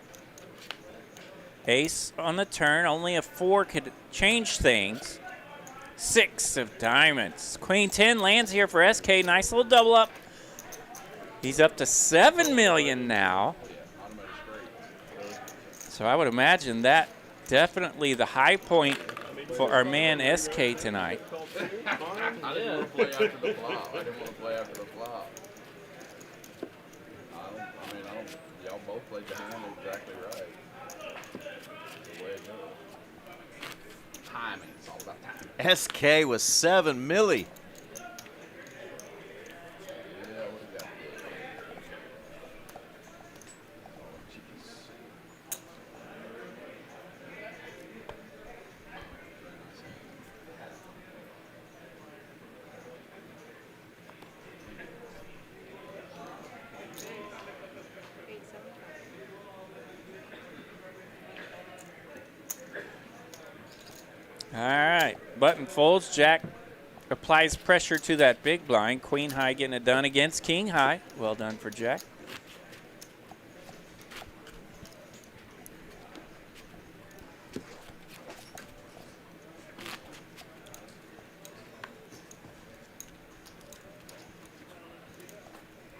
Speaker 2: Ace on the turn, only a 4 could change things. 6 of diamonds. Queen 10 lands here for SK, nice little double up. He's up to 7 million now. So I would imagine that definitely the high point for our man SK tonight.
Speaker 6: I didn't want to play after the flop. Y'all both played the hand exactly right. The way it goes. Timing. It's all about timing.
Speaker 3: SK was 7 milli.
Speaker 6: Yeah, what is that?
Speaker 2: All right, button folds. Jack applies pressure to that big blind. Queen high getting it done against king high. Well done for Jack.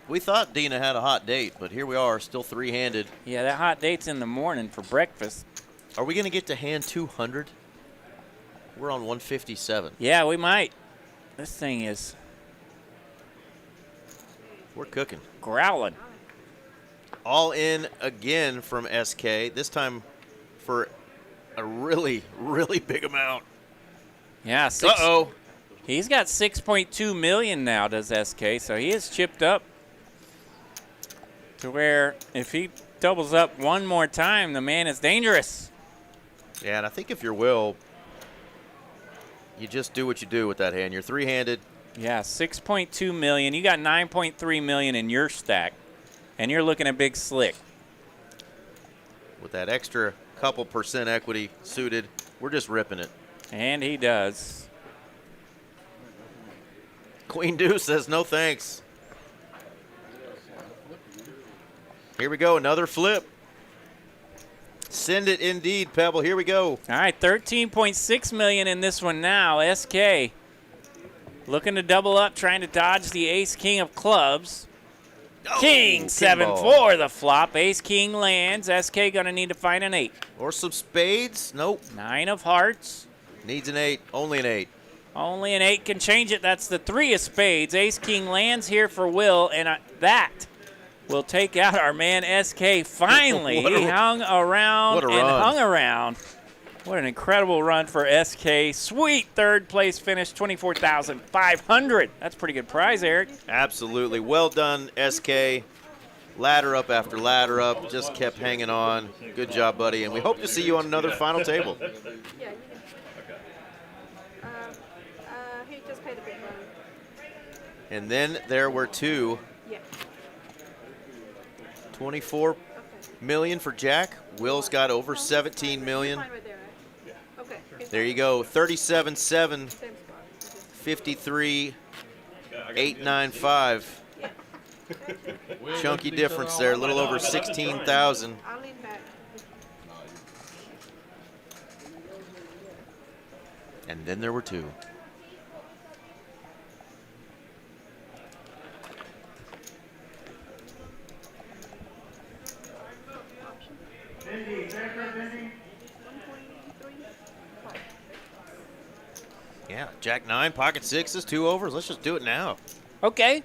Speaker 3: We thought Dina had a hot date, but here we are, still three-handed.
Speaker 2: Yeah, that hot date's in the morning for breakfast.
Speaker 3: Are we going to get to hand 200? We're on 157.
Speaker 2: Yeah, we might. This thing is
Speaker 3: We're cooking.
Speaker 2: growling.
Speaker 3: All in again from SK, this time for a really, really big amount.
Speaker 2: Yeah,
Speaker 3: Uh-oh.
Speaker 2: He's got 6.2 million now, does SK, so he is chipped up to where if he doubles up one more time, the man is dangerous.
Speaker 3: Yeah, and I think if you're Will, you just do what you do with that hand. You're three-handed.
Speaker 2: Yeah, 6.2 million. You got 9.3 million in your stack, and you're looking at big slick.
Speaker 3: With that extra couple percent equity suited, we're just ripping it.
Speaker 2: And he does.
Speaker 3: Queen Deuce says no thanks. Here we go, another flip. Send it indeed, Pebble. Here we go.
Speaker 2: All right, 13.6 million in this one now. SK looking to double up, trying to dodge the ace-king of clubs.
Speaker 3: Oh,
Speaker 2: King, 7-4 the flop. Ace-king lands. SK going to need to find an 8.
Speaker 3: Or some spades. Nope.
Speaker 2: 9 of hearts.
Speaker 3: Needs an 8. Only an 8.
Speaker 2: Only an 8 can change it. That's the 3 of spades. Ace-king lands here for Will, and that will take out our man SK finally. He hung around and hung around. What an incredible run for SK. Sweet third place finish, 24,500. That's a pretty good prize, Eric.
Speaker 3: Absolutely. Well done, SK. Ladder up after ladder up. Just kept hanging on. Good job, buddy. And we hope to see you on another final table.
Speaker 5: Yeah, you can. He just paid a big one.
Speaker 3: And then there were two.
Speaker 5: Yeah.
Speaker 3: 24 million for Jack. Will's got over 17 million.
Speaker 5: Fine right there, right? Yeah. Okay.
Speaker 3: There you go, 37-7,
Speaker 5: Same spot.
Speaker 3: 53-895. Chunky difference there, a little over 16,000.
Speaker 5: I'll lean back.
Speaker 3: And then there were two. Yeah, Jack 9, pocket sixes, 2 overs. Let's just do it now.
Speaker 2: Okay.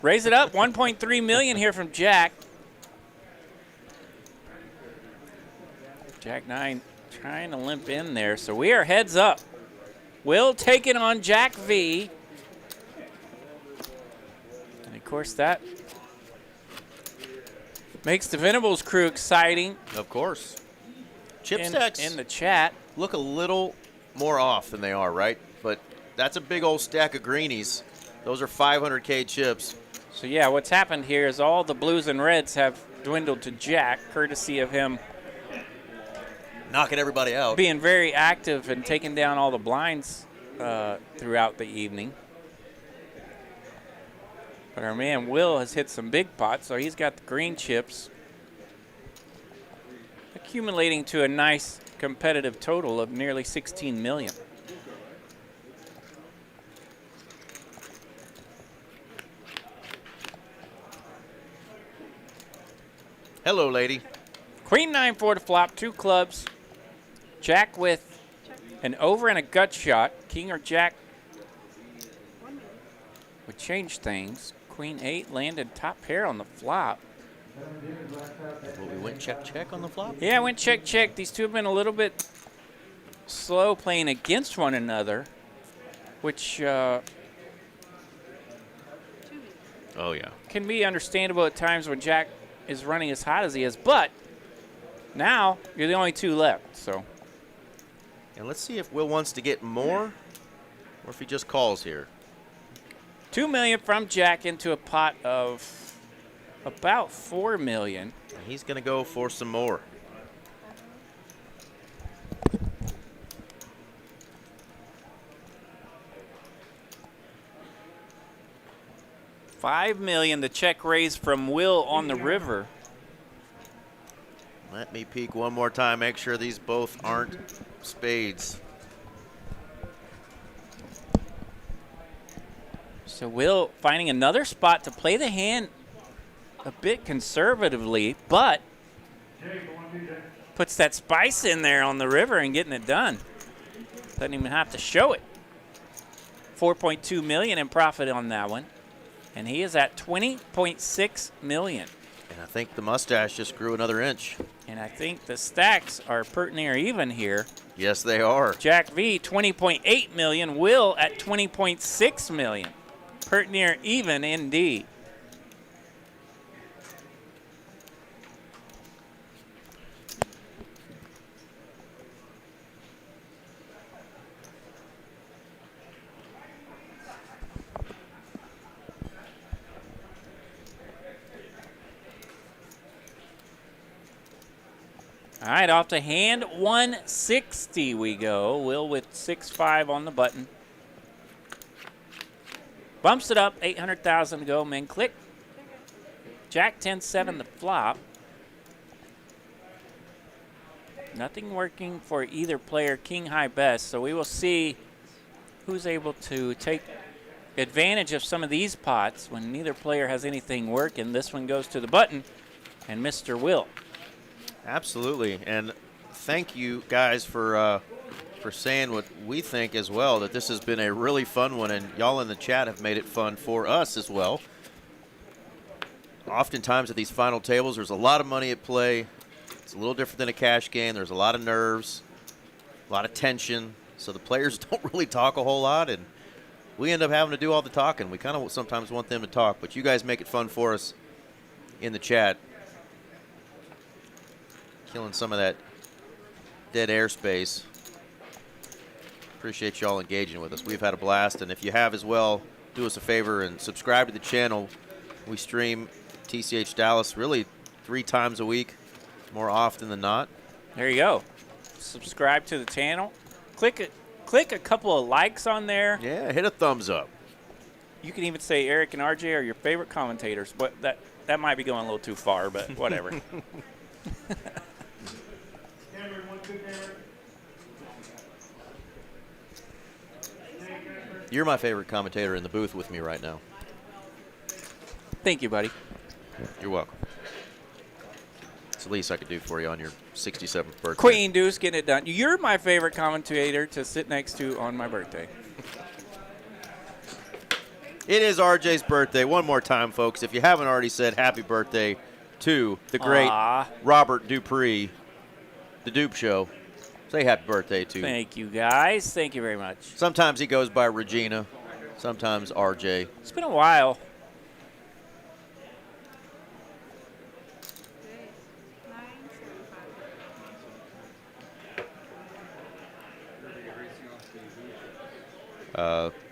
Speaker 2: Raise it up. 1.3 million here from Jack. Jack 9 trying to limp in there. So we are heads up. Will taking on Jack V. And of course that makes the Venables crew exciting.
Speaker 3: Of course. Chip stacks
Speaker 2: in the chat.
Speaker 3: look a little more off than they are, right? But that's a big old stack of greenies. Those are 500K chips.
Speaker 2: So yeah, what's happened here is all the blues and reds have dwindled to Jack, courtesy of him
Speaker 3: Knocking everybody out.
Speaker 2: being very active and taking down all the blinds throughout the evening. But our man Will has hit some big pots, so he's got the green chips, accumulating to a nice competitive total of nearly 16 million.
Speaker 3: Hello, lady.
Speaker 2: Queen 9-4 to flop, 2 clubs. Jack with an over and a gut shot. King or Jack would change things. Queen 8 landed top pair on the flop.
Speaker 3: Well, we went check on the flop.
Speaker 2: Yeah, went check. These two have been a little bit slow playing against one another, which
Speaker 3: Oh, yeah.
Speaker 2: can be understandable at times when Jack is running as hot as he is. But now you're the only 2 left, so.
Speaker 3: And let's see if Will wants to get more or if he just calls here.
Speaker 2: 2 million from Jack into a pot of about 4 million.
Speaker 3: He's going to go for some more.
Speaker 2: $5 million, the check raise from Will on the river.
Speaker 3: Let me peek one more time, make sure these both aren't spades.
Speaker 2: So Will finding another spot to play the hand a bit conservatively, but puts that spice in there on the river and getting it done. Doesn't even have to show it. 4.2 million in profit on that one. And he is at 20.6 million.
Speaker 3: And I think the mustache just grew another inch.
Speaker 2: And I think the stacks are pert near even here.
Speaker 3: Yes, they are.
Speaker 2: Jack V, 20.8 million. Will at 20.6 million. Pert near even indeed. All right, off to hand 160 we go. Will with 6-5 on the button. Bumps it up, 800,000 to go. Men click. Jack 10-7 the flop. Nothing working for either player, king high best. So we will see who's able to take advantage of some of these pots when neither player has anything working. This one goes to the button and Mr. Will.
Speaker 3: Absolutely, and thank you guys for saying what we think as well, that this has been a really fun one, and y'all in the chat have made it fun for us as well. Oftentimes at these final tables, there's a lot of money at play. It's a little different than a cash game. There's a lot of nerves, a lot of tension, so the players don't really talk a whole lot, and we end up having to do all the talking. We kind of sometimes want them to talk, but you guys make it fun for us in the chat. Killing some of that dead airspace. Appreciate y'all engaging with us. We've had a blast, and if you have as well, do us a favor and subscribe to the channel. We stream TCH Dallas really 3 times a week, more often than not.
Speaker 2: There you go. Subscribe to the channel. click a couple of likes on there.
Speaker 3: Yeah, hit a thumbs up.
Speaker 2: You can even say Eric and RJ are your favorite commentators, but that might be going a little too far, but whatever.
Speaker 3: You're my favorite commentator in the booth with me right now.
Speaker 2: Thank you, buddy.
Speaker 3: You're welcome. It's the least I could do for you on your 67th birthday.
Speaker 2: Queen Deuce getting it done. You're my favorite commentator to sit next to on my birthday.
Speaker 3: It is RJ's birthday. One more time, folks. If you haven't already said happy birthday to the great Robert Dupree, the Dupe Show, say happy birthday to.
Speaker 2: Thank you, guys. Thank you very much.
Speaker 3: Sometimes he goes by Regina, sometimes RJ.
Speaker 2: It's been a while.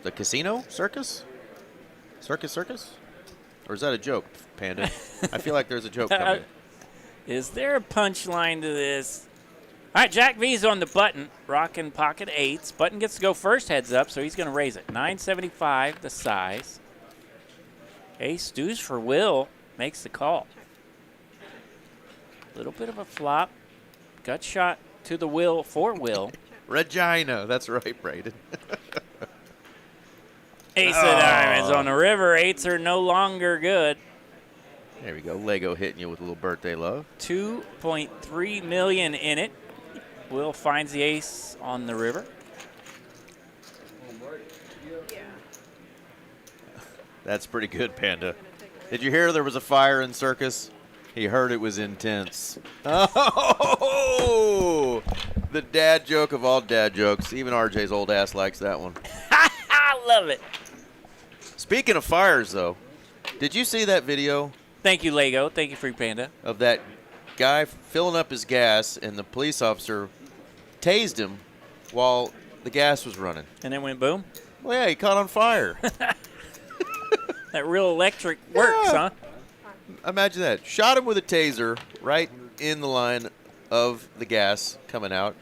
Speaker 3: The casino circus? Circus? Or is that a joke, Panda? I feel like there's a joke coming.
Speaker 2: Is there a punchline to this? All right, Jack V's on the button, rocking pocket eights. Button gets to go first, heads up, so he's going to raise it. 975, the size. Ace deuce for Will, makes the call. Little bit of a flop. Gut shot to the Will for Will.
Speaker 3: Regina, that's right, Braden.
Speaker 2: Ace of diamonds on the river. Eights are no longer good.
Speaker 3: There we go. Lego hitting you with a little birthday love.
Speaker 2: 2.3 million in it. Will finds the ace on the river.
Speaker 3: That's pretty good, Panda. Did you hear there was a fire in circus? He heard it was intense. Oh, the dad joke of all dad jokes. Even RJ's old ass likes that one.
Speaker 2: I love it.
Speaker 3: Speaking of fires, though, did you see that video
Speaker 2: Thank you, Lego. Thank you, Free Panda.
Speaker 3: of that guy filling up his gas and the police officer tased him while the gas was running?
Speaker 2: And then went boom.
Speaker 3: Well, yeah, he caught on fire.
Speaker 2: That real electric works, huh?
Speaker 3: Imagine that. Shot him with a taser right in the line of the gas coming out.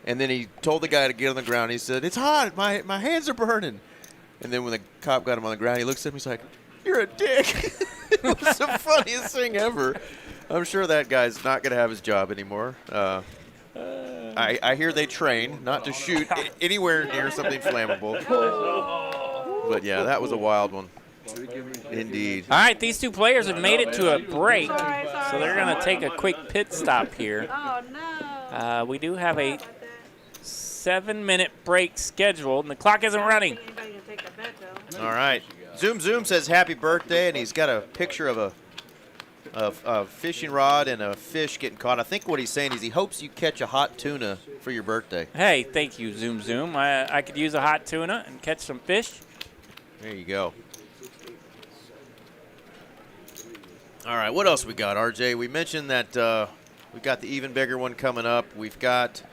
Speaker 3: And then he told the guy to get on the ground. He said, "It's hot. My hands are burning." And then when the cop got him on the ground, he looks at him. He's like, "You're a dick." It was the funniest thing ever. I'm sure that guy's not going to have his job anymore. I hear they train not to shoot anywhere near something flammable. But, yeah, that was a wild one. Indeed.
Speaker 2: All right, these two players have made it to a break, so they're going to take a quick pit stop here.
Speaker 5: Oh, no.
Speaker 2: We do have a 7-minute break scheduled, and the clock isn't running.
Speaker 5: Anybody can take a bet, though.
Speaker 3: All right. Zoom Zoom says happy birthday, and he's got a picture of a fishing rod and a fish getting caught. I think what he's saying is he hopes you catch a hot tuna for your birthday.
Speaker 2: Hey, thank you, Zoom Zoom. I could use a hot tuna and catch some fish.
Speaker 3: There you go. All right, what else we got, RJ? We mentioned that we got the even bigger one coming up. We've got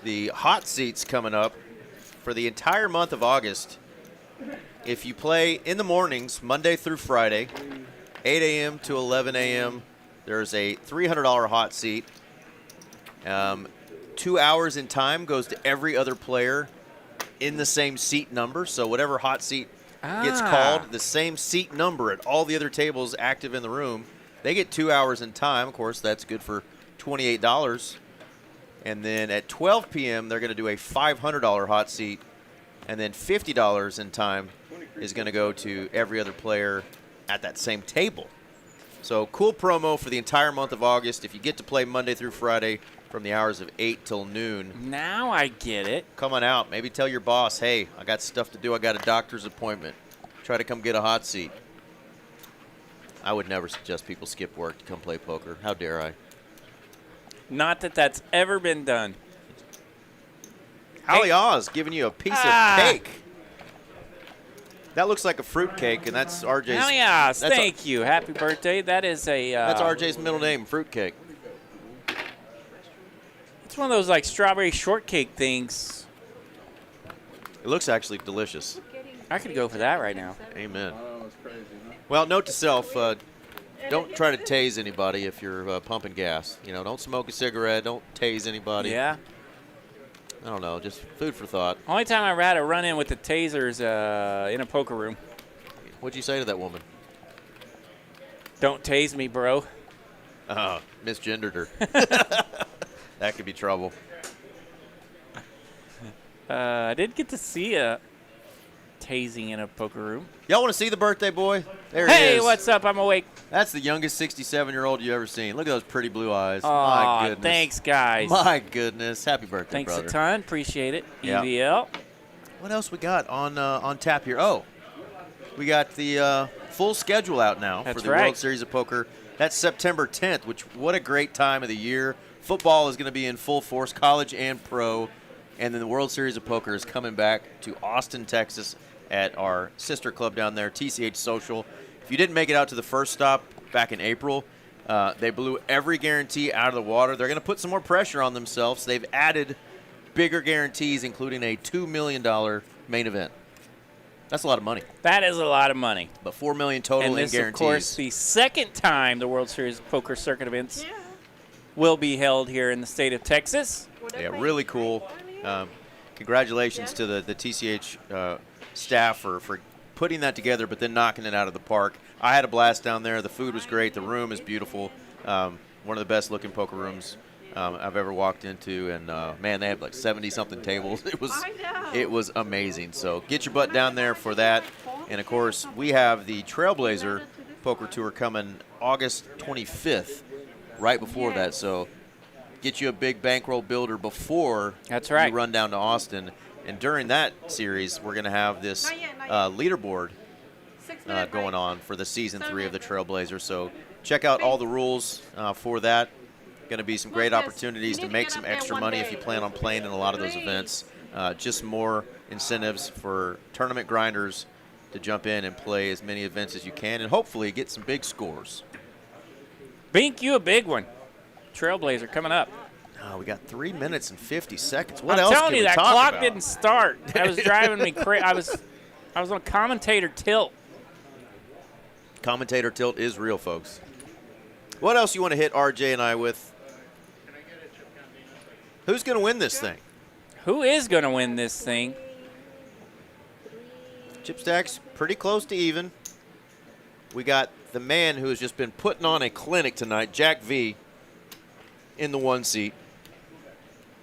Speaker 3: the hot seats coming up for the entire month of August. If you play in the mornings, Monday through Friday, 8 a.m. to 11 a.m., there's a $300 hot seat. 2 hours in time goes to every other player in the same seat number. So whatever hot seat gets called, the same seat number at all the other tables active in the room, they get 2 hours in time. Of course, that's good for $28. And then at 12 p.m., they're going to do a $500 hot seat. And then $50 in time is going to go to every other player at that same table. So cool promo for the entire month of August. If you get to play Monday through Friday from the hours of 8 till noon.
Speaker 2: Now I get it.
Speaker 3: Come on out. Maybe tell your boss, hey, I got stuff to do. I got a doctor's appointment. Try to come get a hot seat. I would never suggest people skip work to come play poker. How dare I?
Speaker 2: Not that that's ever been done.
Speaker 3: Holly Oz giving you a piece of cake. That looks like a fruit cake, and that's RJ's.
Speaker 2: Hell yeah, thank you. Happy birthday. That is a...
Speaker 3: that's RJ's middle name, fruit cake.
Speaker 2: It's one of those like strawberry shortcake things.
Speaker 3: It looks actually delicious.
Speaker 2: I could go for that right now.
Speaker 3: Amen.
Speaker 6: Oh, it's crazy, huh?
Speaker 3: Well, note to self, don't try to tase anybody if you're pumping gas. You know, don't smoke a cigarette. Don't tase anybody.
Speaker 2: Yeah.
Speaker 3: I don't know, just food for thought.
Speaker 2: Only time I ever had a run-in with the tasers in a poker room.
Speaker 3: What'd you say to that woman?
Speaker 2: Don't tase me, bro.
Speaker 3: Misgendered her. That could be trouble.
Speaker 2: I did get to see a tasing in a poker room.
Speaker 3: Y'all want to see the birthday boy? There he
Speaker 2: Hey,
Speaker 3: is.
Speaker 2: what's up? I'm awake.
Speaker 3: That's the youngest 67-year-old you ever seen. Look at those pretty blue eyes. My
Speaker 2: Aw,
Speaker 3: goodness.
Speaker 2: thanks, guys.
Speaker 3: My goodness. Happy birthday,
Speaker 2: Thanks
Speaker 3: brother.
Speaker 2: a ton. Appreciate it.
Speaker 3: Yeah.
Speaker 2: EVL.
Speaker 3: What else we got on tap here? Oh, we got the full schedule out now
Speaker 2: That's
Speaker 3: for the
Speaker 2: right.
Speaker 3: World Series of Poker. That's September 10th, which what a great time of the year. Football is going to be in full force, college and pro. And then the World Series of Poker is coming back to Austin, Texas at our sister club down there, TCH Social. If you didn't make it out to the first stop back in April, they blew every guarantee out of the water. They're going to put some more pressure on themselves. They've added bigger guarantees, including a $2 million main event. That's a lot of money.
Speaker 2: That is a lot of money.
Speaker 3: But $4 million total
Speaker 2: And
Speaker 3: in
Speaker 2: this,
Speaker 3: guarantees.
Speaker 2: of course, the second time the World Series of Poker circuit events
Speaker 5: Yeah.
Speaker 2: will be held here in the state of Texas.
Speaker 5: Would they
Speaker 3: Yeah,
Speaker 5: pay
Speaker 3: really cool.
Speaker 5: earlier?
Speaker 3: Congratulations to the TCH staff for putting that together, but then knocking it out of the park. I had a blast down there. The food was great. The room is beautiful. One of the best-looking poker rooms I've ever walked into, and man, they had like 70-something tables. It was amazing. So get your butt down there for that. And of course, we have the Trailblazer Poker Tour coming August 25th, right before that. So get you a big bankroll builder before
Speaker 2: That's right.
Speaker 3: you run down to Austin. And during that series, we're going to have this
Speaker 5: Not yet.
Speaker 3: leaderboard
Speaker 5: 6 minutes
Speaker 3: going
Speaker 5: break.
Speaker 3: on for the season 3 of the Trailblazer. So check out all the rules for that. Going to be some great
Speaker 5: Look, yes,
Speaker 3: opportunities
Speaker 5: you
Speaker 3: to
Speaker 5: need to
Speaker 3: make
Speaker 5: get
Speaker 3: some
Speaker 5: up there
Speaker 3: extra
Speaker 5: one
Speaker 3: money
Speaker 5: day.
Speaker 3: if you plan on playing in a lot of those
Speaker 5: Please.
Speaker 3: events. Just more incentives for tournament grinders to jump in and play as many events as you can and hopefully get some big scores.
Speaker 2: Bink, you a big one. Trailblazer coming up.
Speaker 3: We got 3 minutes and 50 seconds. What
Speaker 2: I'm
Speaker 3: else
Speaker 2: telling
Speaker 3: can
Speaker 2: you,
Speaker 3: we
Speaker 2: that
Speaker 3: talk
Speaker 2: clock
Speaker 3: about?
Speaker 2: didn't start. That was driving me crazy. I was on commentator tilt.
Speaker 3: Commentator tilt is real, folks. What else you want to hit RJ and I with? Who's going to win this thing?
Speaker 2: Who is going to win this thing?
Speaker 3: Chip stack's pretty close to even. We got the man who has just been putting on a clinic tonight, Jack V, in the 1 seat.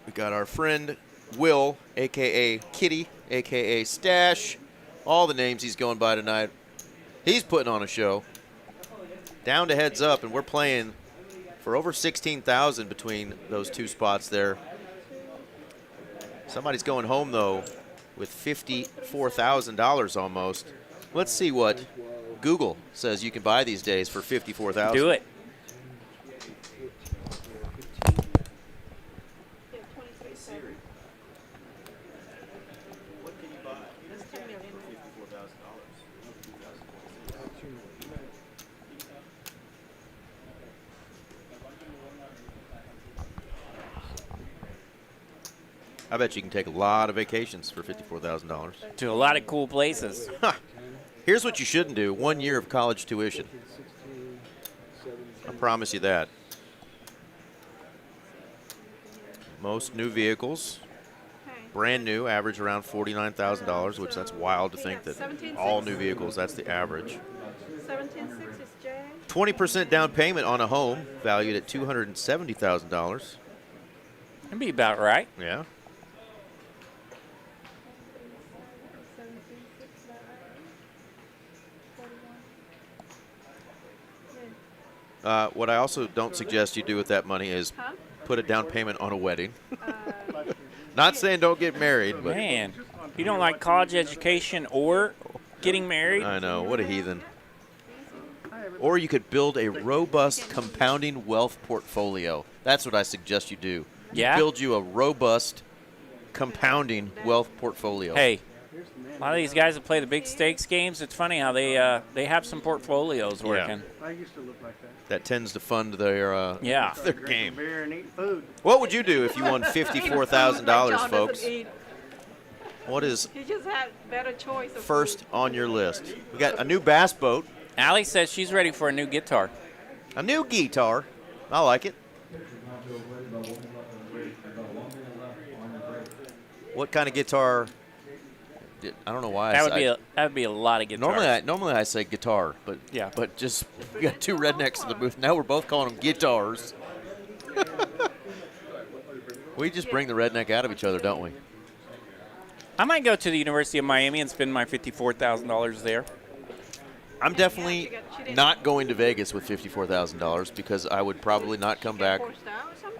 Speaker 3: We got our friend Will, a.k.a. Kitty, a.k.a. Stash. All the names he's going by tonight. He's putting on a show. Down to heads up, and we're playing for over $16,000 between those two spots there. Somebody's going home, though, with $54,000 almost. Let's see what Google says you can buy these days for $54,000.
Speaker 2: Do it.
Speaker 5: Yeah, 23.7.
Speaker 3: What can you buy?
Speaker 5: That's 10 million.
Speaker 3: $54,000. I bet you can take a lot of vacations for $54,000.
Speaker 2: To a lot of cool places.
Speaker 3: Here's what you shouldn't do: 1 year of college tuition. I promise you that. Most new vehicles,
Speaker 5: Okay.
Speaker 3: brand new, average around $49,000, which that's wild to think that all new vehicles, that's the average.
Speaker 5: 17.6 is Jay.
Speaker 3: 20% down payment on a home valued at $270,000.
Speaker 2: That'd be about right.
Speaker 3: Yeah.
Speaker 5: 17.6, that right? 41.
Speaker 3: What I also don't suggest you do with that money is
Speaker 5: Huh?
Speaker 3: put a down payment on a wedding. Not saying don't get married, but
Speaker 2: Man, you don't like college education or getting married?
Speaker 3: I know, what a heathen. Or you could build a robust compounding wealth portfolio. That's what I suggest you do.
Speaker 2: Yeah?
Speaker 3: Build you a robust compounding wealth portfolio.
Speaker 2: Hey, a lot of these guys that play the big stakes games, it's funny how they have some portfolios working.
Speaker 1: I used to look like that.
Speaker 3: That tends to fund their
Speaker 2: Yeah.
Speaker 3: their
Speaker 1: Drinking
Speaker 3: game.
Speaker 1: beer and eating food.
Speaker 3: What would you do if you won $54,000, folks?
Speaker 5: He
Speaker 3: What is
Speaker 5: just had better choice of
Speaker 3: first
Speaker 5: food.
Speaker 3: on your list? We got a new bass boat,
Speaker 2: Allie says she's ready for a new guitar.
Speaker 3: a new guitar. I like it. What kind of guitar? I don't know why.
Speaker 2: That would be a lot of guitars.
Speaker 3: Normally I say guitar, but
Speaker 2: Yeah.
Speaker 3: But just we got two rednecks in the booth. Now we're both calling them guitars. We just bring the redneck out of each other, don't we?
Speaker 2: I might go to the University of Miami and spend my $54,000 there.
Speaker 3: I'm definitely not going to Vegas with $54,000 because I would probably not come back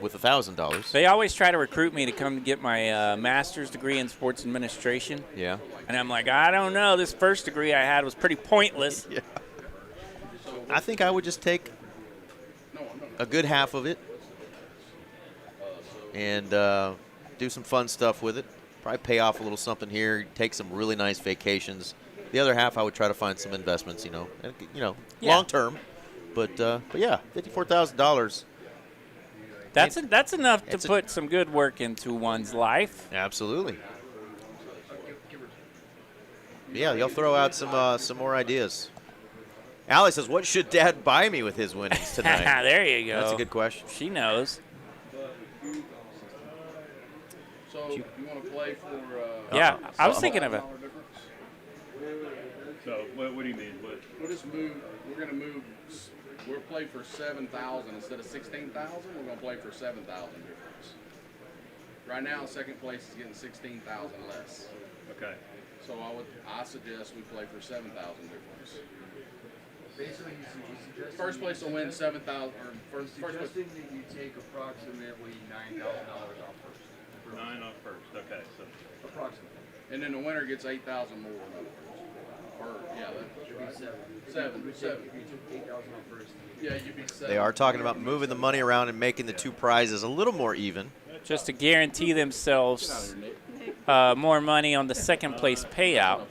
Speaker 3: with $1,000.
Speaker 2: They always try to recruit me to come get my master's degree in sports administration.
Speaker 3: Yeah.
Speaker 2: And I'm like, I don't know. This first degree I had was pretty pointless.
Speaker 3: Yeah. I think I would just take a good half of it and do some fun stuff with it. Probably pay off a little something here, take some really nice vacations. The other half, I would try to find some investments, and,
Speaker 2: Yeah.
Speaker 3: long term. But yeah, $54,000.
Speaker 2: That's enough to put some good work into one's life.
Speaker 3: Absolutely. Yeah, you'll throw out some more ideas. Allie says, "What should Dad buy me with his winnings tonight?"
Speaker 2: There you go.
Speaker 3: That's a good question.
Speaker 2: She knows.
Speaker 6: So you want to play for?
Speaker 2: Yeah, I was thinking of it.
Speaker 1: So what do you mean? What?
Speaker 6: We'll just move. We're gonna move. We'll play for 7,000 instead of 16,000. We're gonna play for 7,000 difference. Right now, second place is getting 16,000 less.
Speaker 1: Okay.
Speaker 6: So I suggest we play for 7,000 difference.
Speaker 7: Basically, he's suggesting
Speaker 6: First place will win 7,000. Or first place.
Speaker 7: suggesting that you take approximately $9,000 off first.
Speaker 1: 9 off first. Okay. So
Speaker 7: Approximately.
Speaker 6: And then the winner gets 8,000 more. In other words. Or yeah,
Speaker 7: Should be seven.
Speaker 6: Seven.
Speaker 7: If you took 8,000 off first.
Speaker 6: yeah, you'd be 7.
Speaker 3: They are talking about moving the money around and making the two prizes a little more even.
Speaker 2: Just to guarantee themselves more money on the second place payout.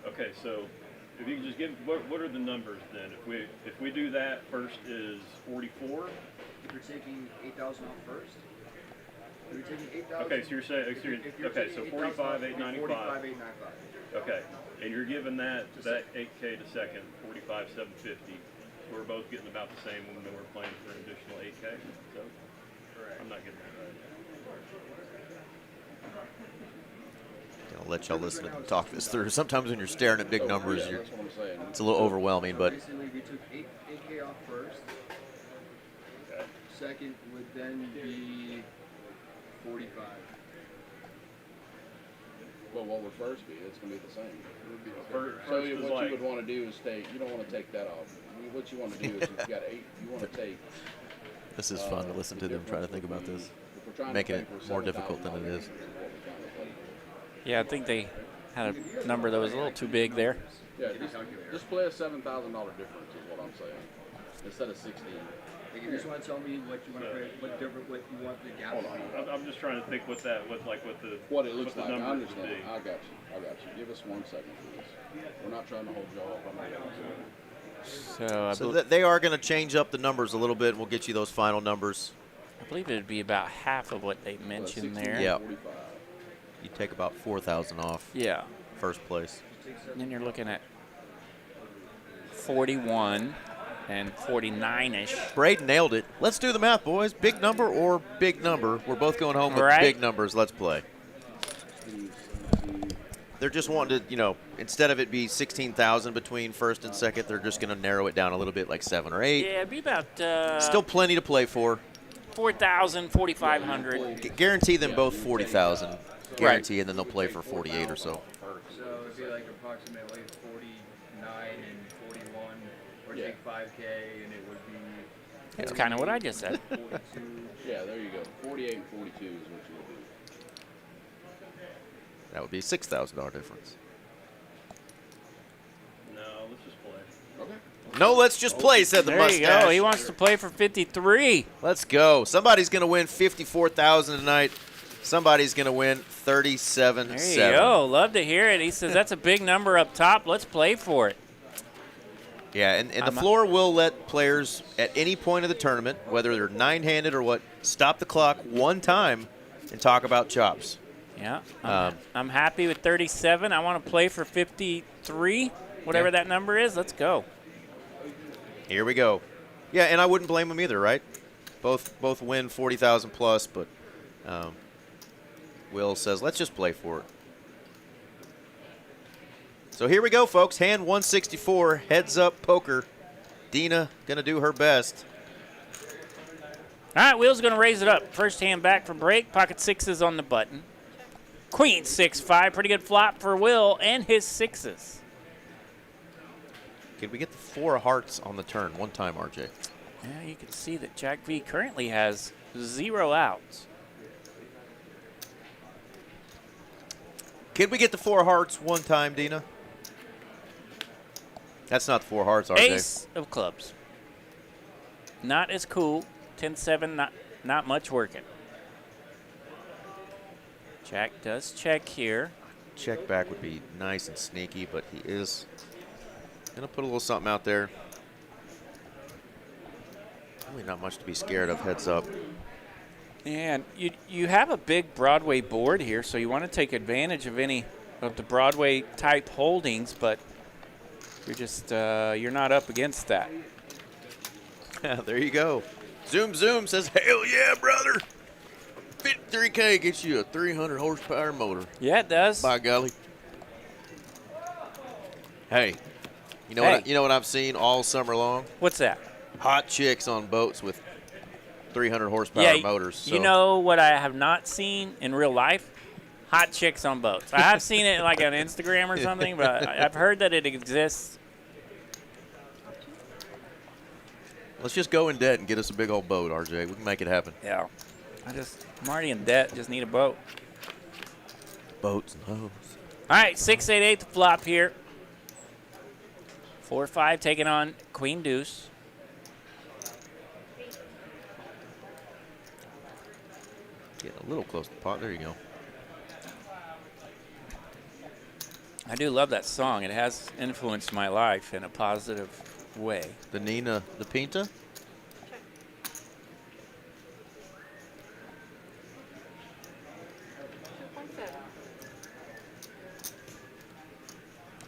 Speaker 1: okay. So if you can just give what are the numbers then? If we do that, first is 44.
Speaker 7: If you're taking 8,000 off first. If you're taking 8,000.
Speaker 1: Okay. So you're saying okay. So 45, 895.
Speaker 7: 45, 895.
Speaker 1: Okay. And you're giving that 8K to second, 45, 750. So we're both getting about the same when we're playing for an additional 8K. So I'm not getting that right.
Speaker 3: I'll let y'all listen and talk this through. Sometimes when you're staring at big numbers, it's a little overwhelming. But
Speaker 7: Basically, we took 8K off first.
Speaker 1: Okay.
Speaker 7: Second would then be 45.
Speaker 6: Well, what would first be? It's gonna be the same.
Speaker 1: First
Speaker 6: So
Speaker 1: is
Speaker 6: what
Speaker 1: like,
Speaker 6: you would want to do is take. You don't want to take that off. What you want to do is you've got 8. You want to take.
Speaker 3: this is fun to listen to them try to think about this,
Speaker 6: If we're trying to
Speaker 3: making
Speaker 6: play
Speaker 3: it
Speaker 6: for
Speaker 3: more difficult than it is.
Speaker 6: $7,000, what we're trying to play for.
Speaker 2: Yeah, I think they had a number that was a little too big there.
Speaker 6: Yeah, just play a $7,000 difference is what I'm saying, instead of 16.
Speaker 7: You just want to tell me what you want to create, what you want the gap
Speaker 6: Hold
Speaker 7: to
Speaker 6: on.
Speaker 7: be.
Speaker 1: I'm just trying to think what it looks
Speaker 6: I
Speaker 1: like.
Speaker 6: understand. I got you. Give us 1 second, please. We're not trying to hold y'all up. I'm not gonna
Speaker 2: So
Speaker 3: They are going to change up the numbers a little bit, and we'll get you those final numbers.
Speaker 2: I believe it would be about half of what they mentioned there.
Speaker 3: Yeah.
Speaker 6: 45.
Speaker 3: You take about 4,000 off
Speaker 2: Yeah.
Speaker 3: first place.
Speaker 2: And then you're looking at 41 and 49-ish.
Speaker 3: Braden nailed it. Let's do the math, boys. Big number or big number? We're both going home with
Speaker 2: Right.
Speaker 3: big numbers. Let's play. They're just wanting to, instead of it be 16,000 between first and second, they're just going to narrow it down a little bit, like 7 or 8.
Speaker 2: Yeah, it'd be about
Speaker 3: Still plenty to play for.
Speaker 2: 4,000, 4,500.
Speaker 3: Guarantee them both 40,000. Guarantee, and then they'll play for 48 or so.
Speaker 7: So it'd be like approximately 49 and 41, or take 5K, and it would be.
Speaker 2: That's kind of what I just said.
Speaker 7: 42.
Speaker 6: Yeah, there you go. 48 and 42 is what you would do.
Speaker 3: That would be a $6,000 difference.
Speaker 1: No, let's just play.
Speaker 6: Okay.
Speaker 3: No, let's just play, said the
Speaker 2: There
Speaker 3: mustache.
Speaker 2: you go. He wants to play for 53.
Speaker 3: Let's go. Somebody's going to win $54,000 tonight. Somebody's going to win $37,700.
Speaker 2: There you go. Love to hear it. He says that's a big number up top. Let's play for it.
Speaker 3: Yeah, and the floor will let players at any point of the tournament, whether they're 9-handed or what, stop the clock one time and talk about chops.
Speaker 2: Yeah. I'm happy with 37. I want to play for 53, whatever that number is. Let's go.
Speaker 3: Here we go. Yeah, and I wouldn't blame them either, right? Both win 40,000 plus, but Will says, let's just play for it. So here we go, folks. Hand 164, heads up poker. Dina going to do her best.
Speaker 2: All right, Will's going to raise it up. First hand back for break. Pocket sixes on the button. Queen 6-5. Pretty good flop for Will and his sixes.
Speaker 3: Can we get the 4 of hearts on the turn one time, RJ?
Speaker 2: Yeah, you can see that Jack V currently has 0 outs.
Speaker 3: Can we get the 4 of hearts one time, Dina? That's not the 4 hearts, RJ.
Speaker 2: Ace of clubs. Not as cool. 10-7, not much working. Jack does check here.
Speaker 3: Check back would be nice and sneaky, but he is going to put a little something out there. Really not much to be scared of, heads up.
Speaker 2: And you have a big Broadway board here, so you want to take advantage of any of the Broadway type holdings, but you're just you're not up against that.
Speaker 3: Yeah, there you go. Zoom Zoom says, hell yeah, brother. 53K gets you a 300 horsepower motor.
Speaker 2: Yeah, it does.
Speaker 3: By golly. Hey, you know
Speaker 2: Hey.
Speaker 3: what? You know what I've seen all summer long?
Speaker 2: What's that?
Speaker 3: Hot chicks on boats with 300 horsepower motors. So.
Speaker 2: You know what I have not seen in real life? Hot chicks on boats. I have seen it like on Instagram or something, but I've heard that it exists.
Speaker 3: Let's just go in debt and get us a big old boat, RJ. We can make it happen.
Speaker 2: Yeah. I'm already in debt. Just need a boat.
Speaker 3: Boats and hoes.
Speaker 2: All right, 6-8-8 the flop here. 4-5 taking on Queen Deuce.
Speaker 3: Getting a little close to the pot. There you go.
Speaker 2: I do love that song. It has influenced my life in a positive way.
Speaker 3: The Nina, the Pinta.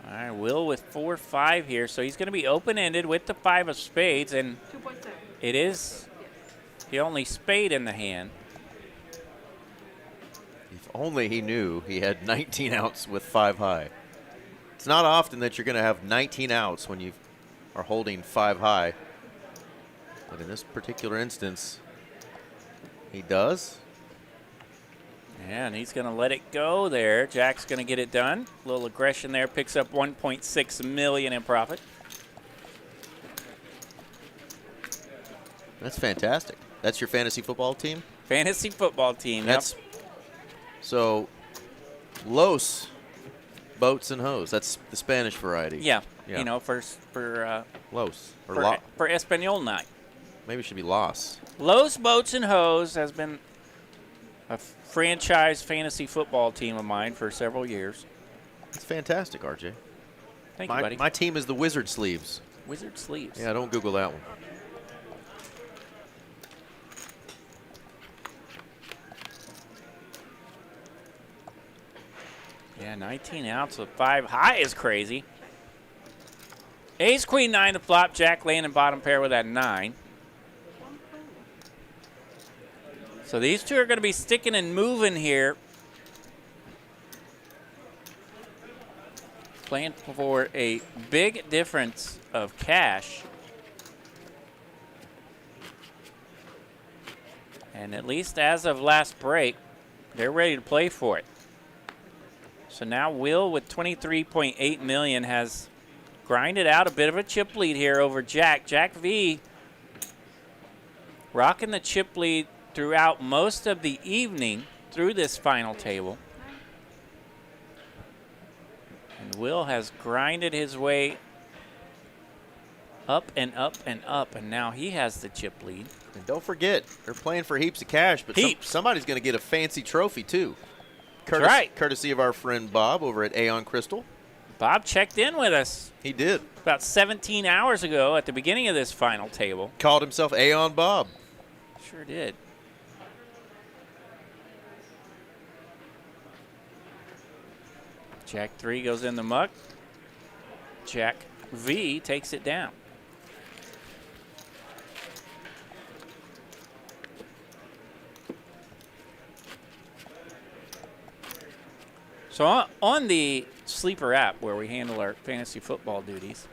Speaker 2: All right, Will with 4-5 here, so he's going to be open-ended with the 5 of spades, and
Speaker 5: 2.7.
Speaker 2: it is the only spade in the hand.
Speaker 3: If only he knew he had 19 outs with 5 high. It's not often that you're going to have 19 outs when you are holding 5 high. But in this particular instance, he does.
Speaker 2: Yeah, and he's going to let it go there. Jack's going to get it done. A little aggression there, picks up $1.6 million in profit.
Speaker 3: That's fantastic. That's your fantasy football team?
Speaker 2: Fantasy football team.
Speaker 3: That's so Los boats and hoes. That's the Spanish variety.
Speaker 2: Yeah.
Speaker 3: Yeah.
Speaker 2: You know, for
Speaker 3: Los or
Speaker 2: for Espanol night.
Speaker 3: maybe it should be Los.
Speaker 2: Los Boats and Hoes has been a franchise fantasy football team of mine for several years.
Speaker 3: It's fantastic, RJ.
Speaker 2: Thank you, buddy.
Speaker 3: My team is the Wizard Sleeves.
Speaker 2: Wizard Sleeves.
Speaker 3: Yeah, don't Google that one.
Speaker 2: Yeah, 19 outs with 5 high is crazy. Ace, Queen, 9 to flop. Jack laying in bottom pair with that 9. So these two are going to be sticking and moving here. Playing for a big difference of cash. And at least as of last break, they're ready to play for it. So now Will with 23.8 million has grinded out a bit of a chip lead here over Jack. Jack V rocking the chip lead throughout most of the evening through this final table. And Will has grinded his way up and up and up, and now he has the chip lead.
Speaker 3: And don't forget, they're playing for heaps of cash, but somebody's going to get a fancy trophy too. Courtesy of our friend Bob over at Aeon Crystal.
Speaker 2: Bob checked in with us.
Speaker 3: He did.
Speaker 2: About 17 hours ago at the beginning of this final table.
Speaker 3: Called himself Aeon Bob.
Speaker 2: Sure did. Jack 3 goes in the muck. Jack V takes it down. So on the Sleeper app where we handle our fantasy football duties,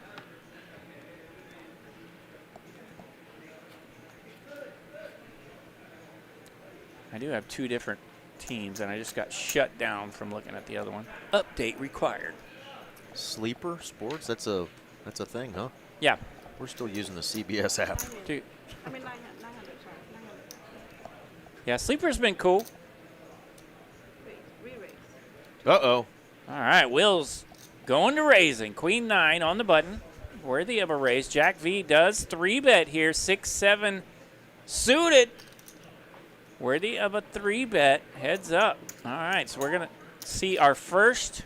Speaker 2: I do have 2 different teams, and I just got shut down from looking at the other one. Update required.
Speaker 3: Sleeper Sports? That's a thing, huh?
Speaker 2: Yeah.
Speaker 3: We're still using the CBS app.
Speaker 2: Dude.
Speaker 5: I mean 900, sorry, 900.
Speaker 2: Yeah, Sleeper's been cool.
Speaker 5: Wait, re-raise.
Speaker 3: Uh-oh.
Speaker 2: All right, Will's going to raising. Queen 9 on the button. Worthy of a raise. Jack V does 3-bet here. 6-7 suited. Worthy of a 3-bet. Heads up. All right, so we're going to see our first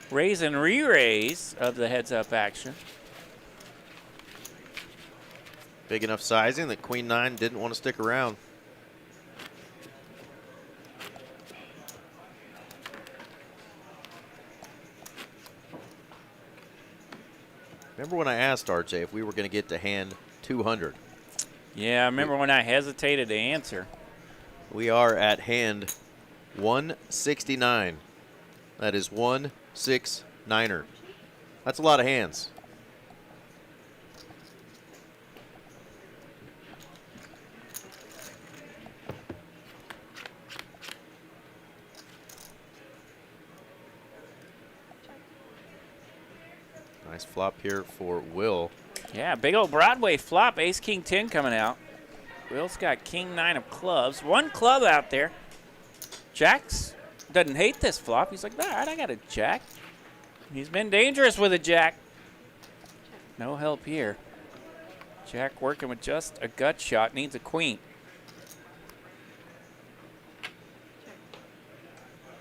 Speaker 2: raise and re-raise of the heads up action.
Speaker 3: Big enough sizing that Queen 9 didn't want to stick around. Remember when I asked RJ if we were going to get to hand 200?
Speaker 2: Yeah, I remember when I hesitated to answer.
Speaker 3: We are at hand 169. That is 169er. That's a lot of hands. Nice flop here for Will.
Speaker 2: Yeah, big old Broadway flop. Ace, King 10 coming out. Will's got King 9 of clubs. 1 club out there. Jack's doesn't hate this flop. He's like, all right, I got a jack. He's been dangerous with a jack. No help here. Jack working with just a gut shot. Needs a queen.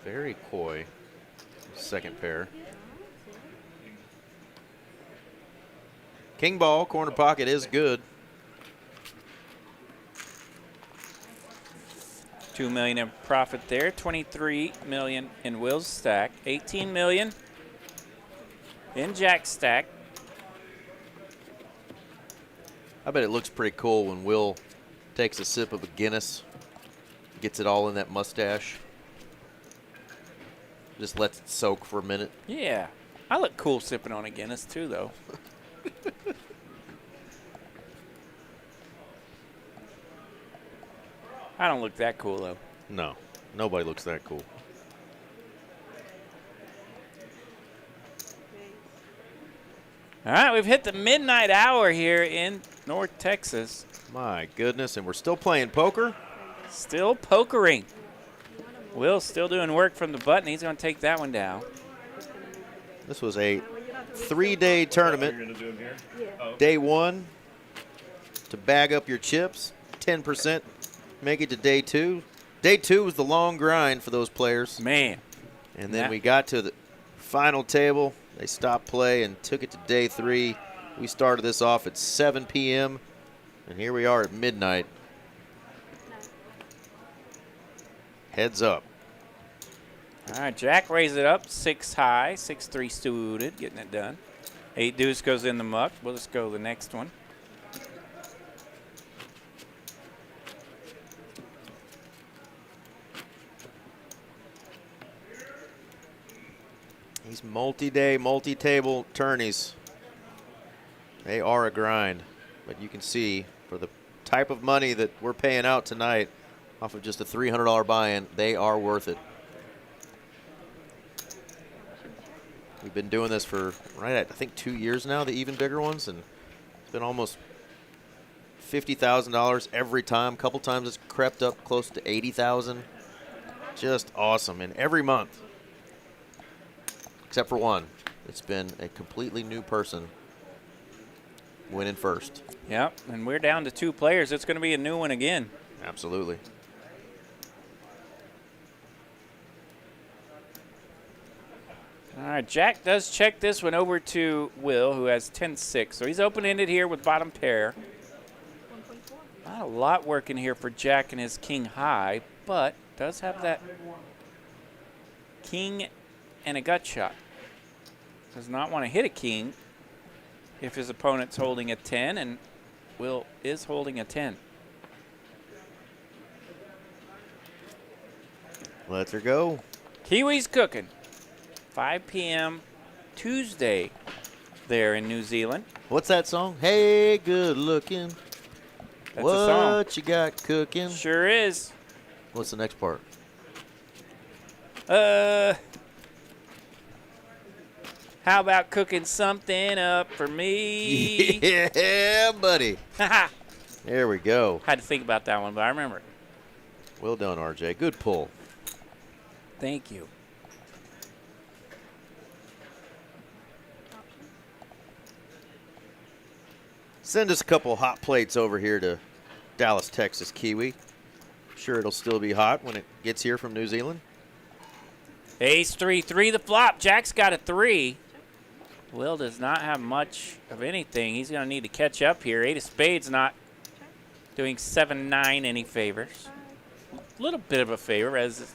Speaker 3: Very coy. Second pair. King ball, corner pocket is good.
Speaker 2: $2 million in profit there. $23 million in Will's stack. $18 million in Jack's stack.
Speaker 3: I bet it looks pretty cool when Will takes a sip of a Guinness, gets it all in that mustache, just lets it soak for a minute.
Speaker 2: Yeah. I look cool sipping on a Guinness too, though. I don't look that cool, though.
Speaker 3: No, nobody looks that cool.
Speaker 2: All right, we've hit the midnight hour here in North Texas.
Speaker 3: My goodness, and we're still playing poker?
Speaker 2: Still pokering. Will's still doing work from the button. He's going to take that one down.
Speaker 3: This was a 3-day tournament.
Speaker 1: You're going to do them here? Oh.
Speaker 3: Day 1 to bag up your chips, 10%. Make it to day 2. Day 2 was the long grind for those players.
Speaker 2: Man.
Speaker 3: And then we got to the final table. They stopped play and took it to day 3. We started this off at 7 p.m. and here we are at midnight. Heads up.
Speaker 2: All right, Jack raised it up 6 high, 6-3 suited, getting it done. 8 deuce goes in the muck. We'll just go to the next one.
Speaker 3: These multi-day, multi-table tourneys, they are a grind. But you can see for the type of money that we're paying out tonight off of just a $300 buy-in, they are worth it. We've been doing this for right at, I think, 2 years now, the even bigger ones, and it's been almost $50,000 every time. A couple times it's crept up close to $80,000. Just awesome. And every month, except for one, it's been a completely new person winning first.
Speaker 2: Yep, and we're down to 2 players. It's going to be a new one again.
Speaker 3: Absolutely.
Speaker 2: All right, Jack does check this one over to Will, who has 10-6. So he's open-ended here with bottom pair. Not a lot working here for Jack and his king high, but does have that king and a gut shot. Does not want to hit a king if his opponent's holding a 10, and Will is holding a 10.
Speaker 3: Let her go.
Speaker 2: Kiwi's cooking. 5 p.m. Tuesday there in New Zealand.
Speaker 3: What's that song? Hey, good looking.
Speaker 2: That's
Speaker 3: what
Speaker 2: a song.
Speaker 3: you got cooking?
Speaker 2: Sure is.
Speaker 3: What's the next part?
Speaker 2: How about cooking something up for me?
Speaker 3: Yeah, buddy. There we go.
Speaker 2: Had to think about that one, but I remember it.
Speaker 3: Well done, RJ. Good pull.
Speaker 2: Thank you.
Speaker 3: Send us a couple hot plates over here to Dallas, Texas, Kiwi. Sure, it'll still be hot when it gets here from New Zealand.
Speaker 2: Ace 3 the flop. Jack's got a 3. Will does not have much of anything. He's going to need to catch up here. 8 of spades not doing 7-9 any favors. A little bit of a favor as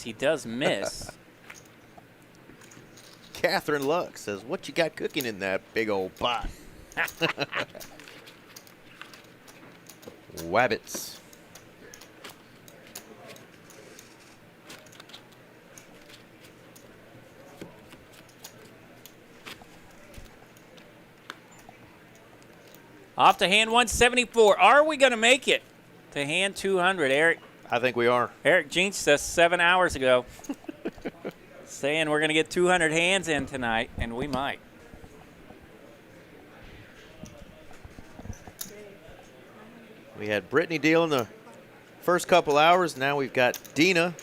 Speaker 2: he does miss.
Speaker 3: Catherine Luck says, what you got cooking in that big old pot? Wabbits.
Speaker 2: Off to hand 174. Are we going to make it to hand 200, Eric?
Speaker 3: I think we are.
Speaker 2: Eric jinxed us 7 hours ago, saying we're going to get 200 hands in tonight, and we might.
Speaker 3: We had Brittany dealing the first couple hours. Now we've got Dina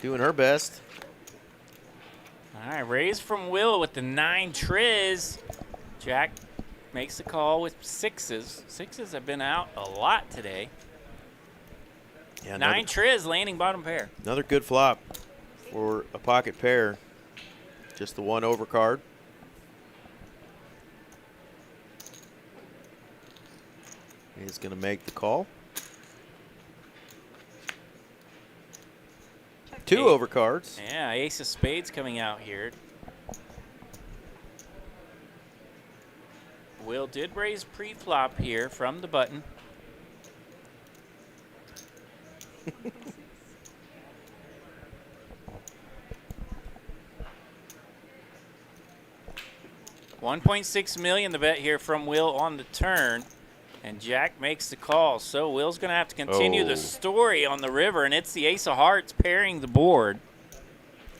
Speaker 3: doing her best.
Speaker 2: All right, raise from Will with the 9 triz. Jack makes the call with 6s. 6s have been out a lot today.
Speaker 3: Yeah,
Speaker 2: 9 triz landing bottom pair.
Speaker 3: Another good flop for a pocket pair. Just the one overcard. He's going to make the call. 2 overcards.
Speaker 2: Yeah, ace of spades coming out here. Will did raise pre-flop here from the button. $1.6 million the bet here from Will on the turn. And Jack makes the call. So Will's going to have to continue the story on the river, and it's the ace of hearts pairing the board.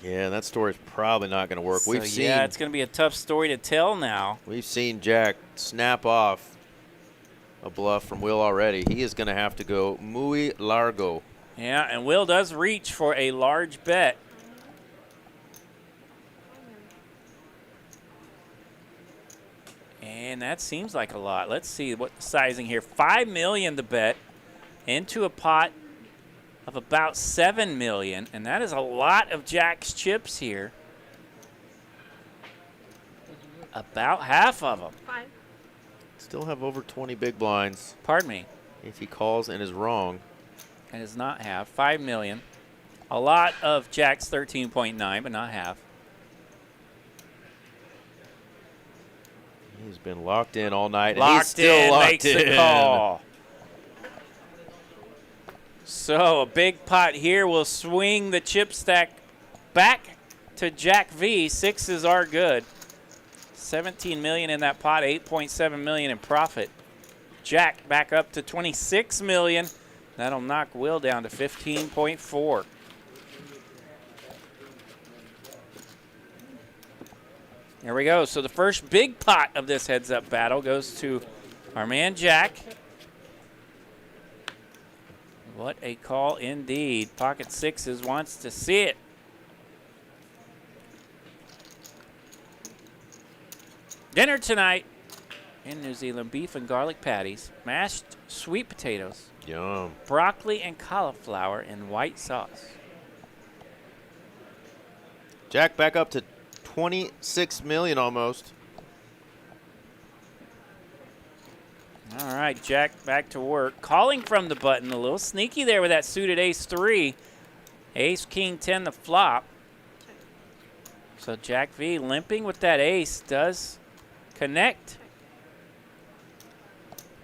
Speaker 3: Yeah, that story's probably not going to work.
Speaker 2: So yeah, it's going to be a tough story to tell now.
Speaker 3: We've seen Jack snap off a bluff from Will already. He is going to have to go muy largo.
Speaker 2: Yeah, and Will does reach for a large bet. And that seems like a lot. Let's see what the sizing here. $5 million to bet into a pot of about $7 million, and that is a lot of Jack's chips here. About half of them.
Speaker 5: 5.
Speaker 3: Still have over 20 big blinds.
Speaker 2: Pardon me.
Speaker 3: If he calls and is wrong.
Speaker 2: It is not half. $5 million. A lot of Jack's 13.9, but not half.
Speaker 3: He's been locked in all night.
Speaker 2: Locked
Speaker 3: and he's still
Speaker 2: in,
Speaker 3: locked
Speaker 2: makes
Speaker 3: in.
Speaker 2: the call. So a big pot here will swing the chip stack back to Jack V. 6s are good. 17 million in that pot, 8.7 million in profit. Jack back up to 26 million. That'll knock Will down to 15.4. There we go. So the first big pot of this heads-up battle goes to our man Jack. What a call indeed. Pocket 6s wants to see it. Dinner tonight in New Zealand, beef and garlic patties, mashed sweet potatoes,
Speaker 3: Yum.
Speaker 2: broccoli and cauliflower in white sauce.
Speaker 3: Jack back up to 26 million almost.
Speaker 2: All right, Jack back to work. Calling from the button, a little sneaky there with that suited ace-3. Ace-king 10 the flop. So Jack V limping with that ace does connect.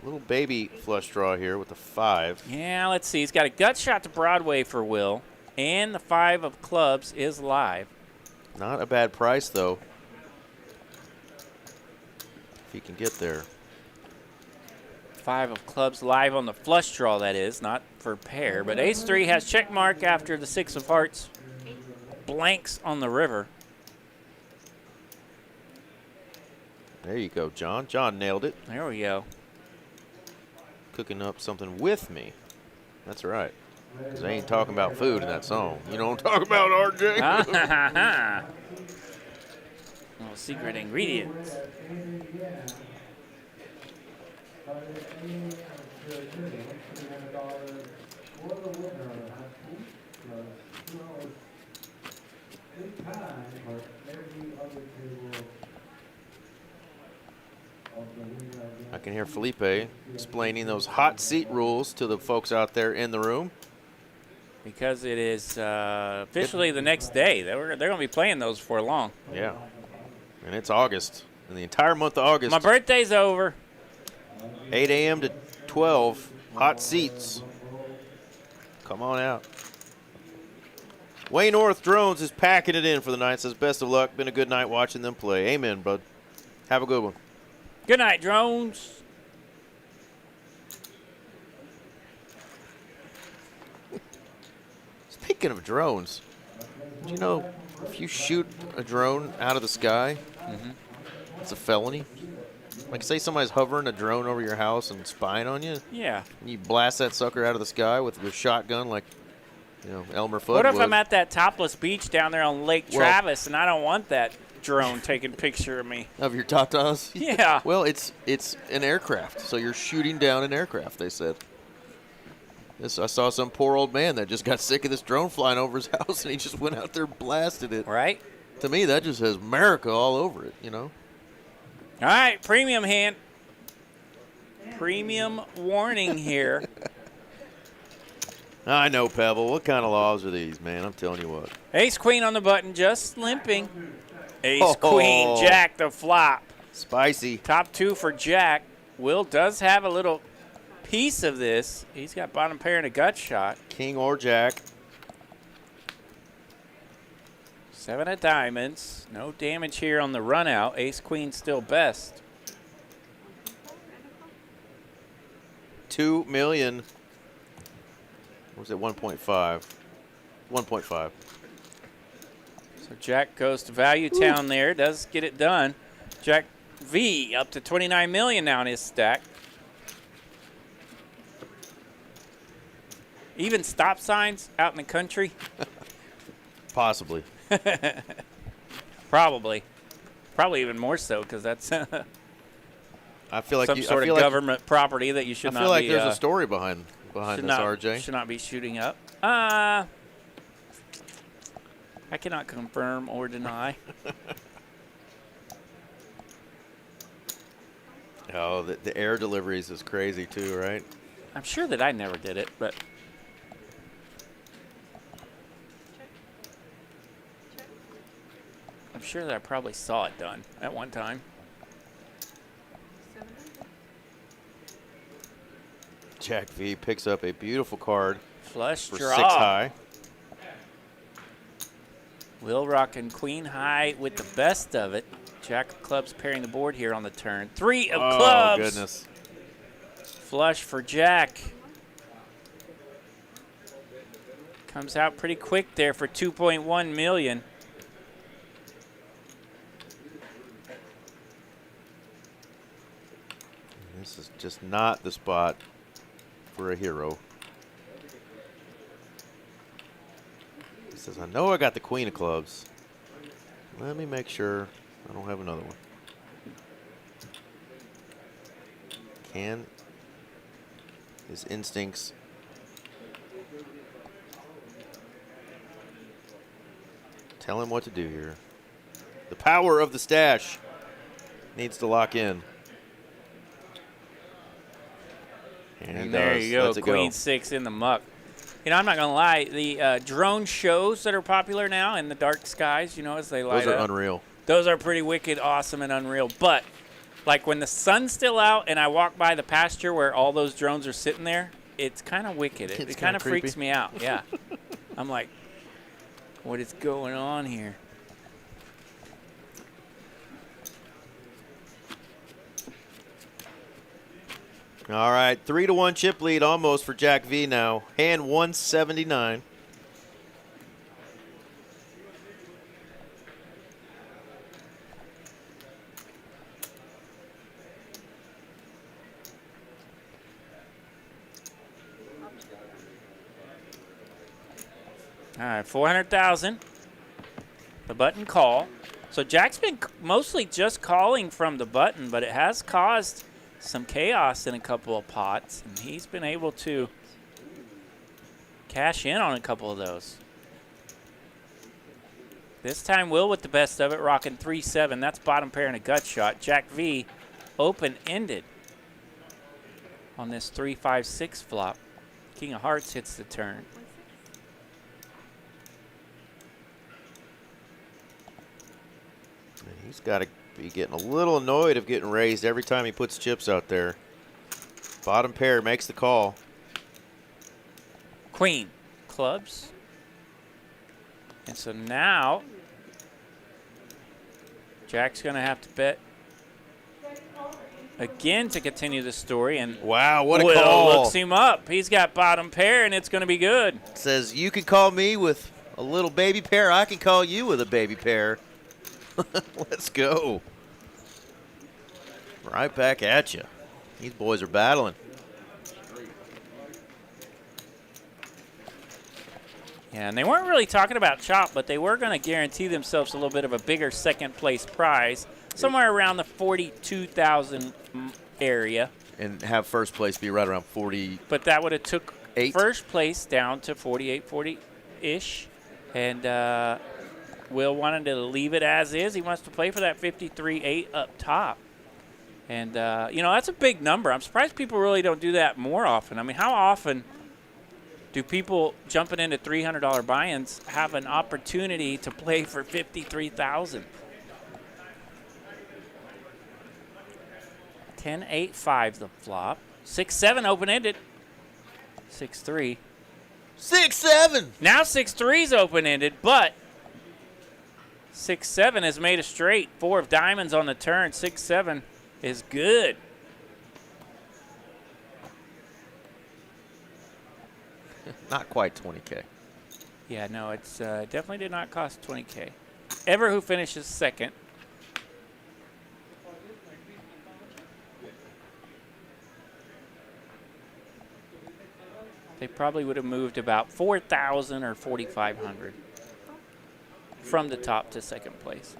Speaker 3: Little baby flush draw here with the 5.
Speaker 2: Yeah, let's see. He's got a gut shot to Broadway for Will. And the 5 of clubs is live.
Speaker 3: Not a bad price, though. If you can get there.
Speaker 2: 5 of clubs live on the flush draw, that is, not for pair. But ace-3 has check mark after the 6 of hearts blanks on the river.
Speaker 3: There you go, John. John nailed it.
Speaker 2: There we go.
Speaker 3: Cooking up something with me. That's right. Because I ain't talking about food in that song. You know what I'm talking about, RJ?
Speaker 2: Little secret ingredients.
Speaker 3: I can hear Felipe explaining those hot seat rules to the folks out there in the room.
Speaker 2: Because it is officially the next day. They're going to be playing those for long.
Speaker 3: Yeah. And it's August. And the entire month of August.
Speaker 2: My birthday's over.
Speaker 3: 8 a.m. to 12. Hot seats. Come on out. Wayne North Drones is packing it in for the night. Says, best of luck. Been a good night watching them play. Amen, bud. Have a good one.
Speaker 2: Good night, Drones.
Speaker 3: Speaking of drones, do you know if you shoot a drone out of the sky, it's a felony? Like, say somebody's hovering a drone over your house and spying on you.
Speaker 2: Yeah.
Speaker 3: And you blast that sucker out of the sky with your shotgun, like, you know, Elmer Fudd
Speaker 2: What if
Speaker 3: would.
Speaker 2: I'm at that topless beach down there on Lake Travis and I don't want that drone taking a picture of me?
Speaker 3: Of your tatas?
Speaker 2: Yeah.
Speaker 3: Well, it's an aircraft, so you're shooting down an aircraft, they said. I saw some poor old man that just got sick of this drone flying over his house, and he just went out there and blasted it.
Speaker 2: Right.
Speaker 3: To me, that just says America all over it, you know?
Speaker 2: All right, premium hand. Premium warning here.
Speaker 3: I know, Pebble. What kind of laws are these, man? I'm telling you what.
Speaker 2: Ace-queen on the button, just limping. Ace-queen, Jack the flop.
Speaker 3: Spicy.
Speaker 2: Top 2 for Jack. Will does have a little piece of this. He's got bottom pair and a gut shot.
Speaker 3: King or Jack.
Speaker 2: 7 of diamonds. No damage here on the run out. Ace-queen still best.
Speaker 3: $2 million. Or was it 1.5? 1.5.
Speaker 2: So Jack goes to Value Town there. Does get it done. Jack V up to 29 million now in his stack. Even stop signs out in the country?
Speaker 3: Possibly.
Speaker 2: Probably. Probably even more so because that's
Speaker 3: I feel like
Speaker 2: some sort of government property that you should not be.
Speaker 3: I feel like there's a story behind this, RJ.
Speaker 2: Should not be shooting up. I cannot confirm or deny.
Speaker 3: Oh, the air deliveries is crazy too, right?
Speaker 2: I'm sure that I never did it, but I'm sure that I probably saw it done at one time.
Speaker 3: Jack V picks up a beautiful card.
Speaker 2: Flush
Speaker 3: for
Speaker 2: draw.
Speaker 3: 6 high.
Speaker 2: Will rocking queen high with the best of it. Jack of clubs pairing the board here on the turn. 3 of clubs.
Speaker 3: Oh, goodness.
Speaker 2: Flush for Jack. Comes out pretty quick there for 2.1 million.
Speaker 3: This is just not the spot for a hero. He says, I know I got the queen of clubs. Let me make sure I don't have another one. Can his instincts tell him what to do here? The power of the stash needs to lock in.
Speaker 2: And there you go, queen 6 in the muck. You know, I'm not going to lie. The drone shows that are popular now in the dark skies, you know, as they light up.
Speaker 3: Those are unreal.
Speaker 2: Those are pretty wicked, awesome, and unreal. But, like, when the sun's still out and I walk by the pasture where all those drones are sitting there, it's kind of wicked. It kind of freaks me out, yeah. I'm like, what is going on here.
Speaker 3: All right, 3-1 chip lead almost for Jack V now. Hand 179.
Speaker 2: All right, 400,000. The button call. So Jack's been mostly just calling from the button, but it has caused some chaos in a couple of pots, and he's been able to cash in on a couple of those. This time Will with the best of it, rocking 3-7. That's bottom pair and a gut shot. Jack V open-ended on this 3-5-6 flop. King of Hearts hits the turn.
Speaker 3: He's got to be getting a little annoyed of getting raised every time he puts chips out there. Bottom pair makes the call.
Speaker 2: Queen, clubs. And so now, Jack's going to have to bet again to continue the story. And
Speaker 3: wow, what a
Speaker 2: Will
Speaker 3: call.
Speaker 2: looks him up. He's got bottom pair, and it's going to be good.
Speaker 3: Says, you can call me with a little baby pair. I can call you with a baby pair. Let's go. Right back at you. These boys are battling.
Speaker 2: Yeah, and they weren't really talking about chop, but they were going to guarantee themselves a little bit of a bigger second place prize, somewhere around the 42,000 area.
Speaker 3: And have first place be right around 40.
Speaker 2: But that would have took first place down to 48, 40-ish. And Will wanted to leave it as is. He wants to play for that 53-8 up top. And, you know, that's a big number. I'm surprised people really don't do that more often. I mean, how often do people jumping into $300 buy-ins have an opportunity to play for $53,000? 10-8-5 the flop. 6-7 open-ended. 6-3.
Speaker 3: 6-7.
Speaker 2: Now 6-3's open-ended, but 6-7 has made a straight. 4 of diamonds on the turn. 6-7 is good.
Speaker 3: Not quite 20K.
Speaker 2: Yeah, no, it's definitely did not cost 20K. Ever who finishes second. They probably would have moved about 4,000 or 4,500 from the top to second place.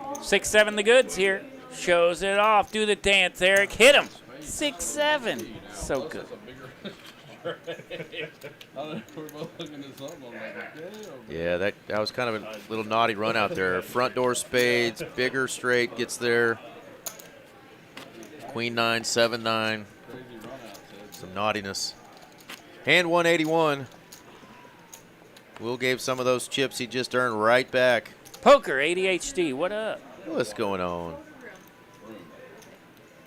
Speaker 2: 6-7 the goods here. Shows it off. Do the dance, Eric. Hit him. 6-7. So good.
Speaker 3: Yeah, that was kind of a little naughty run out there. Front door spades, bigger straight gets there. Queen 9, 7-9. Some naughtiness. Hand 181. Will gave some of those chips he just earned right back.
Speaker 2: Poker, ADHD, what up?
Speaker 3: What's going on?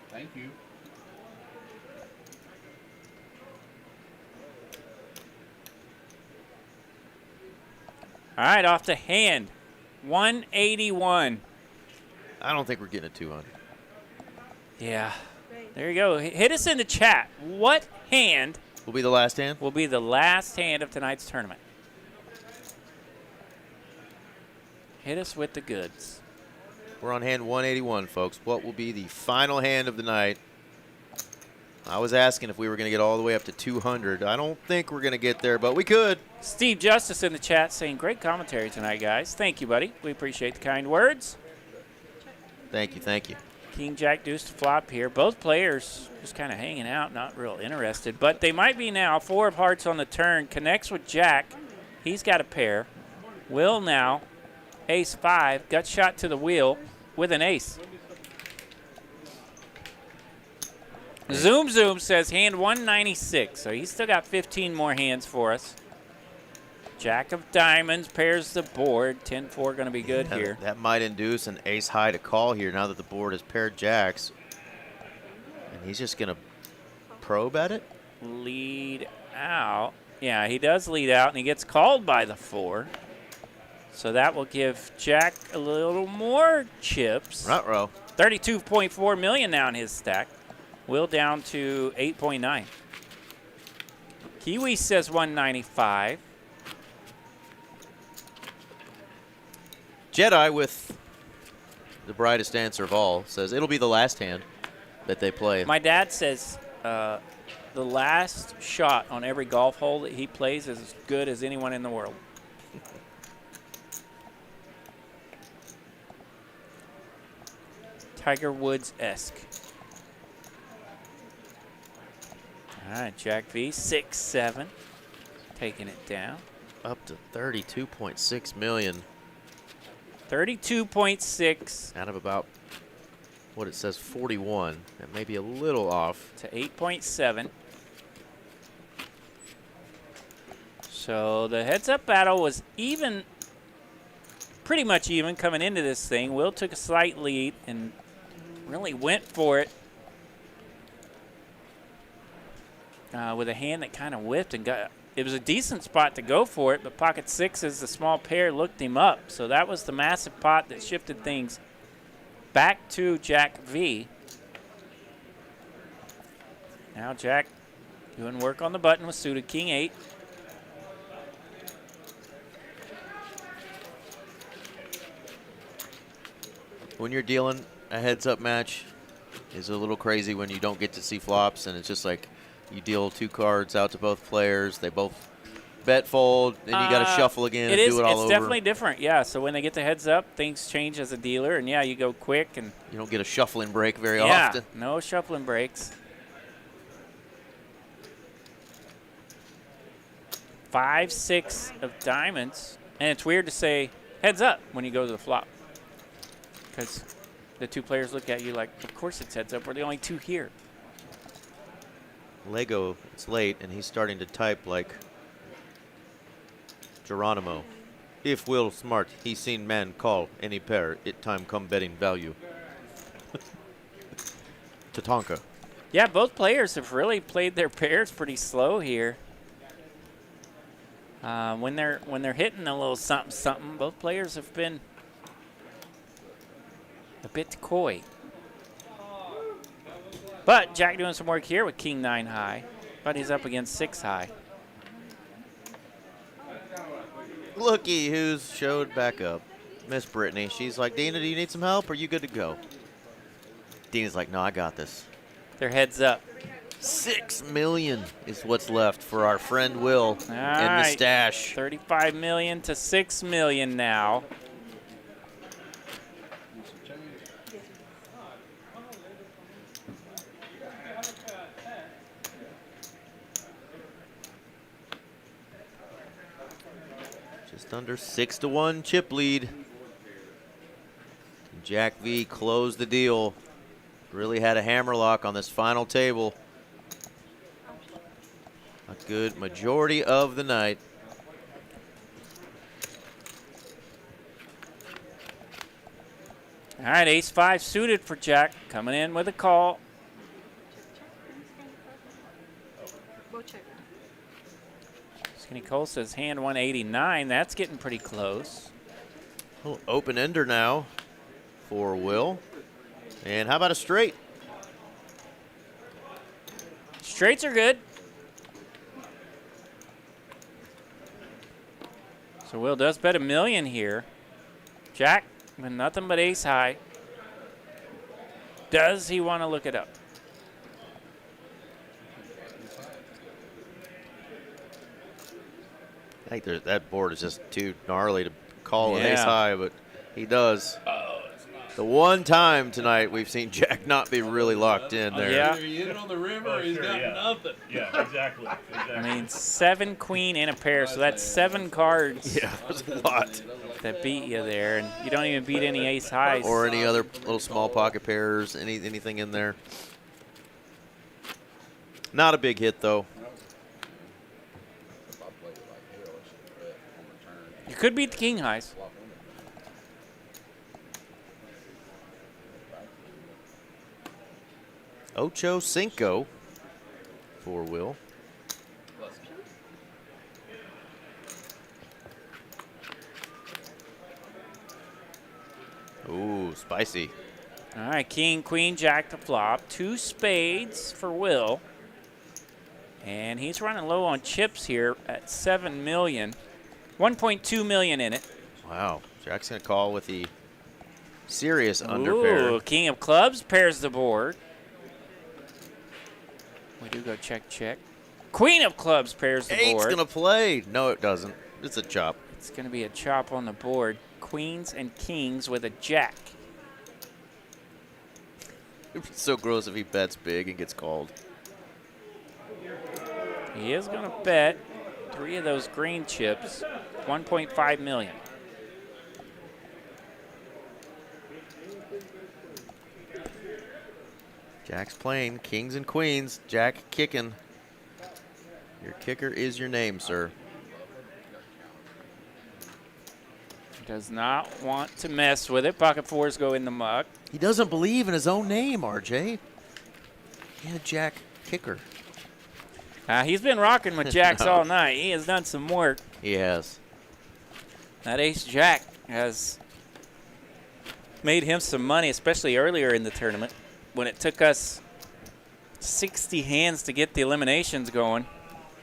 Speaker 6: Thank you.
Speaker 2: All right, off to hand. 181.
Speaker 3: I don't think we're getting a 200.
Speaker 2: Yeah. There you go. Hit us in the chat. What hand
Speaker 3: will be the last hand?
Speaker 2: Will be the last hand of tonight's tournament. Hit us with the goods.
Speaker 3: We're on hand 181, folks. What will be the final hand of the night? I was asking if we were going to get all the way up to 200. I don't think we're going to get there, but we could.
Speaker 2: Steve Justice in the chat saying, great commentary tonight, guys. Thank you, buddy. We appreciate the kind words.
Speaker 3: Thank you, thank you.
Speaker 2: King, Jack, Deuce to flop here. Both players just kind of hanging out, not real interested. But they might be now. 4 of hearts on the turn. Connects with Jack. He's got a pair. Will now. Ace 5. Gut shot to the wheel with an ace. Zoom Zoom says hand 196. So he's still got 15 more hands for us. Jack of diamonds pairs the board. 10-4 going to be good here.
Speaker 3: That might induce an ace high to call here now that the board has paired jacks. And he's just going to probe at it?
Speaker 2: Lead out. Yeah, he does lead out, and he gets called by the 4. So that will give Jack a little more chips.
Speaker 3: Ruh-roh.
Speaker 2: 32.4 million now in his stack. Will down to 8.9. Kiwi says 195.
Speaker 3: Jedi with the brightest answer of all says it'll be the last hand that they play.
Speaker 2: My dad says the last shot on every golf hole that he plays is as good as anyone in the world. Tiger Woods-esque. All right, Jack V, 6-7, taking it down.
Speaker 3: Up to 32.6 million.
Speaker 2: 32.6
Speaker 3: out of about what it says 41. That may be a little off.
Speaker 2: to 8.7. So the heads-up battle was even, pretty much even coming into this thing. Will took a slight lead and really went for it with a hand that kind of whipped and got. It was a decent spot to go for it, but pocket sixes, the small pair, looked him up. So that was the massive pot that shifted things back to Jack V. Now Jack doing work on the button with suited King 8.
Speaker 3: When you're dealing a heads-up match, is a little crazy when you don't get to see flops, and it's just like you deal 2 cards out to both players. They both bet fold, then you got to shuffle again and do it all over.
Speaker 2: It's definitely different, yeah. So when they get the heads up, things change as a dealer, and yeah, you go quick. And
Speaker 3: you don't get a shuffling break very
Speaker 2: yeah,
Speaker 3: often.
Speaker 2: no shuffling breaks. 5, 6 of diamonds, and it's weird to say heads up when you go to the flop, because the 2 players look at you like, of course it's heads up. We're the only 2 here.
Speaker 3: Lego, it's late, and he's starting to type like Geronimo. If Will smart, he seen man call any pair, it time come betting value. Tatanka.
Speaker 2: Yeah, both players have really played their pairs pretty slow here. When they're hitting a little something something, both players have been a bit coy. But Jack doing some work here with King 9 high, but he's up against 6 high.
Speaker 3: Looky who's showed back up. Miss Brittany. She's like, Dina, do you need some help? Or are you good to go? Dina's like, no, I got this.
Speaker 2: Their heads up.
Speaker 3: 6 million is what's left for our friend Will
Speaker 2: All
Speaker 3: and the
Speaker 2: right,
Speaker 3: stash.
Speaker 2: 35 million to 6 million now.
Speaker 3: Just under 6-1 chip lead. Jack V closed the deal. Really had a hammerlock on this final table. A good majority of the night.
Speaker 2: All right, ace-5 suited for Jack, coming in with a call.
Speaker 5: Go check.
Speaker 2: Skinny Cole says hand 189. That's getting pretty close.
Speaker 3: Little open ender now for Will. And how about a straight?
Speaker 2: Straights are good. So Will does bet $1 million here. Jack with nothing but ace high. Does he want to look it up?
Speaker 3: I think that board is just too gnarly to call an
Speaker 2: Yeah.
Speaker 3: ace high, but he does. The one time tonight we've seen Jack not be really locked in there.
Speaker 2: Yeah.
Speaker 4: Either he hit it on the river or he's got nothing.
Speaker 1: Yeah, exactly.
Speaker 2: I mean, 7 queen in a pair, so that's 7 cards
Speaker 3: Yeah, there's a lot.
Speaker 2: that beat you there, and you don't even beat any ace highs.
Speaker 3: Or any other little small pocket pairs, anything in there. Not a big hit, though.
Speaker 2: You could beat the king highs.
Speaker 3: Ocho Cinco for Will. Ooh, spicy.
Speaker 2: All right, king, queen, jack to flop. 2 spades for Will. And he's running low on chips here at $7 million. 1.2 million in it.
Speaker 3: Wow. Jack's going to call with the serious underpair.
Speaker 2: Ooh, king of clubs pairs the board. We do go check, check. Queen of clubs pairs the
Speaker 3: Eight's
Speaker 2: board.
Speaker 3: going to play. No, it doesn't. It's a chop.
Speaker 2: It's going to be a chop on the board. Queens and kings with a jack.
Speaker 3: It'd be so gross if he bets big and gets called.
Speaker 2: He is going to bet 3 of those green chips, 1.5 million.
Speaker 3: Jack's playing. Kings and queens. Jack kicking. Your kicker is your name, sir.
Speaker 2: Does not want to mess with it. Pocket 4s go in the muck.
Speaker 3: He doesn't believe in his own name, RJ. Yeah, Jack kicker.
Speaker 2: He's been rocking with jacks all night. He has done some work.
Speaker 3: He has.
Speaker 2: That ace-jack has made him some money, especially earlier in the tournament when it took us 60 hands to get the eliminations going.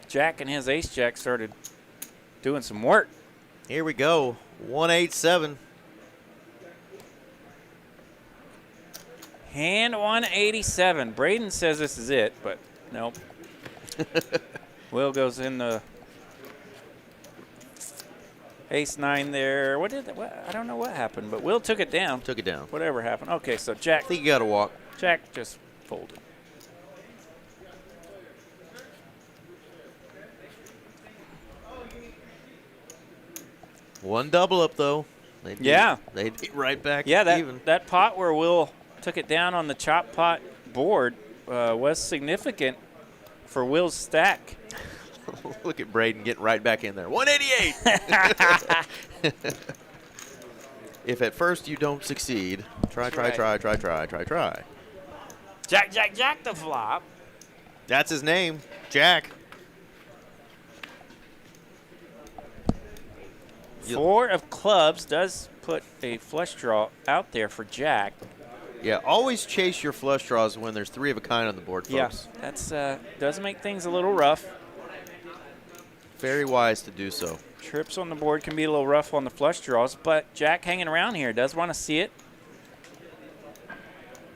Speaker 2: Jack and his ace-jack started doing some work.
Speaker 3: Here we go. 187.
Speaker 2: Hand 187. Braden says this is it, but nope. Will goes in the ace-9 there. What I don't know what happened, but Will took it down.
Speaker 3: Took it down.
Speaker 2: Whatever happened. Okay, so Jack.
Speaker 3: I think you got to walk.
Speaker 2: Jack just folded.
Speaker 3: One double up, though. They'd be right back even.
Speaker 2: That pot where Will took it down on the chop pot board was significant for Will's stack.
Speaker 3: Look at Braden getting right back in there. 188. If at first you don't succeed, try.
Speaker 2: Jack, the flop.
Speaker 3: That's his name, Jack.
Speaker 2: 4 of clubs does put a flush draw out there for Jack.
Speaker 3: Yeah, always chase your flush draws when there's 3 of a kind on the board, folks.
Speaker 2: Yeah, that's does make things a little rough.
Speaker 3: Very wise to do so.
Speaker 2: Trips on the board can be a little rough on the flush draws, but Jack hanging around here does want to see it.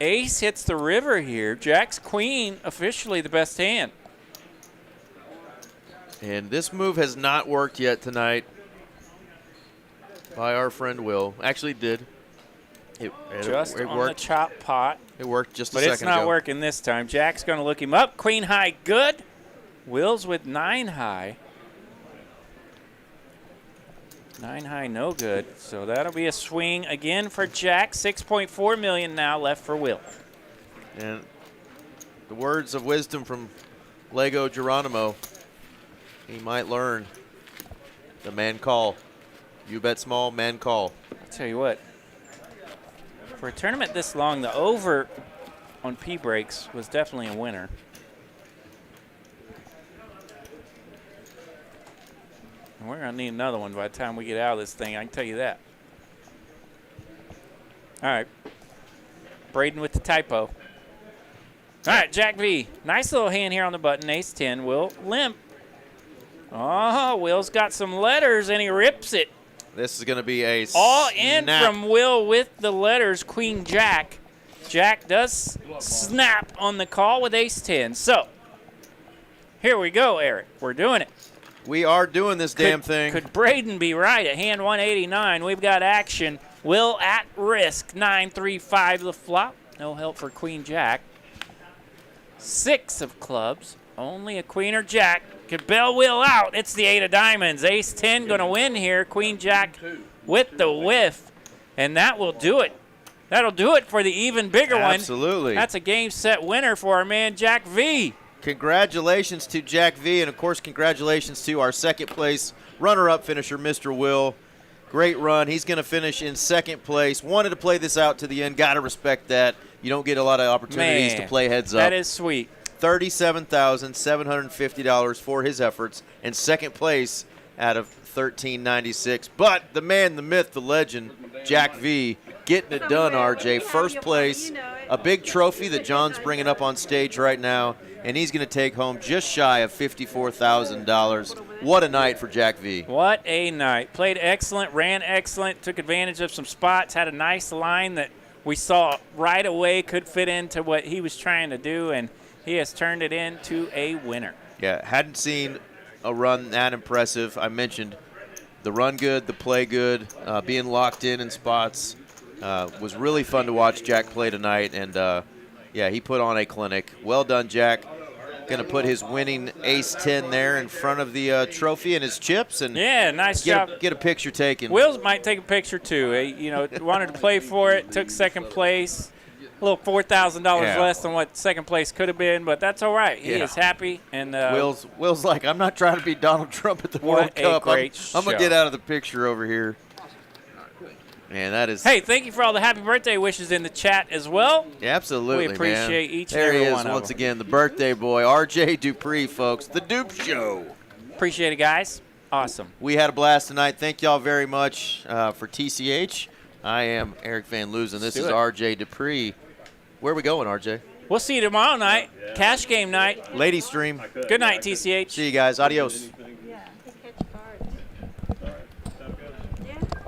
Speaker 2: Ace hits the river here. Jack's queen, officially the best hand.
Speaker 3: And this move has not worked yet tonight by our friend Will. Actually, it did. It
Speaker 2: on
Speaker 3: worked.
Speaker 2: The chop pot.
Speaker 3: It worked just a second ago.
Speaker 2: But it's not working this time. Jack's going to look him up. Queen high, good. Will's with 9 high. 9 high, no good. So that'll be a swing again for Jack. 6.4 million now left for Will.
Speaker 3: And the words of wisdom from Lego Geronimo, he might learn the man call. You bet small, man call.
Speaker 2: I'll tell you what. For a tournament this long, the over on P breaks was definitely a winner. And we're going to need another one by the time we get out of this thing, I can tell you that. All right. Braden with the typo. All right, Jack V. Nice little hand here on the button. Ace-10. Will limp. Oh, Will's got some letters, and he rips it.
Speaker 3: This is going to be a
Speaker 2: all in
Speaker 3: snap.
Speaker 2: From Will with the letters, Queen Jack. Jack does snap on the call with Ace-10. So, here we go, Eric. We're doing it.
Speaker 3: We are doing this damn thing.
Speaker 2: Could Braden be right at hand 189? We've got action. Will at risk. 9-3-5 the flop. No help for Queen Jack. 6 of clubs. Only a queen or jack. Could bail Will out. It's the 8 of diamonds. Ace-10 going to win here. Queen Jack with the whiff. And that will do it. That'll do it for the even bigger one.
Speaker 3: Absolutely.
Speaker 2: That's a game set winner for our man Jack V.
Speaker 3: Congratulations to Jack V, and of course congratulations to our second place runner-up finisher, Mr. Will. Great run. He's going to finish in second place. Wanted to play this out to the end. Got to respect that. You don't get a lot of opportunities to play heads up.
Speaker 2: That is sweet.
Speaker 3: $37,750 for his efforts, and second place out of $1,396. But the man, the myth, the legend, Jack V, getting it done, RJ. First place, a big trophy that John's bringing up on stage right now, and he's going to take home just shy of $54,000. What a night for Jack V.
Speaker 2: What a night. Played excellent, ran excellent, took advantage of some spots, had a nice line that we saw right away could fit into what he was trying to do, and he has turned it into a winner.
Speaker 3: Yeah, hadn't seen a run that impressive. I mentioned the run good, the play good, being locked in spots. Was really fun to watch Jack play tonight, and yeah, he put on a clinic. Well done, Jack. Going to put his winning ace-10 there in front of the trophy and his chips, and
Speaker 2: yeah, nice job.
Speaker 3: Get a picture taken.
Speaker 2: Wills might take a picture too. You know, wanted to play for it, took second place. A little $4,000 less than what second place could have been, but that's all right. He is happy. And
Speaker 3: Will's like, I'm not trying to be Donald Trump at the World Cup. I'm going to get out of the picture over here. Man, that is.
Speaker 2: Hey, thank you for all the happy birthday wishes in the chat as well.
Speaker 3: Yeah, absolutely,
Speaker 2: we appreciate each and
Speaker 3: every one.
Speaker 2: There
Speaker 3: he is once again, the birthday boy, RJ Dupree, folks. The Dupe Show.
Speaker 2: Appreciate it, guys. Awesome.
Speaker 3: We had a blast tonight. Thank y'all very much for TCH. I am Eric Van Loosen. This is RJ Dupree. Where are we going, RJ?
Speaker 2: We'll see you tomorrow night. Cash game night.
Speaker 3: Lady stream.
Speaker 2: Good night, TCH.
Speaker 3: See you guys. Adios.
Speaker 5: Yeah, he catch cards. Yeah.